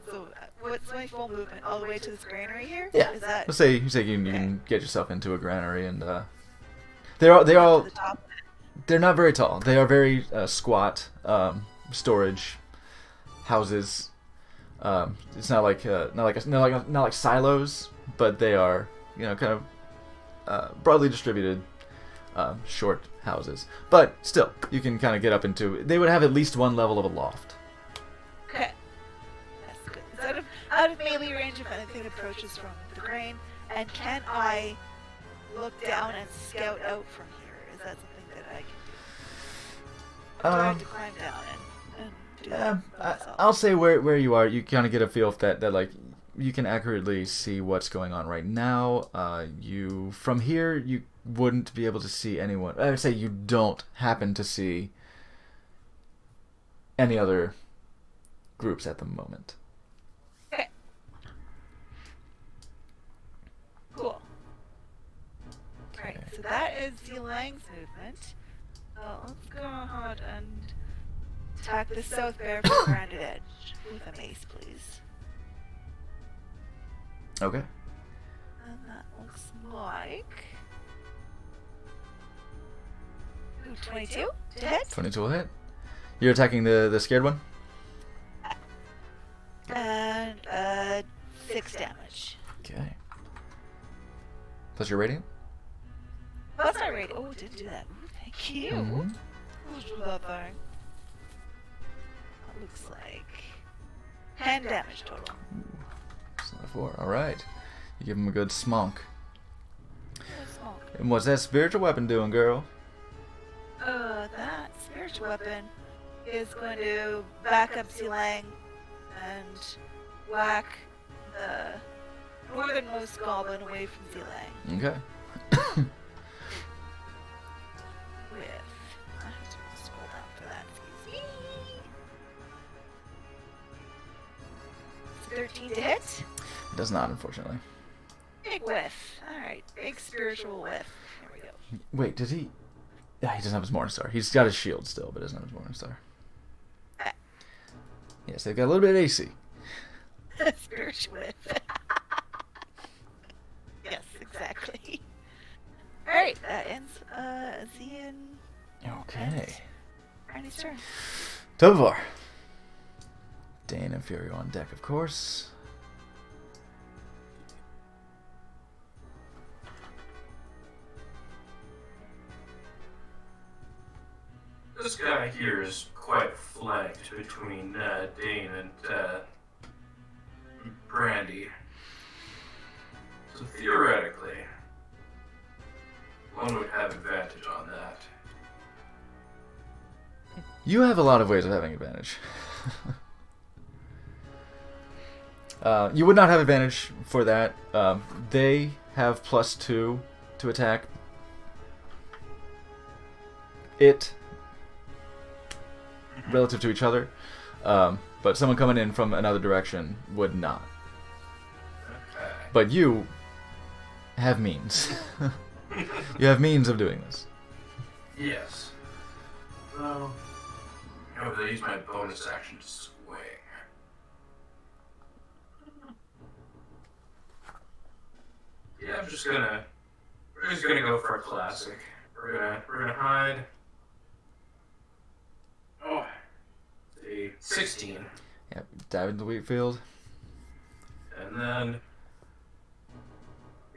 So what's my full movement? All the way to this granary here? Yeah. Is that Let's say you can get yourself into a granary, and to all the top? they're not very tall. They are very squat storage houses. It's not like silos, but they are kind of broadly distributed short houses. But still, you can kind of get up into. They would have at least 1 level of a loft. Okay. That's good. It's out of melee range if anything approaches from the grain. And can I look down and scout out from here? Is that something that I can do? Or do I have to climb down and do that by myself? I'll say where you are. You kind of get a feel of that like you can accurately see what's going on right now. You from here you wouldn't be able to see anyone. I would say you don't happen to see any other groups at the moment. Okay. Cool. Alright, so that is Yulang's movement. Let's go ahead and attack the south bear from the grounded edge with a mace, please. Okay. And that looks like... Ooh, 22 to hit. 22 will hit. You're attacking the scared one? And 6 damage. Okay. Plus your radiant? That's not rated. Oh, didn't do that. Ooh, thank you. Mhm. Let's do that thing. That looks like 10 damage total. It's not 4. Alright. You give him a good smunk. That's small. And what's that spiritual weapon doing, girl? That spiritual weapon is going to back up Zilang and whack the northernmost goblin away from Zilang Okay. with. I have to scroll down for that. Excuse me. It's 13 to hit. It does not, unfortunately. Big whiff. Alright, big spiritual whiff. Here we go. Wait, did he? Yeah, he doesn't have his Morning Star. He's got his shield still, but doesn't have his Morning Star. Yes, they've got a little bit of AC. Spiritual whiff. Yes, exactly. Alright, that ends Zian. Okay. Brandy's turn. Tovar. Dane and Furio on deck, of course. This guy here is quite flanked between Dane and Brandy. So theoretically, one would have advantage on that. You have a lot of ways of having advantage. You would not have advantage for that. They have +2 to attack. It relative to each other, but someone coming in from another direction would not. Okay. But you have means. You have means of doing this. Yes. Well, I'm going to use my bonus action to swing. Yeah, we're just gonna go for a classic. We're gonna hide. Oh, the 16, Yeah, dive into the wheat field. and then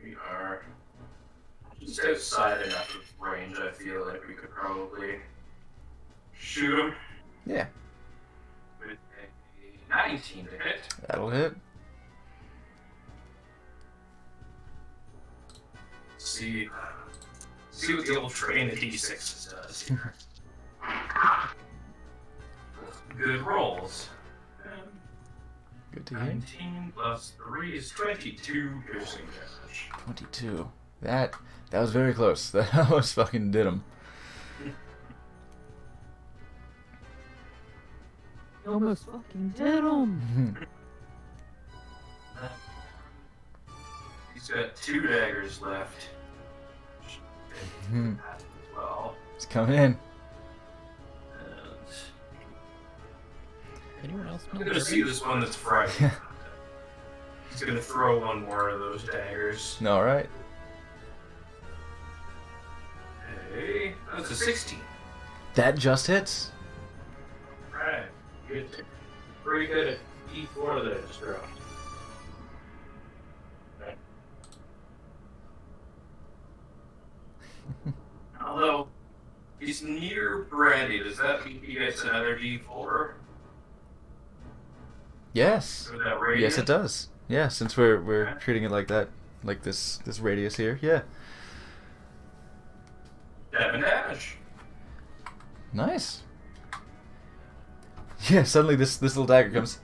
we are just outside enough of range. I feel like we could probably shoot him Yeah, with a 19 to hit. that'll hit. See what the old train at D6 does here. Good rolls. Good to hear. 19 plus 3 is 22 piercing damage. 22. That was very close. That almost fucking did him. You almost fucking did him. He's got 2 daggers left. Mhm. As well. He's coming in. And Anyone else I'm know? gonna see this one that's frightened. He's gonna throw one more of those daggers. All right. Hey, that's a 16. That just hits. Right. Good. Pretty good at D4 that I just dropped. Okay. Although he's near Brandy, does that mean he gets another D4 Yes. for that radius? Yes, it does. Yeah, since we're Okay. treating it like that, like this radius here. Yeah. 7 damage. Nice. Yeah. Suddenly, this little dagger comes.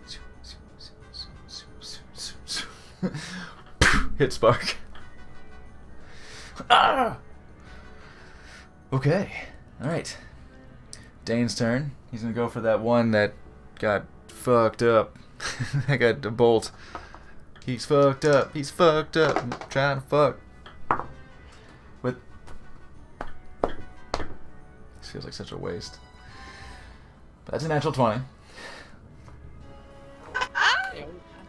Hit Spark. Ah. Okay. All right. Dane's turn. He's gonna go for that one that got fucked up. I got a bolt. He's fucked up. He's fucked up. I'm trying to fuck. With. This feels like such a waste. But that's a natural 20.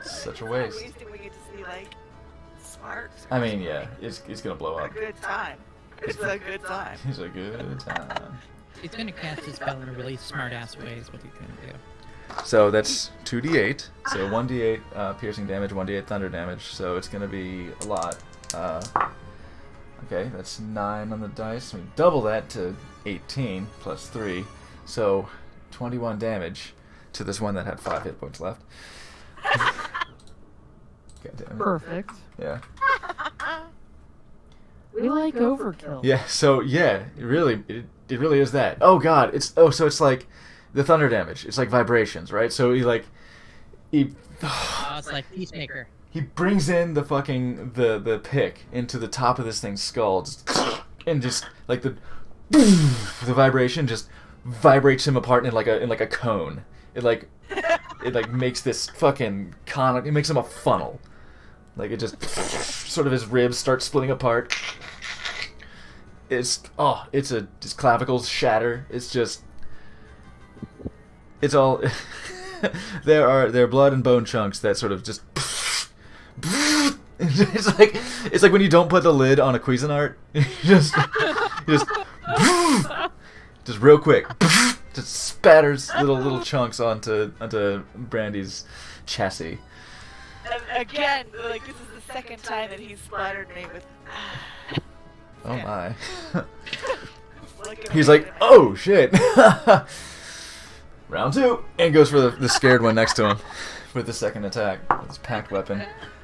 Such a waste. Wasting we get to see like sparks. I mean, yeah, it's gonna blow a up. good time. It's a good time. It's a good time. He's gonna cast his spell in a really smart-ass way is what he's gonna do. So that's 2d8. So 1d8 piercing damage, 1d8 thunder damage. So it's gonna be a lot. Okay, that's 9 on the dice. We double that to 18 plus 3. So 21 damage to this one that had 5 hit points left. God damn it. Perfect. Yeah. We like overkill. Yeah, so yeah, it really is that. Oh god, so it's like the thunder damage. It's like vibrations, right? So he Oh, it's like Peacemaker. he brings in the fucking the pick into the top of this thing's skull, and just like the vibration just vibrates him apart in like a cone. It makes this fucking it makes him a funnel. Like it just sort of his ribs start splitting apart. His clavicles shatter. It's all there are blood and bone chunks that sort of just it's like when you don't put the lid on a Cuisinart. just real quick. just spatters little chunks onto Brandy's chassis. And again, like this is the second time that he's splattered me with. Oh my. Like He's like, oh shit. Round 2, and goes for the scared one next to him with the second attack with his packed weapon.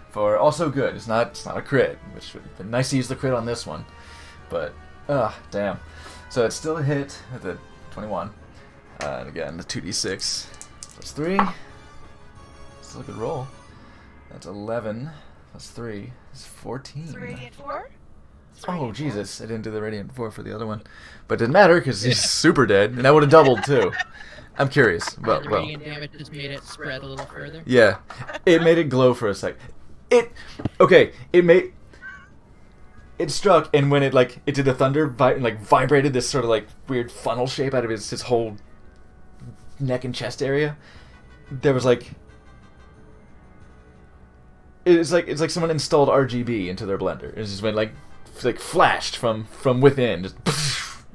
For also good. It's not a crit, which would have been nice to use the crit on this one, but damn. So it's still a hit at the 21, and again the 2d6 plus 3. Still a good roll. That's 11 plus 3 is 14. Radiant 4? Oh Jesus! I didn't do the radiant 4 for the other one, but it didn't matter because he's super dead, and that would have doubled too. I'm curious, but the well, radiant damage just made it spread a little further. yeah, it made it glow for a sec. It struck, and when it did the thunder, vibrated this sort of like weird funnel shape out of his whole neck and chest area. There was like. It's like someone installed RGB into their blender. It just went like flashed from within, just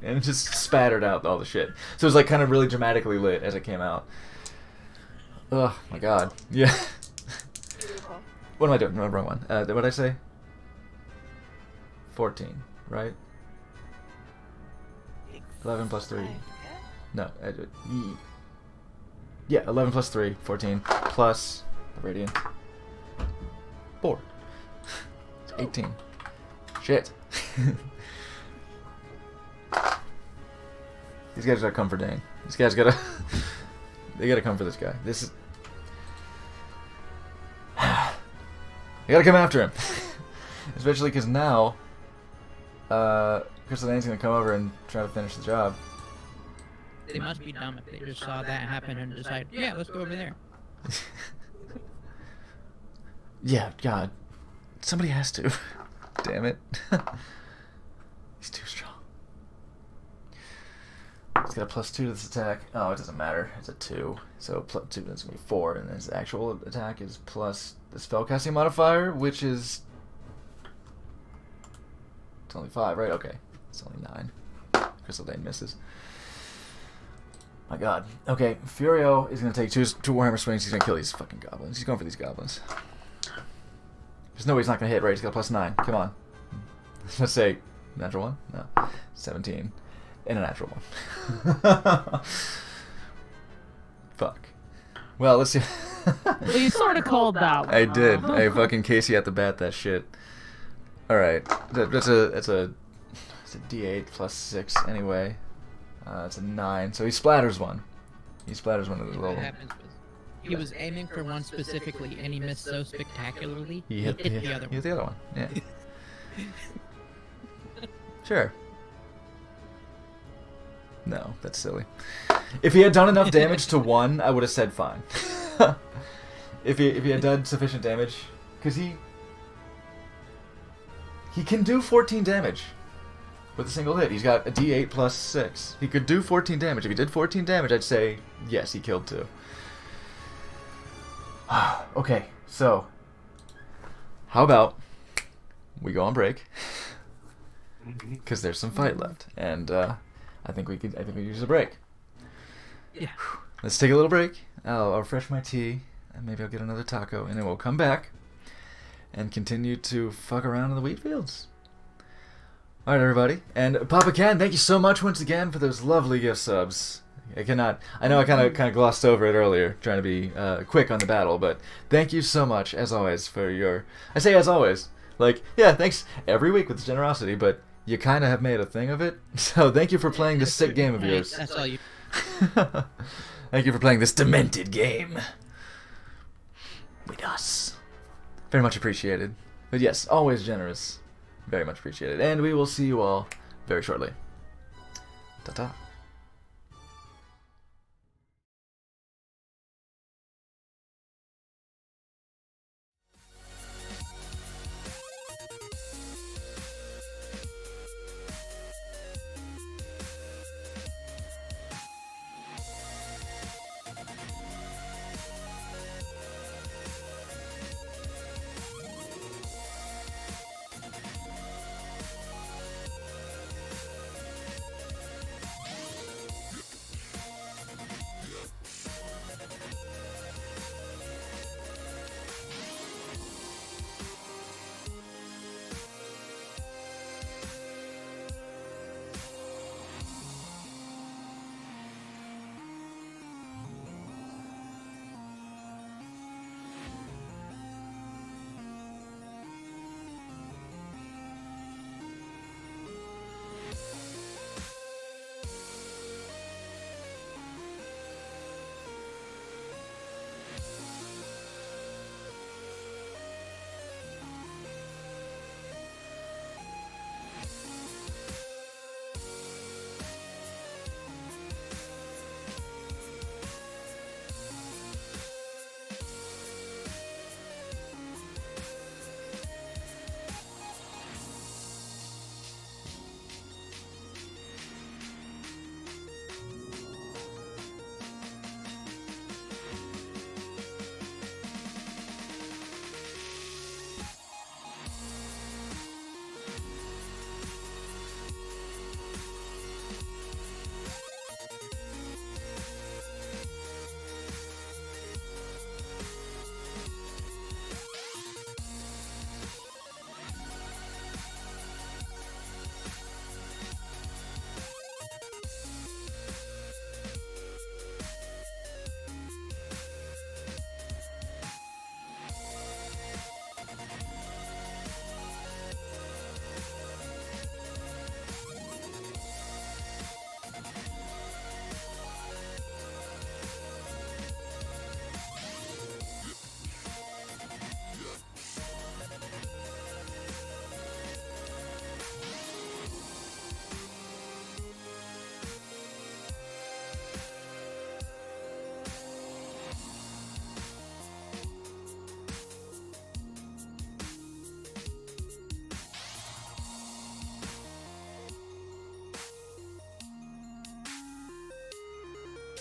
and it just spattered out all the shit. So it was like kind of really dramatically lit as it came out. Oh my god. Yeah. Beautiful. What am I doing? No, wrong one. What did I say? 14, right? 11 plus 3. No. Yeah, 11 plus 3, 14, plus the radiant. 4. It's 18. Shit. These guys gotta come for Dane. These guys gotta... they gotta come for this guy. This is... they gotta come after him. Especially because now... Crystal Dane's gonna come over and try to finish the job. They must be dumb if they just saw that happen and decided, yeah, let's go over there. Yeah, God. Somebody has to. Damn it. He's too strong. He's got a plus 2 to this attack. Oh, it doesn't matter. It's a 2. So plus 2, that's going to be 4. And his actual attack is plus the spellcasting modifier, which is... It's only 5, right? Okay. It's only 9. Crystal Dane misses. My god. Okay, Furio is going to take two Warhammer swings. He's going to kill these fucking goblins. He's going for these goblins. There's no way he's not going to hit, right? He's got a plus 9. Come on. Let's say natural 1? No. 17. And a natural 1. Fuck. Well, let's see. Well, you sort of called that one. I did. I fucking Casey at the bat that shit. Alright. That's a D8 plus 6 anyway. It's a 9. So he splatters one. He splatters one of the What little... happens was he was aiming for one specifically, and he missed so spectacularly. He hit the other He hit one. the other one. Yeah. Sure. No, that's silly. If he had done enough damage to one, I would have said fine. if he had done sufficient damage, because he can do 14 damage with a single hit. He's got a D8 plus 6. He could do 14 damage. If he did 14 damage, I'd say yes, he killed 2. Okay, so how about we go on break? Because there's some fight left, and I think we could use a break. Yeah. Let's take a little break. I'll refresh my tea, and maybe I'll get another taco, and then we'll come back and continue to fuck around in the wheat fields. All right, everybody, and Papa Ken, thank you so much once again for those lovely gift subs. I know I kind of glossed over it earlier, trying to be quick on the battle, but thank you so much, as always, for your... I say as always, like, yeah, thanks every week with generosity, but you kind of have made a thing of it, so thank you for playing this sick game of yours. That's all you. Thank you for playing this demented game with us. Very much appreciated. But yes, always generous. Very much appreciated. And we will see you all very shortly. Ta-ta.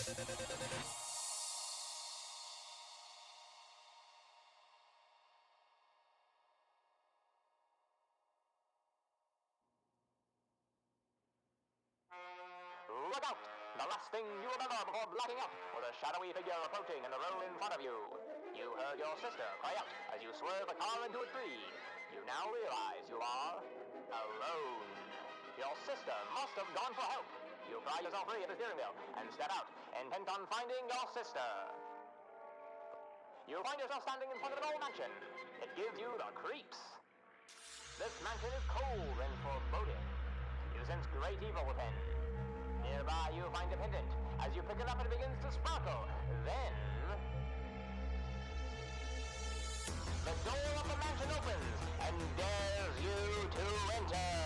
Look out! The last thing you remember before blacking out was a shadowy figure approaching in the road in front of you. You heard your sister cry out as you swerved the car into a tree. You now realize you are alone. Your sister must have gone for help. You pry yourself free of the steering wheel and step out, intent on finding your sister. You find yourself standing in front of an old mansion. It gives you the creeps. This mansion is cold and foreboding. You sense great evil within. Nearby you find a pendant. As you pick it up, it begins to sparkle. Then the door of the mansion opens and dares you to enter.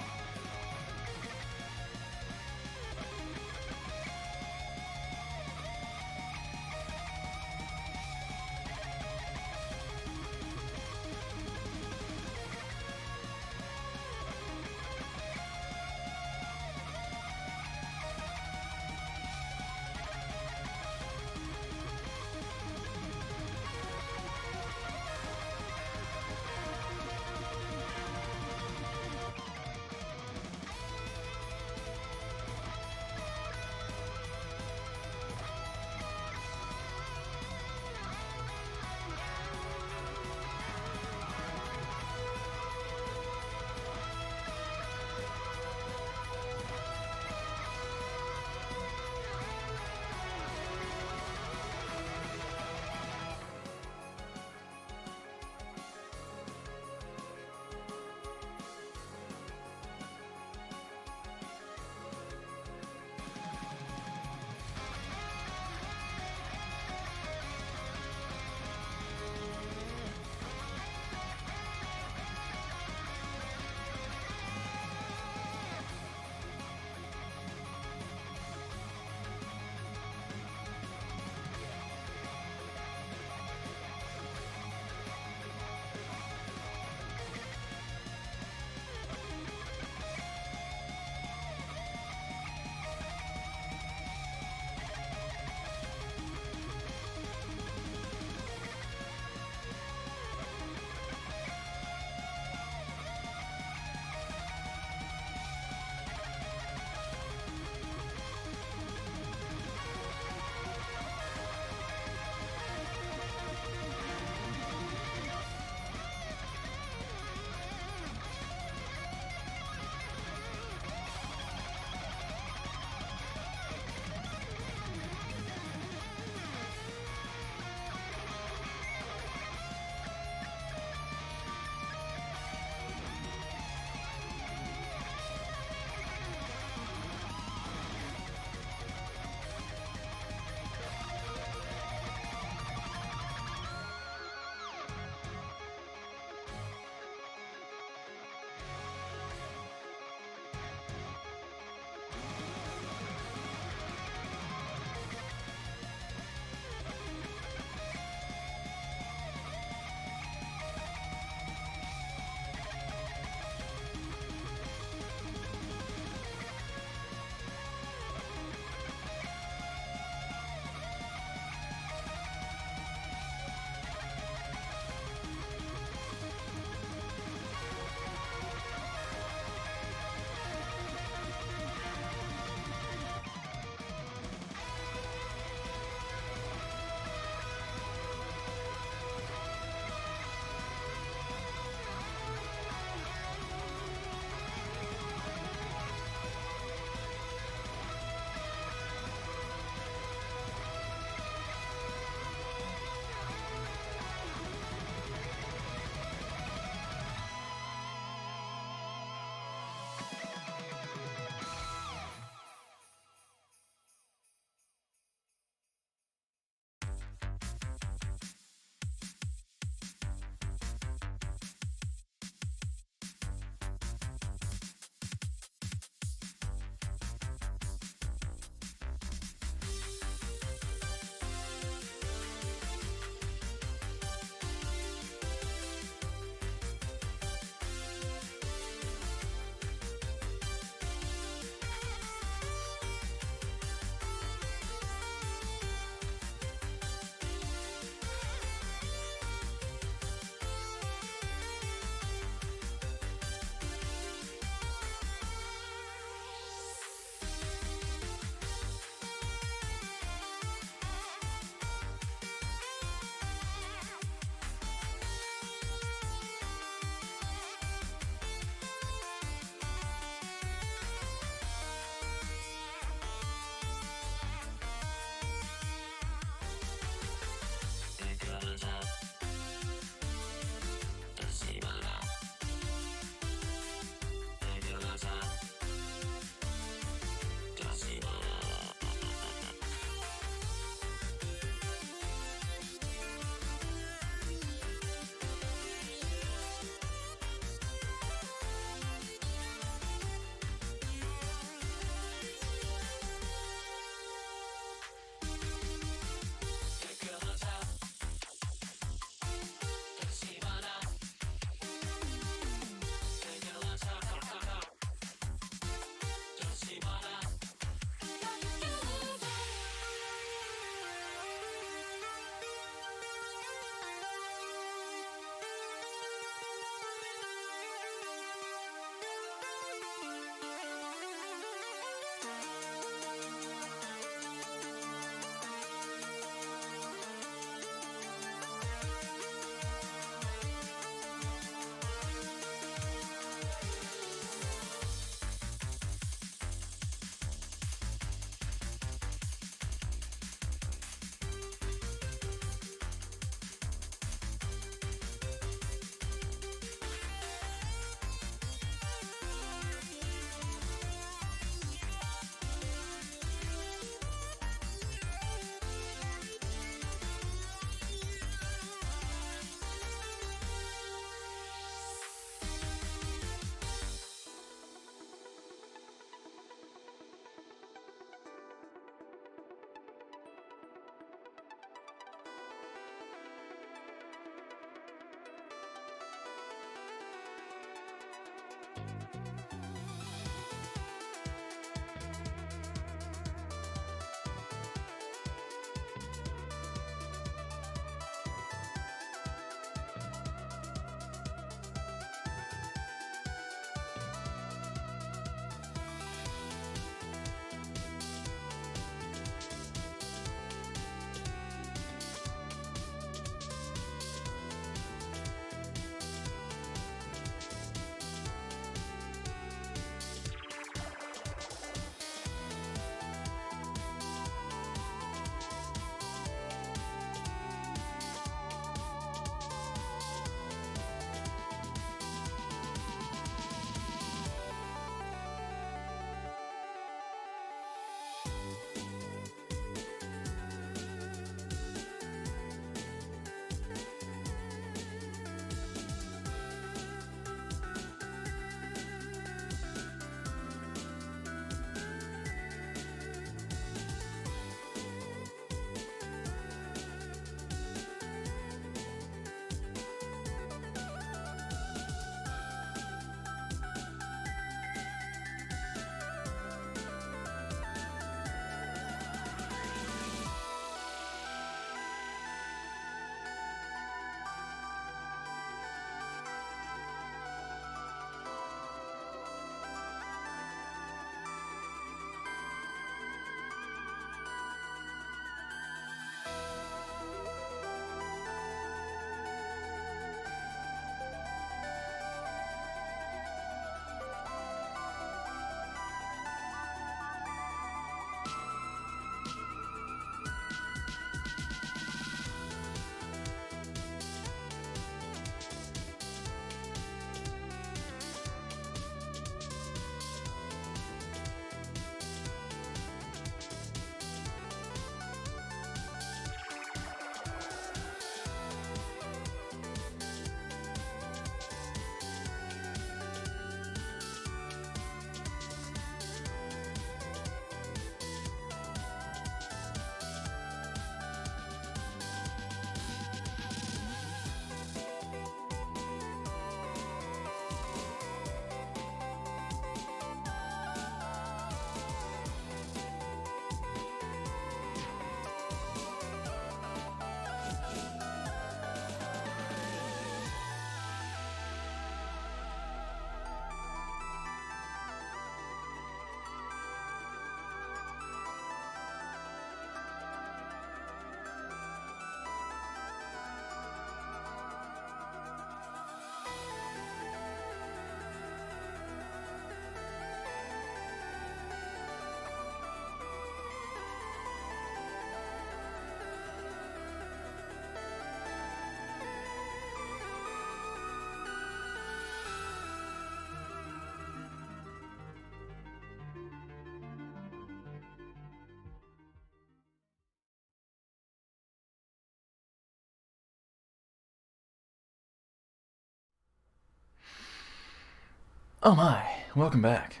Oh my, welcome back.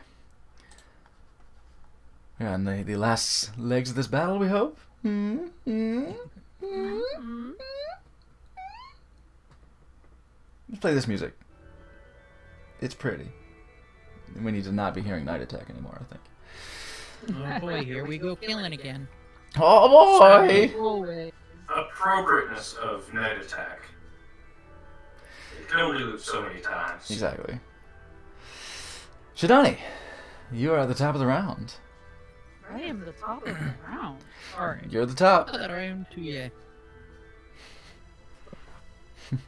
We're on the last legs of this battle, we hope. Let's play this music. It's pretty. We need to not be hearing Night Attack anymore, I think. Oh boy, here we go killing again. Oh boy! Always. Appropriateness of Night Attack. It can only loop so many times. Exactly. Shidani, you are at the top of the round. I am the top of the round. Alright. You're at the top. That round to you. Let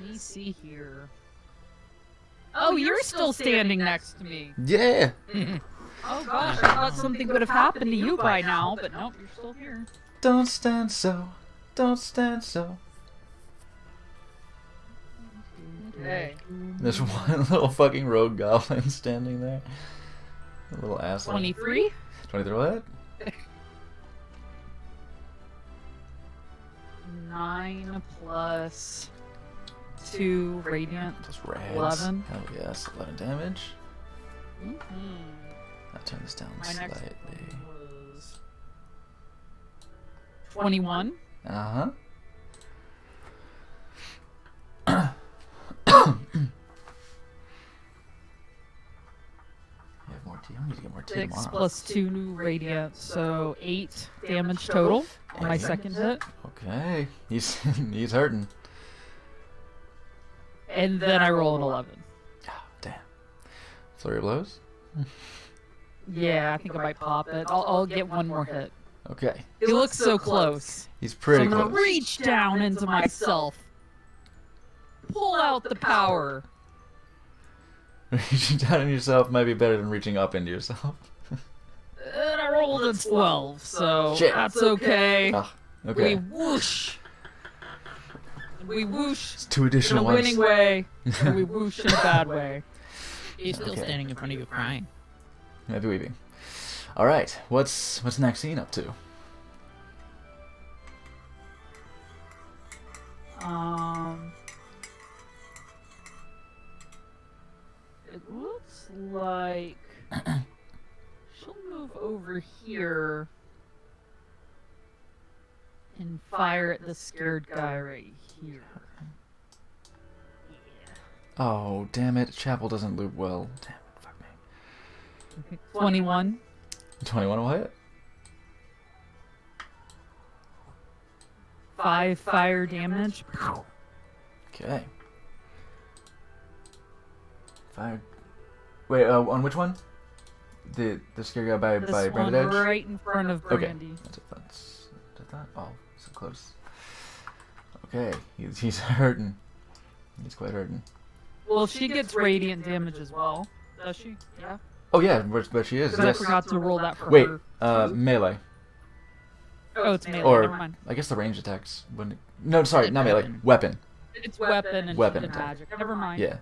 me see here. Oh, you're still standing next to me. Yeah! Oh gosh, I thought something would have happened to you by now, but nope, you're still here. Don't stand so. Don't stand so. Okay. There's one little fucking rogue goblin standing there. A little asshole. 23? 23 what? 9 plus 2 radiant. Just rads. 11. Hell yes, 11 damage. Mm-hmm. I'll turn this down My next slightly. one was 21. Uh-huh. You have more tea? I need to get more tea 6 tomorrow. plus 2 new radiant, so 8 damage total on my second hit. Okay. He's he's hurting. And then I roll an 11. Oh, damn. Flurry of blows? Yeah, I think I might pop it. I'll get one more hit. Okay. He looks so close. He's So pretty I'm gonna close. reach down into myself. Pull out the power. Reaching down on yourself might be better than reaching up into yourself. And I rolled a 12, so Shit. that's okay. Ah, okay. We whoosh. We whoosh It's 2 in a additional ones. winning way, and we whoosh in a bad way. He's still Okay. standing in front of you crying. Maybe weaving. Alright, what's Maxine up to? It looks like she'll move over here and fire at the scared guy right here. Oh, damn it. Chapel doesn't loop well. Damn it. Fuck me. 21. 21 will hit. 5 fire damage. Okay. Fire. Wait, on which one? The scary guy by This Branded one Edge? right in front of Okay. Brandy. That's it. That's that. Oh, so close. Okay, he's hurting. He's quite hurting. Well, she gets radiant damage as well. Does she? Yeah. Oh yeah, but she is. Because Yes. I forgot to roll that for Wait, her. melee. Oh, it's melee. Or Never mind. I guess the ranged attacks wouldn't. No, sorry, not melee. Weapon. Weapon. It's weapon and Weapon she did attack. magic. Never mind. Yeah.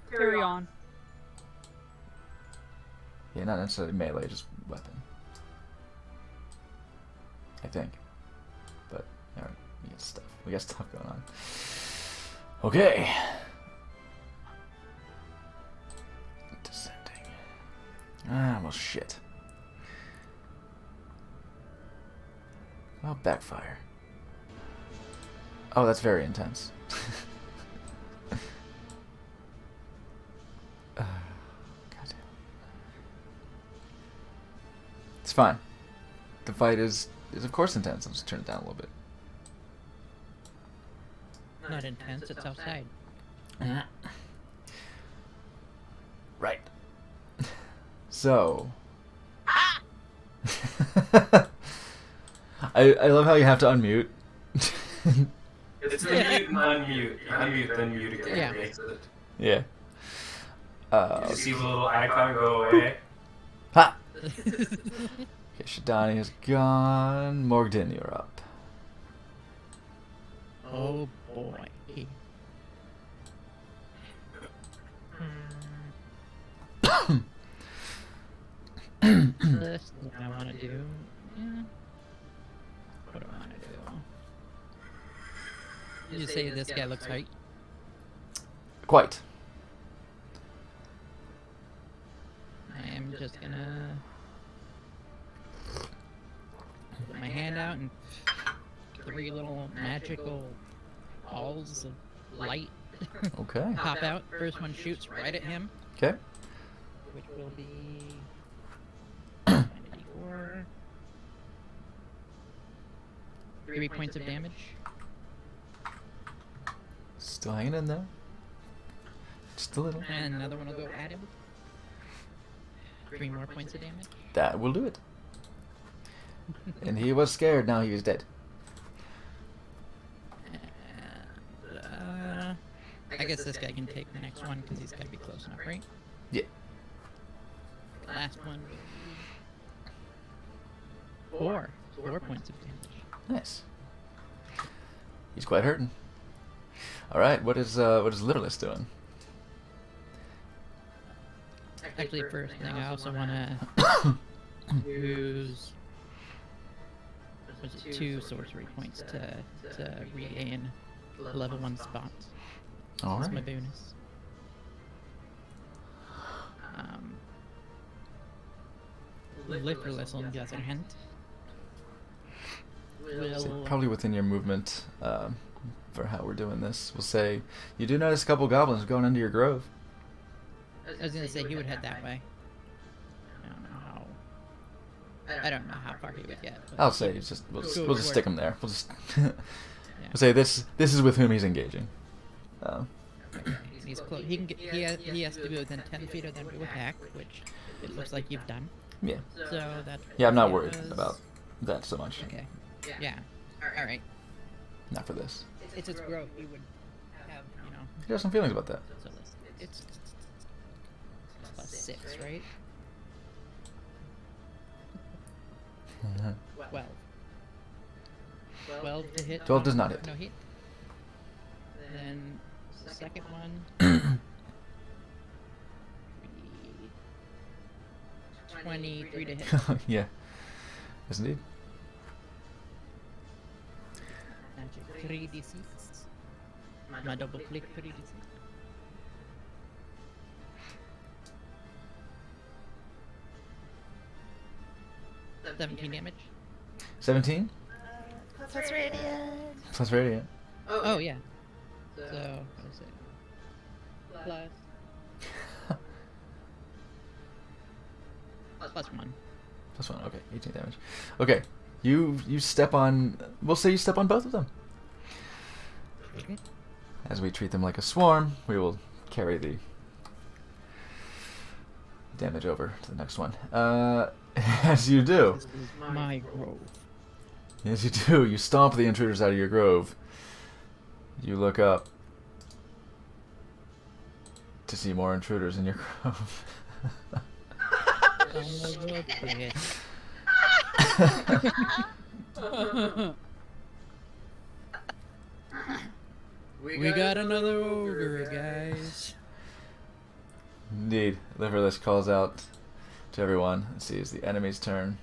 Carry on. Yeah, not necessarily melee, just weapon. I think. But alright, we got stuff going on. Okay. Descending. Ah, well shit. Well, backfire. Oh, that's very intense. Goddamn. It's fine. The fight is of course intense. I'll just turn it down a little bit. Not intense, it's outside. Right. So. I love how you have to unmute. It's the mute and unmute. Unmute, then mute again. Yeah. Exit. Yeah. You see the little icon go away? Ha! Okay, Shidani is gone. Morgden, you're up. Oh boy. This is what I want to do. Yeah. What do I want to do? Did you say this guy looks right? Quite. just gonna put my hand out and 3 little magical balls of light Okay. pop out. First one shoots right at him, Okay. which will be 94. 3 points of damage. Still hanging in there. Just a little. And another one will go at him. 3 more points of damage. That will do it. And he was scared. Now he is dead. And, I guess this guy can take the next one because he's got to be close enough, right? Yeah. Last one will be 4 points of damage. Nice. He's quite hurting. All right. What is Littlest doing? Actually, first thing, I also want to use was it 2 sorcery points to regain level 1 spot. All That's my right. bonus. Liverless, on the other hand, So will probably within your movement for how we're doing this. We'll say you do notice a couple goblins going into your grove. I was gonna say he would head that way. I don't know how far he would get. but I'll he say would it's just go we'll just for stick it. him there. We'll just we'll say this is with whom he's engaging. He's close. He can get. He has to be within 10 feet of them to attack, which it looks like you've done. Yeah. So that. Yeah, I'm not worried is- about that so much. Okay. Yeah. All right. Not for this. It's its growth. He would have, He has some feelings about that. So it's plus 6, right? 12. 12 to hit. 12 does not hit. No hit. Then the second one. 23 to hit. Yeah. Yes, indeed. Magic 3d6. My double click 3d6. 17 damage. 17 Plus radiant. plus radiant. Oh yeah. So what is it? Plus 1. Plus 1. Okay, 18 damage. Okay, you step on. We'll say you step on both of them. As we treat them like a swarm, we will carry the damage over to the next one. As you do, This is my grove. as you do, you stomp the intruders out of your grove. You look up to see more intruders in your grove. We got another ogre, guys. Indeed, Liverless calls out to everyone and sees the enemy's turn.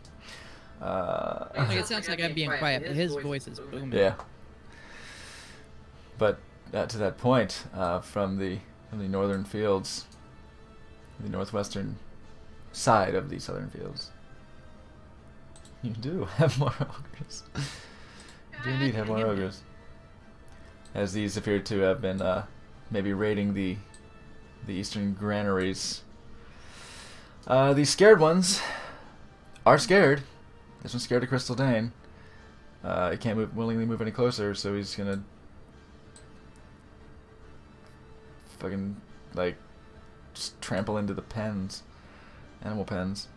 Like, it sounds like I'm being quiet, but his voice is booming. Yeah. But to that point, from the northern fields, the northwestern side of the southern fields, you do have more ogres. You do indeed have more ogres. As these appear to have been maybe raiding the eastern granaries. The scared ones are scared. This one's scared of Crystal Dane. He can't willingly move any closer, so he's gonna fucking like just trample into the pens, animal pens.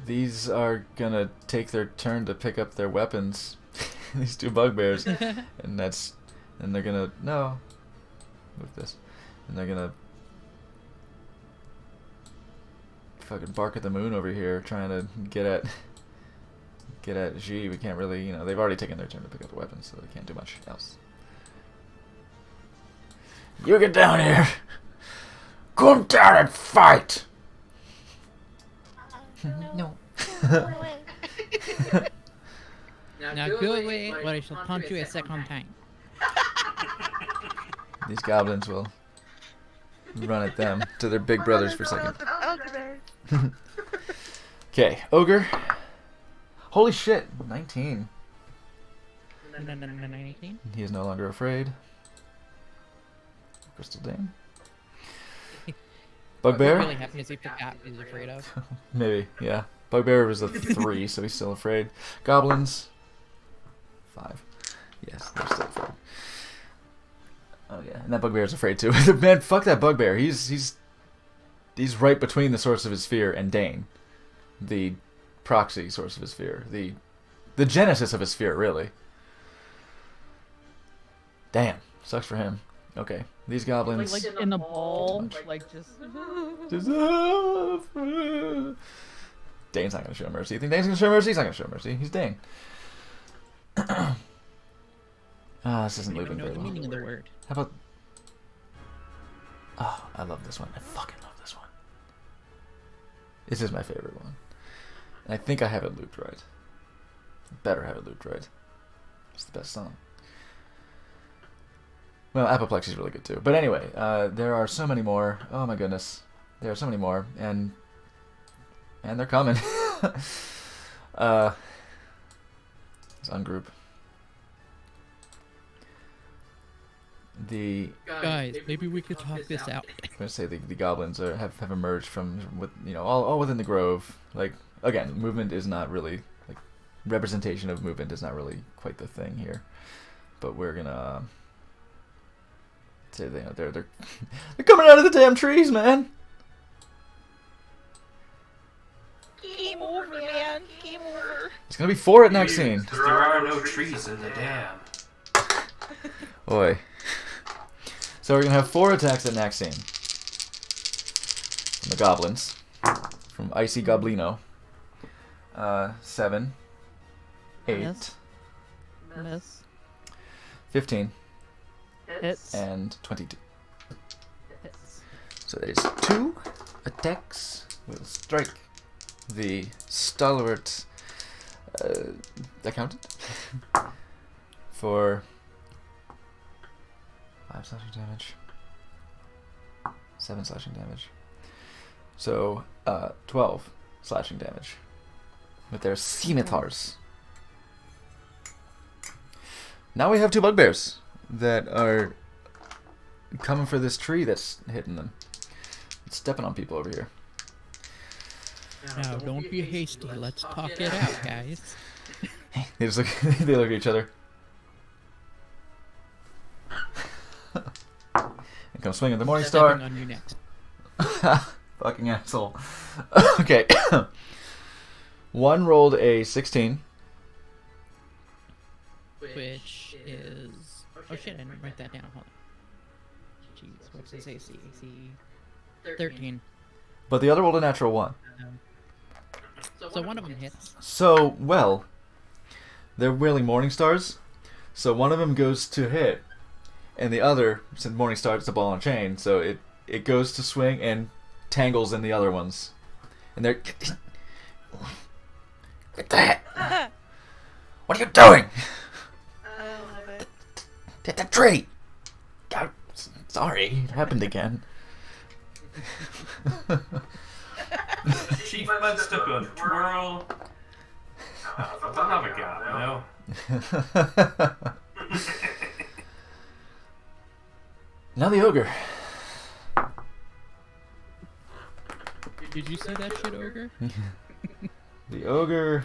These are gonna take their turn to pick up their weapons. These 2 bugbears, and they're gonna move this, and they're gonna fucking bark at the moon over here, trying to get at G. We can't really, they've already taken their turn to pick up the weapons, so they can't do much else. You get down here! Come down and fight! No. Now go away, or I shall punch you a second time. These goblins will run at them. to their big brothers for a second. Ogre. Okay, ogre. Holy shit, 19. 19? He is no longer afraid. Crystal Dane. Bugbear? What really happened is he forgot what he's afraid of. Maybe, yeah. Bugbear was a 3, so he's still afraid. Goblins. 5. Yes, they're still afraid. Oh yeah, and that Bugbear's afraid too. Man, fuck that Bugbear. He's right between the source of his fear and Dane. The proxy source of his fear. The genesis of his fear, really. Damn. Sucks for him. Okay. These goblins. Like in a ball, like just. Dane's not gonna show mercy. You think Dane's gonna show mercy? He's not gonna show mercy. He's Dane. This isn't I don't looping know very the well. meaning of the word. How about... Oh, I love this one. I fucking love this one. This is my favorite one. And I think I have it looped right. Better have it looped right. It's the best song. Well, Apoplexy's really good too. But anyway, there are so many more. Oh my goodness. There are so many more. And they're coming. Let's ungroup. Guys, maybe we could talk this out. I'm gonna say the goblins have emerged from all within the grove. Like again, movement is not really like representation of movement is not really quite the thing here. But we're gonna say they're coming out of the damn trees, man. Game over, man. Game over. It's gonna be 4 at next scene. Because there are no trees in the dam. Oi. So we're gonna have 4 attacks at next scene. From the goblins. From Icy Goblino. 7. 8. Miss. Miss. 15. Hits. And 22. Hits. So that is 2 attacks. Will strike the stalwart accountant. For 5 slashing damage. 7 slashing damage. So, 12 slashing damage. With their scimitars. Now we have 2 bugbears that are coming for this tree that's hitting them. It's stepping on people over here. Now, don't be hasty. Let's talk it out, guys. They just look. They look at each other. And come swing at the Morning Star. Stepping on you next. Fucking asshole. Okay. One rolled a 16. Which is... Oh shit, I didn't write that down. Hold on. Jeez, what's his AC? AC... 13. But the other rolled a natural 1. So one of them hits. So, well, they're wielding Morning Stars. So one of them goes to hit. And the other, since Morning Star is a ball and chain, so it goes to swing and tangles in the other ones. And they're... What the heck? What are you doing? I love it. Hit that tree! God, sorry, it happened again. Chief Bud step on twirl. Don't have a gun, no. Now the ogre. Did you say that shit, ogre? The ogre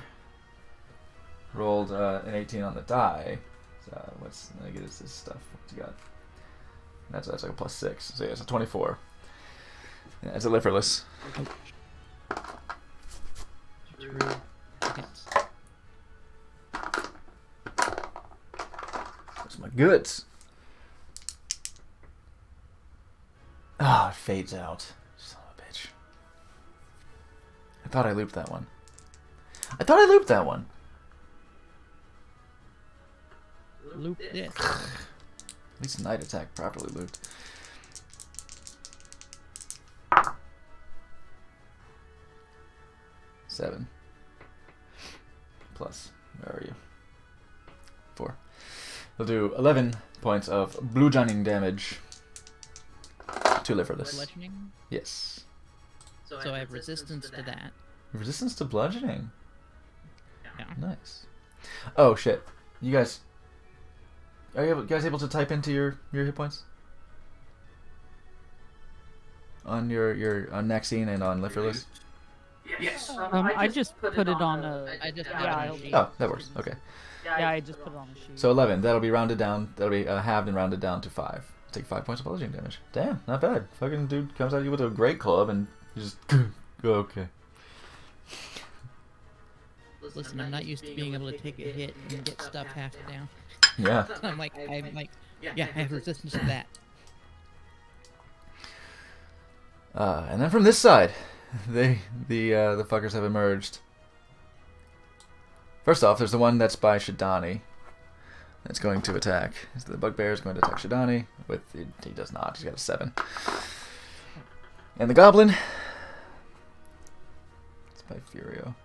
rolled an 18 on the die. So what's negative is this stuff? What's he got? That's like a +6. So yeah, it's a 24. Yeah, it's a liverless. Hits. That's my goods. Ah, it fades out. Son of a bitch. I thought I looped that one. Loop this. At least night attack properly looped. Seven. Plus, where are you? 4. We'll do 11 points of bludgeoning damage 2 liverless. Bludgeoning. Yes. So I have resistance to that. Resistance to bludgeoning. Yeah. Nice. Oh shit! You guys, are you guys able to type into your hit points on your on Maxine and on liverless? Yes. I just put it on a. I just Yeah, got I'll- a sheet. Oh, that works. Okay. Yeah, I just put it on the sheet. So 11. That'll be rounded down. That'll be halved and rounded down to 5. Take 5 points of bludgeoning damage. Damn, not bad. Fucking dude comes at you with a great club and you just go okay. Listen, I'm not used to being able to take a hit and get stuff half down. Yeah. I'm like, yeah, I have resistance to that. And then from this side, the fuckers have emerged. First off, there's the one that's by Shidani. That's going to attack. So the bugbear is going to attack Shidani. He does not. He's got a 7. And the goblin. It's by Furio.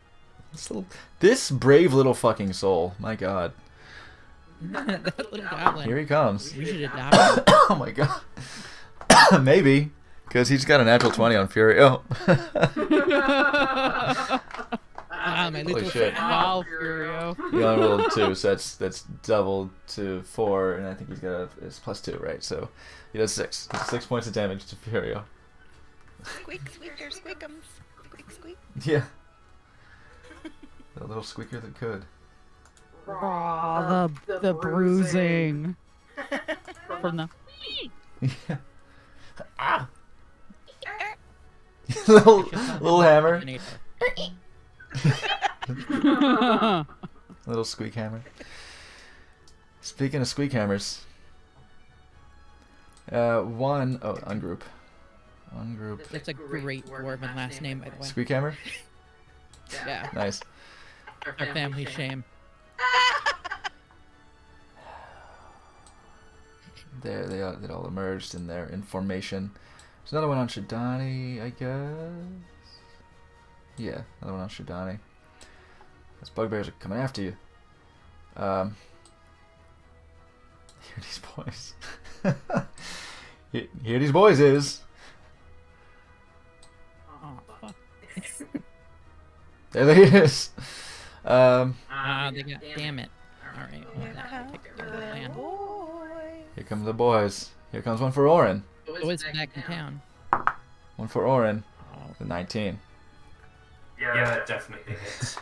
This brave little fucking soul. My god. That little goblin. Here he comes. We should adopt him. Oh my god. Maybe. Because he's got a natural 20 on Furio. Ah, my little shit. Wow, Furio. He only rolled 2, so that's doubled to 4, and I think he's got it's +2, right? So he does 6. 6 points of damage to Furio. Squeak, squeaker, squeakums. Squeak, squeak. Yeah. The little squeaker that could. Aw, the bruising from the. Yeah. Ah! little hammer. Little squeak hammer. Speaking of squeak hammers. Ungroup. Ungroup. That's a great dwarven last name, by the way. Squeak hammer? Yeah, Nice. our family shame. There they are. They all emerged in their formation. There's another one on Shidani, I guess. Yeah, another one on Shidani. Those bugbears are coming after you. Here these boys. Here these boys is. Oh, fuck. There they is. They got. Damn it. Alright, well, that takes care of the plan. Here come the boys. Here comes one for Orin. Boys back in town. One for Orin. Oh, The 19. Yeah, that definitely hits.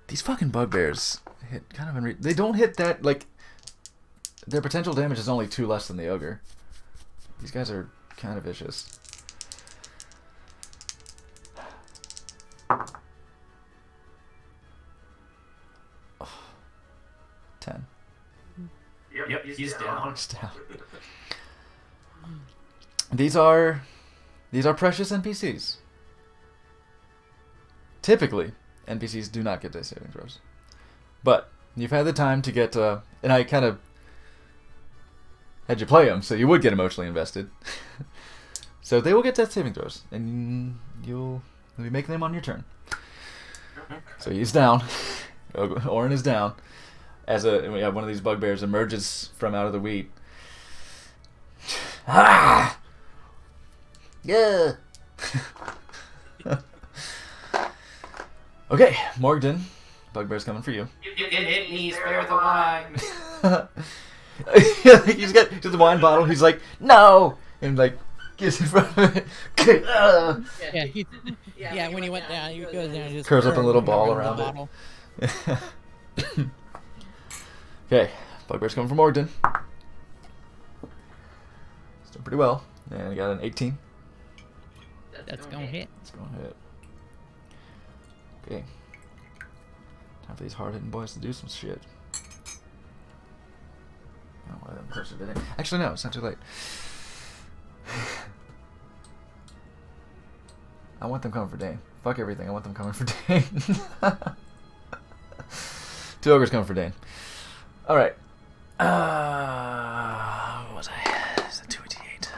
These fucking bugbears hit kind of they don't hit that, like, their potential damage is only 2 less than the ogre. These guys are kind of vicious. Oh. 10. Yep, he's down. It's down. These are precious NPCs. Typically, NPCs do not get death saving throws. But you've had the time to get, and I kind of had you play them, so you would get emotionally invested. So they will get death saving throws, and you'll be making them on your turn. So he's down. Orin is down. And we have one of these bugbears emerges from out of the wheat. Ah! Yeah. Okay, Morgden. Bugbear's coming for you. You can hit me, spare the wine. He's got the wine bottle. He's like, no! And like, gets in front of it. Yeah, when he went down, he goes down and just Curls up a little ball the around bottle. it. Okay, Bugbear's coming for Morgden. He's doing pretty well. And I got an 18. That's gonna hit. It's going to hit. Okay. Time for these hard-hitting boys to do some shit. Oh, well, I'm closer to it. Actually, no, it's not too late. I want them coming for Dane. Fuck everything. I want them coming for Dane. 2 ogres coming for Dane. Alright. What was I? It's a 2d8.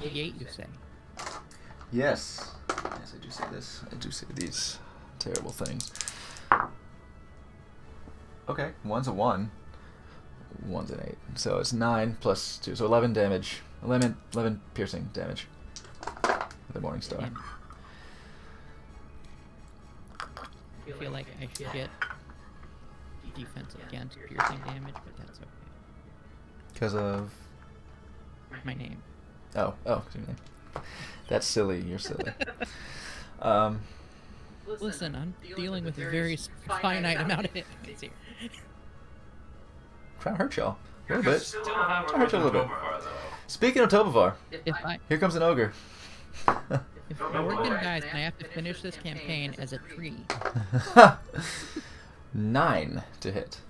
You say. Yes. Yes, I do say this. I do say these terrible things. Okay, one's a 1. One's an 8. So it's 9 plus 2. So 11 damage. 11 piercing damage. With the Morning Star. Damn. I feel like I should get defense against piercing damage, but that's okay. Because of... My name. Oh, excuse me. That's silly. You're silly. Listen, I'm dealing with a very finite amount of hit points here. Trying to hurt y'all. A little You bit. still have Trying to hurt you a little bit. Tobovar, though. Speaking of Tobovar, If here comes an ogre. Morgan dies and I have to finish this campaign as a tree, 9 to hit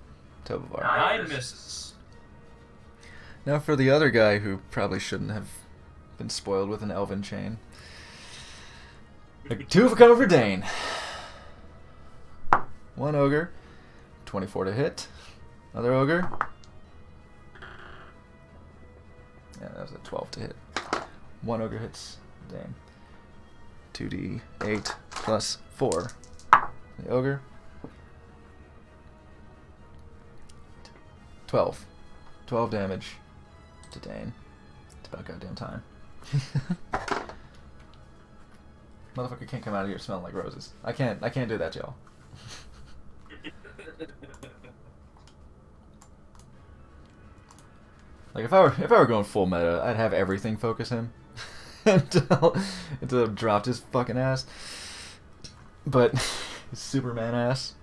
Tobovar. 9 misses. Now for the other guy who probably shouldn't have been spoiled with an elven chain. 2 for coming for Dane. 1 ogre. 24 to hit. Other ogre. Yeah, that was a 12 to hit. 1 ogre hits Dane. 2d8 plus 4. The ogre. 12. 12 damage to Dane. It's about goddamn time. Motherfucker can't come out of here smelling like roses. I can't do that, y'all. Like if I were going full meta, I'd have everything focus him until it dropped his fucking ass. But his Superman ass.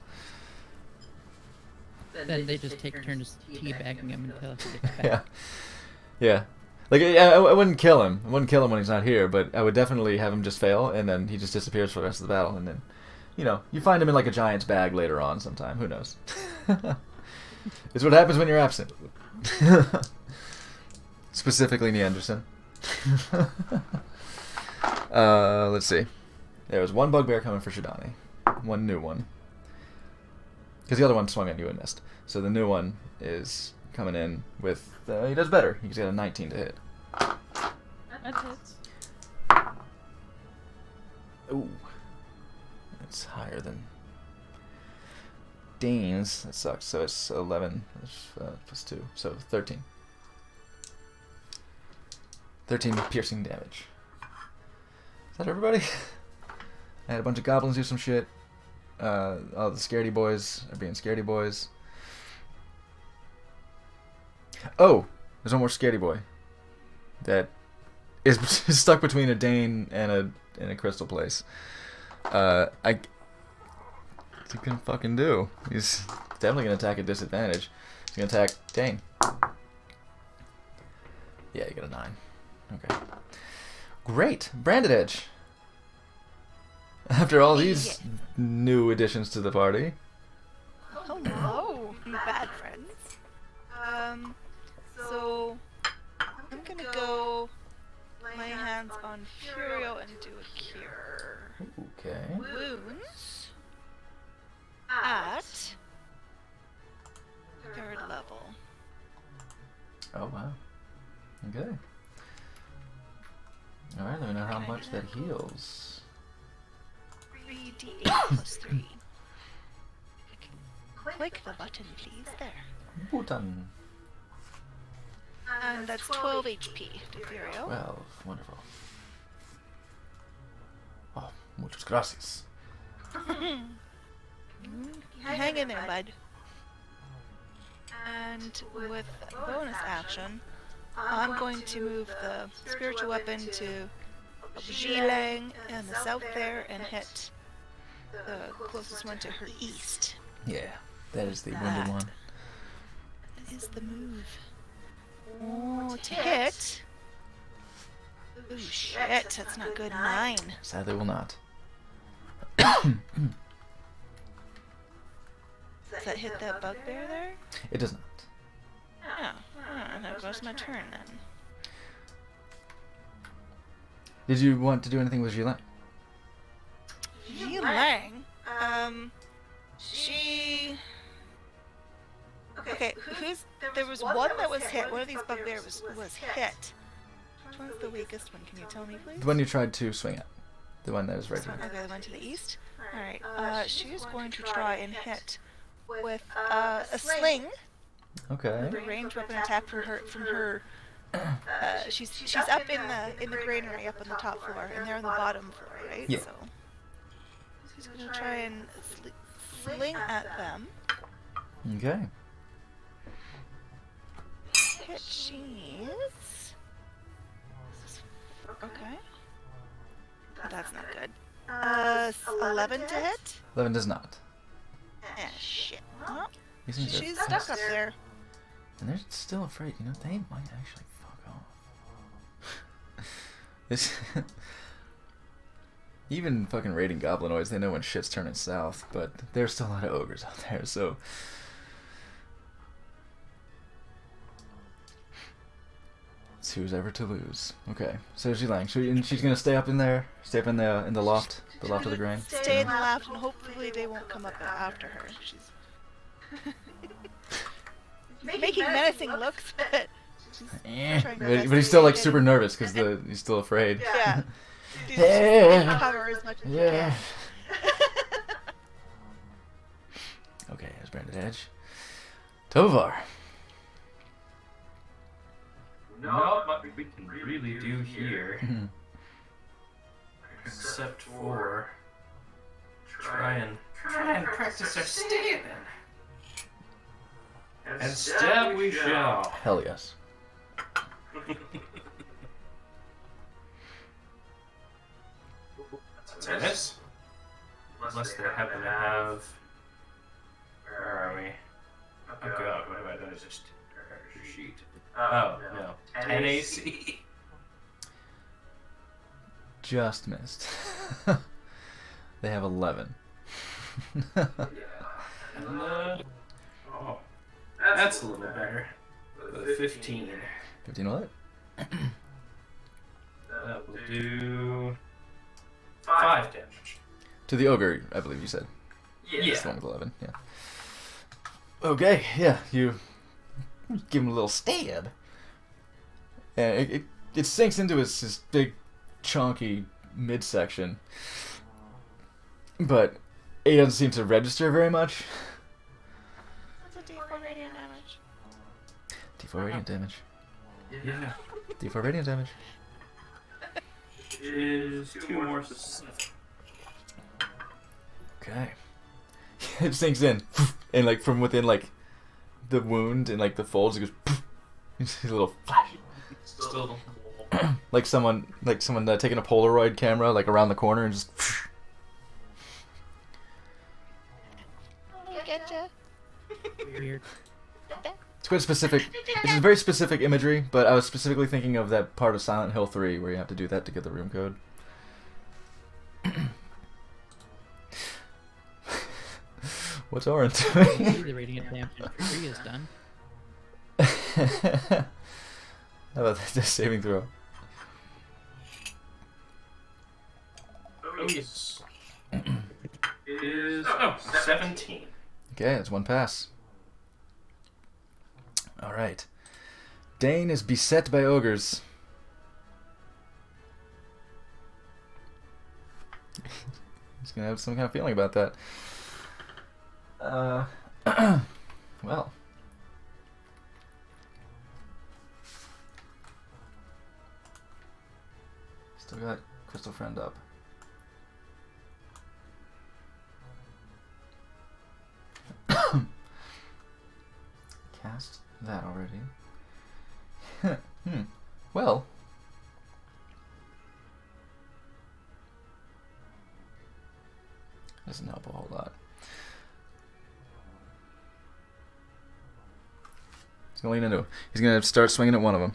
then they just take turns teabagging him until he gets back. Yeah. Yeah. Like I wouldn't kill him. I wouldn't kill him when he's not here, but I would definitely have him just fail, and then he just disappears for the rest of the battle, and then, you find him in like a giant's bag later on sometime. Who knows? It's what happens when you're absent. Specifically Neanderson. Let's see. There was 1 bugbear coming for Shidani. 1 new one. Because the other one swung at you and missed. So the new one is coming in with... he does better. He's got a 19 to hit. That hits. Ooh. That's higher than... Dane's. That sucks. So it's 11 plus 2. So 13. 13 piercing damage. Is that everybody? I had a bunch of goblins do some shit. All the scaredy boys are being scaredy boys. Oh, there's one more scaredy boy that is stuck between a Dane and a crystal place. What's he gonna fucking do? He's definitely gonna attack at disadvantage. He's gonna attack Dane. Yeah, you got a 9. Okay. Great, Branded Edge. After all these new additions to the party. Hello, you bad friends. So I'm gonna go lay hands on Furio and do a cure. Okay. Wounds at 3rd level. Oh wow. Okay. All right, let me know how much that heals. 3d8 plus 3. Click the button, please. There. Button. And that's 12 HP to Furio. 12. Wonderful. Oh, muchas gracias. Hang in there, bud. And with bonus action, I'm going to move the spiritual weapon to Jilang in the south there and hit the closest one to her east. Yeah, that is the wounded one. That is the move. Oh, to hit. Ooh, shit, that's not good. 9. Sadly, will not. Does that hit that bugbear there? It does not. Oh, that goes my turn then. Did you want to do anything with Jilang? Yi Lang, she... Okay, there was one that was hit, one of these bugbears was hit. Which one's the weakest one, can you tell me please? The one you tried to swing at. The one that was right here. Okay, the one to the east? Alright, she is going to try and hit with a sling, Okay. a ranged weapon attack from her. She's up in the granary up on the top floor, and they're on the bottom floor, right? Yeah. So she's gonna try and sling at them. Okay. Hit she's. Okay. That's not good. 11 to hit? 11 does not. Eh, shit. Well, These things are she's fast. stuck up there. And they're still afraid. You know, they might actually fuck off. This. Even fucking raiding goblinoids, they know when shit's turning south, but there's still a lot of ogres out there, so. It's who's ever to lose. Okay, so she's lying. And she's gonna stay up in there, stay up in the loft of the grain. Stay in the loft, and hopefully they won't come up after her. She's making menacing looks, but Eh. trying her But best he's to still like get super in. nervous because he's still afraid. Yeah. She's Yeah. cover as much as she Yeah. can. Okay, there's Branded Edge. Tovar. Not much we can really do here, except for try and practice our stabbing. And stab we shall. Hell yes. That's a miss. Unless they happen to have. Where are we? Oh god, what have I done? It's just character sheet. Oh, no. 10 AC. Just missed. They have 11. And, oh, that's a little better. 15. 15 will hit. That will do 5 damage. To the ogre, I believe you said. Yeah. It's the one with 11, yeah. Okay, yeah, you give him a little stab. And it sinks into his big, chunky midsection. But it doesn't seem to register very much. What's a D4 radiant damage? D4 radiant damage. Yeah. D4 radiant damage. Is 2 more specific. Okay. It sinks in, and like from within like the wound and like the folds, it goes. You see a little flash, Still. like someone taking a Polaroid camera like around the corner and just. Getcha. Weird. It's quite specific. It's very specific imagery, but I was specifically thinking of that part of Silent Hill 3 where you have to do that to get the room code. What's Oren doing? The radiant damage tree is done. How about that saving throw? Oh, yes. Is 17. Okay, that's one pass. Alright. Dane is beset by ogres. He's gonna have some kind of feeling about that. Well. Still got Crystal Friend up. Cast that already. Well. Doesn't help a whole lot. He's gonna lean into it. He's gonna start swinging at one of them.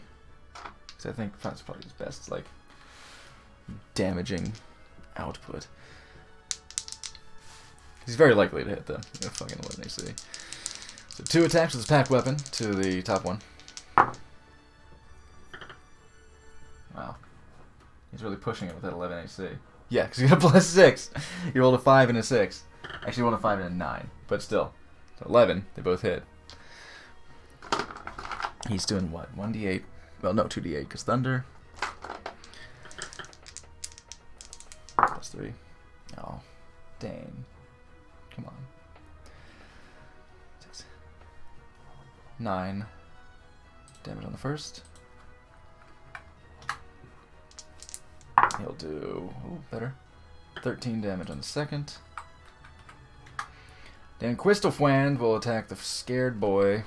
Because I think that's probably his best, like, damaging output. He's very likely to hit the fucking 11 AC. So 2 attacks with his packed weapon to the top one. Wow. He's really pushing it with that 11 AC. Yeah, because you got a +6. You rolled a 5 and a 6. Actually, you rolled a 5 and a 9. But still. So 11, they both hit. He's doing what? 1d8? Well, no, 2d8, because thunder. +3. Oh, dang. Come on. 9 damage on the first. He'll do better. 13 damage on the second. Then Quistlefwand will attack the scared boy.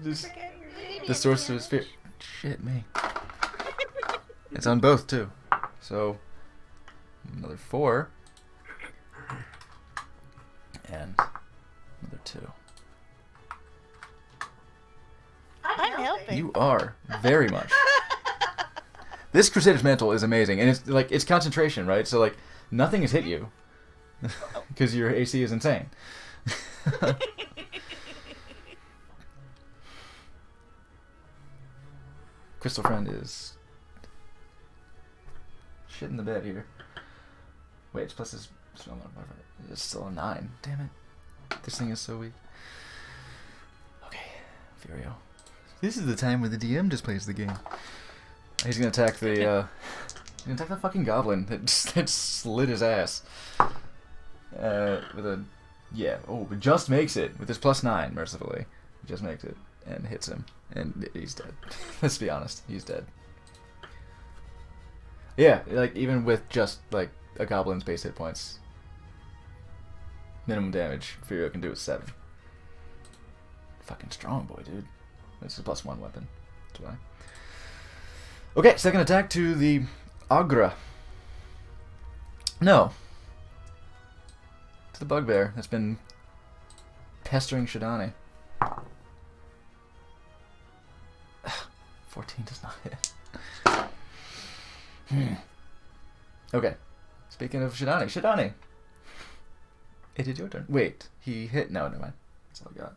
The Sorcerer's Fear. Shit me. It's on both too. So another 4. And another 2. I'm helping. You are very much. This Crusader's Mantle is amazing, and it's like it's concentration, right? So like nothing has hit you because your AC is insane. Crystal Friend is shit in the bed here. Wait, it's plus his spell modifier. It's still a 9. Damn it! This thing is so weak. Okay, Furio. This is the time where the DM just plays the game. He's gonna attack the, he's gonna attack the fucking goblin that slit his ass. With a, yeah, it just makes it with his +9, mercifully. He just makes it and hits him, and he's dead. Let's be honest, he's dead. Yeah, like even with just like a goblin's base hit points, minimum damage Furio can do is 7. Fucking strong boy, dude. This is a +1 weapon. That's why. Okay, second attack to the Agra. No. To the bugbear that's been pestering Shidani. 14 does not hit. Okay. Speaking of Shidani. It is your turn. Wait, he hit? No, never mind. That's all I got.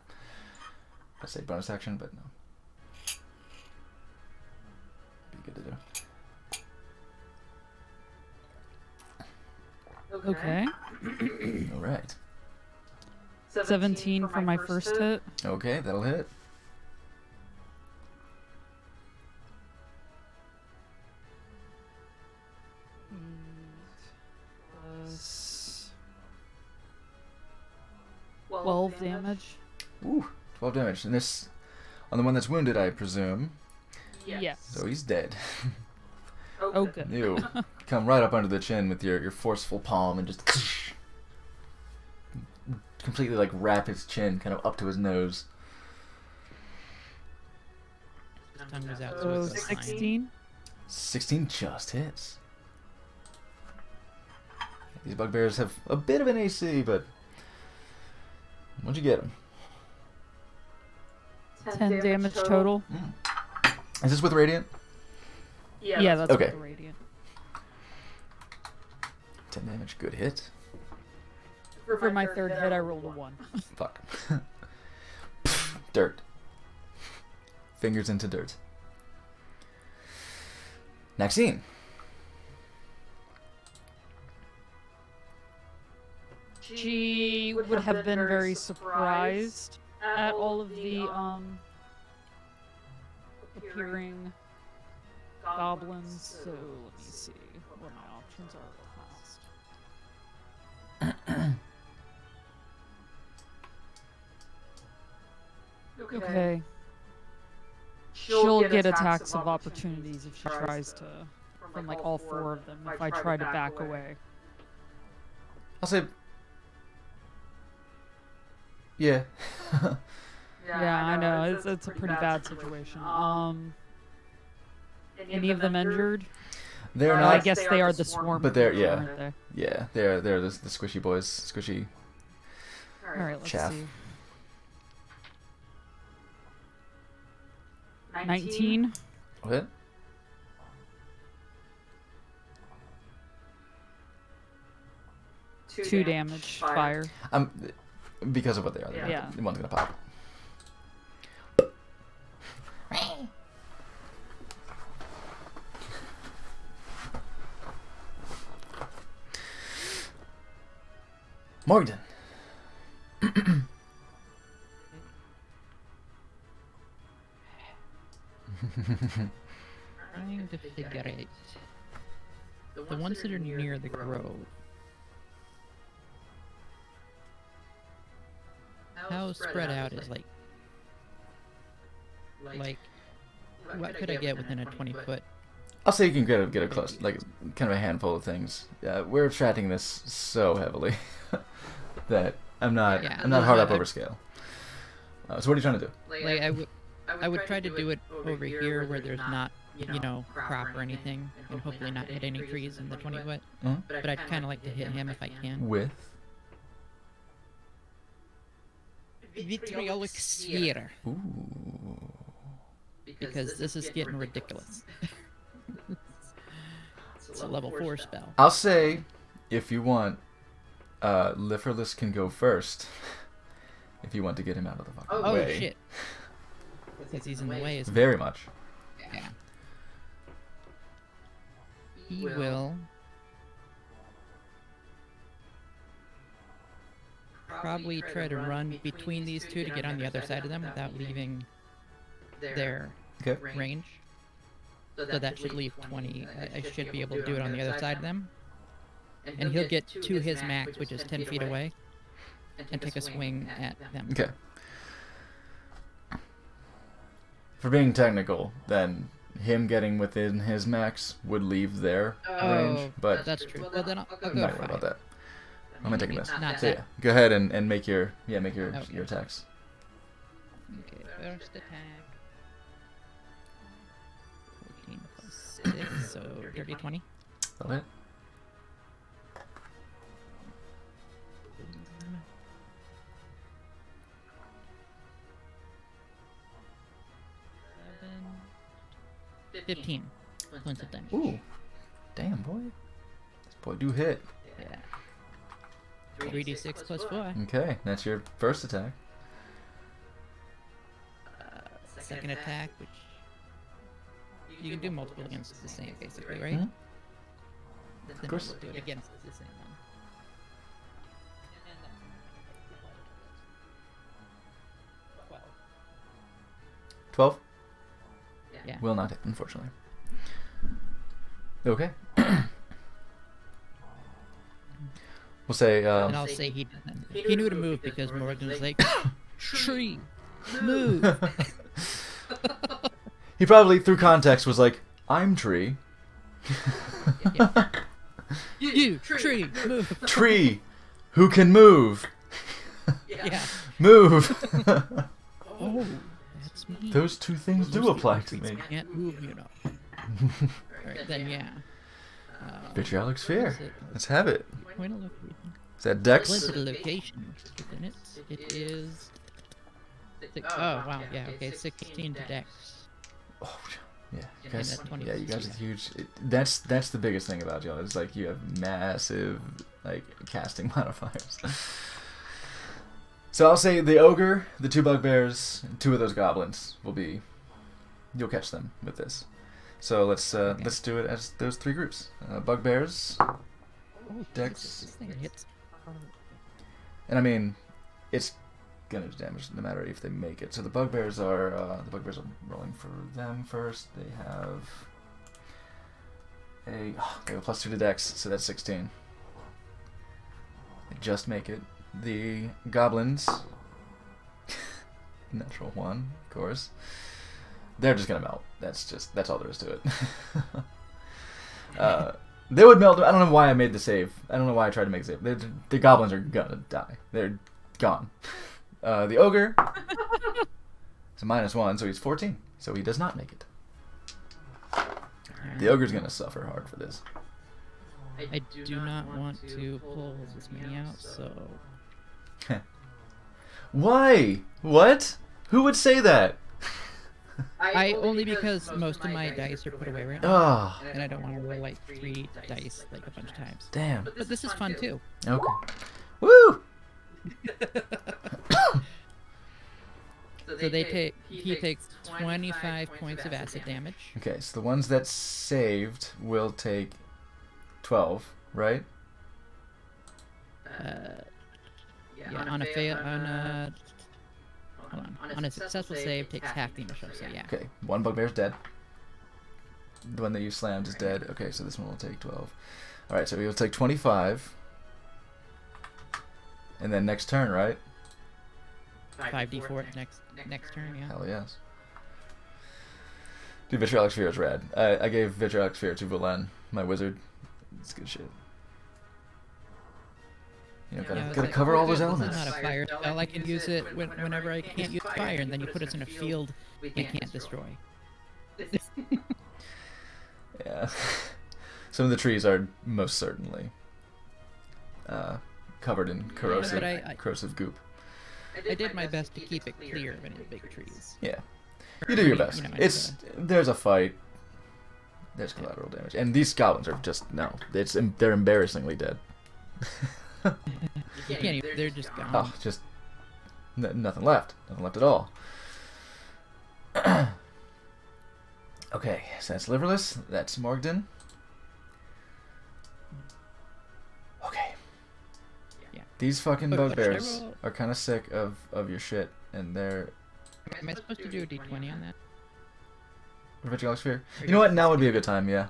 I say bonus action, but no. Be good to do. Okay. All right. 17 for my first hit. Okay, that'll hit. Plus 12 damage. Ooh, 12 damage. And this, on the one that's wounded, I presume. Yes. So he's dead. Oh, good. You come right up under the chin with your forceful palm and just completely like wrap his chin kind of up to his nose. Tongue goes out, so So it's a 16. 16 just hits. These bugbears have a bit of an AC, but what'd you get him? 10 damage total. Is this with Radiant? Yeah, that's Okay. with the radiant. 10 damage, good hit. For my third hit, I rolled a 1. Fuck. Dirt. Fingers into dirt. Maxine. She would have been very surprised at all of the appearing goblins. So let me see what my options are last. Okay. She'll get attacks of opportunities if she tries to, from like all 4 of them. If I try to back away. I'll say. Yeah. Yeah, I know. It's a pretty bad situation. Any of them injured? They're Well, not. I guess they are the swarm. But they're- people, yeah. aren't they? Yeah, they're the squishy boys. Squishy. All right, let's Chaff. see. 19. What? Two damage. Fire. Because of what they are. Yeah. One's gonna pop. Morgan. Trying to figure it. The ones that are near the grove. How spread out is like Like, what could I get within a 20-foot? I'll say you can get a close, like kind of a handful of things. We're abstracting this so heavily that I'm not Yeah, hard up I- over scale. So what are you trying to do? Like, I would try to do it over here where there's not, you know, crop or anything, and hopefully not hit any trees in the 20-foot. Mhm. But I'd kind of like to hit him if I can. With Vitriolic sphere, ooh, because this is getting ridiculous. It's a level 4 spell. I'll say if you want, Liferless can go first. If you want to get him out of the fucking Oh way. shit! Because he's in the way. Isn't Very much. Yeah. He will probably try to run between these two to get on the other side of them without leaving their Okay. range. So that should leave 20. I should be able to do it on the other side of them. And he'll get to his max, which is 10 feet away, and take a swing at them. Okay. For being technical, then him getting within his max would leave their range, but that's true. Well, then I'll I'm go not for worried about it. that. I'm gonna take a miss. Not So yeah, that. go ahead and make your Okay. your attacks. Okay, first attack. 14 plus 6, so 30, 20. That'll hit. Seven, 15 points of damage. Ooh, damn boy, this boy do hit. Yeah. 3d6 plus 4. Okay, that's your first attack. Second attack, which you can do multiple against the same, basically, right? Mhm. Of course. Do it against the same one. 12 Yeah. will not hit, unfortunately. Okay. We'll say And I'll say he didn't. He knew to move because Morgan was like, tree, move. he probably through context was like, "I'm tree." You, tree, move. Tree, who can move? Yeah. Move. Oh, that's me. Those two things do Most apply to creatures me. Can't move, you know. Alright, then yeah. Vitriolic sphere. Is it- Let's have it. Point of location. Is that Dex? Limited location within it. It is. Oh wow, yeah, okay, 16 to Dex. Oh, yeah, you And guys. that 20 Yeah, you was guys are huge. huge. That's the biggest thing about y'all. It's like you have massive like casting modifiers. So I'll say the ogre, the two bugbears, and two of those goblins will be. You'll catch them with this. So let's do it as those three groups. Bugbears, Oh, Dex. Jesus, this thing hits. and I mean, it's gonna do damage no matter if they make it. So the bugbears are rolling for them first. They have they have a +2 to Dex, so that's 16. They just make it. The goblins, natural 1, of course. They're just gonna melt. That's all there is to it. They would melt. I don't know why I made the save. I don't know why I tried to make a save. The goblins are gonna die. They're gone. The ogre is a -1, so he's 14. So he does not make it. The ogre's gonna suffer hard for this. I do not want to pull this many out, so. Why? What? Who would say that? I only because most of my dice are put away right now, Ah, and I don't want to roll like 3 dice like a bunch of times. damn. But this is fun too. Okay. Woo! So he takes 25 points of acid damage. Okay, so the ones that saved will take 12, right? Yeah, on a successful save takes half the initial. So yeah. Okay, one bugbear's dead. The one that you slammed is dead. Okay, so this one will take 12. Alright, so he'll take 25. And then next turn, right? 5d4 next turn. Yeah. Hell yes. Dude, Vitriolic Sphere is rad. I gave Vitriolic Sphere to Valen, my wizard. It's good shit. You know, Yeah, it's gotta like, cover all those this elements. is not a fire spell. I can use it whenever I can't use fire, and then you put us in a field we can't destroy. Yeah. Some of the trees are most certainly covered in corrosive, but corrosive goop. I did my best to keep it clear of any big trees. Yeah. You do your You best. know, There's a fight. There's collateral damage, and these goblins are just they're embarrassingly dead. You can't even, they're just gone. Oh, just nothing left. Nothing left at all. Okay, so that's Liverless. That's Morgden. Okay. Yeah. These fucking But should I bugbears roll- are kind of sick of your shit, and they're Am I supposed to do a d20 on that? Vitriolic Sphere. You know what? Now would be a good time. Yeah.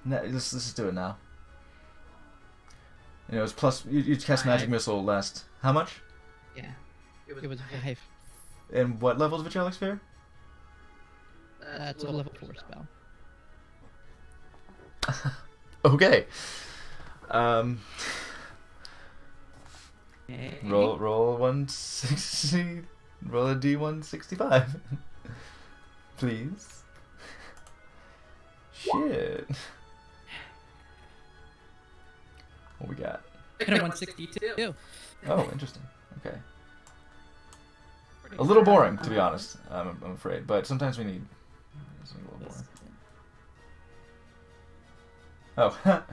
Let's just do it now. You know, it's plus. You cast Magic Missile last. How much? Yeah. It was 5. And what level is Vitriolic Sphere? That's a level 4 spell. Okay. Okay. Roll 160. Roll a D165. Please. Shit. What we got? I got a 162. Oh, interesting. Okay. A little boring, to be honest. I'm afraid, but sometimes we need. It's a little boring. Oh.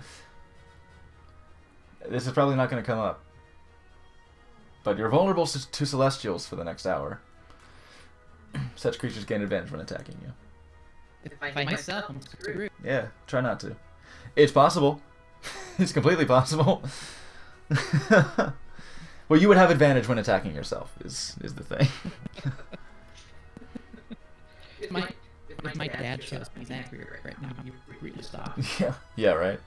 This is probably not going to come up. But you're vulnerable to Celestials for the next hour. Such creatures gain advantage when attacking you. If I fight myself, I'm screwed. Yeah, try not to. It's possible. It's completely possible. Well, you would have advantage when attacking yourself, is the thing. If my dad shows me he's angry right now, you really stop. Yeah, right.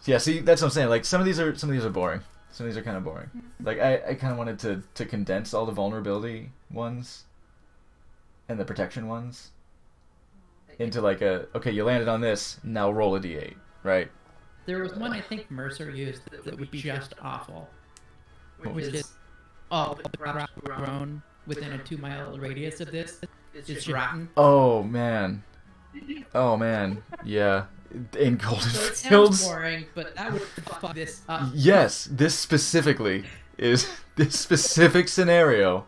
Yeah, see, that's what I'm saying. Like, some of these are boring. Some of these are kind of boring. Like, I kind of wanted to condense all the vulnerability ones and the protection ones into like okay, you landed on this, now roll a d8, right? There was one I think Mercer used that would be just awful, which is all the crops grown within a 2-mile radius of this is rotten. Oh man, yeah. In Golden So it sounds Fields. boring, but that would fuck this up. Yes, this specifically is this specific scenario.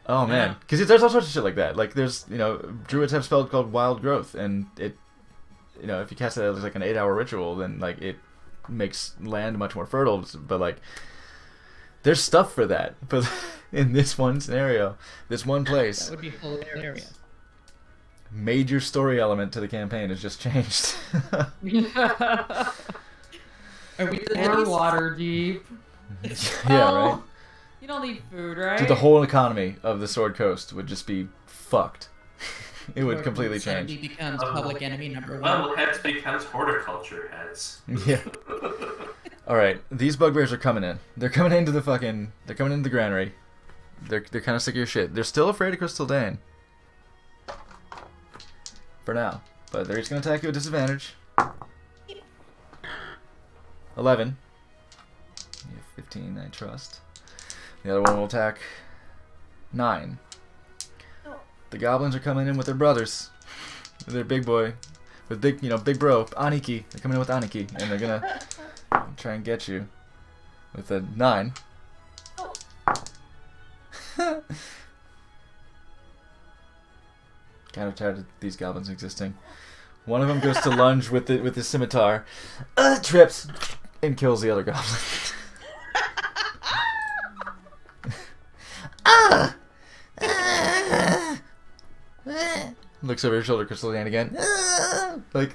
Oh man, because there's all sorts of shit like that. Like there's, druids have spells called Wild Growth, and it, if you cast it as like an 8-hour ritual, then like it makes land much more fertile. But like, there's stuff for that. But in this one scenario, this one place, That would be hilarious. major story element to the campaign has just changed. Are we Or water deep. Yeah, right. You don't need food, right? Dude, the whole economy of the Sword Coast would just be fucked. It would completely Suddenly change. becomes public enemy number 1. Well, heads becomes horticulture heads. Yeah. All right, these bugbears are coming in. They're coming into the granary. They're kind of sick of your shit. They're still afraid of Crystal Dane. For now, but they're just gonna attack you at disadvantage. 11. You have 15, I trust. The other one will attack 9. The goblins are coming in with their brothers. With their big boy. With big bro, Aniki. They're coming in with Aniki. And they're gonna try and get you. With a 9. Kind of tired of these goblins existing. One of them goes to lunge with his scimitar. Trips. And kills the other goblin. Looks over his shoulder, Crystal Dane again. Like,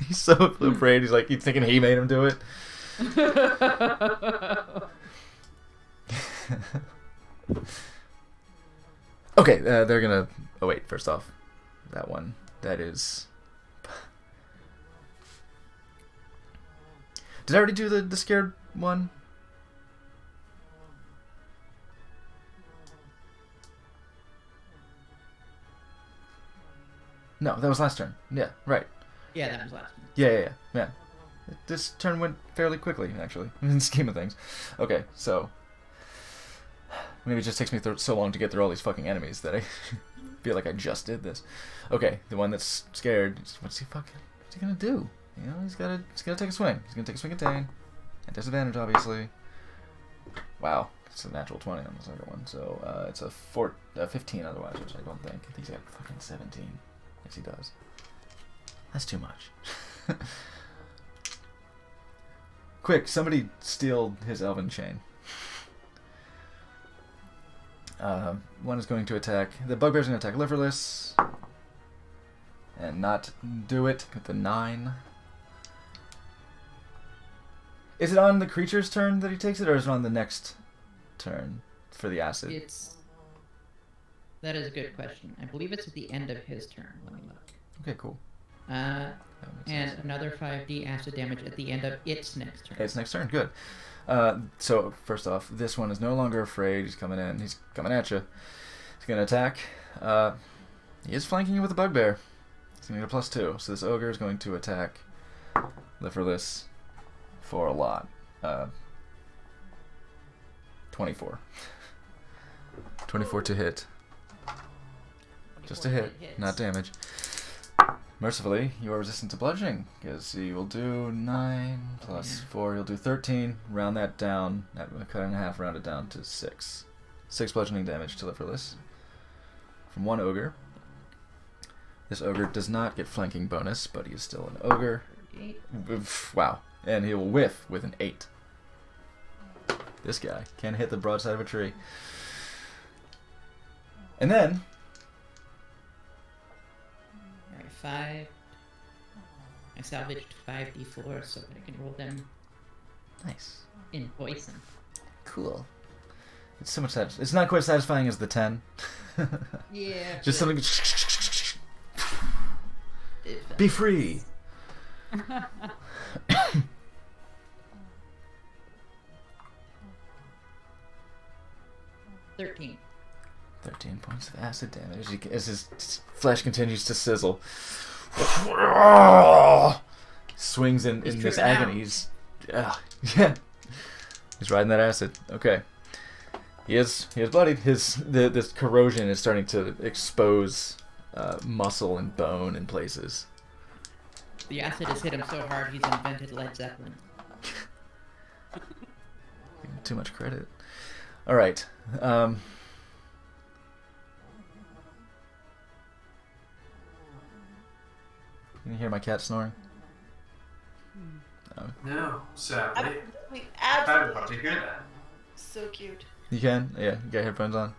he's so afraid. He's thinking he made him do it. Okay, they're gonna. Oh wait, first off, that one. That is. Did I already do the scared one? No, that was last turn. Yeah, right. Yeah, that was last one. Yeah. This turn went fairly quickly, actually, in the scheme of things. Okay, so maybe it just takes me so long to get through all these fucking enemies that I feel like I just did this. Okay, the one that's scared. What's he gonna do? You know, he's gotta take a swing. He's gonna take a swing at Dane. At disadvantage, obviously. Wow, it's a natural 20 on the second one, so it's a 15 otherwise, which I don't think. I think he's got fucking 17. Yes, he does. That's too much. Quick, somebody steal his elven chain. One is going to attack. The bugbear's going to attack Liverless. And not do it with the 9. Is it on the creature's turn that he takes it, or is it on the next turn for the acid? That is a good question. I believe it's at the end of his turn. Let me look. Okay, cool. And sense. another 5d acid damage at the end of its next turn. Its next turn, good. So, first off, this one is no longer afraid. He's coming in. He's coming at you. He's going to attack. He is flanking you with a bugbear. He's going to get a +2. So this ogre is going to attack Liverless for a lot. 24. 24 to hit. Just a hit, not damage. Mercifully, you are resistant to bludgeoning, because you will do 9 plus 4, you'll do 13. Round that down, cut it in half, round it down to 6. 6 bludgeoning damage to Liverless. From one ogre. This ogre does not get flanking bonus, but he is still an ogre. Wow. And he will whiff with an 8. This guy can hit the broadside of a tree. And then... Alright, 5. I salvaged 5d4 so that I can roll them Nice. in poison. Cool. It's so much it's not quite satisfying as the 10. Yeah. Just something... Be free! 13. 13 points of acid damage as his flesh continues to sizzle. Swings in this tripping agony. out. Yeah. He's riding that acid. Okay. He is bloodied. This corrosion is starting to expose muscle and bone in places. The acid has hit him so hard he's invented Led Zeppelin. Too much credit. All right. Can you hear my cat snoring? No. No, sadly. We I'm absolutely about to hear that. so cute. You can? Yeah. You got headphones on?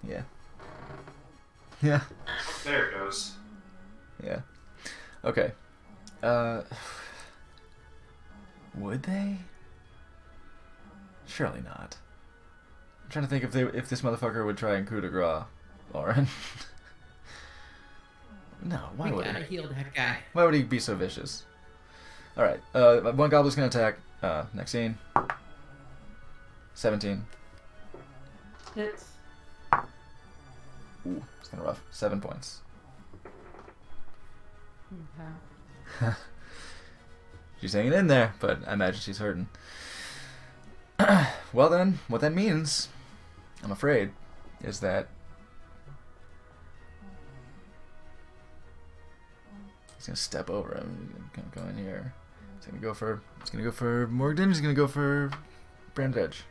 Yeah. Yeah. There it goes. Yeah. Okay. Would they? Surely not. I'm trying to think if this motherfucker would try and coup de grace Orin. No, why We would gotta he? heal that guy. Why would he be so vicious? Alright, one goblin's gonna attack. Next scene. 17. Hits. Ooh, it's kinda rough. 7 points. Okay. She's hanging in there, but I imagine she's hurting. Well then, what that means, I'm afraid, is that he's gonna step over him. He's gonna go in here. He's gonna go for Morgan. He's gonna go for Branded Edge.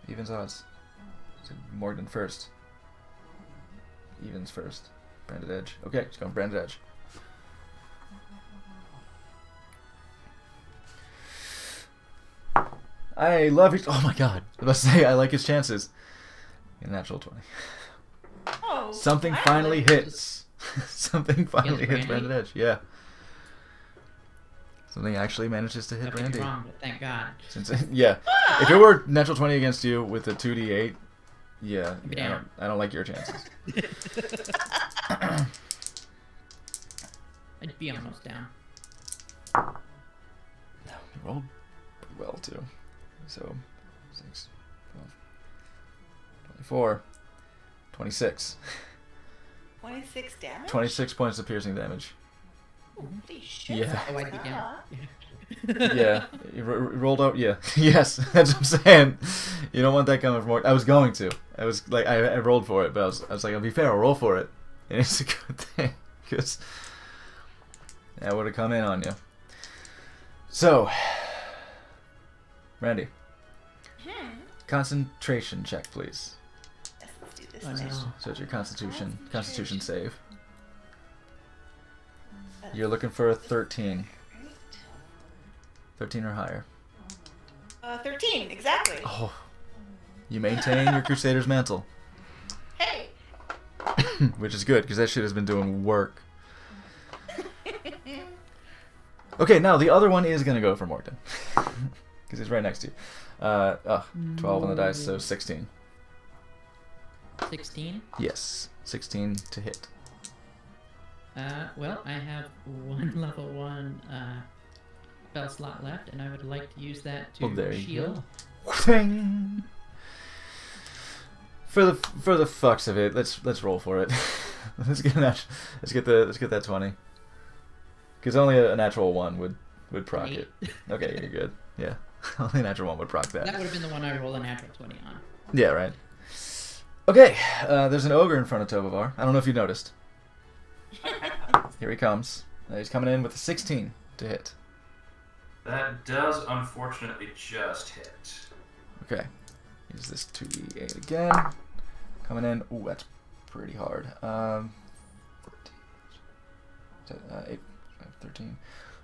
Evens odds. So Morgan first. Evens first. Branded Edge. Okay, he's going Branded Edge. I love it. Oh my god. I was about to say, I like his chances. A natural 20. Oh, Something finally hits. Something finally hits Brandy? Branded Edge. Yeah. Something actually manages to hit That could Brandy. be wrong, but thank God. Since yeah, if it were natural 20 against you with a 2d8, yeah, Be I down. don't like your chances. I'd be almost down. You rolled pretty well too. So 6, 12, 24, 26. 26 damage? 26 points of piercing damage. Holy shit. Yeah. Oh, I'd be down. Yeah, you rolled out. Yeah, yes, that's what I'm saying. You don't want that coming from Morton. I was going to. I was like, I rolled for it, but I was like, I'll be fair, I'll roll for it, and it's a good thing because that would have come in on you. So, Randy, concentration check, please. Yes, let's do this Oh, then. no. So it's your Constitution save. You're looking for a 13. Right. 13 or higher. 13, exactly. Oh, you maintain your Crusader's mantle. Hey. Which is good, because that shit has been doing work. Okay, now the other one is going to go for Morton. Because he's right next to you. 12 on the dice, so 16. 16. Yes, 16 to hit. Well, I have one level 1 spell slot left, and I would like to use that to Well, there you shield. Thing. For the fucks of it, let's roll for it. let's get that 20. Because only a natural 1 would proc Eight. it. Okay, you're good. Yeah, only a natural 1 would proc that. That would have been the one I rolled a natural 20 on. Yeah, right. Okay, there's an ogre in front of Tovovar. I don't know if you noticed. Here he comes. He's coming in with a 16 to hit. That does unfortunately just hit. Okay. Use this 2d8 again. Coming in. Ooh, that's pretty hard. 8, 13.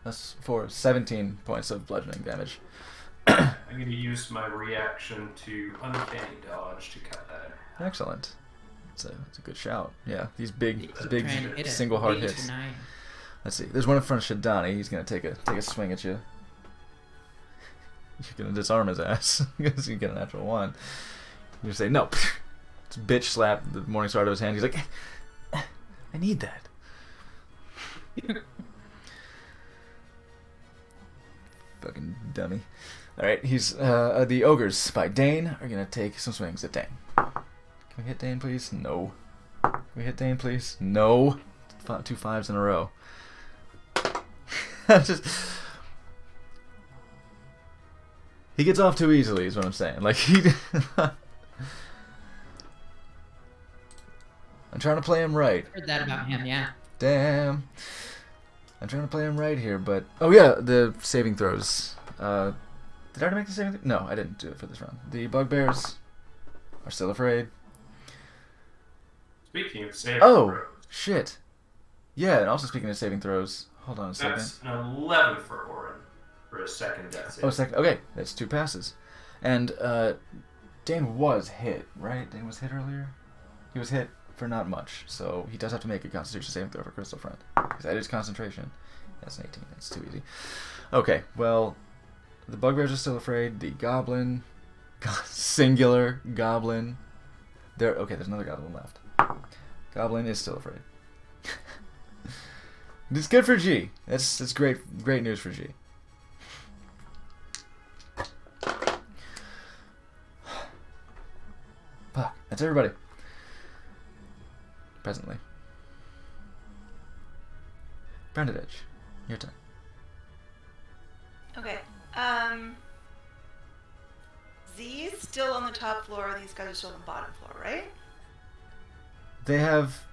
That's for 17 points of bludgeoning damage. I'm going to use my reaction to uncanny dodge to cut that. Excellent. It's a good shout. Yeah, these big Try and hit it. single hard 8 hits. to 9. Let's see. There's one in front of Shadani. He's gonna take a swing at you. You're gonna disarm his ass because you get a natural 1. You say no. It's bitch slap the morning star out of his hand. He's like, I need that. Fucking dummy. All right, he's the ogres by Dane are gonna take some swings at Dane. Can we hit Dane, please? No. Can we hit Dane, please? No. 2 5s in a row. Just he gets off too easily, is what I'm saying. Like I'm trying to play him right. Heard that about him, yeah. Damn. I'm trying to play him right here, but oh yeah, the saving throws. Did I already make the saving? No, I didn't do it for this round. The bugbears are still afraid. Speaking of saving Oh throws, shit. Yeah, and also speaking of saving throws, hold on a second. that's an 11 for Orin for a second death save. Oh, second. Okay, that's 2 passes. And Dane was hit, right? Dane was hit earlier? He was hit for not much, so he does have to make a Constitution saving throw for Crystal Friend. Because that is concentration. That's an 18. That's too easy. Okay, well, the bugbears are still afraid. The goblin, singular goblin. Okay, there's another goblin left. Goblin is still afraid. It's good for G. That's great news for G. Fuck. That's everybody. Presently. Brandeditch, your turn. Okay. Z's still on the top floor. These guys are still on the bottom floor, right? They have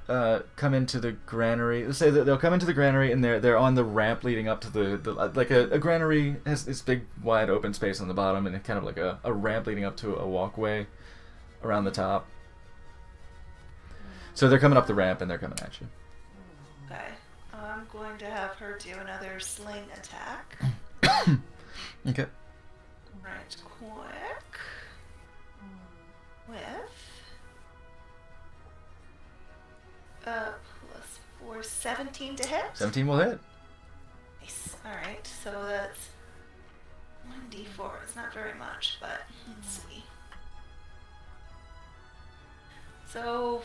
come into the granary. Let's say that they'll come into the granary and they're on the ramp leading up to the like a granary has this big wide open space on the bottom and kind of like a ramp leading up to a walkway around the top. So they're coming up the ramp and they're coming at you. Okay. I'm going to have her do another sling attack. Okay. Right, quick. With +4, 17 to hit. 17 will hit. Nice. All right, so that's 1d4. It's not very much, but let's see. So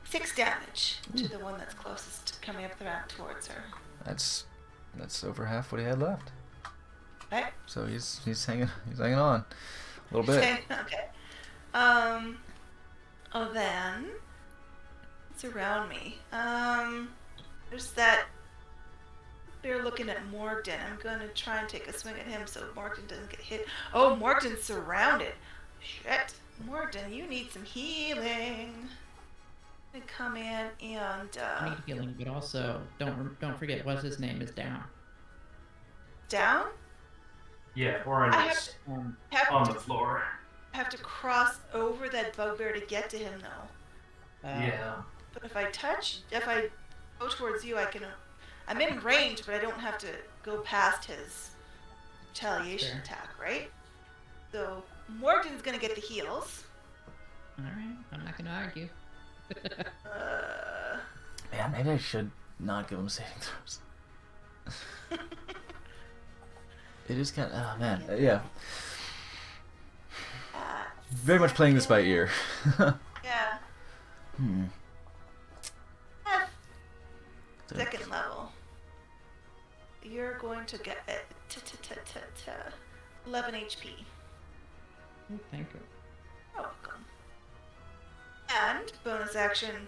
6 damage to the one that's closest, coming up the ramp towards her. That's over half what he had left. Okay. So he's hanging on a little bit. Okay. Then let's What's around me? There's that bear looking at Morgden. I'm gonna try and take a swing at him so Morgden doesn't get hit. Oh, Morgden's surrounded. Shit. Morgden, you need some healing. I'm gonna come in and I need healing, but also don't forget what's his name is down. down? Yeah, Orin I is have on to the floor. have to cross over that bugbear to get to him though. Yeah. But if I go towards you, I can. I'm in range, but I don't have to go past his retaliation Sure. attack, right? So Morgan's gonna get the heals. All right, I'm not gonna argue. Man, maybe I should not give him saving throws. It is kind of, oh man, yeah. Very much playing this by ear. Yeah. Hmm. Second level. You're going to get 11 HP. Oh, thank you. You're welcome. And bonus action,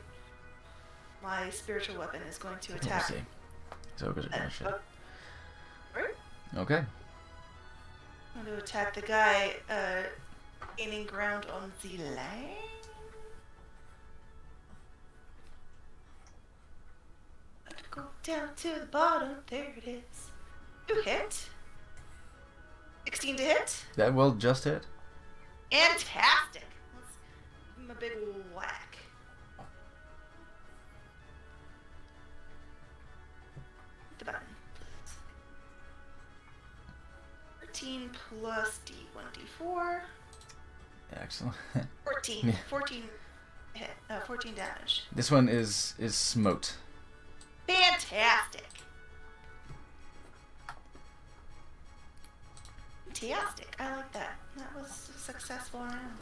my spiritual weapon is going to Let's attack. see. So good at that shit. Right? Okay. I'm going to attack the guy gaining ground on the line. Let's go down to the bottom. There it is. 2 hit. 16 to hit. That will just hit. Fantastic. Let's give him a big whack. Hit the button. 13 plus D1D4. Excellent. 14. Yeah. 14 hit. 14 damage. This one is smote. Fantastic. Fantastic. I like that. That was a successful round.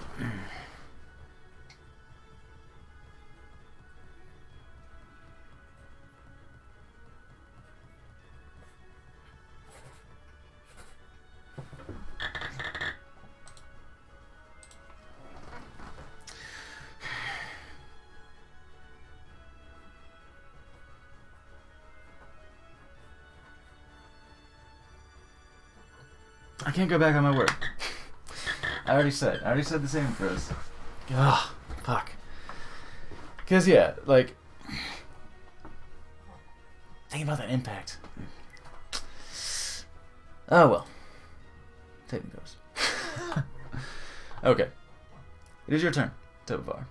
I can't go back on my word. I already said the same phrase. Ugh, fuck. Cause yeah, like, think about that impact. Oh well. Saving throws. Okay. It is your turn, Tovar.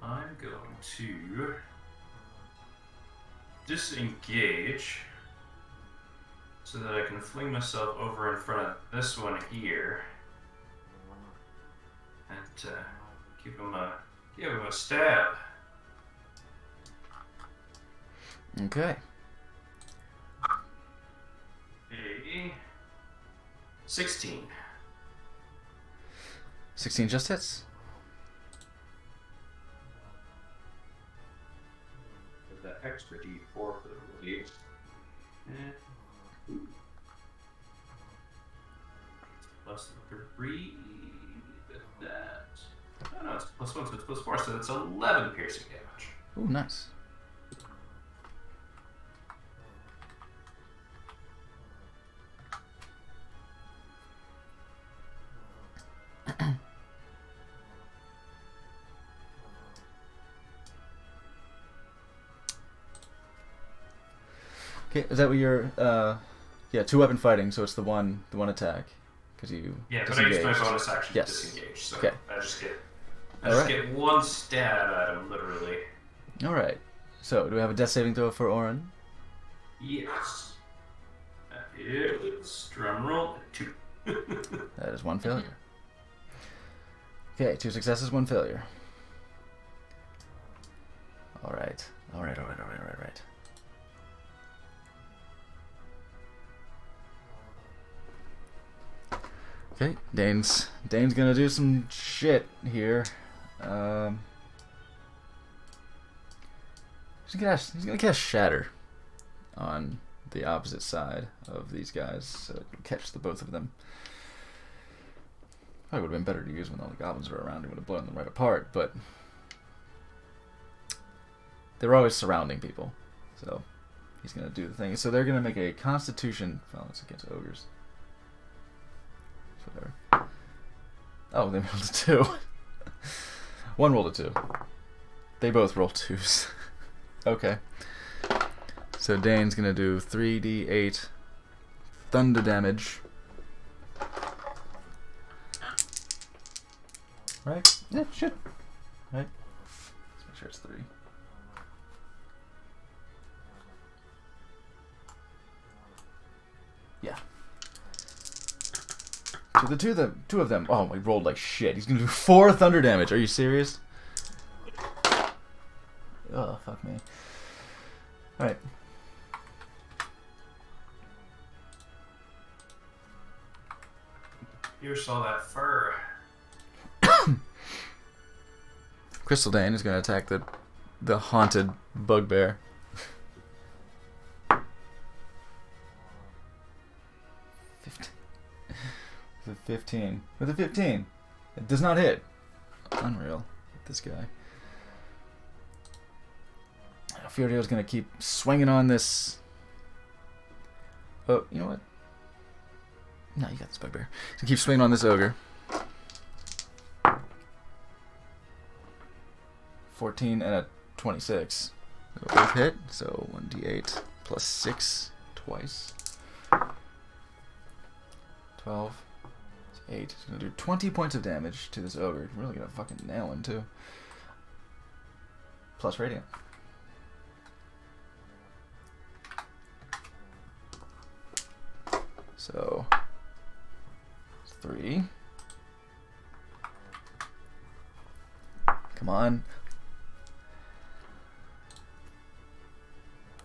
I'm going to disengage so that I can fling myself over in front of this one here and give him a stab. Okay. A 16. 16 just hits. With that extra D4 for the relief. And plus 3 with that. Oh no, it's plus 1, so it's plus 4, so that's 11 piercing damage. Ooh, nice. Okay, is that what you're, yeah, 2-weapon fighting, so it's the one attack, because you Yeah, but I used my disengaged. bonus action Yes. to disengage, so Okay. I just Alright. get one stab at him, literally. Alright, so do we have a death saving throw for Orin? Yes. That is, drum roll, 2. That is 1 failure. Okay, 2 successes, 1 failure. Alright. Alright. Okay, Dane's gonna do some shit here. He's gonna cast Shatter on the opposite side of these guys, so it can catch the both of them. Probably would have been better to use when all the goblins were around. It would have blown them right apart, but they were always surrounding people, so he's gonna do the thing. So they're gonna make a Constitution. Well, it's against ogres. Whatever. Oh, they rolled a 2. One rolled a 2. They both rolled 2s. Okay. So Dane's gonna do 3d8 thunder damage. Right? Yeah, shit. Right? Let's make sure it's 3. Yeah. So the two of them. Oh, we rolled like shit. He's gonna do 4 thunder damage. Are you serious? Oh, fuck me. Alright. You saw that fur. Crystal Dane is gonna attack the haunted bugbear. With a 15. With a 15. It does not hit. Unreal. This guy. Fiorio's gonna keep swinging on this. Oh, you know what? No, you got this bugbear. So keep swinging on this ogre. 14 and a 26. They'll both hit, so 1d8 plus 6 twice. 12. 8. He's gonna do 20 points of damage to this ogre. Really gonna fucking nail him, too. Plus radiant. So, 3. Come on.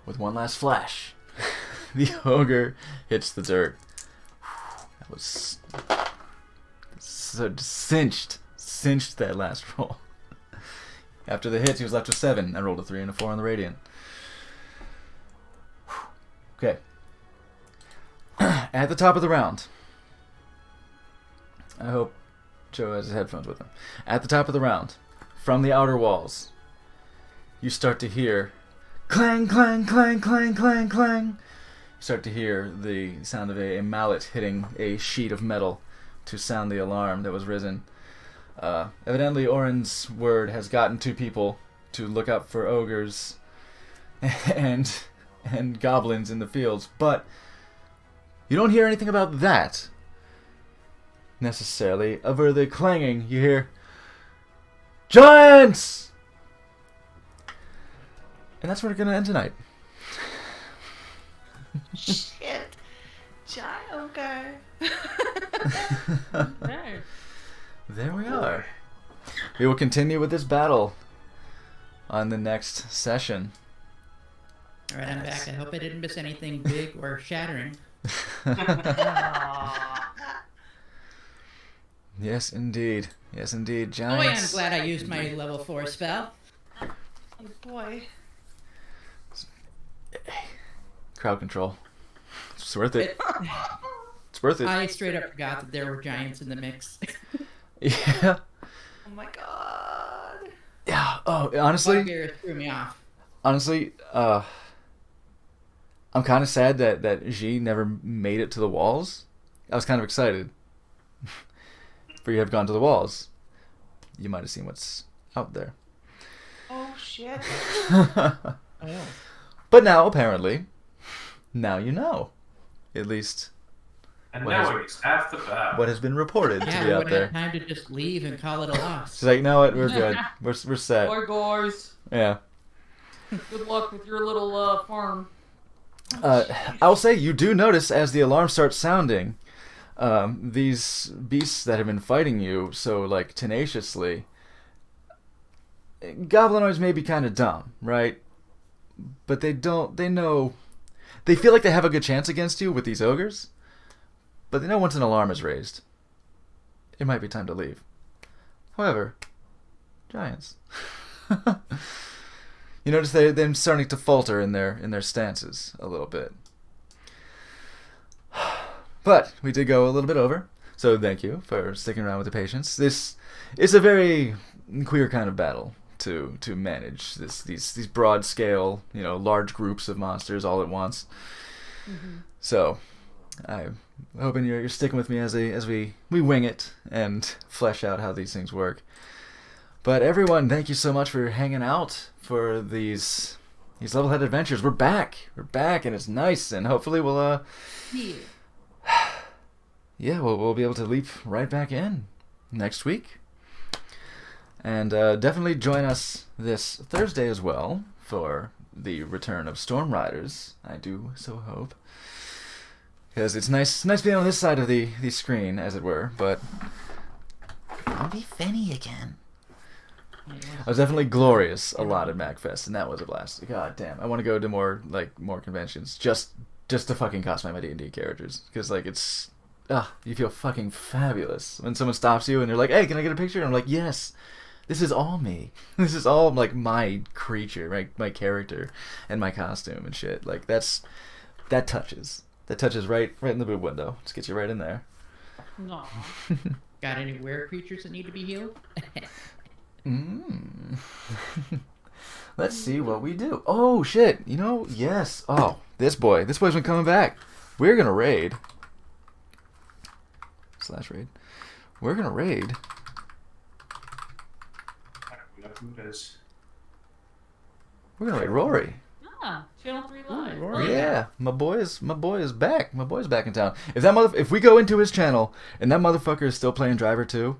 With one last flash, the ogre hits the dirt. That was so cinched that last roll. After the hits, he was left with 7. I rolled a 3 and a 4 on the radiant. Okay. At the top of the round, I hope Joe has his headphones with him. At the top of the round, from the outer walls, you start to hear clang, clang, clang, clang, clang, clang. You start to hear the sound of a mallet hitting a sheet of metal to sound the alarm that was risen. Evidently, Orin's word has gotten to people to look out for ogres and goblins in the fields, but you don't hear anything about that necessarily. Over the clanging, you hear giants, and that's where we're gonna end tonight. Shit. Giant ogre. Okay. There we are. We will continue with this battle on the next session. Alright, I'm back. I hope I didn't miss anything big or shattering. Yes, indeed. Yes, indeed. Boy, I'm Giants. glad I used my level 4 spell. Oh boy. Crowd control. It's worth it. It's worth it. I straight up forgot that there were giants in the mix. Yeah. Oh my god. Yeah. Oh, honestly, Bugbear threw me off. honestly, I'm kind of sad that G never made it to the walls. I was kind of excited for you to have gone to the walls. You might have seen what's out there. Oh shit. Oh. But now, apparently, now you know. At least And What now is- it's half the battle. what has been reported to Yeah, be we out would have there. time to just leave and call it a loss. She's like, you know what? We're good. We're set. Bye, guys. Yeah. Good luck with your little farm. I'll say you do notice as the alarm starts sounding, these beasts that have been fighting you so like tenaciously. Goblinoids may be kind of dumb, right? But they know. They feel like they have a good chance against you with these ogres, but they know once an alarm is raised, it might be time to leave. However, giants. You notice they're starting to falter in their stances a little bit. But we did go a little bit over, so thank you for sticking around with the patience. This is a very queer kind of battle to manage these broad scale, large groups of monsters all at once. So I'm hoping you're sticking with me as we wing it and flesh out how these things work. But everyone, thank you so much for hanging out for these Levelhead adventures. We're back, and it's nice, and hopefully we'll we'll be able to leap right back in next week. And definitely join us this Thursday as well for the return of Storm Riders. I do so hope. Because it's nice being on this side of the screen, as it were, but I'll be funny again. I was definitely glorious a lot at MagFest, and that was a blast. God damn, I want to go to more conventions just to fucking cosplay my D&D characters, because it's you feel fucking fabulous when someone stops you and they're like, "Hey, can I get a picture?" And I'm like, "Yes, this is all me. This is all like my creature, my character, and my costume and shit." Like that touches right in the boob window. Just gets you right in there. No. Got any weird creatures that need to be healed? Let's see what we do. Oh shit! Yes. Oh, this boy's been coming back. We're gonna raid. /raid. We're gonna raid. We're gonna raid Rory. Channel 3 Live. Rory. Yeah, my boy is back. My boy's back in town. If we go into his channel and that motherfucker is still playing Driver 2,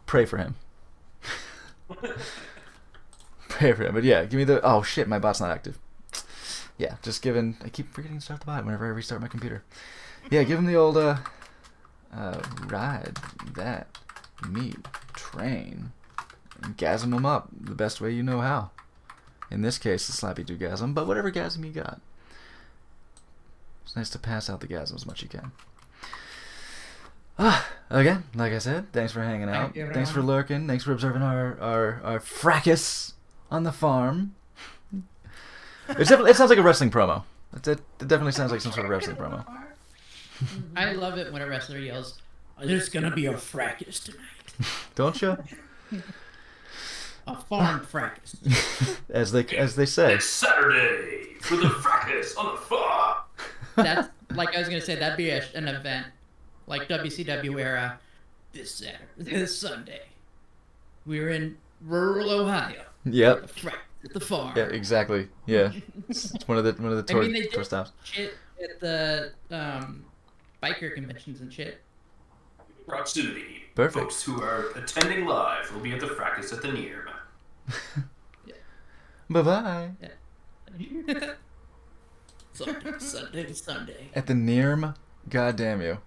pray for him. Pray for him. But yeah, give me the. Oh shit, my bot's not active. Yeah, just giving. I keep forgetting to start the bot whenever I restart my computer. Yeah, give him the old ride that meat train and gasm him up the best way you know how. In this case, the slappy do gasm, but whatever gasm you got. It's nice to pass out the gasm as much as you can. Again, like I said, thanks for hanging out. Thanks for lurking. Thanks for observing our fracas on the farm. It sounds like a wrestling promo. It definitely sounds like some sort of wrestling promo. I love it when a wrestler yells, "There's gonna be a fracas tonight." Don't you? A farm fracas. as they say. It's Saturday for the fracas on the farm. That's like I was gonna say. That'd be an event, like WCW era. This Sunday, we're in rural Ohio. Yep. At the farm. Yeah, exactly. Yeah, it's one of the tour, they tour stops. Shit at the biker conventions and shit. Proximity. Perfect. Folks who are attending live will be at the fracas at the Near. Bye-bye. Yeah. Sunday. At the Nirm, god damn you.